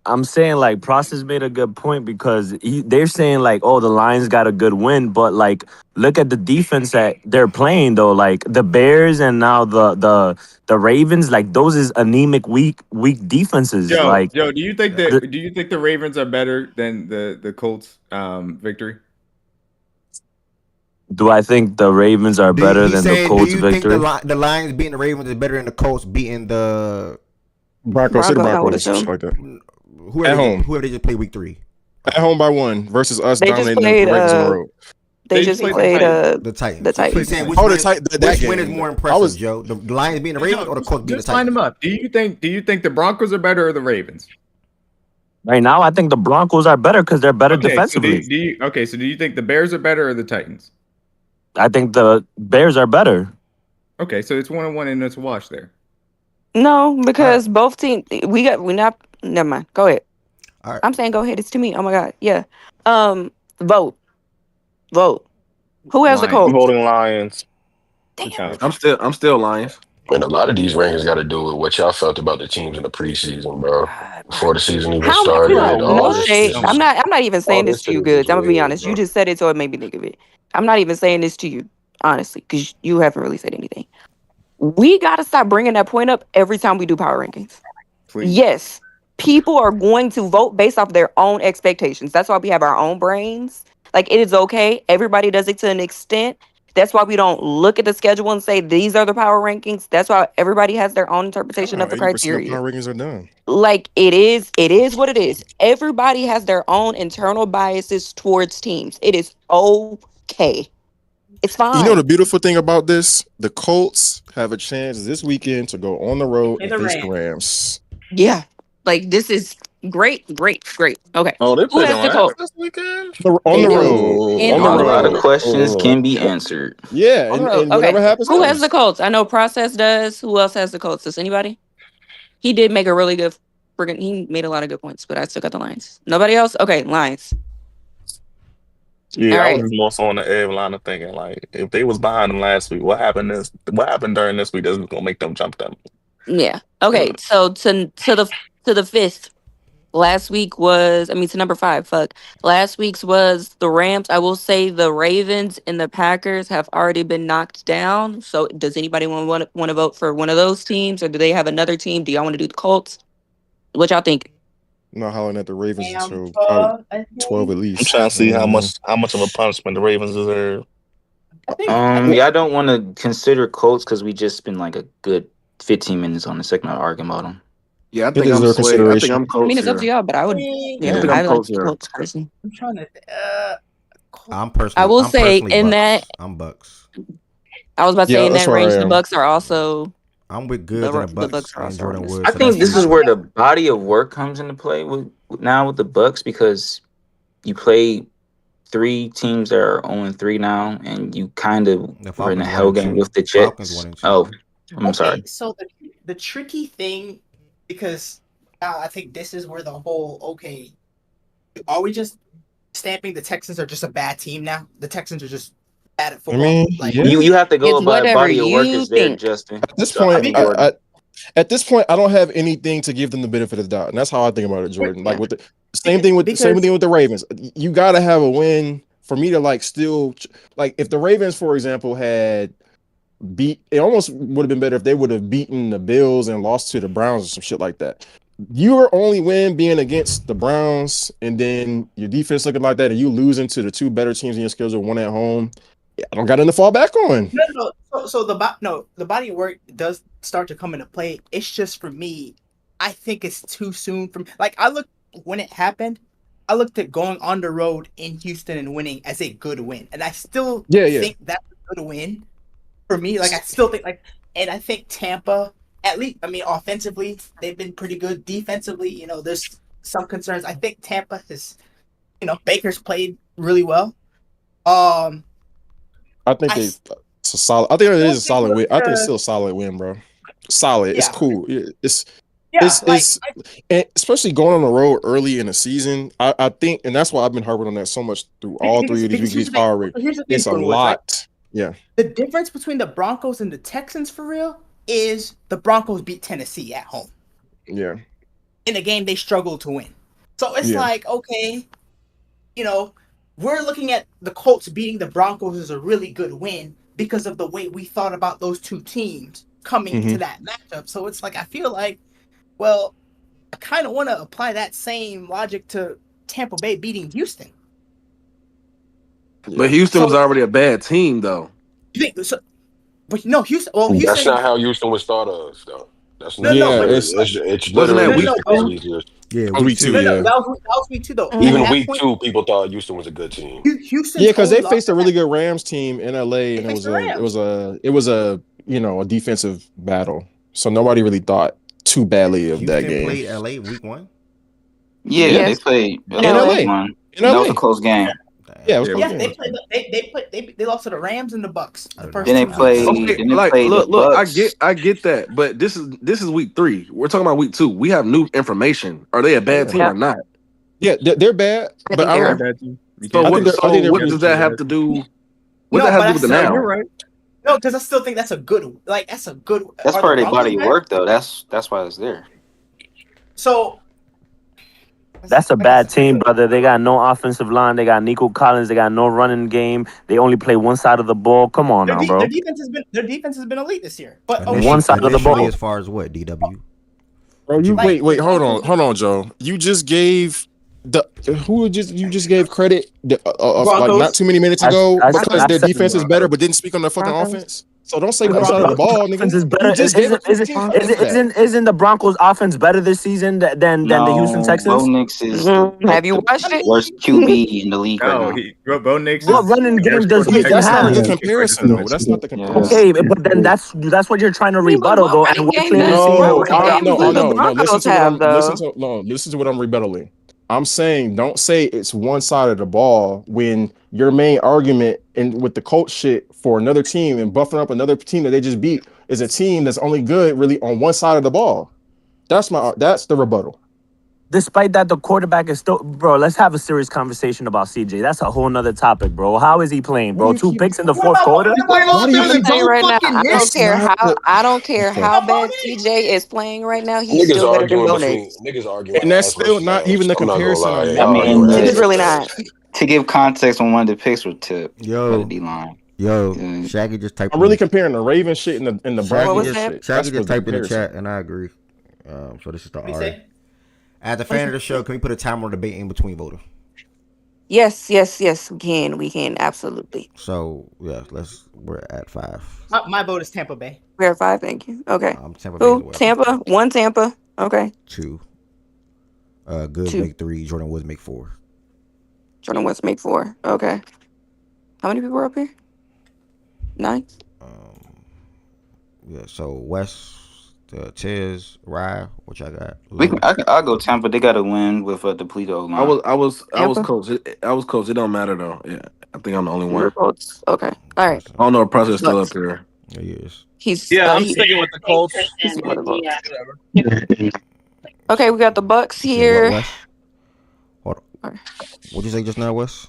I'm saying like Process made a good point because they're saying like, oh, the Lions got a good win, but like look at the defense that they're playing though. Like the Bears and now the Ravens, like those is anemic, weak defenses. Joe, Like, do you think the Ravens are better than the Colts victory? do I think the Ravens are better than the Colts Do you victory? think the Lions beating the Ravens is better than the Colts beating the Broncos? Say the Broncos, shit like that. Whoever they just played week 3. At home by 1 versus us They just dominating played. the Ravens on the road. They just played the Titans. The Titans. Which win is more impressive, Joe? The Lions beating the Ravens or the Colts beating the Titans? Just line them up. Do you think the Broncos are better or the Ravens? Right now, I think the Broncos are better because they're better defensively. So do you think the Bears are better or the Titans? I think the Bears are better. Okay, so it's 1-1 and it's a wash there. No, because both teams never mind. Go ahead. All right. I'm saying go ahead. It's to me. Oh my God. Yeah. Vote. Who has the Colts? I'm voting Lions. I'm still Lions. And a lot of these rankings got to do with what y'all felt about the teams in the preseason, bro. Before the season even started. No shade. I'm not even saying this to you, Goods. I'm gonna be honest. Bro. You just said it, so it made me think of it. I'm not even saying this to you, honestly, because you haven't really said anything. We gotta stop bringing that point up every time we do power rankings. Please. Yes, people are going to vote based off their own expectations. That's why we have our own brains. Like, it is okay. Everybody does it to an extent. That's why we don't look at the schedule and say these are the power rankings. That's why everybody has their own interpretation of the 80% criteria. Power rankings are done. Like, it is what it is. Everybody has their own internal biases towards teams. It is okay. It's fine. You know the beautiful thing about this? The Colts have a chance this weekend to go on the road and face the Rams. Yeah. Like, this is great. Okay. Oh, they Who play has the the Colts? Rams this weekend? On the road. And A lot of questions can be answered. Yeah, and whatever happens. Who has the Colts? I know Process does. Who else has the Colts? Does anybody? He did make a really good he made a lot of good points, but I still got the Lions. Nobody else? Okay, Lions. Yeah, All I right. was just more so on the edge line of thinking like, if they was behind them last week, what happened during this week that's gonna make them jump them? Yeah. Okay. So to the fifth. Last week was, to number 5. Last week's was the Rams. I will say the Ravens and the Packers have already been knocked down. So does anybody want to vote for one of those teams, or do they have another team? Do y'all want to do the Colts? What y'all think? I'm not hollering at the Ravens until probably 12 at least. I'm trying to see how much of a punishment the Ravens deserve. I don't want to consider Colts because we just spent like a good 15 minutes on the second arguing about them. Yeah, I think I'm Colts. It's up to y'all, but I would. Yeah, I like the Colts person. I'm trying to. I'm personally. I will I'm say personally in Bucks. that. I'm Bucks. I was about to say in that that's where range, I the am. Bucks are also. I'm with Goods and the Bucks are and also Jordan on this. Woods. I so think that's this is where the body of work comes into play with the Bucks, because you play 3 teams that are 0-3 now, and you kind of were in a hell game with the Jets. Oh, I'm sorry. So the tricky thing, because now I think this is where the whole are we just stamping the Texans are just a bad team now? The Texans are just bad at football. You have to go It's by whatever body of work you is there, think. Justin. At this So, point, Jordan. at this point, I don't have anything to give them the benefit of the doubt, and that's how I think about it, Jordan. Like with the same thing with the Ravens. You got to have a win for me to still if the Ravens, for example, had it almost would have been better if they would have beaten the Bills and lost to the Browns or some shit like that. Your only win being against the Browns, and then your defense looking like that, and you losing to the 2 better teams in your schedule, one at home. I don't got nothing to fall back on. No. So the body of work does start to come into play. It's just for me, I think it's too soon from when it happened. I looked at going on the road in Houston and winning as a good win, and I still think that's a good win for me. I still think and I think Tampa, at least, offensively they've been pretty good. Defensively, there's some concerns. I think Tampa has, Baker's played really well. I think it's a solid. I think it is a solid win. I think it's still a solid win, bro. Solid. Yeah. It's cool. It's and especially going on the road early in the season. I think, and that's why I've been harping on that so much through all 3 of these power rankings. It's a lot. Yeah. The difference between the Broncos and the Texans, for real, is the Broncos beat Tennessee at home. Yeah. in a game they struggled to win. So it's like, okay, we're looking at the Colts beating the Broncos as a really good win because of the way we thought about those two teams coming into that matchup. So it's like, I feel like, well, I kind of want to apply that same logic to Tampa Bay beating Houston. But Houston was already a bad team, though. You think so? But no, Houston. Well, Houston. That's not how Houston was thought of, though. That's not. It's literally week two. Yeah, week 2. That was week 2 though. Even week 2, people thought Houston was a good team. Houston. Yeah, because they faced a really good Rams team in LA, and it was a a defensive battle. So nobody really thought too badly of that game. Played LA week 1. Yeah, they played in LA. That was a close game. Yeah, it was close yeah. game. They lost to the Rams and the Bucks. Then they played. Look. I get that, but this is week 3. We're talking about week 2. We have new information. Are they a bad team or not? Yeah, they're bad. But I don't. So what does that have to do? What does that have to do with the now? You're right. No, because I still think that's a good. That's a good. That's part of their body of work, though. That's why it's there. So. That's a bad team, brother. They got no offensive line. They got Nico Collins. They got no running game. They only play one side of the ball. Come on now, bro. Their defense has been elite this year. But one side of the ball. As far as what, DW? Bro, wait, hold on, Joe. You just gave you just gave credit like not too many minutes ago because their defense is better, but didn't speak on their fucking offense. So don't say one side of the ball, nigga. Is better. Isn't the Broncos' offense better this season than the Houston Texans? Bo Nix is have you watched it? Worst QB in the league right now. Bo Nix. What running game does Houston That's have? not a good comparison, though. That's not the comparison. Okay, but then that's what you're trying to rebuttal, though. And listen to what I'm rebuttaling. I'm saying don't say it's one side of the ball when your main argument with the Colts shit for another team and buffing up another team that they just beat is a team that's only good really on one side of the ball. That's the rebuttal. Despite that, the quarterback is still, bro. Let's have a serious conversation about CJ. That's a whole nother topic, bro. How is he playing, bro? 2 picks in the fourth quarter. I don't care how bad CJ is playing right now. He's still better than Bo Nix. Niggas arguing. And that's still not even the comparison. I mean, it's really not. To give context on one of the picks with Tip. Yo, D-line. Shaggy just typed. I'm really comparing the Ravens shit and the Broncos shit. Shaggy just typed in the chat, and I agree. So this is the R. As a fan of the show, can we put a timer debate in between voting? Yes, we can, absolutely. So we're at 5. My vote is Tampa Bay. We're at 5, thank you. Okay. Tampa Bay. Tampa, 1 Tampa. Okay. 2. Good 2. make 3. Jordan Woods make 4. Jordan Woods make 4. Okay. How many people are up here? 9. Yeah. So West, Tiz, Rye, what y'all got? I'll go Tampa. They got to win with a depleted line. I was coach. I was coach. It don't matter though. Yeah, I think I'm the only one. Okay. All right. I don't know if Process still up here. Yeah, he is. I'm sticking with the Colts. Okay, we got the Bucks here. Hold on. What'd you say just now, Wes?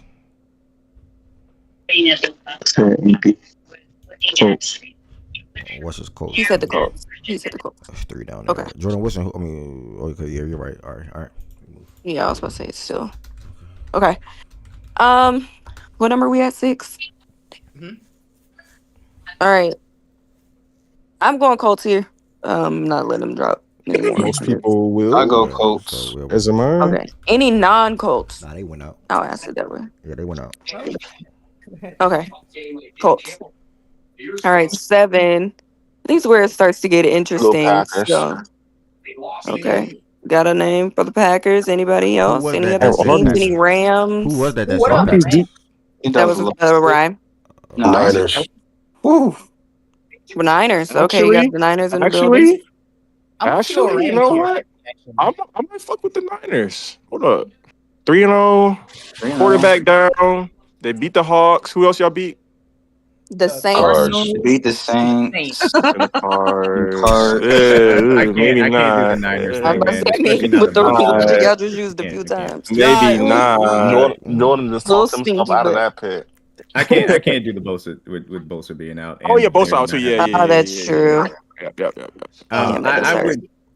What's his Colts? He said the Colts. That's 3 down there. Okay. Jordan Wilson. Okay, yeah, you're right. All right. Yeah, I was about to say it's still. Okay. What number are we at? 6? Mm-hmm. All right. I'm going Colts here. Not letting them drop anymore. Most people will. I go Colts. So As am I. Okay. Any non-Colts? Nah, they went out. I'll answer that way. Yeah, they went out. Okay. Colts. All right, 7. This is where it starts to get interesting. So, okay. Got a name for the Packers? Anybody else? Any other teams? Any Rams? Who was that? That was Ryan. Niners. Woo. Niners. Okay, you got the Niners in the building. Actually, you know what? I might fuck with the Niners. Hold up. 3-0. Quarterback down. They beat the Hawks. Who else y'all beat? The Saints. Beat the Saints. Cards. Yeah, maybe not. With the y'all just used a few times. Maybe not. Jordan just talked himself out of that pit. I can't do the Bosa with Bosa being out. Oh yeah, Bosa out too. Yeah. Oh, that's true. Yep. I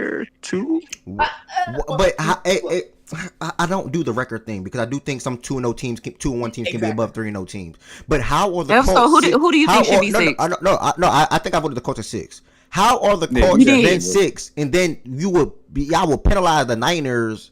there too. But I don't do the record thing because I do think some 2-0 teams, 2-1 teams can be above 3-0 teams. But how are the Colts? So who do you think should be no, six? I think I voted the Colts at 6. How are the Nick, Colts you then did. 6, and then y'all will penalize the Niners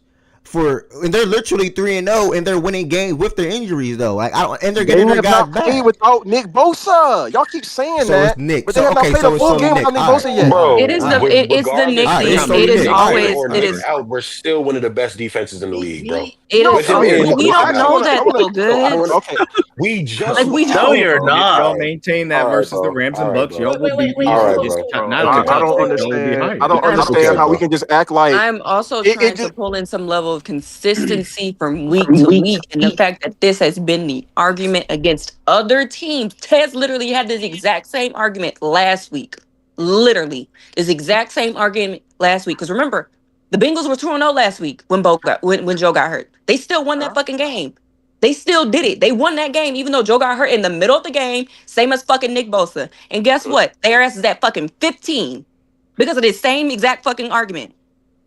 and they're literally 3-0, and they're winning games with their injuries though. And they're They getting their have guys not played back. without Nick Bosa. Y'all keep saying So it's that, Nick. but they have not played a full game Nick. without Nick All right. Bosa yet. Bro, It's the Nick regardless thing. of It is Nick always or it Nick is out, we're still one of the best defenses in the league, bro. it is. With him But in, we with him don't know out. that though. Good. Okay. We just Like we lost. No, don't. you're bro. If not. y'all maintain that All right, versus the bro. Rams All and right, Bucks, bro. y'all will be All right, easily. bro. Not only I top don't 6, y'all will be understand. higher. I don't I'm understand how we can just act like I'm also it trying to just. pull in some level of consistency from week to week, and the fact that this has been the argument against other teams. Tez literally had this exact same argument last week. Literally, this exact same argument last week. Because remember, the Bengals were 2-0 last week when Joe got hurt. They still won that fucking game. They still did it. They won that game, even though Joe got hurt in the middle of the game, same as fucking Nick Bosa. And guess what? Their ass is at fucking 15 because of this same exact fucking argument.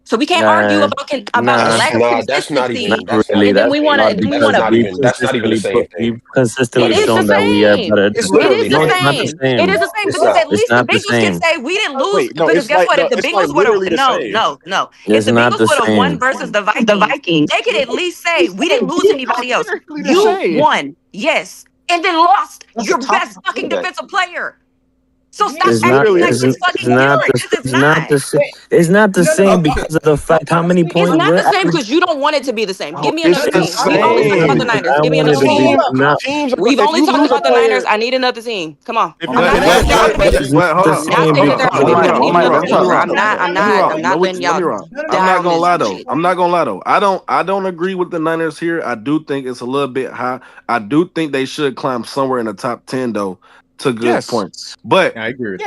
So we can't argue Nah, about the nah, lack of That's not consistency, even. not That's not really. and then That's we even. want to, not and then we That's want because to. not even. That's not even the same thing. we've It consistently is the shown that we are same. better. It's It is literally the No, not. it's not the same. It same. is the same It's because not. at It's least the not the Bengals can same. say we didn't lose. Wait, no, Because it's guess like what? If the it's like Bengals would have literally the same. if It's the not Bengals the would have won same. versus the Vikings, they could at least say we didn't lose anybody else. Literally the You same. won, yes, and then lost That's a your top best fucking quarterback. defensive player. So stop It's acting literally like the same. it's fucking different because it's not. It's not the No, no, same no. because of the fact how many It's points not we're the same averaging. because you don't want it to be the same. Give me It's another the team. We've only talked about the same. Niners. I Give me want it another to be team. not. Teams, We've if only you talked lose a about the Niners. player, I need another team. Come on. if I'm you not wait, letting y'all wait, do wait, this. wait, hold Not on, the Not same sitting hold here on, there because hold of on, arguing. the I let need me rock, another let me team. rock, I'm let me rock. not letting Let me y'all rock. I'm not down gonna this lie though. shit. I'm not gonna lie though. I don't agree with the Niners here. I do think it's a little bit high. I do think they should climb somewhere in the top 10 though, to good Yes. points. But I agree with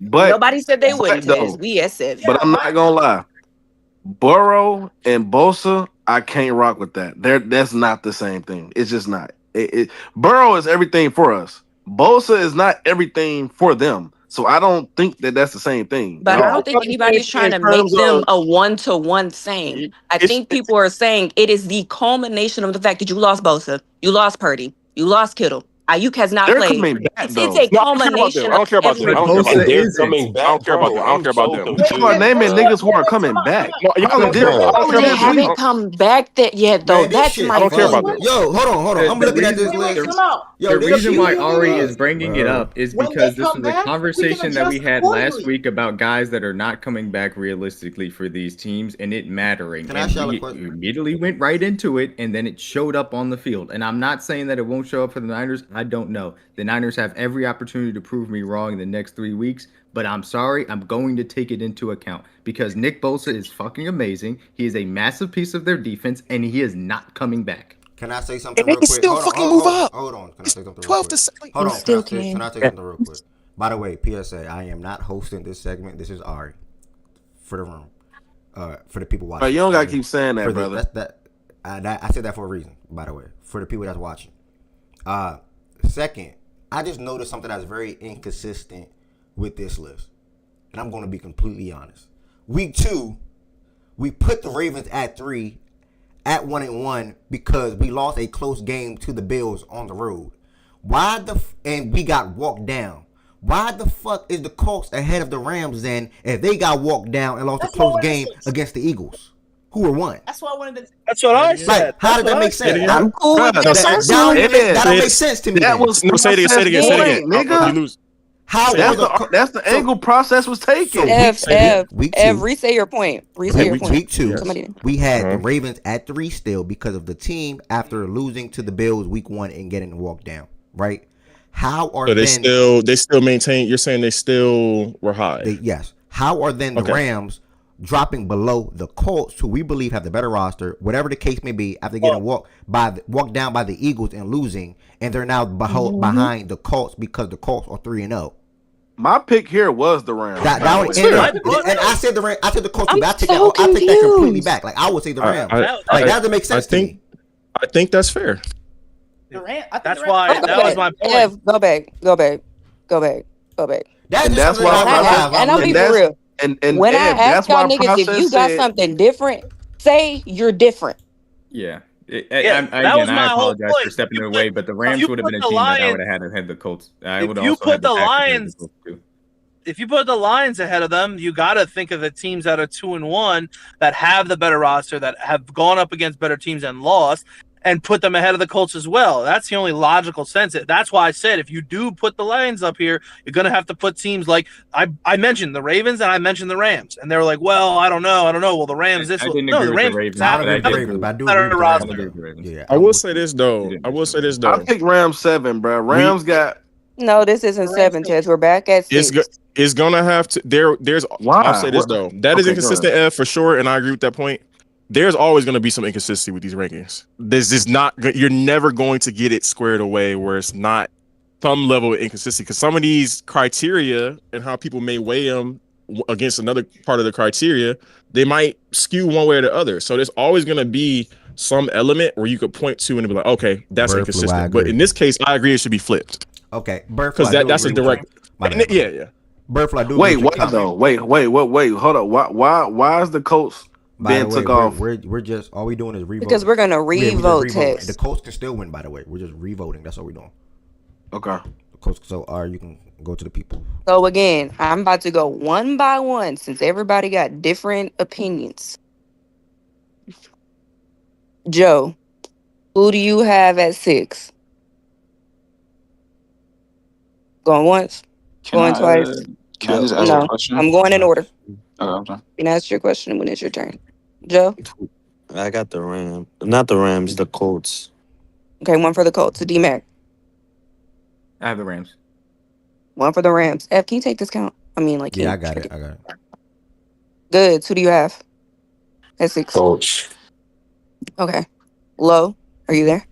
but Nobody said they wouldn't, Tez. though, We at 7. but I'm not gonna lie. Burrow and Bosa, I can't rock with that. That's not the same thing. It's just not. Burrow is everything for us. Bosa is not everything for them. So I don't think that that's the same thing at But I don't all. think anybody's trying In to make terms them of a one-to-one thing. I think people are saying it is the culmination of the fact that you lost Bosa, you lost Purdy, you lost Kittle. Ayuk has not they're played. coming back It's a though. No, I don't care about them. culmination I of don't care about them. I But don't care about everything. Bosa them. They're isn't. coming I don't back, care about bro. them. I don't I'm care about so them. You talking about confused, naming bro. niggas who are coming back. No, Y'all I don't care. different. I Y'all don't care in They about this them. league. haven't come back yet, though. Man, this That's shit I my don't care funny. about thing. them. Yo, hold on. I'm The looking at this reason list. the Yo, this reason shit why Ari is funny, bringing it bro. up is When they because this come was a back, we can conversation that we adjust had last accordingly. week about guys that are not coming back realistically for these teams and it mattering. Can I And ask y'all a we question? immediately went right into it and then it showed up on the field. And I'm not saying that it won't show up for the Niners. I don't know. The Niners have every opportunity to prove me wrong in the next 3 weeks. But I'm sorry, I'm going to take it into account because Nick Bosa is fucking amazing. He is a massive piece of their defense, and he is not coming back. Can I say And something they real can quick? still fucking move up. Hold on. Can I say something real 12 quick? to 7. Hold You on. still Can can. I say something real quick? By the way, PSA, I am not hosting this segment. This is Ari for the room. For the people watching. Right, you don't gotta keep saying that, for brother. I said that for a reason, by the way. For the people that's watching. Second, I just noticed something that's very inconsistent with this list. And I'm going to be completely honest. Week 2, we put the Ravens at 3, at 1-1 because we lost a close game to the Bills on the road. And we got walked down. Why the fuck is the Colts ahead of the Rams then if they got walked down and lost a close game against the Eagles, who were won? That's what I wanted to. That's what I said. Like, how did that make sense? I'm cool with Bruh, that. That don't make sense to me. That then. was No, say it again. Say it again. Say it again. nigga. You lose. How That's the angle process was taken. Week 2, Re-say your point. Re-say your point. Week 2, Somebody. we had the Ravens at 3 still because of the team after losing to the Bills week 1 and getting walked down. Right? How are So they still maintain? You're saying they still were high? Yes. How are then the Rams dropping below the Colts, who we believe have the better roster, whatever the case may be, after getting walked down by the Eagles and losing, and they're now behind the Colts because the Colts are 3-0. My pick here was the Rams. And I said the Rams. I said the Colts, but I take that completely back. Like I would say the Rams. Like that doesn't make sense to me. I think that's fair. That's why that was my point. Ev, go back. That's why. And I'll be for real. And when Ed, I ask y'all niggas if you got something different, say you're different. Yeah. That was my I whole apologize point. for stepping away, but the Rams would have been a team that I would have had the Colts. I would If you also put had the the Packers ahead of Lions, the Colts too. if you put the Lions ahead of them, you got to think of the teams that are 2-1 that have the better roster, that have gone up against better teams and lost, and put them ahead of the Colts as well. That's the only logical sense. That's why I said if you do put the Lions up here, you're going to have to put teams like I mentioned the Ravens and I mentioned the Rams, and they were like, "Well, I don't know. Well, the Rams this I will didn't no, agree the with the Rams Ravens, have but a I better, did agree. I do better agree with the roster. Ravens. Yeah, I will say this though. I picked Rams 7, bro. Rams got. No, this isn't 7, Tez. We're back at 6. It's gonna have to. There's. Why? I'll say this What? though. That is Okay, go inconsistent, ahead. F, for sure, and I agree with that point. There's always going to be some inconsistency with these rankings. This is not. You're never going to get it squared away where it's not some level of inconsistency, because some of these criteria and how people may weigh them against another part of the criteria, they might skew one way or the other. So there's always going to be some element where you could point to and be like, okay, that's Bird flu, I inconsistent. But agree. in this case, I agree it should be flipped. Okay, bird flu, because that's a direct. Yeah. Bird flu, I do. Wait, agree with why your though? comment. Wait. Hold up. Why is the Colts By the being way, took off? we're just all we doing is revoting. Because we're gonna revote, Tez. The Colts can still win. By the way, we're just revoting. That's all we're doing. Okay. The Colts. So, you can go to the people. So again, I'm about to go one by one since everybody got different opinions. Joe, who do you have at 6? Going once? Going twice? Can I just ask a question? I'm going in order. Okay. You can ask your question when it's your turn. Joe? I got the Rams. Not the Rams, the Colts. Okay, one for the Colts. D-Mac. I have the Rams. One for the Rams. F, can you take this count? I mean, like, Yeah, I got it. Good. Who do you have at 6? Colts. Okay. Low, are you there?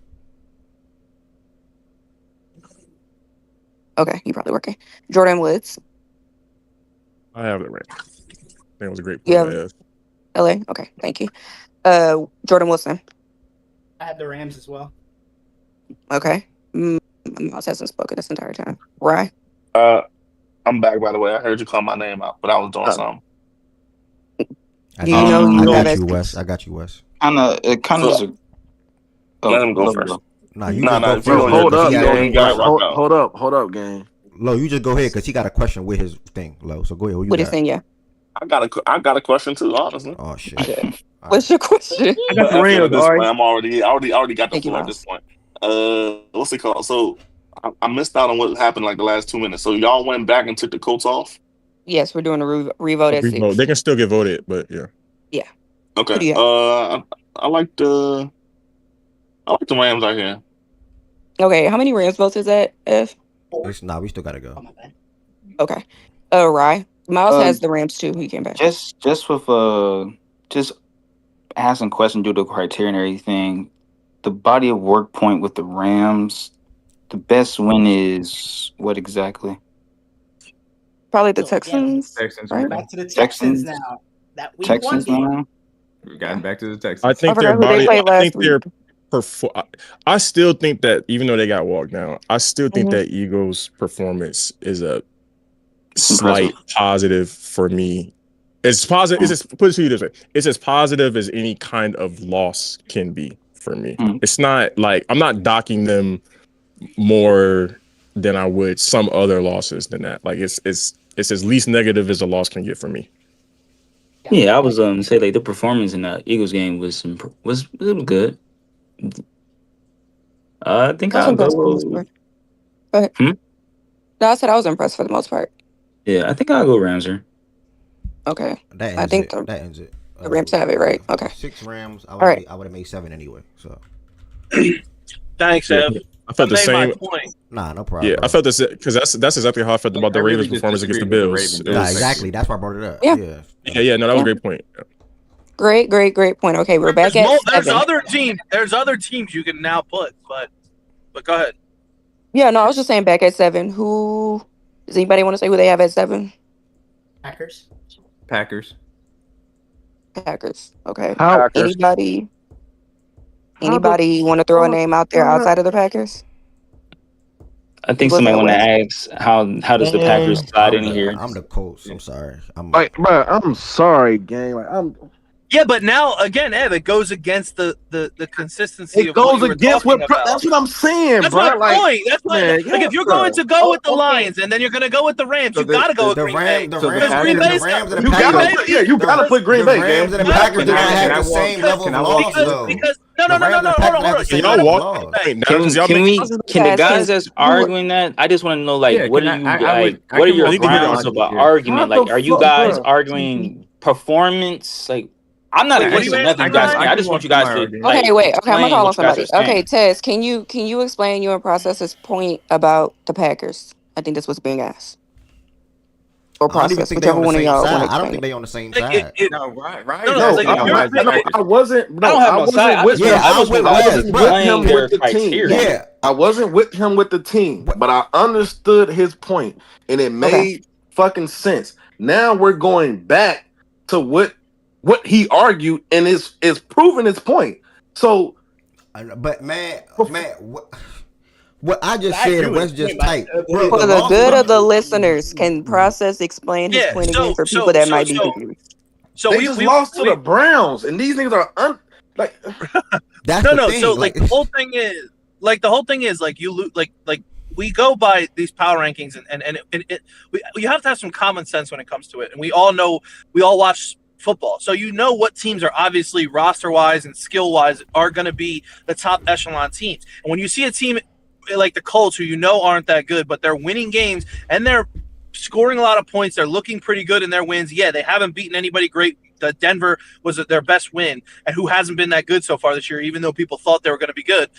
Okay, you probably working. Jordan Woods. I have the Rams. That was a great You point. have LA? Okay, thank you. Jordan Wilson. I have the Rams as well. Okay. My mouse hasn't spoken this entire time. Rye? I'm back, by the way. I heard you call my name out, but I was doing something. Do you know who you have got at you, 6? Wes. I got you, Wes. It kind of is a. Let him go first. Nah, you just go first. Hold up, gang. Hold up, gang. Lo, you just go ahead because he got a question with his thing. Lo, so go ahead. Who you With got? his thing, yeah. I got a question too, honestly. Oh shit. What's your question? I got the Rams. I already got the Thank you, floor at this point. What's it called? So I missed out on what happened like the last 2 minutes. So y'all went back and took the Colts off. Yes, we're doing a revote at 6. They can still get voted, but yeah. Yeah. Okay. Who do you have? I like the Rams out here. Okay, how many Rams votes is that, F? We still gotta go. Okay. Rye. Miles has the Rams too. He came back. Just with just asking questions due to criteria and everything. The body of work point with the Rams, the best win is what exactly? Probably the Texans. Texans. Right? Back to the Texans now. That week Texans 1 game. now. We've gotten back to the Texans. I think I their forgot who they body. played I think last their I still think that even though they got walked down, I still think Mhm. that Eagles' performance is a slight positive for me. It's positive. It's just, put it to you this way: it's as positive as any kind of loss can be for me. It's not like I'm not docking them more than I would some other losses than that. Like it's as least negative as a loss can get for me. Yeah, I was say like the performance in the Eagles game was good. I think I was I'll impressed for the most go. part. Go ahead. No, I said I was impressed for the most part. Yeah, I think I'll go Rams here. Okay. That ends I think it. That ends it. the Rams have it, right? Okay. 6 Rams. I All right. would have made 7 anyway. So. Thanks, Yeah, Ev. I felt the made my same. point. Nah, no problem. Yeah, I felt this because that's exactly how I felt about the I really Ravens' just performance against the disagreed with the Bills. Ravens. It Nah, was- exactly. That's why I brought it up. Yeah. Yeah, no, that was a great point. Great point. Okay, we're back There's at 7. other teams you can now put, but go ahead. Yeah, no, I was just saying back at 7. Who does anybody want to say who they have at 7? Packers. Packers. Packers. Okay. How- Anybody want to throw a name out there outside of the Packers? I think Was somebody that want to Wes? ask how does the Packers slide in here? I'm the Colts. I'm sorry. Like, bro, I'm sorry, gang. Like, Yeah, but now again, Ev, it goes against the consistency It of what goes you were against talking what. about. That's what I'm saying, That's bro. my Like, point. That's my man, like. If you're going to go with the Lions and then you're going to go with the Rams, you got to go with Green Bay. Because Green Bay's got you gotta put, you gotta put Green Bay, Rams game. and the Packers did not have the same level of loss, though. Because no, Hold on. You gotta put Green Bay. Can the guys that's arguing that? I just want to know, like, what are you like? What are your grounds of an argument? Like, are you guys arguing performance? Like, I'm not against nothing you guys say. I just want you guys to like Okay, wait. Okay, I'm gonna explain call on what you guys somebody. are saying. Okay, Tez, can you explain your process's point about the Packers? I think that's what's being asked. Or I don't even process, think they whichever on the one of same y'all want side. to I don't explain think it. they on the same side. No, right. I wasn't. No, I don't have no wasn't side. I with just him. want- I just want guys to with him explain their with the team. criteria. Yeah, I wasn't with him with the team, but I understood his point, and it made fucking sense. Now we're going back to what he argued, and is proving his point. So, but man, what I just said, and Wes just typed, bro. For the good of the listeners, can process explain his point again for people that might be confused? So they just lost to the Browns, and these niggas are like. That's no, the no. thing. So like the whole thing is like you like we go by these power rankings and you have to have some common sense when it comes to it, and we all know, we all watch football, so you know what teams are obviously roster wise and skill wise are going to be the top echelon teams. And when you see a team like the Colts, who you know aren't that good, but they're winning games and they're scoring a lot of points, they're looking pretty good in their wins. Yeah, they haven't beaten anybody great. The Denver was their best win, and who hasn't been that good so far this year, even though people thought they were going to be good.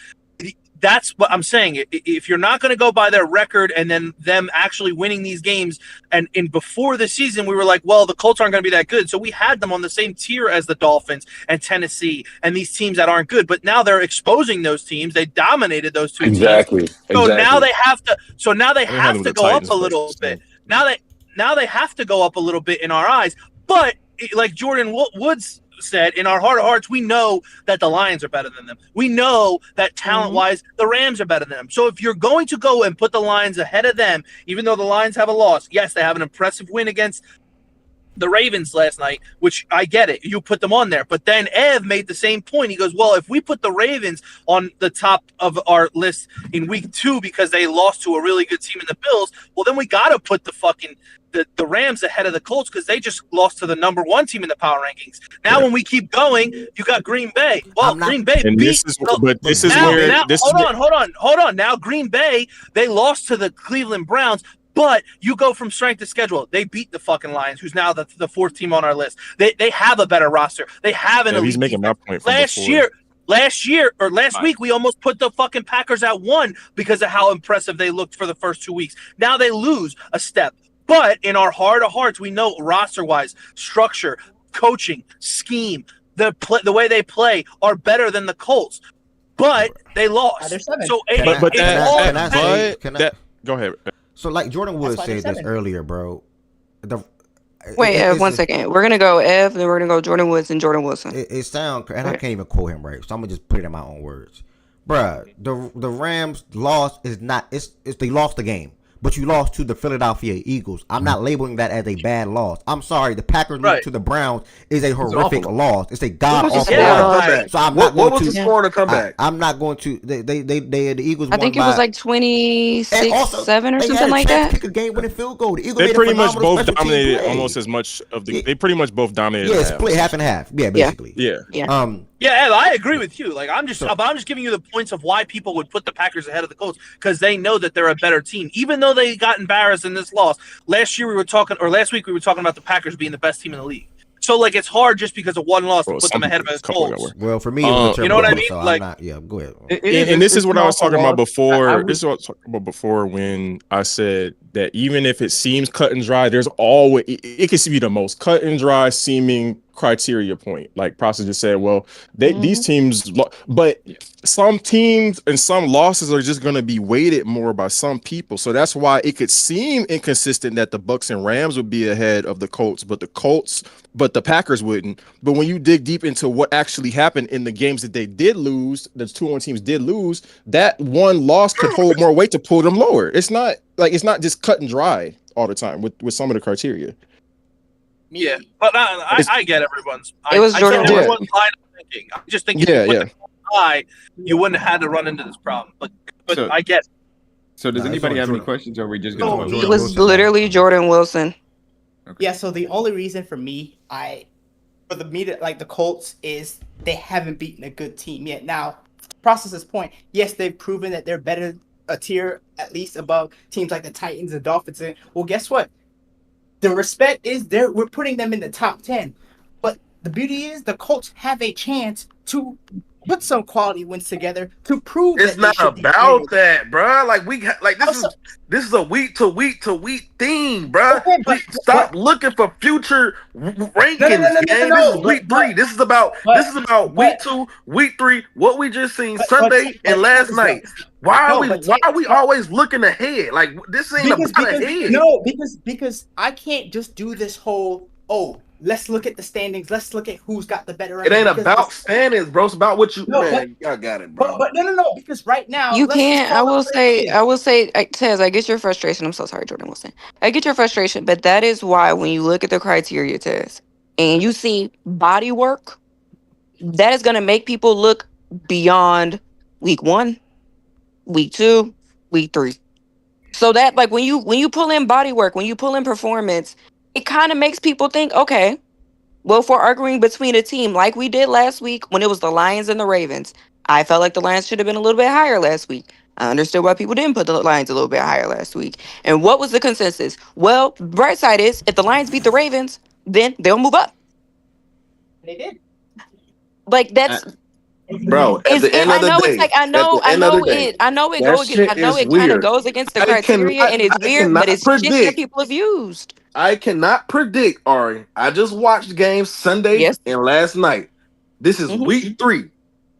That's what I'm saying. If you're not going to go by their record and then them actually winning these games, and before the season, we were like, well, the Colts aren't going to be that good. So we had them on the same tier as the Dolphins and Tennessee and these teams that aren't good. But now they're exposing those teams. They dominated those two teams. So now they have to. So now they have to go up a little bit. Now they have to go up a little bit in our eyes. But like Jordan Woods said, in our heart of hearts, we know that the Lions are better than them. We know that talent-wise, the Rams are better than them. So if you're going to go and put the Lions ahead of them, even though the Lions have a loss, yes, they have an impressive win against the Ravens last night, which I get it. You put them on there. But then Ev made the same point. He goes, well, if we put the Ravens on the top of our list in week 2 because they lost to a really good team in the Bills, well, then we got to put the Rams ahead of the Colts because they just lost to the number 1 team in the power rankings. Now, when we keep going, you got Green Bay. Well, Green Bay beat. Hold on. Now, Green Bay, they lost to the Cleveland Browns. But you go from strength to schedule. They beat the fucking Lions, who's now the 4th team on our list. They have a better roster. They have an elite. He's making that point from last week, we almost put the fucking Packers at 1 because of how impressive they looked for the first 2 weeks. Now they lose a step. But in our heart of hearts, we know roster-wise, structure, coaching, scheme, the way they play are better than the Colts. But they lost. So go ahead. So like Jordan Woods said this earlier, bro. Wait, Ev, 1 second. We're gonna go Ev, then we're gonna go Jordan Woods and Jordan Wilson. It sounds, and I can't even quote him right, so I'm gonna just put it in my own words, bruh. The Rams loss is not. It's they lost the game. But you lost to the Philadelphia Eagles. I'm not labeling that as a bad loss. I'm sorry. The Packers losing to the Browns is a horrific loss. It's a god-awful loss. So I'm not going to. What was the score to come back? I'm not going to. The Eagles. I think it was like 26-7 or something like that. Kick a game-winning field goal. The Eagles they pretty much both dominated almost as much of the. They pretty much both dominated. Yeah, split half and half. Yeah, basically. Yeah. Yeah, Ev, I agree with you. Like I'm just giving you the points of why people would put the Packers ahead of the Colts because they know that they're a better team, even though they got embarrassed in this loss. Last week we were talking about the Packers being the best team in the league. So like it's hard just because of one loss to put them ahead of the Colts. Well, for me, it was a you know what I mean? So like, go ahead. And this is what I was talking about before. This is what I was talking about before when I said that even if it seems cut and dry, there's always it could be the most cut and dry seeming criteria point. Like Process just said, well, these teams, but some teams and some losses are just going to be weighted more by some people. So that's why it could seem inconsistent that the Bucs and Rams would be ahead of the Colts, but the Packers wouldn't. But when you dig deep into what actually happened in the games that they did lose, the 2-1 teams did lose, that one loss could hold more weight to pull them lower. It's not just cut and dry all the time with some of the criteria. Yeah, but I get everyone's. It was I get Jordan everyone's Wilson. line of thinking. I just think if you put the Colts high, you wouldn't have had to run into this problem. But So- I get. So does No, it's anybody only have any Jordan. questions, or are we just It's gonna only vote? Jordan It was Wilson. literally Jordan Wilson. Yeah, so the only reason for me, for the Colts is they haven't beaten a good team yet. Now, to Process's point, yes, they've proven that they're better a tier at least above teams like the Titans and Dolphins. And well, guess what? The respect is there. We're putting them in the top 10. But the beauty is the Colts have a chance to put some quality wins together to prove It's that not they should be about players. that, bro. Like this is a week to week thing, bro. Okay, Stop looking for future rankings, No, gang. This is week 3. This is about week 2, week 3. What we just seen Sunday and last night. Why are we always looking ahead? Like this ain't about ahead. No, because I can't just do this whole let's look at the standings. Let's look at who's got the better. It ain't about standings, bro. It's about what you man. Y'all got it, bro. But no, because right now You let's just can't. call it what it is. Tez, I get your frustration. I'm so sorry, Jordan Wilson. I get your frustration, but that is why when you look at the criteria, Tez, and you see body work, that is going to make people look beyond week 1, week 2, week 3. So that like when you pull in body work, when you pull in performance, it kind of makes people think, okay, well, if we're arguing between a team like we did last week when it was the Lions and the Ravens, I felt like the Lions should have been a little bit higher last week. I understood why people didn't put the Lions a little bit higher last week. And what was the consensus? Well, bright side is if the Lions beat the Ravens, then they'll move up. They did. Like that's Bro, at the end of the day, I know it kind of goes against the criteria and it's weird, but it's just that people have used. I cannot predict, Ari. I just watched games Sunday and last night. This is week 3.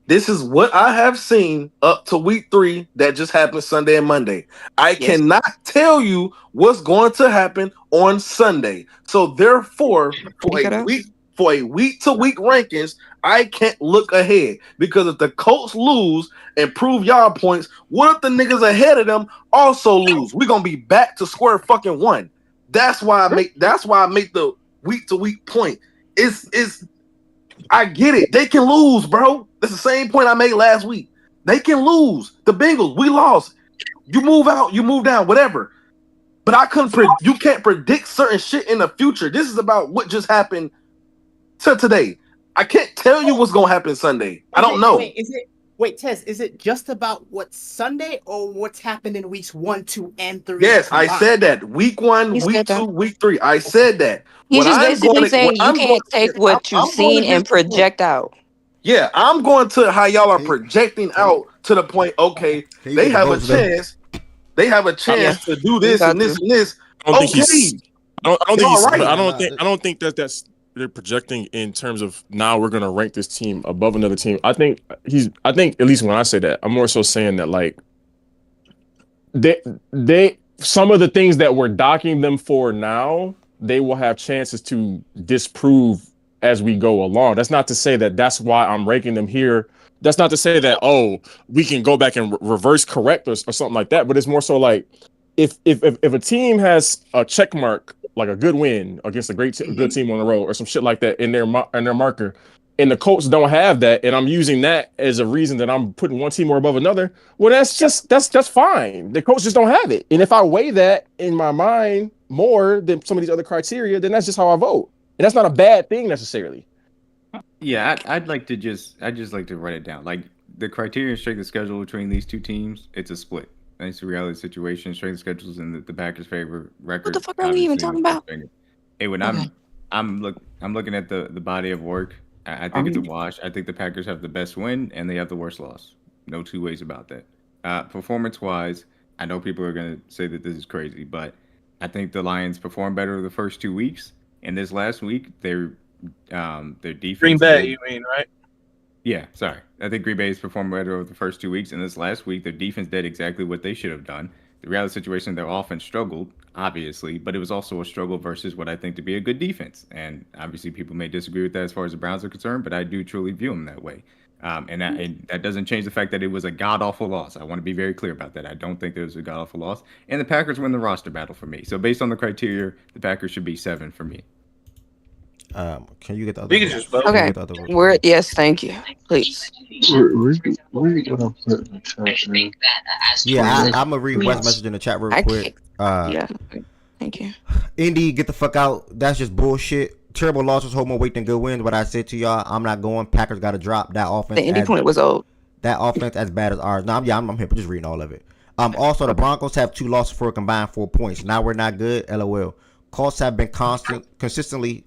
This is what I have seen up to week 3 that just happened Sunday and Monday. I cannot tell you what's going to happen on Sunday. So therefore, for a week to week rankings, I can't look ahead because if the Colts lose and prove y'all points, what if the niggas ahead of them also lose? We're gonna be back to square fucking one. That's why I make the week to week point. I get it. They can lose, bro. That's the same point I made last week. They can lose. The Bengals, we lost. You move out, you move down, whatever. But you can't predict certain shit in the future. This is about what just happened to today. I can't tell you what's gonna happen Sunday. I don't know. Wait, Tez, is it just about what's Sunday or what's happened in weeks 1, 2, and 3? Yes, I said that. Week 1, week 2, week 3. I said that. He's just basically saying you can't take what you've seen and project out. Yeah, I'm going to how y'all are projecting out to the point, okay, they have a chance. They have a chance to do this and this and this. I don't think that's they're projecting in terms of now we're gonna rank this team above another team. I think at least when I say that, I'm more so saying that like they some of the things that we're docking them for now, they will have chances to disprove as we go along. That's not to say that that's why I'm ranking them here. That's not to say that we can go back and reverse correct or something like that. But it's more so like if a team has a check mark, like a good win against a good team on the road or some shit like that in their marker, and the Colts don't have that, and I'm using that as a reason that I'm putting one team more above another, well, that's fine. The Colts just don't have it. And if I weigh that in my mind more than some of these other criteria, then that's just how I vote. And that's not a bad thing necessarily. Yeah, I'd just like to write it down. Like the criteria and strength of schedule between these two teams, it's a split. That's the reality situation. Strength of schedules in the Packers' favor. Record. What the fuck are we even talking about? Hey, when I'm looking at the body of work, I think it's a wash. I think the Packers have the best win and they have the worst loss. No two ways about that. Performance-wise, I know people are gonna say that this is crazy, but I think the Lions performed better the first 2 weeks, and this last week their defense. Green Bay, you mean, right? Yeah, sorry. I think Green Bay's performed better over the first 2 weeks, and this last week their defense did exactly what they should have done. The reality situation, their offense struggled, obviously, but it was also a struggle versus what I think to be a good defense. And obviously people may disagree with that as far as the Browns are concerned, but I do truly view them that way. And that doesn't change the fact that it was a god-awful loss. I want to be very clear about that. I don't think it was a god-awful loss. And the Packers win the roster battle for me. So based on the criteria, the Packers should be 7 for me. Can you get the other? We can vote? just vote. Can you Okay. get the other vote? We're yes, thank you. Please. Where you gonna put in the chat, man? Yeah, I'm gonna read West message in the chat real I quick. can't. Yeah. Thank you. Indy, get the fuck out. That's just bullshit. Terrible losses hold more weight than good wins. What I said to y'all, I'm not going. Packers got to drop that offense. The Indy point was old. That offense as bad as ours. No, I'm here, but just reading all of it. Also, the Broncos have 2 losses for a combined 4 points. Now we're not good. LOL. Colts have been consistently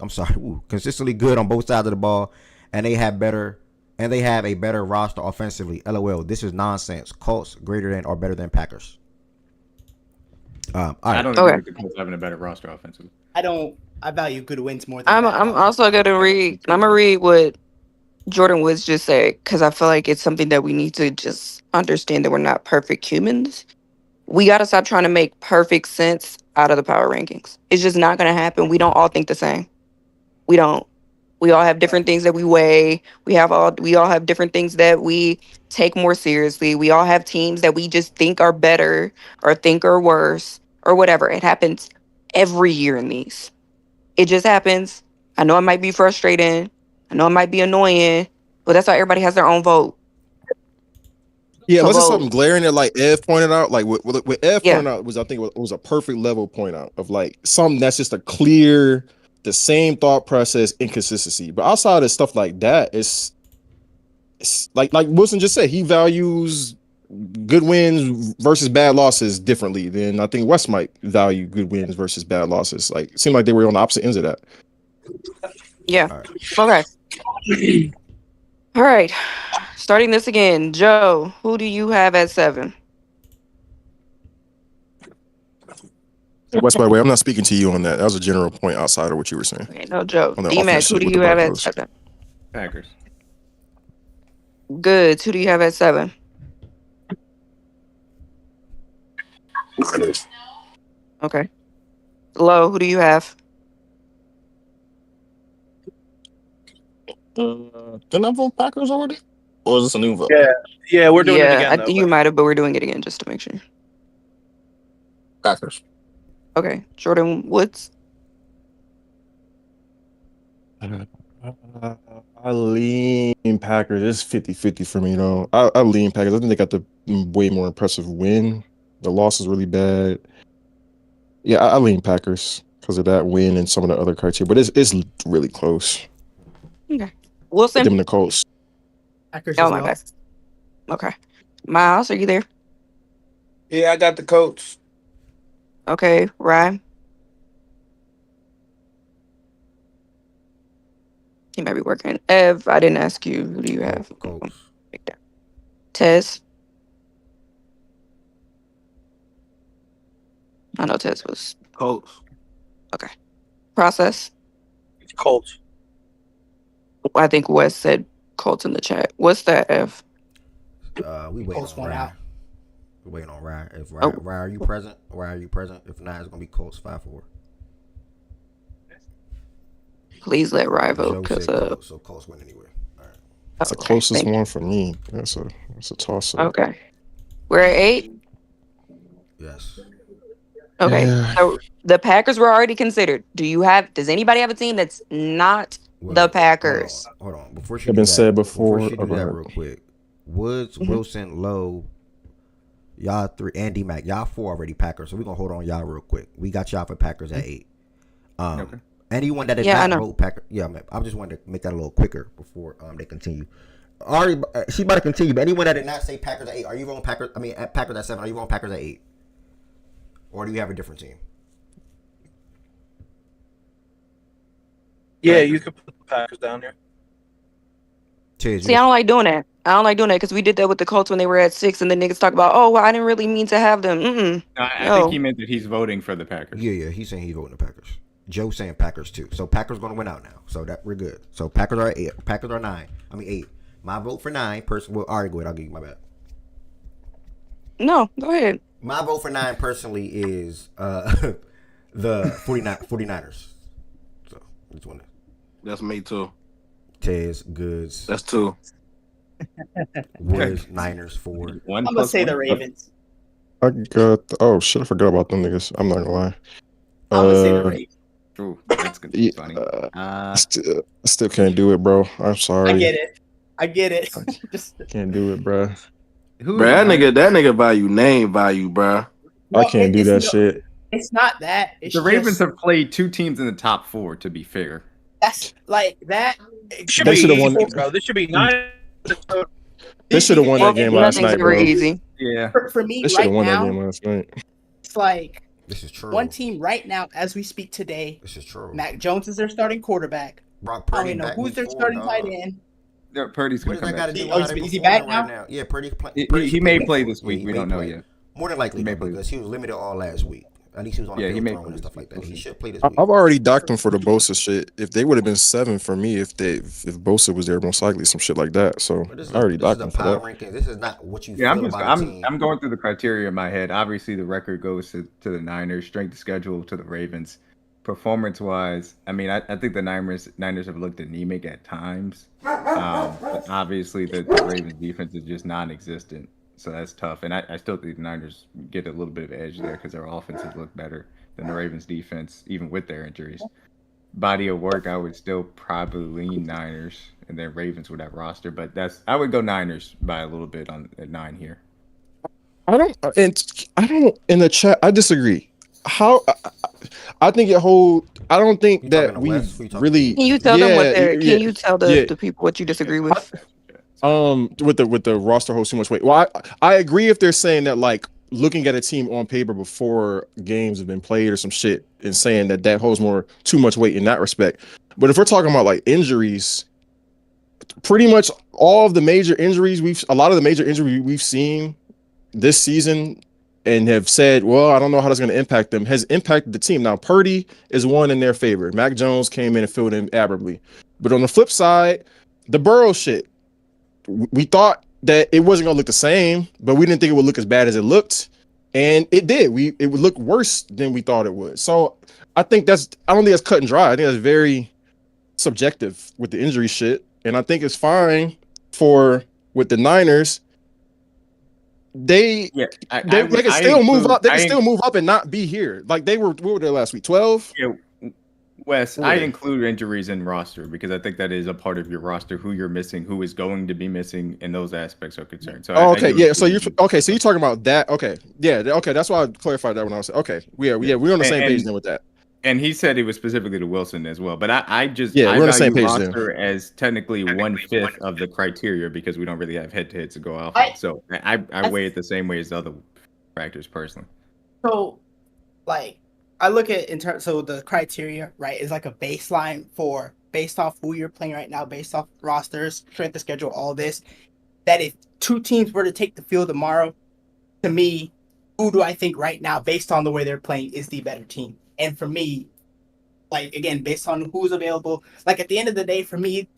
good on both sides of the ball, and they have a better roster offensively. LOL. This is nonsense. Colts greater than or better than Packers. All right. I don't agree with the Colts having a better roster offensively. I value good wins more than I'm also gonna read. I'm gonna read what Jordan Woods just said because I feel like it's something that we need to just understand that we're not perfect humans. We gotta stop trying to make perfect sense out of the power rankings. It's just not gonna happen. We don't all think the same. We don't. We all have different things that we weigh. We all have different things that we take more seriously. We all have teams that we just think are better or think are worse or whatever. It happens every year in these. It just happens. I know it might be frustrating. I know it might be annoying, but that's why everybody has their own vote. Yeah, So unless it's vote. something glaring that like Ev pointed out, like what Ev Yeah. pointed out was I think it was a perfect level point out of like something that's just a clear, the same thought process, inconsistency. But outside of stuff like that, it's like Wilson just said, he values good wins versus bad losses differently than I think West might value good wins versus bad losses. Like it seemed like they were on the opposite ends of that. Yeah. Okay. All right. Starting this again. Joe, who do you have at 7? West, by the way, I'm not speaking to you on that. That was a general point outside of what you were saying. Okay, no, Joe. On the D-Mac, offense who shit do with you the have at Broncos. 7? Packers. Good. Who do you have at 7? Okay. Low, who do you have? Didn't I vote Packers already? Or is this a new vote? Yeah, we're doing it again. I Though, think you might have, but we're doing it again just to make sure. Packers. Okay. Jordan Woods. I lean Packers. It's 50-50 for me, though. I lean Packers. I think they got the way more impressive win. The loss is really bad. Yeah, I lean Packers because of that win and some of the other criteria. But it's really close. Okay. Wilson. Them and the Colts. Packers Oh as my well. God. Okay. Miles, are you there? Yeah, I got the Colts. Okay. Ryan. He might be working. Ev, I didn't ask you. Who do you have? Colts. Tez. I know Tez was Colts. okay. Process. Colts. I think Wes said Colts in the chat. What's that, Ev? We waiting Colts on won Ryan. out. We're waiting on Ryan. If Ryan, are you present? Ryan, are you present? If not, it's gonna be Colts 5-4. Please let Ryan vote Joe because said Colts, so Colts win anyway. All right. That's the closest one for me. That's a toss up. Okay. We're at 8. Yes. Okay. Yeah. So the Packers were already considered. Does anybody have a team that's not the Packers? Hold on. Before she Have do been that, said before. Before she do Oh, go that, ahead. real quick. Woods, Wilson, Lowe, y'all 3, and D-Mac. Y'all 4 already Packers, so we're going to hold on y'all real quick. We got y'all for Packers at 8. Okay. Anyone that did Yeah, I not know. vote Packers, I just wanted to make that a little quicker before they continue. Ari, she about to continue, but anyone that did not say Packers at 8, are you voting Packers? I mean, at Packers at 7, are you voting Packers at 8? Or do you have a different team? Yeah, you could put the Packers down here. See, I don't like doing that. I don't like doing that because we did that with the Colts when they were at 6, and the niggas talk about, oh, well, I didn't really mean to have them. I No. think he meant that he's voting for the Packers. Yeah, he's saying he's voting the Packers. Joe's saying Packers too. So Packers going to win out now. So that we're good. So Packers are 8. Packers are 9. I mean 8. My vote for 9. Well, all right, go ahead. I'll give you my bet. No, go ahead. My vote for 9 personally is the 49ers. So I just want to. That's me too. Tez, Goods. That's 2. Woods, Niners, 4. I'm gonna say the Ravens. I got. Oh shit! I forgot about them niggas. I'm not gonna lie. I'm gonna say the Ravens. Ooh, that's gonna be funny. I still can't do it, bro. I'm sorry. I get it. Just can't do it, bro. Bro, that nigga value name value, bro. I can't do that shit. It's not that. It's The Ravens just, have played 2 teams in the top 4. To be fair, that's like that. It should be easy, bro. This should be 9. They should have won that game last night, bro. Easy. Yeah. For me, They should have right won that now, game last night. it's like This is true. one team right now, as we speak today. This is true. Mac Jones is their starting quarterback. Brock I Purdy don't even know back who's week their 4, starting dog. tight end. Yeah, Purdy's gonna What does come that got back. to do Oh, with how they is he performing back right now? now? Yeah, Purdy He may play week this 4. week. Yeah, We he don't may know play. yet. More than likely, He may though, play. because he was limited all last week. At least he was on the Yeah, he field may throwing play and this stuff like week. that. He should play this I've week. already docked him for the Bosa shit. If they would have been 7 for me, if Bosa was there, most likely some shit like that. So I already docked him for power that. ranking. This is not what you Yeah, feel about a team. I'm going through the criteria in my head. Obviously, the record goes to the Niners. Strength of schedule to the Ravens. Performance wise, I mean, I think the Niners have looked anemic at times. But obviously, the Ravens defense is just non-existent. So that's tough. And I still think the Niners get a little bit of edge there because their offenses look better than the Ravens defense, even with their injuries. Body of work, I would still probably lean Niners and then Ravens with that roster. But I would go Niners by a little bit at 9 here. I don't in the chat. I disagree. I think I don't think that we really. Can you tell them what they're? Yeah, Can you tell the people what you disagree with? With the roster holds too much weight. Well, I agree if they're saying that, like, looking at a team on paper before games have been played or some shit and saying that holds too much weight in that respect. But if we're talking about like injuries, pretty much all of the major injuries we've seen this season and have said, well, I don't know how that's going to impact them, has impacted the team. Now, Purdy is one in their favor. Mac Jones came in and filled in admirably. But on the flip side, the Burrow shit, we thought that it wasn't going to look the same, but we didn't think it would look as bad as it looked. And it did. It would look worse than we thought it would. So I don't think that's cut and dry. I think that's very subjective with the injury shit. And I think it's fine with the Niners. They can still move up. They can still move up and not be here. Like what were they last week? 12? Yeah. Wes, I include injuries in roster because I think that is a part of your roster, who you're missing, who is going to be missing, and those aspects are concerned. So So you're talking about that. Okay. Yeah, okay. That's why I clarified that when I was okay. We're on the same page then with that. And he said it was specifically to Wilson as well. But I we're on the same page roster as technically 1/5 of the criteria because we don't really have head-to-heads to go off of. So I weigh it the same way as the other factors personally. So, like, I look at the criteria, right, is like a baseline for based off who you're playing right now, based off rosters, strength of schedule, all this. That if 2 teams were to take the field tomorrow, to me, who do I think right now, based on the way they're playing, is the better team? And for me, like, again, based on who's available, like, at the end of the day, for me,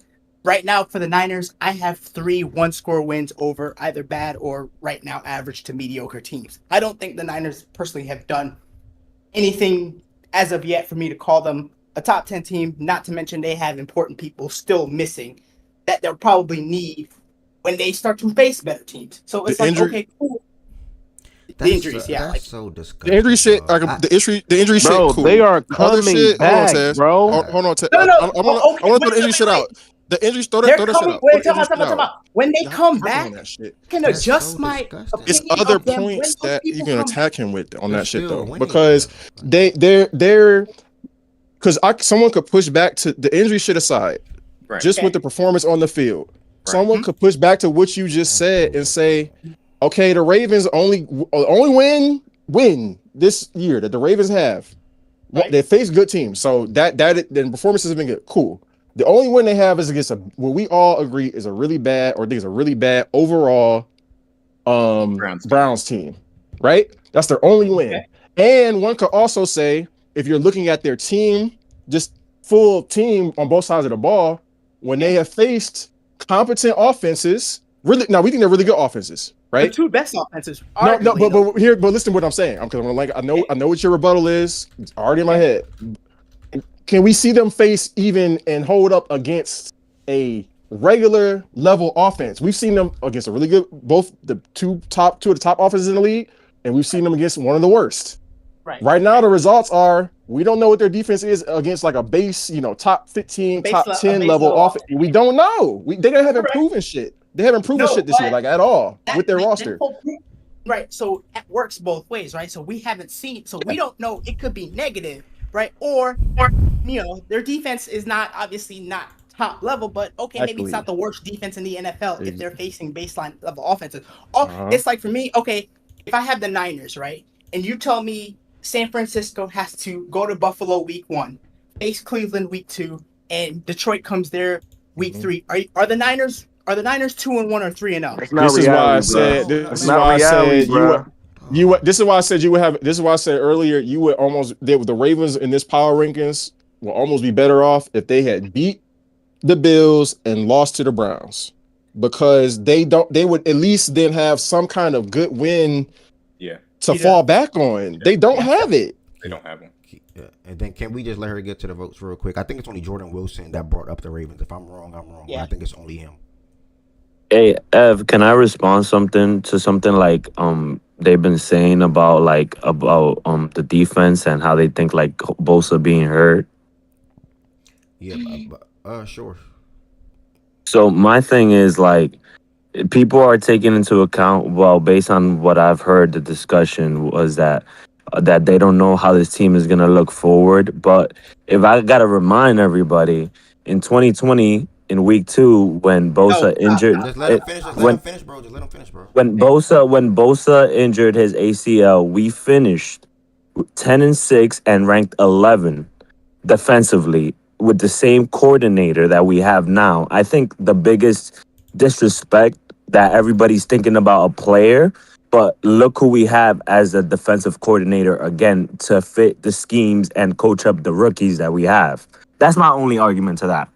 right now for the Niners, I have 3 one-score wins over either bad or right now average to mediocre teams. I don't think the Niners personally have done anything as of yet for me to call them a top 10 team, not to mention they have important people still missing that they'll probably need when they start to face better teams. So it's okay, cool. The injuries, That's so disgusting. The injury shit, the injury shit, bro, cool. they are Other coming shit, back, hold on, Tess. bro. Hold on, Tess. No. I want to throw the injury shit out. The injuries, throw that shit out. Wait, time out. When they come back, I can adjust my opinion. It's other points that you can attack him with on that shit though, because they're because someone could push back to the injury shit aside, just with the performance on the field. Someone could push back to what you just said and say, okay, the Ravens only win this year that the Ravens have. They face good teams, so that then performances have been good. Cool. The only win they have is against what we all agree is a really bad, or think is a really bad overall Browns team, right? That's their only win. And one could also say, if you're looking at their team, just full team on both sides of the ball, when they have faced competent offenses, we think they're really good offenses, right? The 2 best offenses. But listen to what I'm saying. I know what your rebuttal is. It's already in my head. Can we see them face even and hold up against a regular level offense? We've seen them against a really good, both the two of the top offenses in the league, and we've seen them against one of the worst. Right now, the results are We don't know what their defense is against like a base, top 15, top 10 base level level offense. We don't know. They haven't proven shit. They haven't proven shit this year, but like at all, with their that roster. whole right. So that works both ways, right? So we haven't seen, so we don't know. It could be negative, right? Or their defense is obviously not top level, but okay, maybe it's not the worst defense in the NFL if they're facing baseline level offenses. It's like for me, okay, if I have the Niners, right, and you tell me San Francisco has to go to Buffalo week 1, face Cleveland week 2, and Detroit comes there week 3. Are the Niners 2-1 or 3-0? This is why I said. This is why I said you. This is why I said you would have. This is why I said earlier you would almost. The Ravens in this power rankings will almost be better off if they had beat the Bills and lost to the Browns, because they would at least then have some kind of good win. Yeah. To fall back on. They don't have it. They don't have one. Yeah. And then can we just let her get to the votes real quick? I think it's only Jordan Wilson that brought up the Ravens. If I'm wrong, I'm wrong. Yeah. But I think it's only him. Hey, Ev, can I respond to something like they've been saying about the defense and how they think like Bosa being hurt? Yeah, sure. So my thing is like people are taking into account, well, based on what I've heard, the discussion was that they don't know how this team is gonna look forward. But if I gotta remind everybody, in 2020, in week 2, when Bosa injured, Just let him finish. Just let him finish, bro. Just let him finish, bro. When Bosa injured his ACL, we finished 10-6 and ranked 11 defensively with the same coordinator that we have now. I think the biggest disrespect that everybody's thinking about a player, but look who we have as a defensive coordinator again to fit the schemes and coach up the rookies that we have. That's my only argument to that.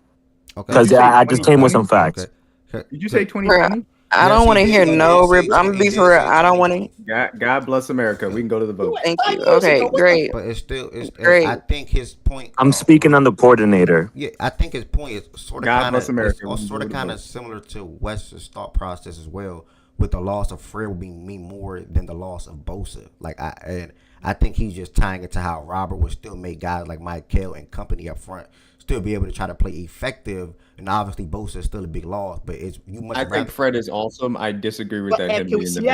Because I just came with some facts. Did you say 2020? I don't want to hear no rip. I'm gonna be for real. I don't want to. God bless America. We can go to the vote. Thank you. Okay, great. But it's great. I think his point. I'm speaking on the coordinator. Yeah, I think his point is sort of God bless America. kind of similar to Wes's thought process as well. With the loss of Fred will mean more than the loss of Bosa. I think he's just tying it to how Robert would still make guys like Michael and company up front still be able to try to play effective. And obviously Bosa is still a big loss, but I think Fred is awesome. I disagree with that.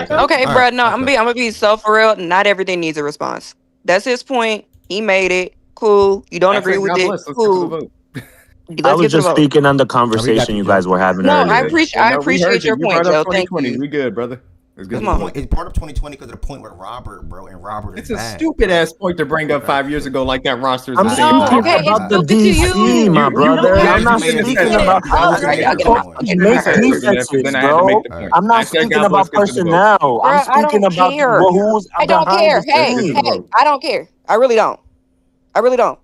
Okay, bro. No, I'm gonna be so for real. Not everything needs a response. That's his point. He made it. Cool. You don't agree with it. Cool. I was just speaking on the conversation you guys were having earlier. I appreciate your point, Joe. Thank you. We good, brother. It's good. It's brought up 2020 because of the point with Robert, bro, and Robert is It's a stupid ass point to bring up 5 years ago, like that roster is I'm the same. speaking about the DC, my brother. I'm not speaking about defenses, bro. I'm not speaking about personnel. I'm speaking about who's I don't care. Hey, I don't care. I really don't.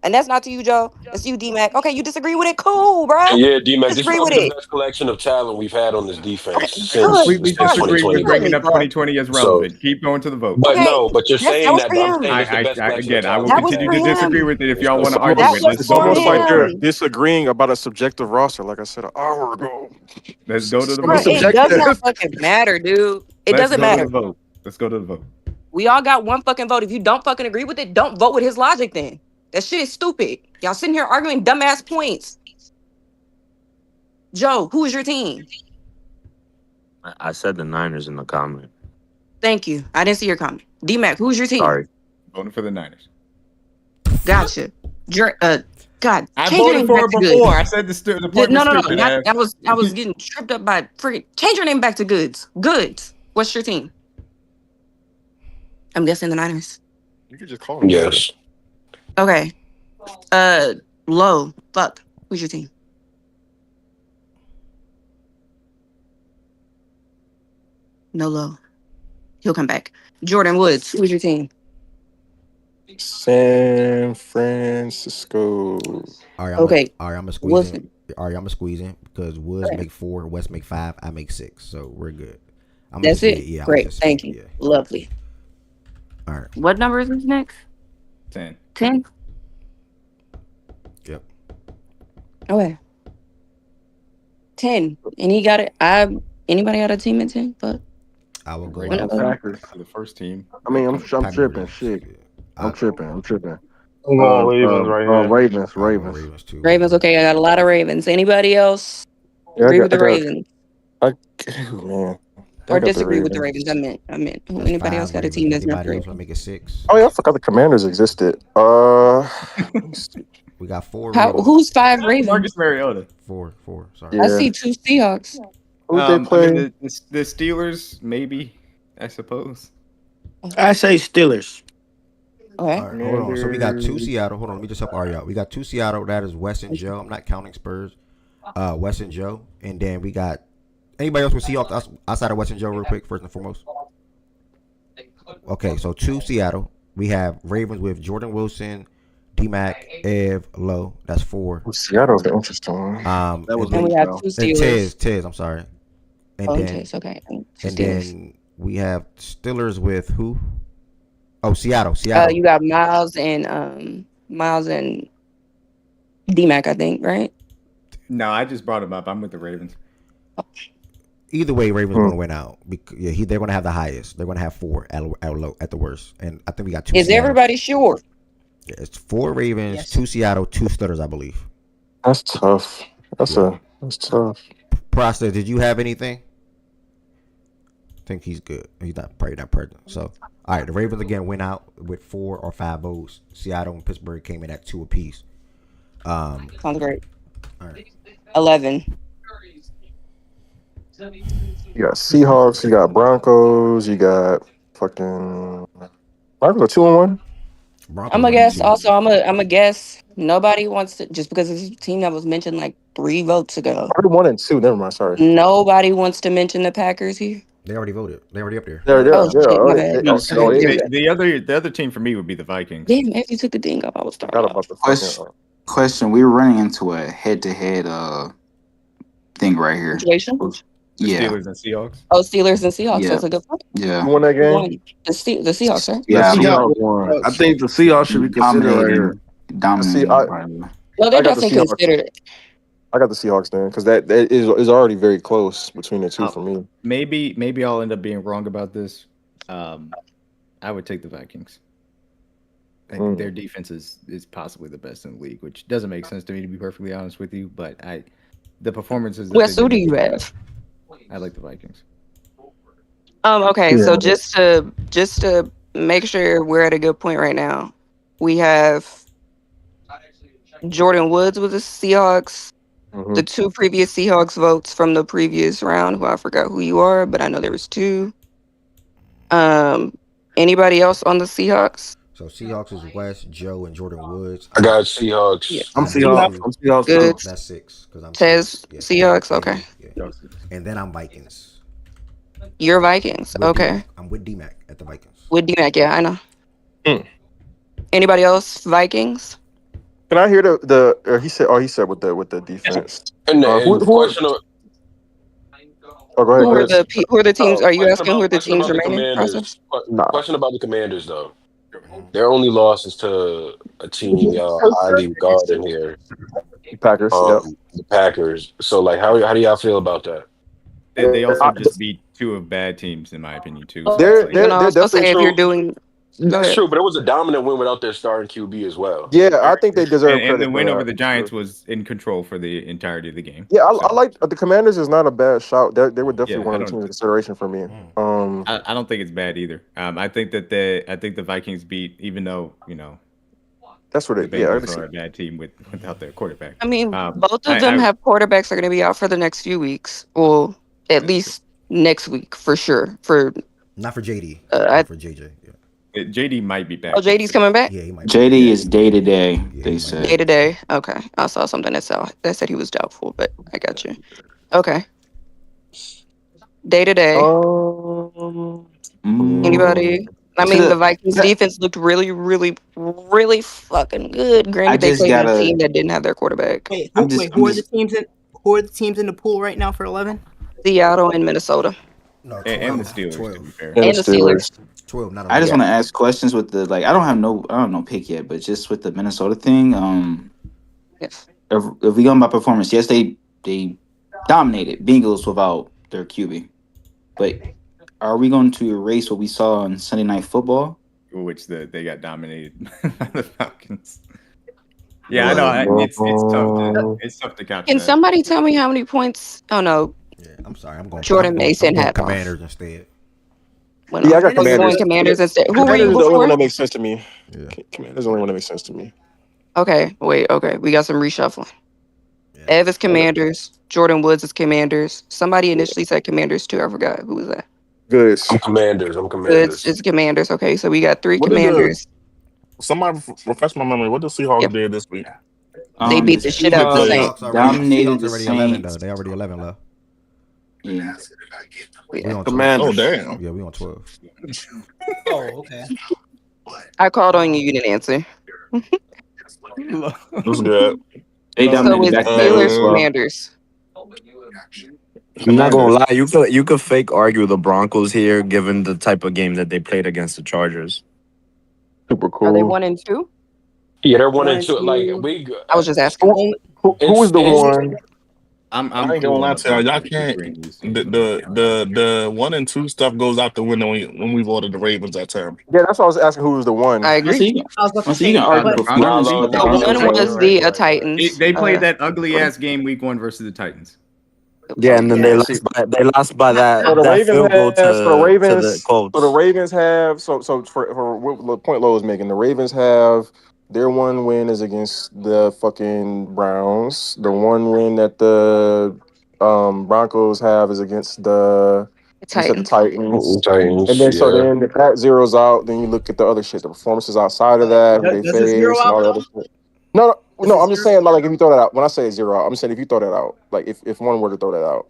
And that's not to you, Joe. It's you, D-Mac. Okay, you disagree with it? Cool, bro. Yeah, D-Mac, this is Disagree with probably the it. best collection of talent we've had on this defense since We disagree 2020. with bringing up 2020 as relevant. Keep going to the vote. But no, but you're saying that. But I'm saying it's the best collection Again, of I will talent. continue to disagree with it if y'all want to argue with it. It's almost like they're disagreeing about a subjective roster, like I said an hour ago. Let's go to the Bro, vote. it does not fucking matter, dude. It doesn't matter. Let's go to the vote. We all got one fucking vote. If you don't fucking agree with it, don't vote with his logic then. That shit is stupid. Y'all sitting here arguing dumbass points. Joe, who is your team? I said the Niners in the comment. Thank you. I didn't see your comment. D-Mac, who's your team? Sorry. Voting for the Niners. Gotcha. God, I change your voted name for back it to before. Goods. I said the point No. was stupid. I was getting tripped up by freaking. Change your name back to Goods. Goods. What's your team? I'm guessing the Niners. You could just call them. Yes. Okay. Low. Fuck. Who's your team? No Low. He'll come back. Jordan Woods. Who's your team? San Francisco. All right. Okay. All right. I'm gonna squeeze in because Woods make 4, West make 5, I make 6, so we're good. That's it. Yeah, great. Thank you. Yeah. Lovely. All right. What number is this next? 10. 10. Yep. Okay. 10. And he got it. Anybody got a team at 10? But I will go Packers. The first team. I mean, I'm tripping. Shit. I'm tripping. I'm going Ravens right here. Ravens. I'm going Ravens. Ravens too. Ravens. Okay, I got a lot of Ravens. Anybody else Yeah, agree with the Ravens man. I or got the disagree with the Ravens. Ravens? I meant. Who? That's Anybody else 5 got a Ravens. team that's not the Anybody else want to Ravens? make it 6? Oh yeah, I forgot the Commanders existed. We got 4 How? Ravens. Who's 5 Marcus Ravens? Mariota. 4. Sorry. I Yeah. see 2 Seahawks. Who'd they I play? mean, the Steelers, maybe, I suppose. I say Steelers. Okay. All right, hold on. So we got 2 Seattle. Hold on, let me just help Ari out. We got 2 Seattle. That is Wes and Joe. I'm not counting Spurs. Wes and Joe, and then we got anybody else with Seahawks outside of Wes and Joe, real quick, first and foremost. Okay, so 2 Seattle. We have Ravens with Jordan Wilson, D-Mac, Ev, Lowe. That's 4. Seattle's the interesting one. That was And me, we have bro. 2 Steelers. Tiz, I'm sorry. And Oh, then Tiz, okay. 2 and Steelers. then we have Steelers with who? Oh, Seattle. You got Miles and D-Mac, I think, right? No, I just brought him up. I'm with the Ravens. Either way, Ravens going to win out. They're going to have the highest. They're going to have 4 at the worst. And I think we got 2 Is Seattle. everybody sure? Yeah, it's 4 Ravens, 2 Seattle, 2 Steelers, I believe. That's tough. That's tough. Prosta, did you have anything? I think he's good. He's probably not present. So, all right, the Ravens again went out with 4 or 5 votes. Seattle and Pittsburgh came in at 2 apiece. Sounds great. All right. 11. You got Seahawks. You got Broncos. You got fucking Broncos are 2-1. I'm a guess. Also, I'm a guess. Nobody wants to just because it's a team that was mentioned like 3 votes ago. 1 and 2. Never mind. Sorry. Nobody wants to mention the Packers here. They already voted. They already up there. The other team for me would be the Vikings. Damn, if you took the ding up, I was starting. Question: we were running into a head-to-head thing right here. Situation? Yeah. Steelers and Seahawks. Oh, Steelers and Seahawks. Yeah. That's a good point. Yeah. Who won that game? The Seahawks, right? Yeah. The Seahawks won. I think the Seahawks should be considered right here. Dominating. No, they're I got the definitely Seahawks. considered it. I got the Seahawks then because that is already very close between the two for me. Maybe I'll end up being wrong about this. I would take the Vikings. I think their defense is possibly the best in the league, which doesn't make sense to me, to be perfectly honest with you. But the performances. Wes, who do you have? I like the Vikings. Okay, Yeah. so just to make sure we're at a good point right now, we have Jordan Woods with the Seahawks. The 2 previous Seahawks votes from the previous round, who I forgot who you are, but I know there was 2. Anybody else on the Seahawks? So Seahawks is Wes, Joe, and Jordan Woods. I got Seahawks. Yeah. I'm Seahawks. I'm Seahawks. Good. That's 6 because I'm Tez, Seahawks. Okay. And then I'm Vikings. You're Vikings. With Okay. D-Mac. I'm with D-Mac at the Vikings. With D-Mac, yeah, I know. Anybody else? Vikings? Can I hear the he said with the defense. And who question of, Oh, go ahead. Who are the teams? Are you question asking who are the question teams about the remaining? Commanders. Question about the Commanders, though. Their only loss is to a team y'all highly regard in here. Packers. The Packers. So, like, how do y'all feel about that? They also just beat 2 of bad teams, in my opinion, too. So They're say if true. you're doing. That's true, but it was a dominant win without their starting QB as well. Yeah, I think they deserve and credit. the win for over that. the Giants was in control for the entirety of the game. Yeah, I like the Commanders is not a bad shout. They were definitely one of the I teams in consideration for me. I don't think it's bad either. I think the Vikings beat, even though that's what the it. Yeah, Bengals are a bad team without their quarterback. I mean, both of them have quarterbacks that are going to be out for the next few weeks. Well, at least next week for sure. Not for JD. For JJ. Yeah. JD might be back. Oh, JD's coming back? Yeah, he might. JD is day to day. They said. Day to day. Okay. I saw something that said he was doubtful, but I got you. Okay. Day to day. Anybody? I mean, the Vikings defense looked really, really, really fucking good. Granted, they played a team that didn't have their quarterback. Who are the teams in the pool right now for 11? Seattle and Minnesota. No, and the Steelers. 12. To be fair. And the Steelers. 12. Not I just want to ask questions with the I don't know pick yet, but just with the Minnesota thing. Yes. If we go by performance, yes, they dominated Bengals without their QB, but are we going to erase what we saw on Sunday Night Football which they got dominated by the Falcons. Yeah, I know. It's tough to capture Can that. somebody tell me how many points? Oh no, Yeah, I'm sorry. I'm going Jordan Mason had off. Commanders instead. Went Yeah, I off. got Oh, you're going Commanders. Commanders instead. Who were Commanders you is the only one before? that makes sense to me. Yeah. Commanders is the only one that makes sense to me. Okay, wait. Okay, we got some reshuffling. Ev is Commanders. Jordan Woods is Commanders. Somebody initially said Commanders too. I forgot who was that. Goods. I'm Commanders. Woods is Commanders. Okay, so we got 3 What did Commanders. somebody refresh my memory? What did Seahawks Yep. did this week? They beat the shit out of the Saints. Dominated the Seahawks already 11 though. Saints. They already 11 left. Yeah. We on 12. Commanders. Oh damn. Yeah, we on 12. Oh, okay. I called on you. You didn't answer. That's good. They So dominated it's back to Steelers, as well. Commanders. I'm not gonna lie, you could fake argue the Broncos here, given the type of game that they played against the Chargers. Super cool. Are they 1-2? Yeah, they're 1-2. Like I was just asking. Who was the one? I ain't gonna lie to y'all. Y'all can't. The 1 and 2 stuff goes out the window when we've ordered the Ravens that time. Yeah, that's why I was asking who was the one. I agree. I was about to So you say, can argue but- performance. The one was the Titans. They played that ugly ass game week 1 versus the Titans. Yeah, and then they lost by that, So the that Ravens field goal have, so the to Ravens, the Colts. so the Ravens have, so for what the point Lo was making, the Ravens have their one win is against the fucking Browns. The one win that the Broncos have is against the Titans. Titans. And then so Yeah. then if that zeroes out, then you look at the other shit, the performances outside of that, who they Does it zero face, and out all that other shit. No, I'm just saying like if you throw that out. When I say zero out, I'm saying if you throw that out, like if one were to throw that out.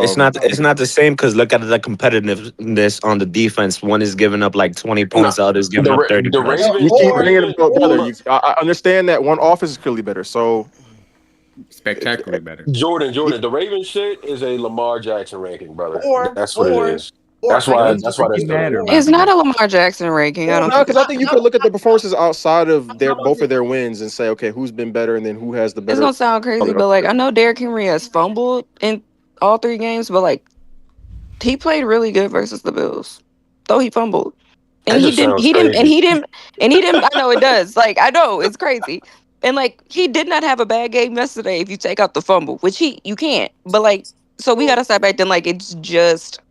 It's not the same because look at the competitiveness on the defense. One is giving up like 20 points, the other is giving up 30 points. You keep bringing them together. I understand that one offense is clearly better. So spectacularly better. Jordan, the Ravens shit is a Lamar Jackson ranking, brother. That's what it is. or That's why. Titans. That's why that's the It's not a Lamar Jackson ranking. I don't No, think. because I think you could look at the performances outside of both of their wins and say, okay, who's been better, and then who has the better. It's gonna sound crazy, but like I know Derrick Henry has fumbled in all 3 games, but like he played really good versus the Bills, though he fumbled, and That he just didn't. sounds He didn't. And crazy. he didn't. I know it does. Like I know it's crazy, and like he did not have a bad game yesterday. If you take out the fumble, which you can't, but like so we gotta step back. Then like it's just.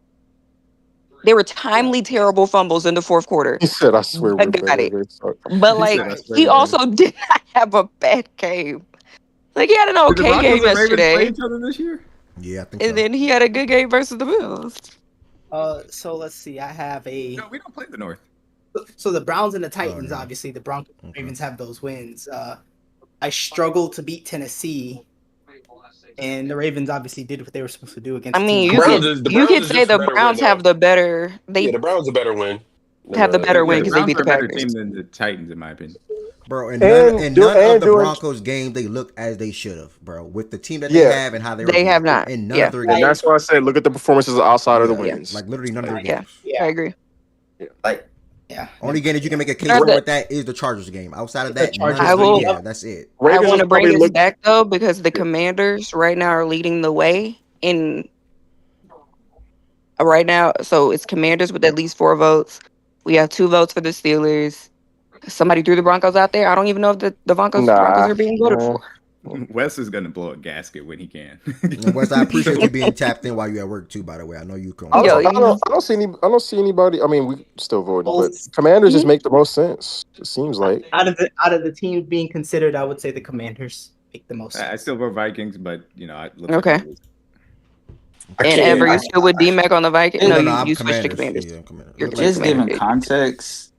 They were timely, terrible fumbles in the 4th quarter. He said, "I swear I we're got better." it. But like he also did not have a bad game. Like he had an Did the okay Broncos game and Ravens yesterday, play each other this year? Yeah, I think and then he had a good game versus the Bills. So let's see. I have a. No, we don't play the North. So the Browns and the Titans, obviously, the Broncos and Ravens have those wins. I struggled to beat Tennessee, and the Ravens obviously did what they were supposed to do against. I mean, the you could say the Browns have the better. Yeah, the Browns a better win. Have the better win The because they Browns beat are the a better Packers. team than the Titans, in my opinion. Bro, and none of the Broncos games they looked as they should have, bro. With the team that they have and how they have not. And none of their And games. that's why I said, look at the performances outside of the wins. Like literally none of their Yeah, games. I agree. Only game that you can make a case Are for the- with that is the Chargers game. Outside of that, none of I the- will. yeah, that's it. I want to bring this back though because the Commanders right now are leading the way in. Right now, so it's Commanders with at least 4 votes. We have 2 votes for the Steelers. Somebody threw the Broncos out there. I don't even know if the Broncos are being voted for. Wes is gonna blow a gasket when he can. And Wes, I appreciate you being tapped in while you're at work too. By the way, I know you can. I don't see anybody. I mean, we still voting, but Commanders just make the most sense. It seems like out of the teams being considered, I would say the Commanders make the most. I still vote Vikings, but I look Okay. And Ever, you still with D-Mac on the Vikings? No, you switched to Commanders. You're Just giving Commanders. context,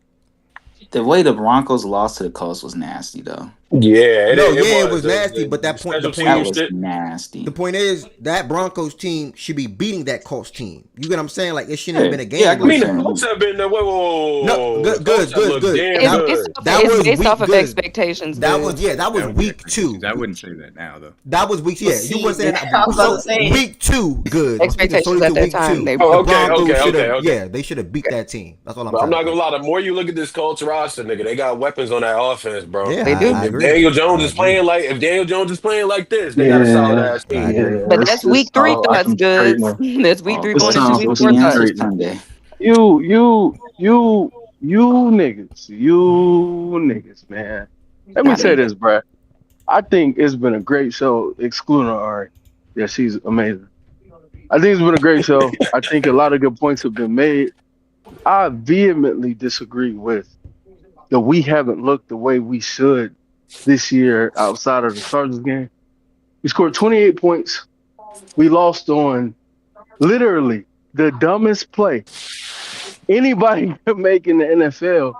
the way the Broncos lost to the Colts was nasty, though. Yeah, it was nasty. But that point, That was nasty. The point is that Broncos team should be beating that Colts team. You get what I'm saying? Like it shouldn't have been a game. Yeah, I mean, the Colts have been whoa. No, good. It's based off of expectations. That dude. was that was week 2. I wouldn't say that now though. That was week. Yeah, you wouldn't say that. I was about to say. Week 2, good. Expectations at that time. The okay. Broncos yeah, they should have beat that team. That's what I'm But saying. I'm not gonna lie. The more you look at this Colts roster, nigga, they got weapons on that offense, bro. Yeah, they do. I If agree. Daniel Jones is playing like this, they got a solid ass team. But that's week 3 thoughts, good. That's week 3 going into week 4 thoughts. You You niggas, man. Let me Not say me. this, bruh. I think it's been a great show, excluding Ari. Yeah, she's amazing. I think it's been a great show. I think a lot of good points have been made. I vehemently disagree with that we haven't looked the way we should this year outside of the Chargers game. We scored 28 points. We lost on literally the dumbest play anybody could make in the NFL,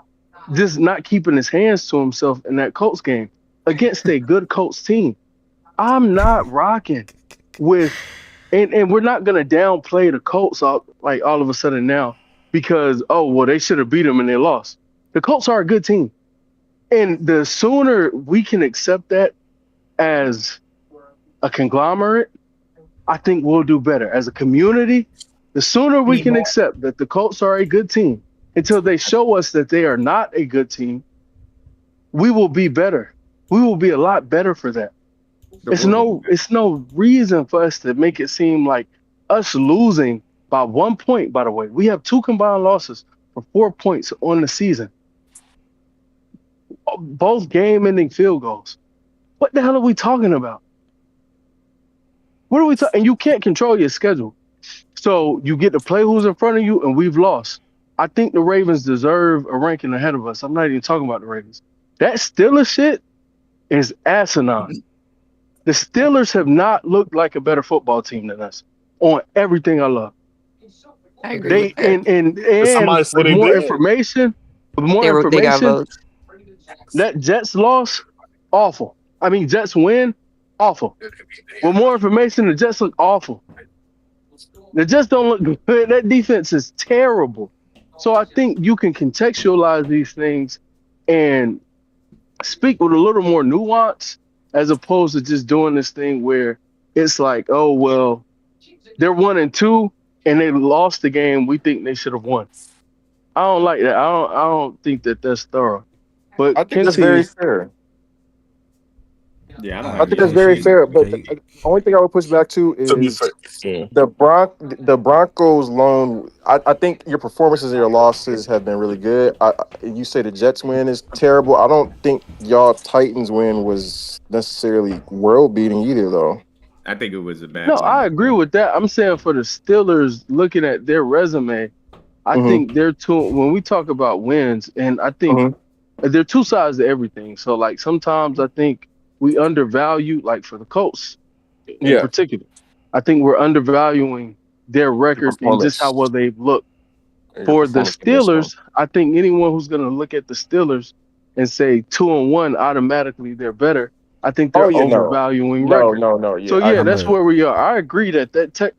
just not keeping his hands to himself in that Colts game against a good Colts team. I'm not rocking with, and we're not gonna downplay the Colts all of a sudden now because they should have beat them and they lost. The Colts are a good team, and the sooner we can accept that as a conglomerate, I think we'll do better as a community. The sooner we can accept that the Colts are a good team until they show us that they are not a good team, we will be better. We will be a lot better for that. It's no reason for us to make it seem like us losing by 1 point, by the way. We have 2 combined losses for 4 points on the season. Both game-ending field goals. What the hell are we talking about? What are we talking? And you can't control your schedule. So you get to play who's in front of you, and we've lost. I think the Ravens deserve a ranking ahead of us. I'm not even talking about the Ravens. That Steelers shit is asinine. The Steelers have not looked like a better football team than us on everything I love. I agree with that. Did somebody say with they more did? information, They got votes. that Jets loss, awful. I mean, Jets win, awful. With more information, the Jets look awful. The Jets don't look good. That defense is terrible. So I think you can contextualize these things and speak with a little more nuance as opposed to just doing this thing where it's like, oh, well, they're 1-2 and they lost the game we think they should have won. I don't like that. I don't think that that's thorough. But I think that's very fair. Yeah, I don't I have think any that's very issues. fair. But the only thing I would push back to To be is fair, yeah. the Broncos loan. I think your performances and your losses have been really good. You say the Jets win is terrible. I don't think y'all Titans win was necessarily world beating either, though. I think it was a bad no, win. I agree with that. I'm saying for the Steelers, looking at their resume, I think they're when we talk about wins, and I think there are two sides to everything. So, like, sometimes I think we undervalue, like for the Colts in particular, I think we're undervaluing their record and just how well they've looked. For the Steelers, I think anyone who's going to look at the Steelers and say 2-1 automatically they're better, I think they're overvaluing record. No. Yeah, So yeah, that's where we are. I agree that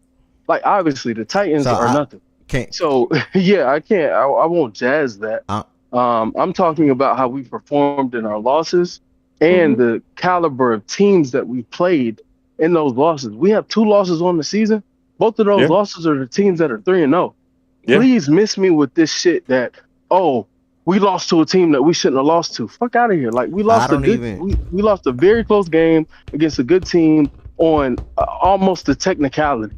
obviously the Titans are nothing. So yeah, I can't. I won't jazz that. I'm talking about how we performed in our losses and the caliber of teams that we played in those losses. We have 2 losses on the season. Both of those losses are the teams that are 3-0. Please miss me with this shit that we lost to a team that we shouldn't have lost to. Fuck out of here! Like we lost we lost a very close game against a good team on almost a technicality.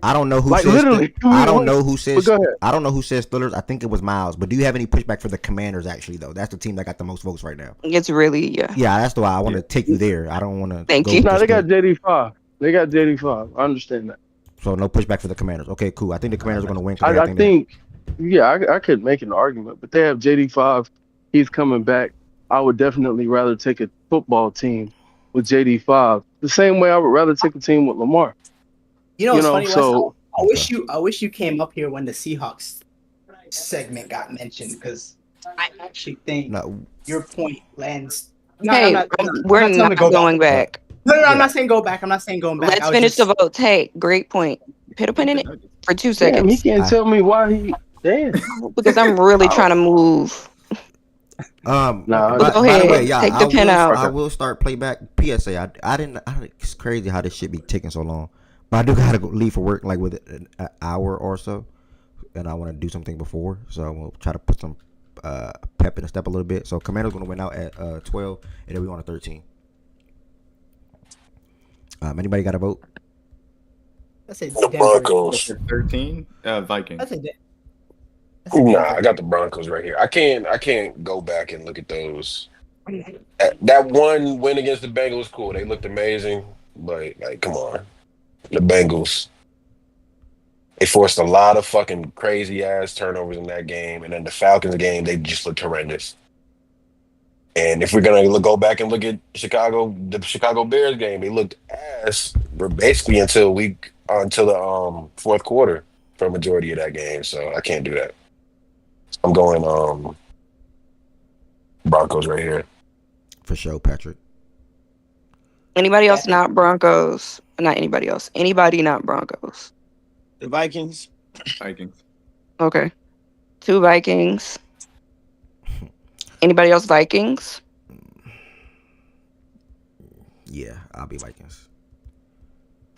I don't know who like says literally. I don't know who says Go ahead. I don't know who says Steelers. I think it was Miles. But do you have any pushback for the Commanders? Actually, though, that's the team that got the most votes right now. It's really Yeah, that's why I want to take you there. I don't want to. Thank you. No, they got JD5. They got JD5. I understand that. So no pushback for the Commanders. Okay, cool. I think the Commanders are going to win. I think I could make an argument, but they have JD5. He's coming back. I would definitely rather take a football team with JD5. The same way I would rather take a team with Lamar. You know what's funny, so Wes? I wish you came up here when the Seahawks segment got mentioned because I actually think your point lands. No, Hey, we're not going back. No, I'm not saying go back. I'm not saying going back. Let's finish the vote. Hey, great point. Put a pin in it for 2 seconds. Damn, he can't tell me why he. Damn. Because I'm really trying to move. Go ahead. Take the pen out. I will start playback. PSA. It's crazy how this shit be taking so long. But I do gotta leave for work like with an hour or so, and I want to do something before. So we'll try to put some pep in the step a little bit. So Commander's gonna win out at 12, and then we on a 13. Anybody got a vote? I said the Broncos. 13. Vikings. I Nah, I got the Broncos right here. I can't go back and look at those. That one win against the Bengals, cool. They looked amazing, but like, come on, the Bengals. They forced a lot of fucking crazy ass turnovers in that game, and then the Falcons game, they just looked horrendous. And if we're gonna go back and look at the Chicago Bears game, they looked ass basically until the fourth quarter for a majority of that game. So I can't do that. I'm going Broncos right here. For sure, Patrick. Anybody else not Broncos? Not anybody else. Anybody not Broncos? The Vikings. Vikings. Okay. 2 Vikings. Anybody else Vikings? Yeah, I'll be Vikings.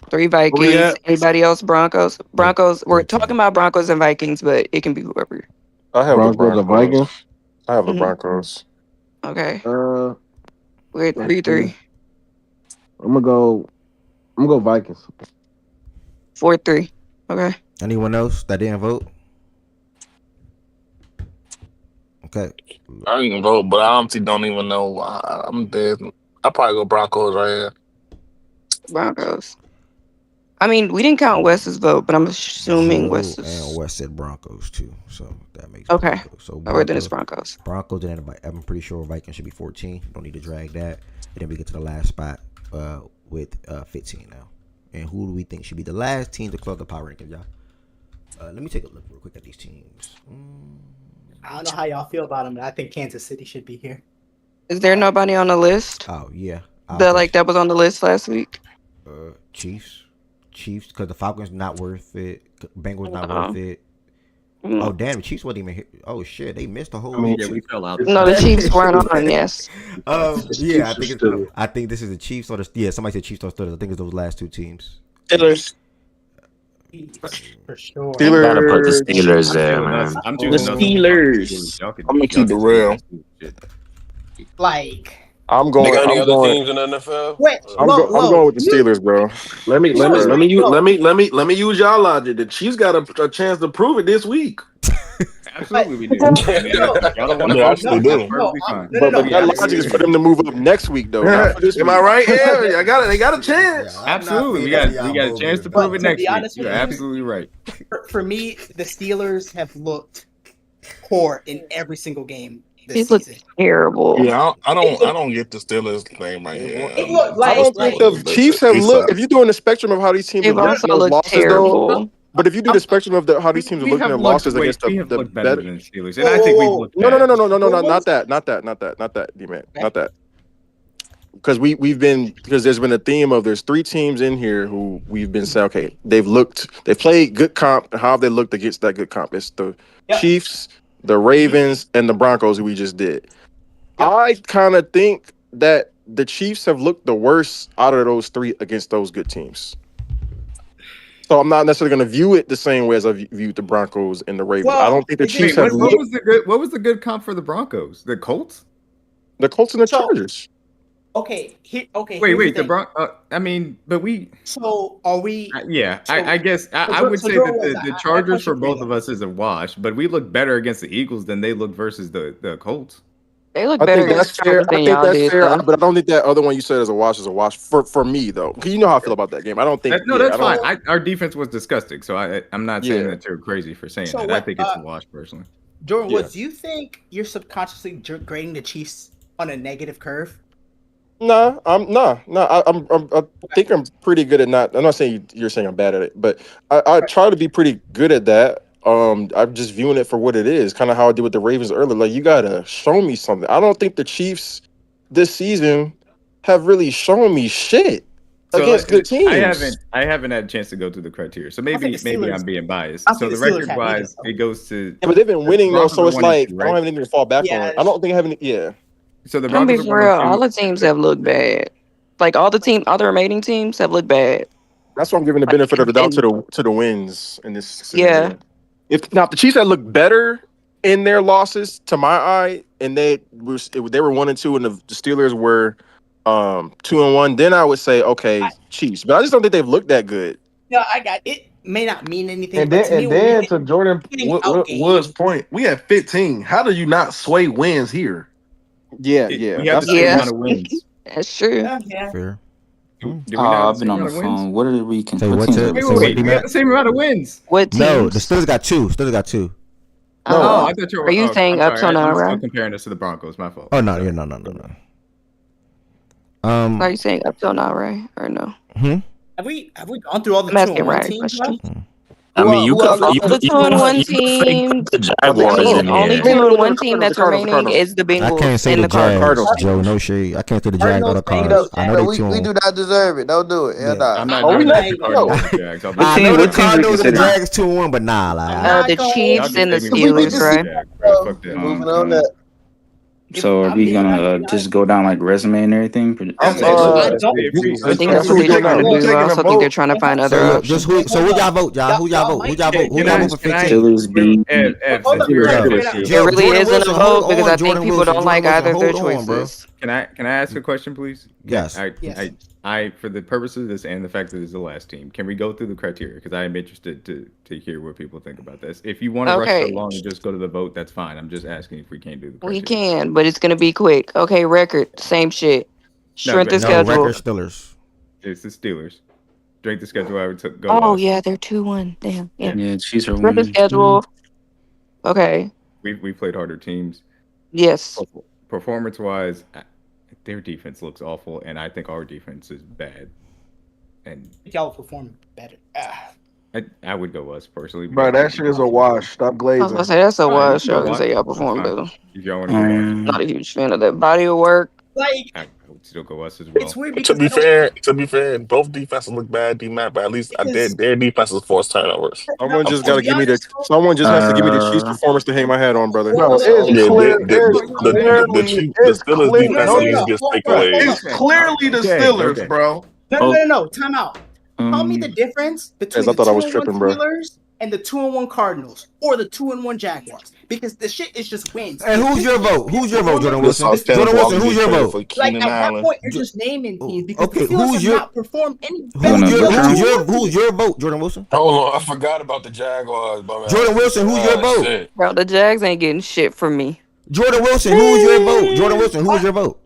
3 Vikings. Anybody else Broncos? Broncos. We're talking about Broncos and Vikings, but it can be whoever. I have Broncos the or Broncos. Vikings? I have the Broncos. Okay. We're at 3-3. I'm gonna go Vikings. 4-3. Okay. Anyone else that didn't vote? Okay. I didn't vote, but I honestly don't even know. I'm dead. I'll probably go Broncos right here. Broncos. I mean, we didn't count Wes's vote, but I'm assuming Drew Wes is... and Wes said Broncos too, so that makes okay. Broncos. So Broncos, then it's Broncos. Broncos, and I'm pretty sure Vikings should be 14. Don't need to drag that. And then we get to the last spot with 15 now. And who do we think should be the last team to close the power rankings, y'all? Let me take a look real quick at these teams. I don't know how y'all feel about them, but I think Kansas City should be here. Is there nobody on the list? Oh yeah, that was on the list last week. Chiefs, because the Falcons not worth it. Bengals not worth it. Oh damn, the Chiefs wasn't even here. Oh shit, they missed the whole. Yeah, we fell out. No, the Chiefs weren't on. Yes. Yeah, I think this is the Chiefs or the somebody said Chiefs or Steelers. I think it's those last 2 teams. Steelers. For sure. Steelers. Gotta put the Steelers there, man. I'm The Steelers. I'm gonna keep it real. Like. I'm going. They got any I'm other going. teams in the NFL? Wait, I'm going with the Steelers, bro. Let me use y'all logic. The Chiefs got a chance to prove it this week. Absolutely, we do. Y'all don't want to actually do. But that logic is for them to move up next week, though. Not for this Am week. I right? Yeah, they got a chance. Absolutely, we got a chance to prove it next week. You're absolutely right. For me, the Steelers have looked poor in every single game. He looked terrible. Yeah, I don't get the Steelers name right here. I don't think the Chiefs have looked. If you're doing the spectrum of how these teams They've have also looked in those looked losses, terrible. though. But if you do the spectrum of how these teams are looking in losses against the better than the Steelers, and I think we've looked no, not that, D-Man, not that. Because there's been a theme of there's 3 teams in here who we've been saying, okay, they've played good comp. How have they looked against that good comp? It's the Chiefs, the Ravens, and the Broncos who we just did. I kind of think that the Chiefs have looked the worst out of those 3 against those good teams. So I'm not necessarily going to view it the same way as I viewed the Broncos and the Ravens. Well, I don't think the Chiefs have. What was the good comp for the Broncos? The Colts? The Colts and the Chargers. Okay. Wait. I mean, but we. So are we? Yeah, I guess I would say that the Chargers for both of us is a wash, but we look better against the Eagles than they look versus the Colts. They look I better think that's fair. than y'all did, though. But I don't think that other one you said is a wash for me though. Because you know how I feel about that game. I don't think. That's fine. Our defense was disgusting, so I'm not saying that you're crazy for saying that. I think it's a wash personally. Jordan Woods, do you think you're subconsciously grading the Chiefs on a negative curve? No, I think I'm pretty good at not. I'm not saying you're saying I'm bad at it, but I try to be pretty good at that. I'm just viewing it for what it is, kind of how I did with the Ravens earlier. Like, you gotta show me something. I don't think the Chiefs this season have really shown me shit against good teams. I haven't had a chance to go through the criteria, so maybe I'm being biased. I So think the the Steelers record wise, it goes to. Yeah, but they've been winning though, so it's like Broncos are 1-2, I don't have anything to fall back on. I don't think I have any. Yeah. So the I'm be Broncos for real. All the teams have looked bad. Like all the remaining teams have looked bad. That's why I'm giving the benefit of the doubt to the wins in this. Yeah. If the Chiefs had looked better in their losses, to my eye, and they were 1-2, and the Steelers were 2-1, then I would say okay, Chiefs. But I just don't think they've looked that good. No, I got it. may not mean anything, And but then to me, and when you're then to Jordan getting outgained, Wood's point, we have 15. How do you not sway wins here? Yeah, We have the That's same Yeah, amount of wins. that's true. yeah. Fair. Do we Oh, not have I've the been same on the amount of wins? phone. What are we? Say What what? teams are we Say what? We have D-Mac? the same amount of wins. What No, the teams? Steelers got two. Steelers got two. No. Oh, I thought you Are were. you Oh, saying I'm up sorry. till now, I'm still right? comparing us to the Broncos. My fault. Oh no, Sorry. yeah, no. Are you saying up till now, right? Or no? Have we gone through all the I'm asking 2-1 Ryan a teams? Bro? question. I mean, you Who could else? All you the could you two and could one you could fake put teams. the I think I Jaguars mean, in only here. no, 2-1 team the that's remaining Cardinals. is the I can't Bengals say and the the Cardinals. Jags, Joe. No shade. I can't say the Jags or the Cardinals, Cards. I know Bro, they we 2-1. do not deserve it. Don't do it. Hell Yeah. nah. I'm not Oh, we doing not the even Cardinals know. or the Jags. I'll I take know the the what teams we Cardinals and the considering? Jags 2-1, but nah, like I'm not The going. Y'all Chiefs just and the made me want to Steelers, the right? Jags, bro. Fuck that. Moving on that. So are I'm we being gonna honest, just go down like resume and everything? I'm Yeah, I let's don't. see if we. I think that's that's what what we they're doing trying to now. do. I Taking a also think they're vote. trying to find So other look, just options. so who y'all vote, y'all? Who y'all vote? Who y'all vote? Who y'all vote for 15? Steelers beat. Hold up, Since we were trying to at figure this it out. issue, It really Jordan isn't Wilson, a hold vote because on, I think Jordan people Wilson. don't like Jordan either of their Wilson, hold on, bro. choices. can I ask a question, please? Yes. Yes. I for the purposes of this and the fact that it's the last team, can we go through the criteria? Because I am interested to hear what people think about this. If you want to rush it Okay, along and just go to the vote, that's fine. I'm just asking if we can't do the we criteria. can, but it's gonna be quick. Okay, record, same shit. No, Strength of No, record schedule. Steelers. it's the Steelers. Drink the schedule. I would go Oh us. yeah, they're 2-1. Damn. Yeah. Yeah, Chiefs are Strength of 1-2. schedule. Okay. We played harder teams. Yes. Performance wise, their defense looks awful, and I think our defense is bad. And Y'all perform better. I would go us personally. Bro, that shit is a wash. Stop I was glazing. gonna say that's a Fine, you wash. can I go was gonna watch. say y'all That's perform fine. better. If y'all want to go watch, Not a huge fan of that body of work. Like I would still go us as well. it's weird To because be fair, both defenses look bad, D-Mac, but at least their defenses forced turnovers. Someone just to got to be give me the. honest, Someone just has to give me the Chiefs performance to hang my hat on, brother. Bro, hold it's up. Yeah, clear. It's the clearly. Chiefs, the It's Steelers clear. defense No, at no, least no. gets Hold up. Bro, takeaways. it's clearly the Okay, Steelers, okay. bro. No. Time out. Tell me the Um, difference between I the thought I was 2-1 tripping, bro. Steelers and the 2-1 Cardinals or the 2-1 Jaguars because the shit is just wins. And who's your vote? Who's your vote, Jordan The Wilson? South Carolina Jordan Wilson, Falcons who's get your traded vote? for Like Keenan at that Allen. point, you're just naming teams because Okay, the Steelers who's have your not performed any better. who's your than the 2-1 who's your vote, Jordan Wilson? Hold on, I forgot about the Jaguars, my man. Jordan Wilson, who's your vote? Shit. Bro, the Jags ain't getting shit from me. Jordan Wilson, who's your vote? Jordan Wilson, who's your vote?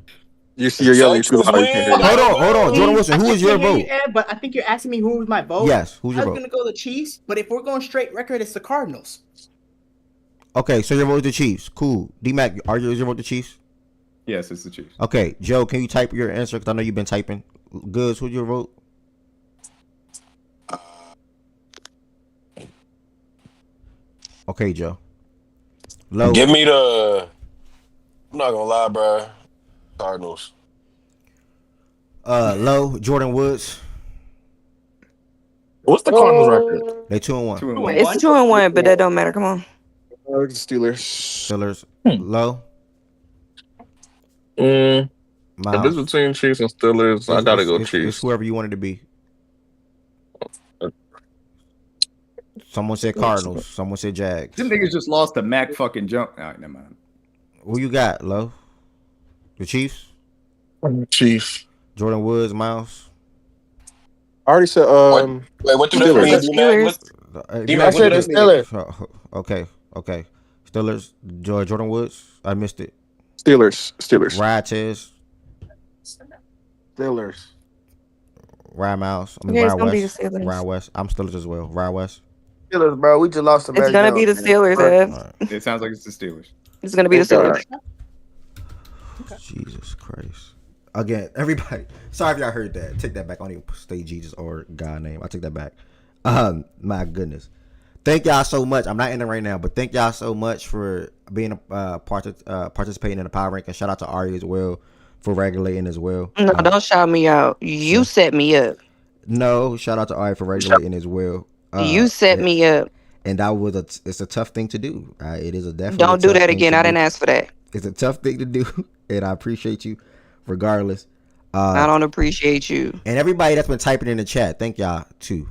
You see, you're yelling too loud. You can't hear you. Hold on. Jordan Wilson, who is your vote? But I think you're asking me who's my vote. Yes, who's your I was vote? gonna go the Chiefs, but if we're going straight record, it's the Cardinals. Okay, so your vote is the Chiefs. Cool. D-Mac, is your vote the Chiefs? Yes, it's the Chiefs. Okay, Joe, can you type your answer? Because I know you've been typing. Goods, who's your vote? Okay, Joe. Low. Give me the. I'm not gonna lie, bro. Cardinals. Low, Jordan Woods. What's the Cardinals record? They 2-1. It's 2-1, but that don't matter. Come on. Steelers. Low. If Miles. it's between Chiefs and Steelers, I gotta go It's Chiefs. whoever you want it to be. Someone said Cardinals. Someone said Jags. Them niggas just lost the Mac fucking jump. All right, never mind. Who you got, Low? The Chiefs? Chiefs. Jordan Woods, Miles. I already said. Wait, what do that mean? I said the Steelers. Okay. Steelers. Jordan Woods. I missed it. Steelers. Ryan Tez. Steelers. Ryan Miles. Okay, it's Ryan gonna be West. the Steelers. Ryan West. I'm Steelers as well. Ryan West. Steelers, bro. We just lost to It's Mac gonna Jones, be the man. Steelers, Ev. It sounds like it's the Steelers. It's gonna be the Steelers. Jesus Christ. Again, everybody. Sorry if y'all heard that. Take that back. I don't even say Jesus or God name. I take that back. My goodness. Thank y'all so much. I'm not in it right now, but thank y'all so much for being participating in the power ranking. Shout out to Ari as well for regulating as well. No, don't shout me out. You set me up. No, shout out to Ari for regulating as well. You set me up. And that was it's a tough thing to do. It is a definitely. Don't do that again. I didn't ask for that. It's a tough thing to do, and I appreciate you, regardless. I don't appreciate you. And everybody that's been typing in the chat, thank y'all too.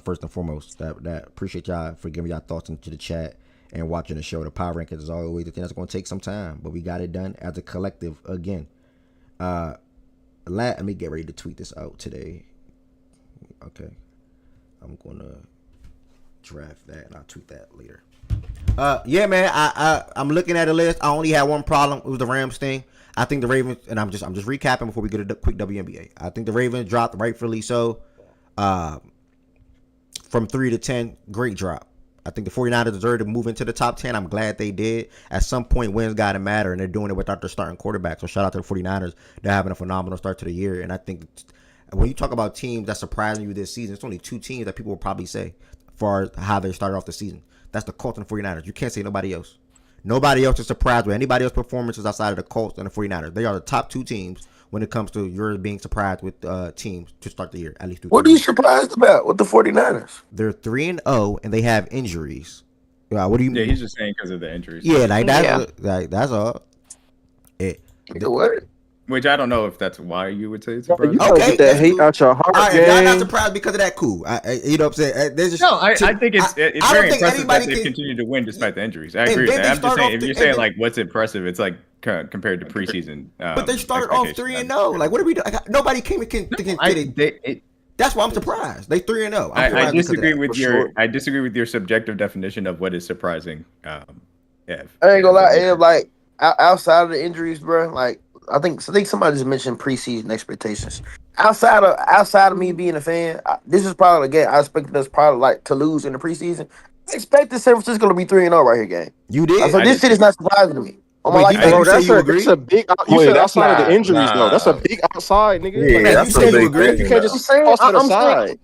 First and foremost, that appreciate y'all for giving y'all thoughts into the chat and watching the show. The power rankings is always the thing that's going to take some time, but we got it done as a collective again. Let me get ready to tweet this out today. Okay, I'm gonna draft that and I'll tweet that later. Yeah, man. I'm looking at a list. I only had one problem. It was the Rams thing. I think the Ravens, and I'm just recapping before we get a quick WNBA. I think the Ravens dropped rightfully so. From 3 to 10, great drop. I think the 49ers deserve to move into the top 10. I'm glad they did. At some point, wins got to matter, and they're doing it without their starting quarterback. So shout out to the 49ers. They're having a phenomenal start to the year. And I think when you talk about teams that surprising you this season, it's only 2 teams that people will probably say as far as how they started off the season. That's the Colts and the 49ers. You can't say nobody else. Nobody else is surprised with anybody else's performances outside of the Colts and the 49ers. They are the top 2 teams when it comes to yours being surprised with teams to start the year, at least. What are you surprised about with the 49ers? They're 3-0 and they have injuries. What do you? Yeah, he's just saying because of the injuries. Yeah, that's all. What? Which I don't know if that's why you would say it's surprising. You gotta get that hate out your heart, All right, if y'all not gang. surprised because of that, cool. You know what I'm saying? There's just, No, I think it's I don't very think impressive that anybody they've can- continued to win despite the injuries. I And agree with then that. they I'm just started saying, off if the- you're saying and like what's impressive, it's like compared to preseason. But they started off 3-0. Like, what are we doing? Nobody came and that's why I'm surprised. They 3-0. I disagree with your. I disagree with your subjective definition of what is surprising. I ain't gonna lie, Ed, like outside of the injuries, bro. Like I think somebody just mentioned preseason expectations. Outside of me being a fan, this is probably the game I expected us probably like to lose in the preseason. I expected San Francisco to be 3-0 right here, gang. You did. So this shit is not surprising to me. Oh my Wait, life, bro, that's you a big. You said outside of the injuries, though. That's a big outside, nigga. Yeah, Like, that's you a can't- big thing, You can't just though. toss it I'm aside. saying-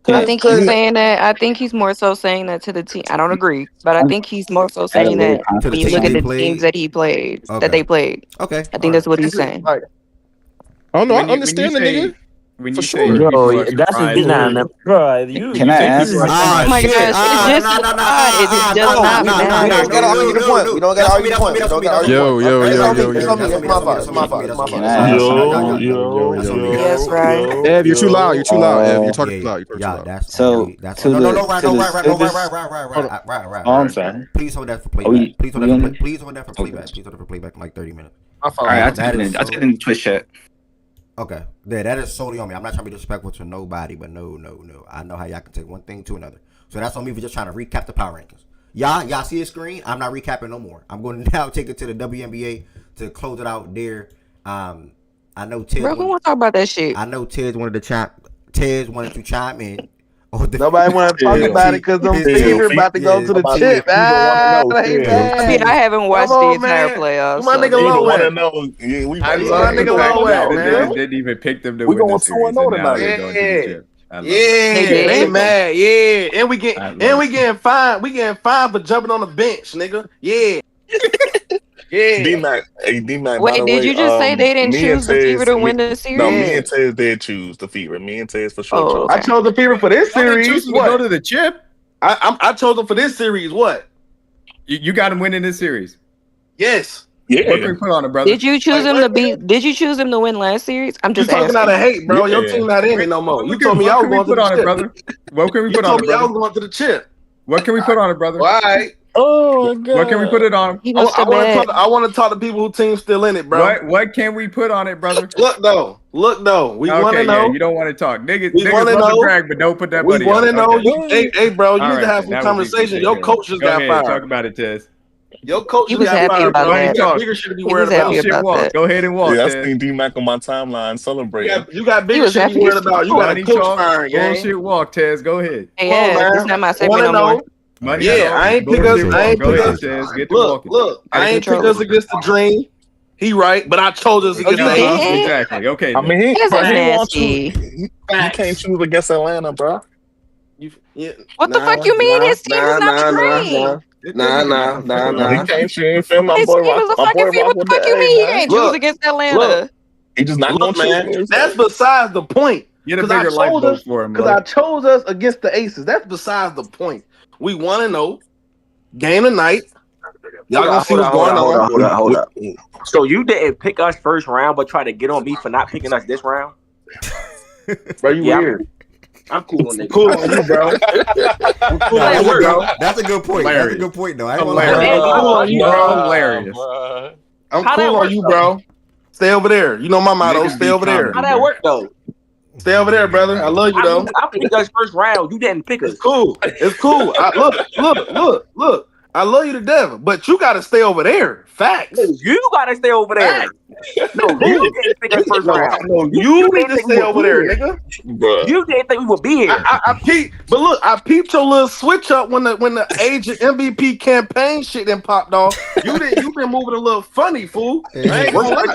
I think he's saying that. I think he's more so saying that to the team. I don't agree, but I think he's more so saying that To the when you team look at they the teams that he played, Okay. that they played. Okay. I think that's what he's saying. Like, oh no, When I you- understand the when you nigga. say- When For you sure. say people Yo, are that's surprised, a nah, bro. You Can I ask? Oh my gosh, it's just it does not We matter. don't gotta argue the point. We don't gotta argue the point. We don't gotta argue the point. Yo. It's on me. It's my fault. It's my fault. It's my fault. Can I ask? Yes, right. Ev, you're too loud. You're too loud. Ev, you're talking too loud. You're talking too Yeah, loud. that's So, that's to no, the- right, to no, the right. Oh, I'm sorry. Please hold that for Are we- playback. Please hold we that on for it? please hold that for playback. Please hold it for playback in like 30 minutes. My fault. All right, I That took is it in the Twitch chat. Okay. Yeah, that is solely on me. I'm not trying to be disrespectful to nobody, but no. I know how y'all can take one thing to another. So that's on me for just trying to recap the power rankings. Y'all see the screen? I'm not recapping no more. I'm going to now take it to the WNBA to close it out there. I know Tiz. Bro, who want to talk about that shit? I know Tiz wanted to chime in. Nobody want to talk about it because them Fever about to go to the chip. I I haven't watched Come the on, entire man. playoffs. My so- nigga low want to at. know. Yeah, we I ready. love nigga low at, man. Didn't even pick them to We win going the series, 2-0 and now tonight. they're going to the chip. I love it. Yeah, did. they mad. Yeah, and we love getting fined. We getting fined for jumping on the bench, nigga. Yeah, yeah. D-Mac, hey, D-Mac, by Wait, the did way, you just say they didn't me and choose the Fever to Tez- win me- the series? No, me and Tez did choose the Fever. Me and Tez for sure. Oh, chose. okay. I chose the Fever for this Y'all didn't choose series. them to go What? to the chip? I chose them for this series. What? You got them winning this series. Yes. Yeah. What can we put on it, brother? Did you choose him to beat? Did you choose him to win last series? I'm You just talking asking. out of hate, bro. Your Yeah. team not in it no more. You What told me what y'all can was we going to put the on it, chip. brother? What can we You put on told it, me y'all was brother? going to the chip. What can we put on it, brother? All right. Oh my god. What can we put it on? He I must have want to been. talk. I want to talk to people who team's still in it, bro. What can we put on it, brother? Look though. We want Okay, to know. yeah, you don't want to talk. Niggas We wanna love to know. brag, but don't put that We money want to on. know. Okay. Hey, bro, you All need to right, have some that was conversation. easy. Your Go coach just ahead, got talk fired. about it, Tez. Your coach He just was got happy fired, about bro. that. You got bigger shit to be He worried was happy about. Shit about walk. that. Go ahead and walk, Yeah, I Tez. seen D-Mac on my timeline celebrating. You got He bigger was shit to be happy worried as about. You got a Money coach talk. firing, gang. Bullshit walk, Tez. Go ahead. Hey, Come on, yeah, man. this is not my Want segment to no more. know? Money Yeah, talk. I ain't pick us. Bullshit I walk. ain't Go pick ahead, us. Tez. Get to Look, walking. I ain't pick us against the dream. He right, but I chose us against you the did? Aces. Exactly. Okay. I mean, This but is he want you. nasty. He can't choose against Atlanta, bro. What the fuck you mean? His team is not the dream. No, he can't choose. You feel my His boy team rock. is a My boy fucking field. rock What the with fuck the you A, mean? He man. can't choose against Atlanta. He just not Look, gonna man, choose. that's besides the point. Get a Because I bigger light chose bulb us. for him, Because I chose us against the Aces. That's besides the point. We want to know. Game tonight. Y'all gonna see what's going on. Hold up. So you didn't pick us first round, but try to get on me for not picking us this round? Bro, you weird. I'm cool on that. Cool on you, bro. I'm cool on you, bro. That's a good point. That's a good point, though. I ain't gonna Hilarious. lie. I'm cool on you, bro. Hilarious. I'm How that cool on work, you, though? bro. Stay over there. You know my motto. Niggas Stay be over there. How that work though? Stay over there, brother. I love you though. I picked us first round. You didn't pick us. It's cool. It's cool. Look. I love you to death, but you got to stay over there. Facts. No, you got to stay over there. No, you didn't pick us first round. No, you need to stay over there, nigga. You didn't think we would be here. I peeped, but look, I peeped your little switch up when the agent MVP campaign shit then popped off. You been moving a little funny, fool. I ain't gonna lie.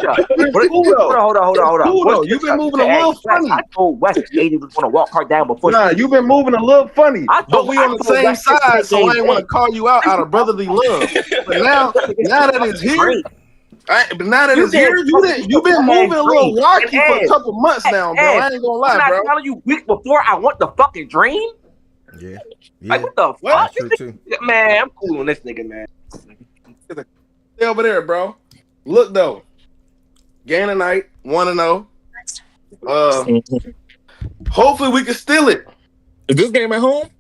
Hold on. You've been moving a little funny. I told West agent was gonna walk her down before. Nah, you've been moving a little funny. But we on the same side, so I ain't want to call you out of brotherly love. But now that it's here. But now that it's here, you've been moving a little wacky for a couple months now, bro. I ain't gonna lie, bro. I'm telling you weeks before I want the fucking dream. Yeah. Like what the fuck? Man, I'm cool on this nigga, man. Stay over there, bro. Look though, game tonight, 1-0. Hopefully we can steal it. Is this game at home?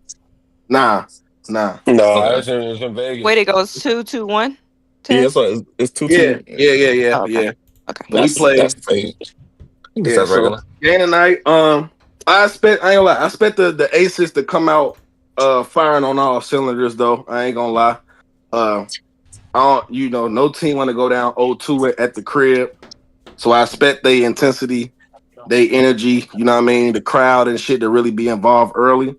Nah. No, it's in Vegas. Wait, it goes 2-2-1. Yeah, so it's 2-2. Yeah. Okay. We play. That's game tonight. I expect the Aces to come out firing on all cylinders though. I ain't gonna lie. No team want to go down 0-2 at the crib. So I expect their intensity, their energy, you know what I mean, the crowd and shit to really be involved early.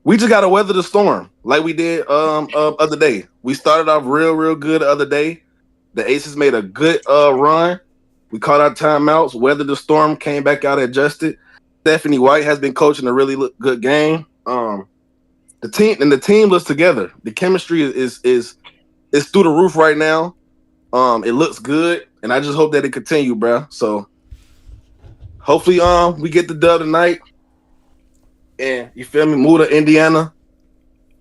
We just gotta weather the storm like we did other day. We started off real good the other day. The Aces made a good run. We caught our timeouts, weathered the storm, came back out adjusted. Stephanie White has been coaching a really good game. The team looks together. The chemistry is through the roof right now. It looks good, and I just hope that it continue, bro. So hopefully we get the dub tonight. And you feel me? Move to Indiana.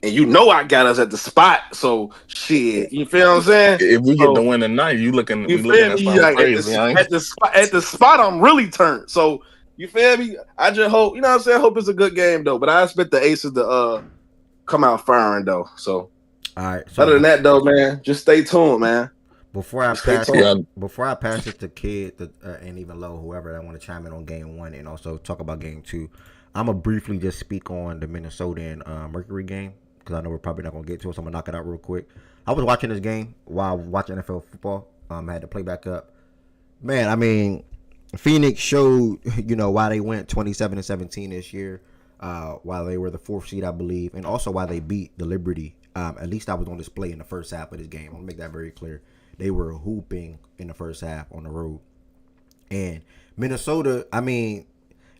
And you know I got us at the spot. So shit. You feel what I'm saying? If we get the win tonight, we looking at something crazy. At the spot, I'm really turned. So you feel me? I just hope, you know what I'm saying? I hope it's a good game though. But I expect the Aces to come out firing though. So all right. So other than that though, man, just stay tuned, man. Before I pass it to Kid and even Low, whoever that want to chime in on game 1 and also talk about game 2. I'm going to briefly just speak on the Minnesota and Mercury game because I know we're probably not going to get to it, so I'm going to knock it out real quick. I was watching this game while watching NFL football. I had to play back up. Man, I mean, Phoenix showed, why they went 27-17 this year, while they were the 4th seed, I believe, and also why they beat the Liberty. At least I was on display in the first half of this game. I'm going to make that very clear. They were hooping in the first half on the road. And Minnesota, I mean,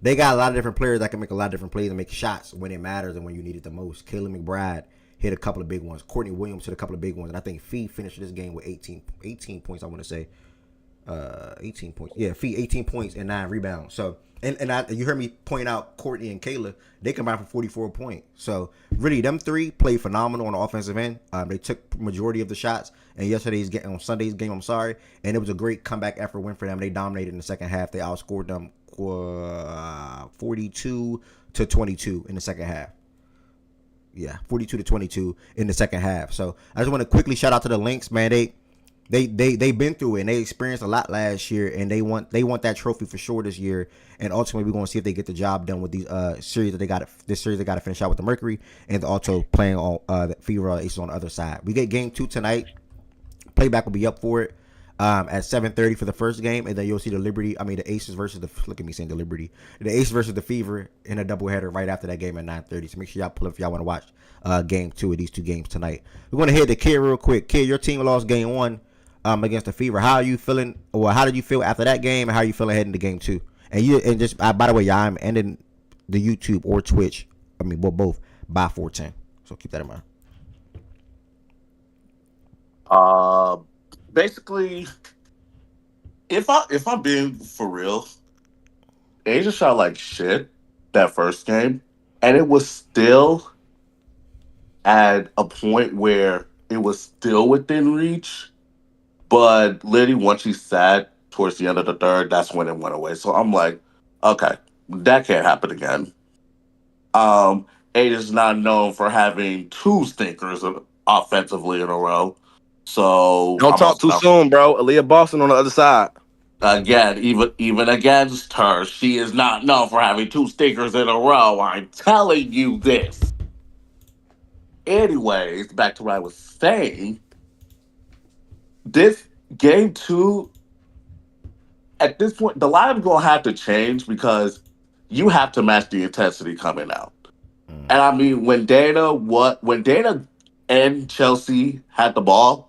they got a lot of different players that can make a lot of different plays and make shots when it matters and when you need it the most. Caleb McBride hit a couple of big ones. Courtney Williams hit a couple of big ones. And I think Fee finished this game with 18 points, I want to say. 18 points. Yeah, Fee, 18 points and 9 rebounds. So, and you heard me point out Courtney and Kayla. They combined for 44 points. So, really, them three played phenomenal on the offensive end. They took majority of the shots. And on Sunday's game, and it was a great comeback effort win for them. They dominated in the second half. They outscored them 42-22 in the second half. Yeah, 42-22 in the second half. So I just want to quickly shout out to the Lynx, man. They've been through it and they experienced a lot last year, and they want that trophy for sure this year. And ultimately, we're going to see if they get the job done with these series that they got. This series they got to finish out with the Mercury, and also playing on the Fever Aces on the other side. We get game 2 tonight. Playback will be up for it. At 7:30 for the first game, and then you'll see the Aces versus look at me saying the Liberty, the Aces versus the Fever in a doubleheader right after that game at 9:30. So make sure y'all pull up if y'all want to watch game 2 of these 2 games tonight. We're going to hit the Kid real quick. Kid, your team lost game 1 against the Fever. How are you feeling, or how did you feel after that game, and how are you feeling heading to game 2? And just by the way, I'm ending the YouTube or Twitch, both by 4:10. So keep that in mind. Basically, if I'm being for real, Asia shot like shit that first game, and it was still at a point where it was still within reach. But literally, once she sat towards the end of the third, that's when it went away. So I'm like, okay, that can't happen again. Asia's not known for having 2 stinkers offensively in a row. So don't talk too soon, bro. Aaliyah Boston on the other side. Again, even against her, she is not known for having 2 stinkers in a row. I'm telling you this. Anyways, back to what I was saying. This game 2, at this point, the line's gonna have to change because you have to match the intensity coming out. And I mean, when Dana and Chelsea had the ball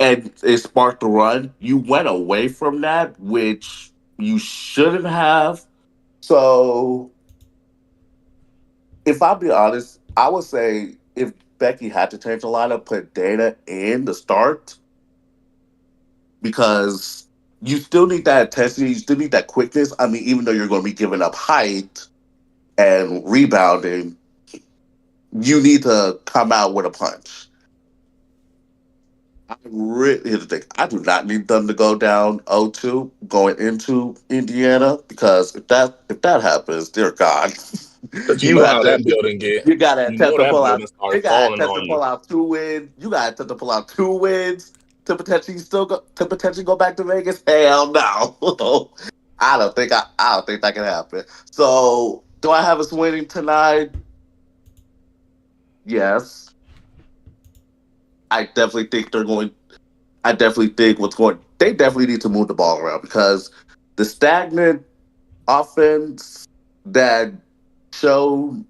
and it sparked the run, you went away from that, which you shouldn't have. So, if I'll be honest, I would say if Becky had to change the lineup, put Dana in the start because you still need that intensity, you still need that quickness. I mean, even though you're going to be giving up height and rebounding, you need to come out with a punch. Here's the thing: I do not need them to go down 0-2 going into Indiana because if that happens, dear God, But you you know have how to that building get. you gotta You know attempt to that pull out building you started gotta falling attempt to on you. pull out 2 wins. You gotta attempt to pull out 2 wins to potentially go back to Vegas. Hell no. I don't think that can happen. So do I have us winning tonight? Yes. I definitely think they're going I definitely think they definitely need to move the ball around because the stagnant offense that showed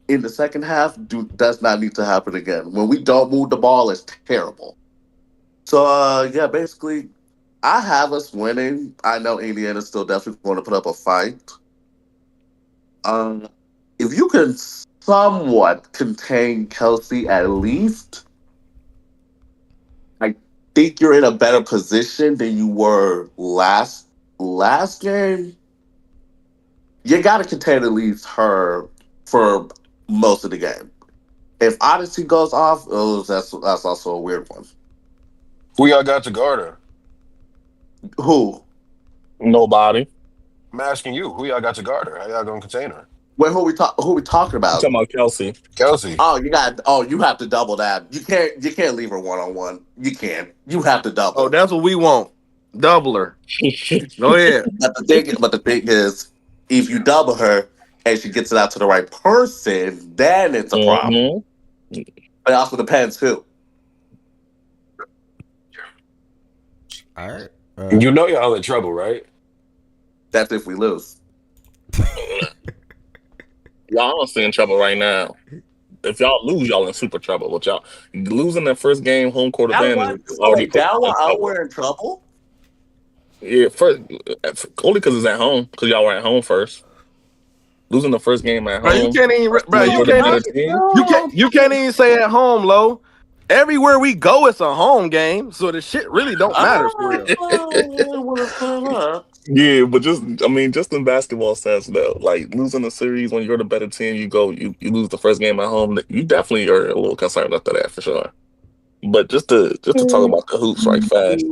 in the second half does not need to happen again. When we don't move the ball, it's terrible. So yeah, basically, I have us winning. I know Indiana's still definitely going to put up a fight. Um, if you can somewhat contain Kelsey at least, I think you're in a better position than you were last game. You got to contain at least her for most of the game. If Odyssey goes off, that's also a weird one. Who y'all got to guard her? Who? Nobody. I'm asking you, who y'all got to guard her? How y'all gonna contain her? Wait, who we talking You about? talking about Kelsey? Kelsey. You have to double that. You can't leave her 1-on-1. You can't. You have to double. Oh, that's what we want. Double her. Go ahead. But the thing is, if you double her and she gets it out to the right person, then it's a problem. Mm-hmm. But it also depends who. All right. You know y'all in trouble, right? That's if we lose. Y'all honestly in trouble right now. If y'all lose, y'all in super trouble. But y'all losing that first game home court advantage is already put y'all in trouble. We're in trouble. Yeah, first only because it's at home. Because y'all were at home first. Losing the first game at Bro, you home. can't even. Bro, When you you're the can't better even. team. You can't even say at home, Lo. Everywhere we go, it's a home game, so the shit really don't matter for real. Yeah, but just in basketball sense though, like losing a series when you're the better team, you lose the first game at home. You definitely are a little concerned after that for sure. But just to talk about the hoops right fast.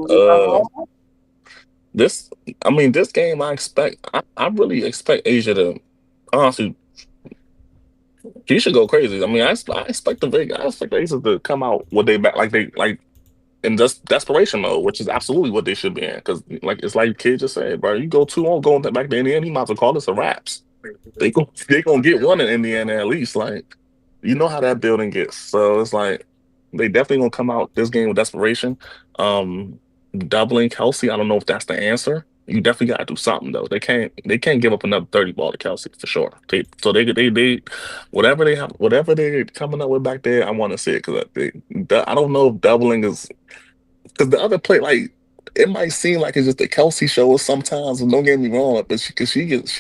This this game I really expect Asia to honestly he should go crazy. I expect I expect the Aces to come out what they back like they like in just desperation mode, which is absolutely what they should be in. Because like it's like kid just said, bro, you go 2-on going back to Indiana, he might as well call this a wraps. They gonna get one in Indiana at least. Like you know how that building gets. So it's like they definitely gonna come out this game with desperation. Um, Doubling Kelsey, I don't know if that's the answer. You definitely gotta do something though. They can't give up another 30 ball to Kelsey for sure. They whatever they're coming up with back there, I want to see it because I don't know if doubling is because the other play, like, it might seem like it's just a Kelsey show sometimes. And don't get me wrong, but she gets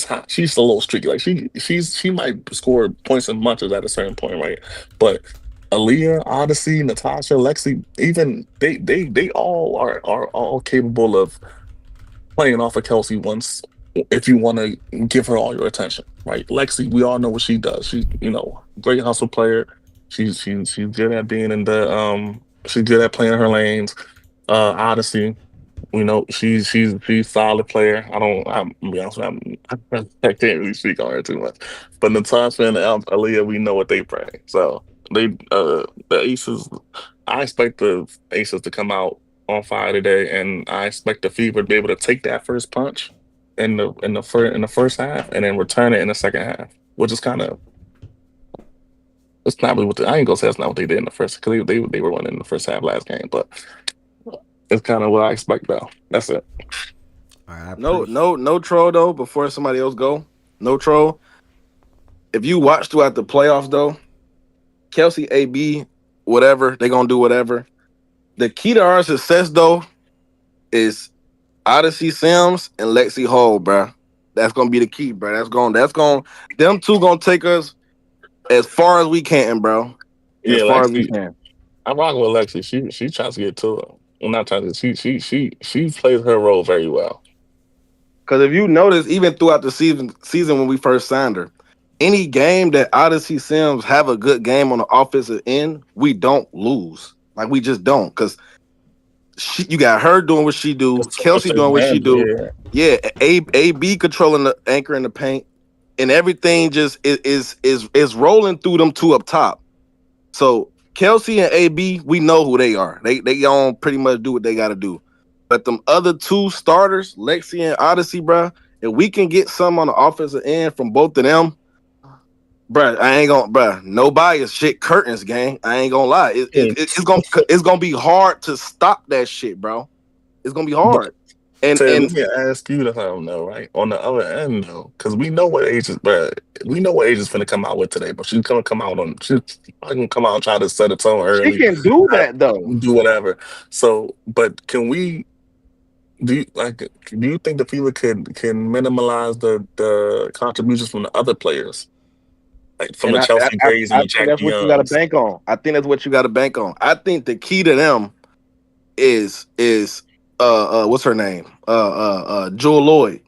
hot. She's a little streaky. Like she might score points and bunches at a certain point, right? But Aaliyah, Odyssey, Natasha, Lexi, even they all are all capable of playing off of Kelsey once if you want to give her all your attention, right? Lexi, we all know what she does. She's great hustle player. She's good at being in the she's good at playing her lanes. Odyssey, she's solid player. I'm gonna be honest with you, I can't really speak on her too much. But Natasha and Aaliyah, we know what they bring. So the Aces, I expect the Aces to come out on fire today, and I expect the Fever to be able to take that first punch in the first half and then return it in the second half, which is kind of it's not really what I ain't gonna say that's not what they did in the first because they were winning in the first half last game, but it's kind of what I expect though. That's it. No troll though. Before somebody else go, no troll. If you watch throughout the playoffs though, Kelsey, AB, whatever they gonna do, whatever. The key to our success though is Odyssey Sims and Lexi Hall, bro. That's gonna be the key, bro. That's going. Them two gonna take us as far as we can, bro. As Yeah, far as we Lexi. can. I'm rocking with Lexi. She tries to get to it. Well, not trying to. She plays her role very well. Because if you notice, even throughout the season when we first signed her, any game that Odyssey Sims have a good game on the offensive end, we don't lose. Like we just don't. Because you got her doing what she do, It's too much Kelsey to doing what she handle. do. Yeah, AB controlling the anchor in the paint, and everything just is rolling through them two up top. So Kelsey and AB, we know who they are. They gonna pretty much do what they got to do. But them other two starters, Lexi and Odyssey, bro, if we can get some on the offensive end from both of them, bro, I ain't gonna, bro. No bias, shit. Curtains, gang. I ain't gonna lie. It's gonna be hard to stop that shit, bro. It's gonna be hard. And let me ask you to something though, right? On the other end though, because we know what age is, bro. We know what age is finna come out with today, but she's gonna come out on. She's gonna come out and try to set a tone early. she can do that though. Do whatever. So, but can we? Do you think the Fever can minimize the contributions from the other players, like from the Chelsea Grays and the think Jack that's what you got to Youngs? bank on. I think that's what you got to bank on. I think the key to them is what's her name? Jewel Lloyd.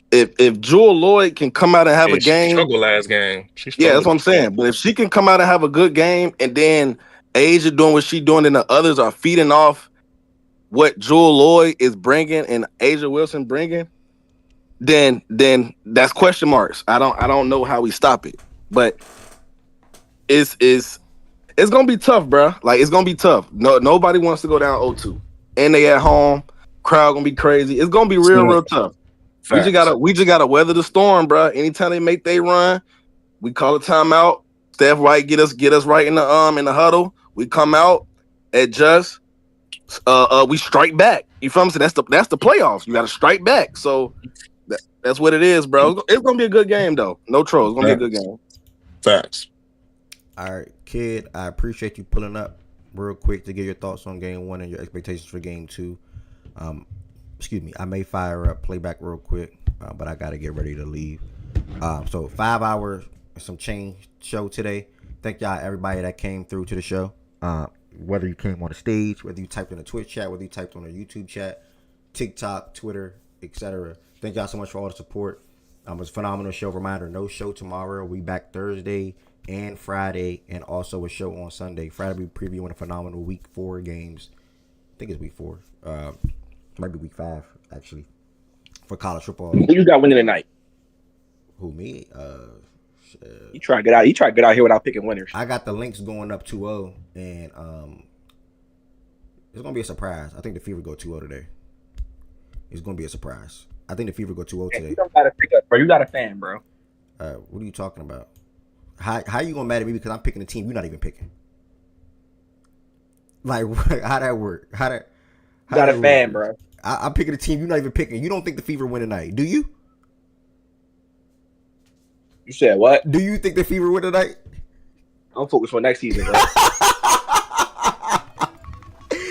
If Jewel Lloyd can come out and have a She game, struggled last game. She yeah, that's struggled. what I'm saying. But if she can come out and have a good game, and then Asia doing what she doing, and the others are feeding off what Jewel Lloyd is bringing and Asia Wilson bringing, then that's question marks. I don't know how we stop it, but it's gonna be tough, bro. Like it's gonna be tough. Nobody wants to go down 0-2, and they at home. Crowd gonna be crazy. It's gonna be real tough. Facts. We just gotta weather the storm, bro. Anytime they make they run, we call a timeout. Steph White get us right in the huddle. We come out, adjust. We strike back. You feel me? So that's the playoffs. You got to strike back. So that's what it is, bro. It's gonna be a good game, though. No troll. It's gonna be a good game. Facts. All right, kid. I appreciate you pulling up real quick to get your thoughts on game one and your expectations for game two. Excuse me. I may fire up playback real quick, but I gotta get ready to leave. So 5 hours, some change show today. Thank y'all, everybody that came through to the show. Whether you came on the stage, whether you typed in the Twitch chat, whether you typed on the YouTube chat, TikTok, Twitter, etc. Thank y'all so much for all the support. It was a phenomenal show. Reminder, no show tomorrow. We back Thursday and Friday, and also a show on Sunday. Friday we previewing a phenomenal week 4 games. I think it's week 4. Might be week 5 actually for college football. Who you got winning tonight? Who, me? You try to get out. You try to get out here without picking winners. I got the Lynx going up 2-0, and it's gonna be a surprise. I think the Fever go 2-0 today. It's gonna be a surprise. I think the Fever go 2-0 today. You don't gotta pick us, bro. You not a fan, bro. What are you talking about? How you gonna mad at me because I'm picking a team you're not even picking? Like, how that work? You not a fan, bro. I'm picking a team you're not even picking. You don't think the Fever win tonight, do you? You said what? Do you think the Fever win tonight? I'm focused on next season, bro.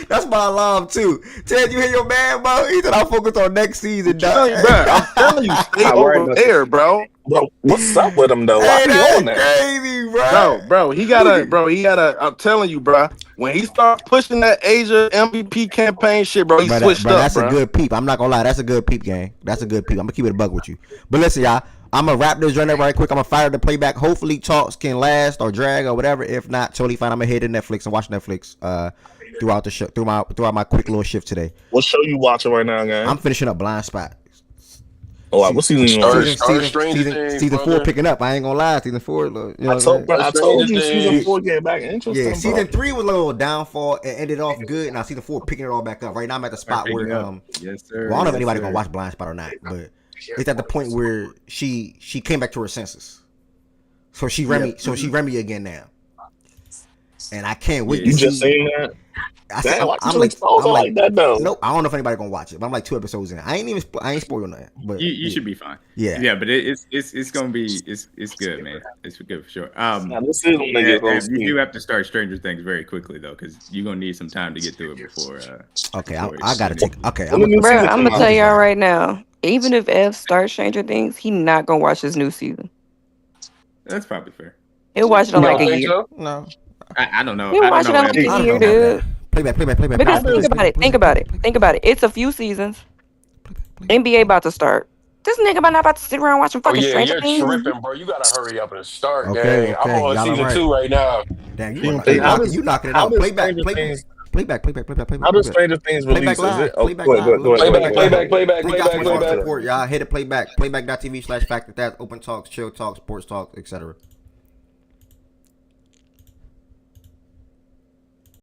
That's my alarm too. Ted, you hear your man, bro? He said I'm focused on next season, dog. I'm telling you, stay over there, bro. Bro, what's up with him though? Why he on that? Crazy, bro. Bro, he gotta. I'm telling you, bro. When he start pushing that Asia MVP campaign shit, bro, he switched up, that's bro. a good peep. I'm not gonna lie, that's a good peep, gang. That's a good peep. I'm gonna keep it a bug with you. But listen, y'all, I'm gonna wrap this journey right quick. I'm gonna fire the playback. Hopefully, talks can last or drag or whatever. If not, totally fine. I'm gonna head to Netflix and watch Netflix throughout the show, throughout my quick little shift today. What show you watching right now, gang? I'm finishing up Blind Spot. Oh, what season you on? Stranger Things, season 4 brother. picking up. I ain't gonna lie, season 4. Look, you know I what I'm saying? I told you season 4 came back interesting. Yeah, season bro. 3 was a little downfall and ended off good. Now season 4 picking it all back up. Right now I'm at the spot where Yes, sir. well, I don't know if anybody gonna watch Blind Spot or not, but it's at the point where she came back to her senses. So she Remy again now. And I can't wait to You see. just saying that? I'm like that though. Nope, I don't know if anybody gonna watch it, but I'm like 2 episodes in. I ain't spoiling nothing. But you should be fine. Yeah, but it's gonna be it's good, man. It's good for sure. This is when they get you do have to start Stranger Things very quickly though, because you're gonna need some time to get through it before. Okay, I gotta take. Okay, I'm gonna tell y'all right now. Even if F starts Stranger Things, he not gonna watch this new season. That's probably fair. He'll watch it in like a year. So? No, I don't know. He'll watch it in like a year, dude. Playback. Because think about it. It's a few seasons. NBA about to start. This nigga not about to sit around watching fucking Stranger Things. You're tripping, bro. You gotta hurry up and start, Okay, gang. I'm on y'all season right. 2 right now. Damn, you knocking it out. Playback. How does Stranger Things release? Is it? Oh, Playback Playback. Support, y'all. Hit it playback. Playback.tv/factor. That's open talks, chill talks, sports talks, etc.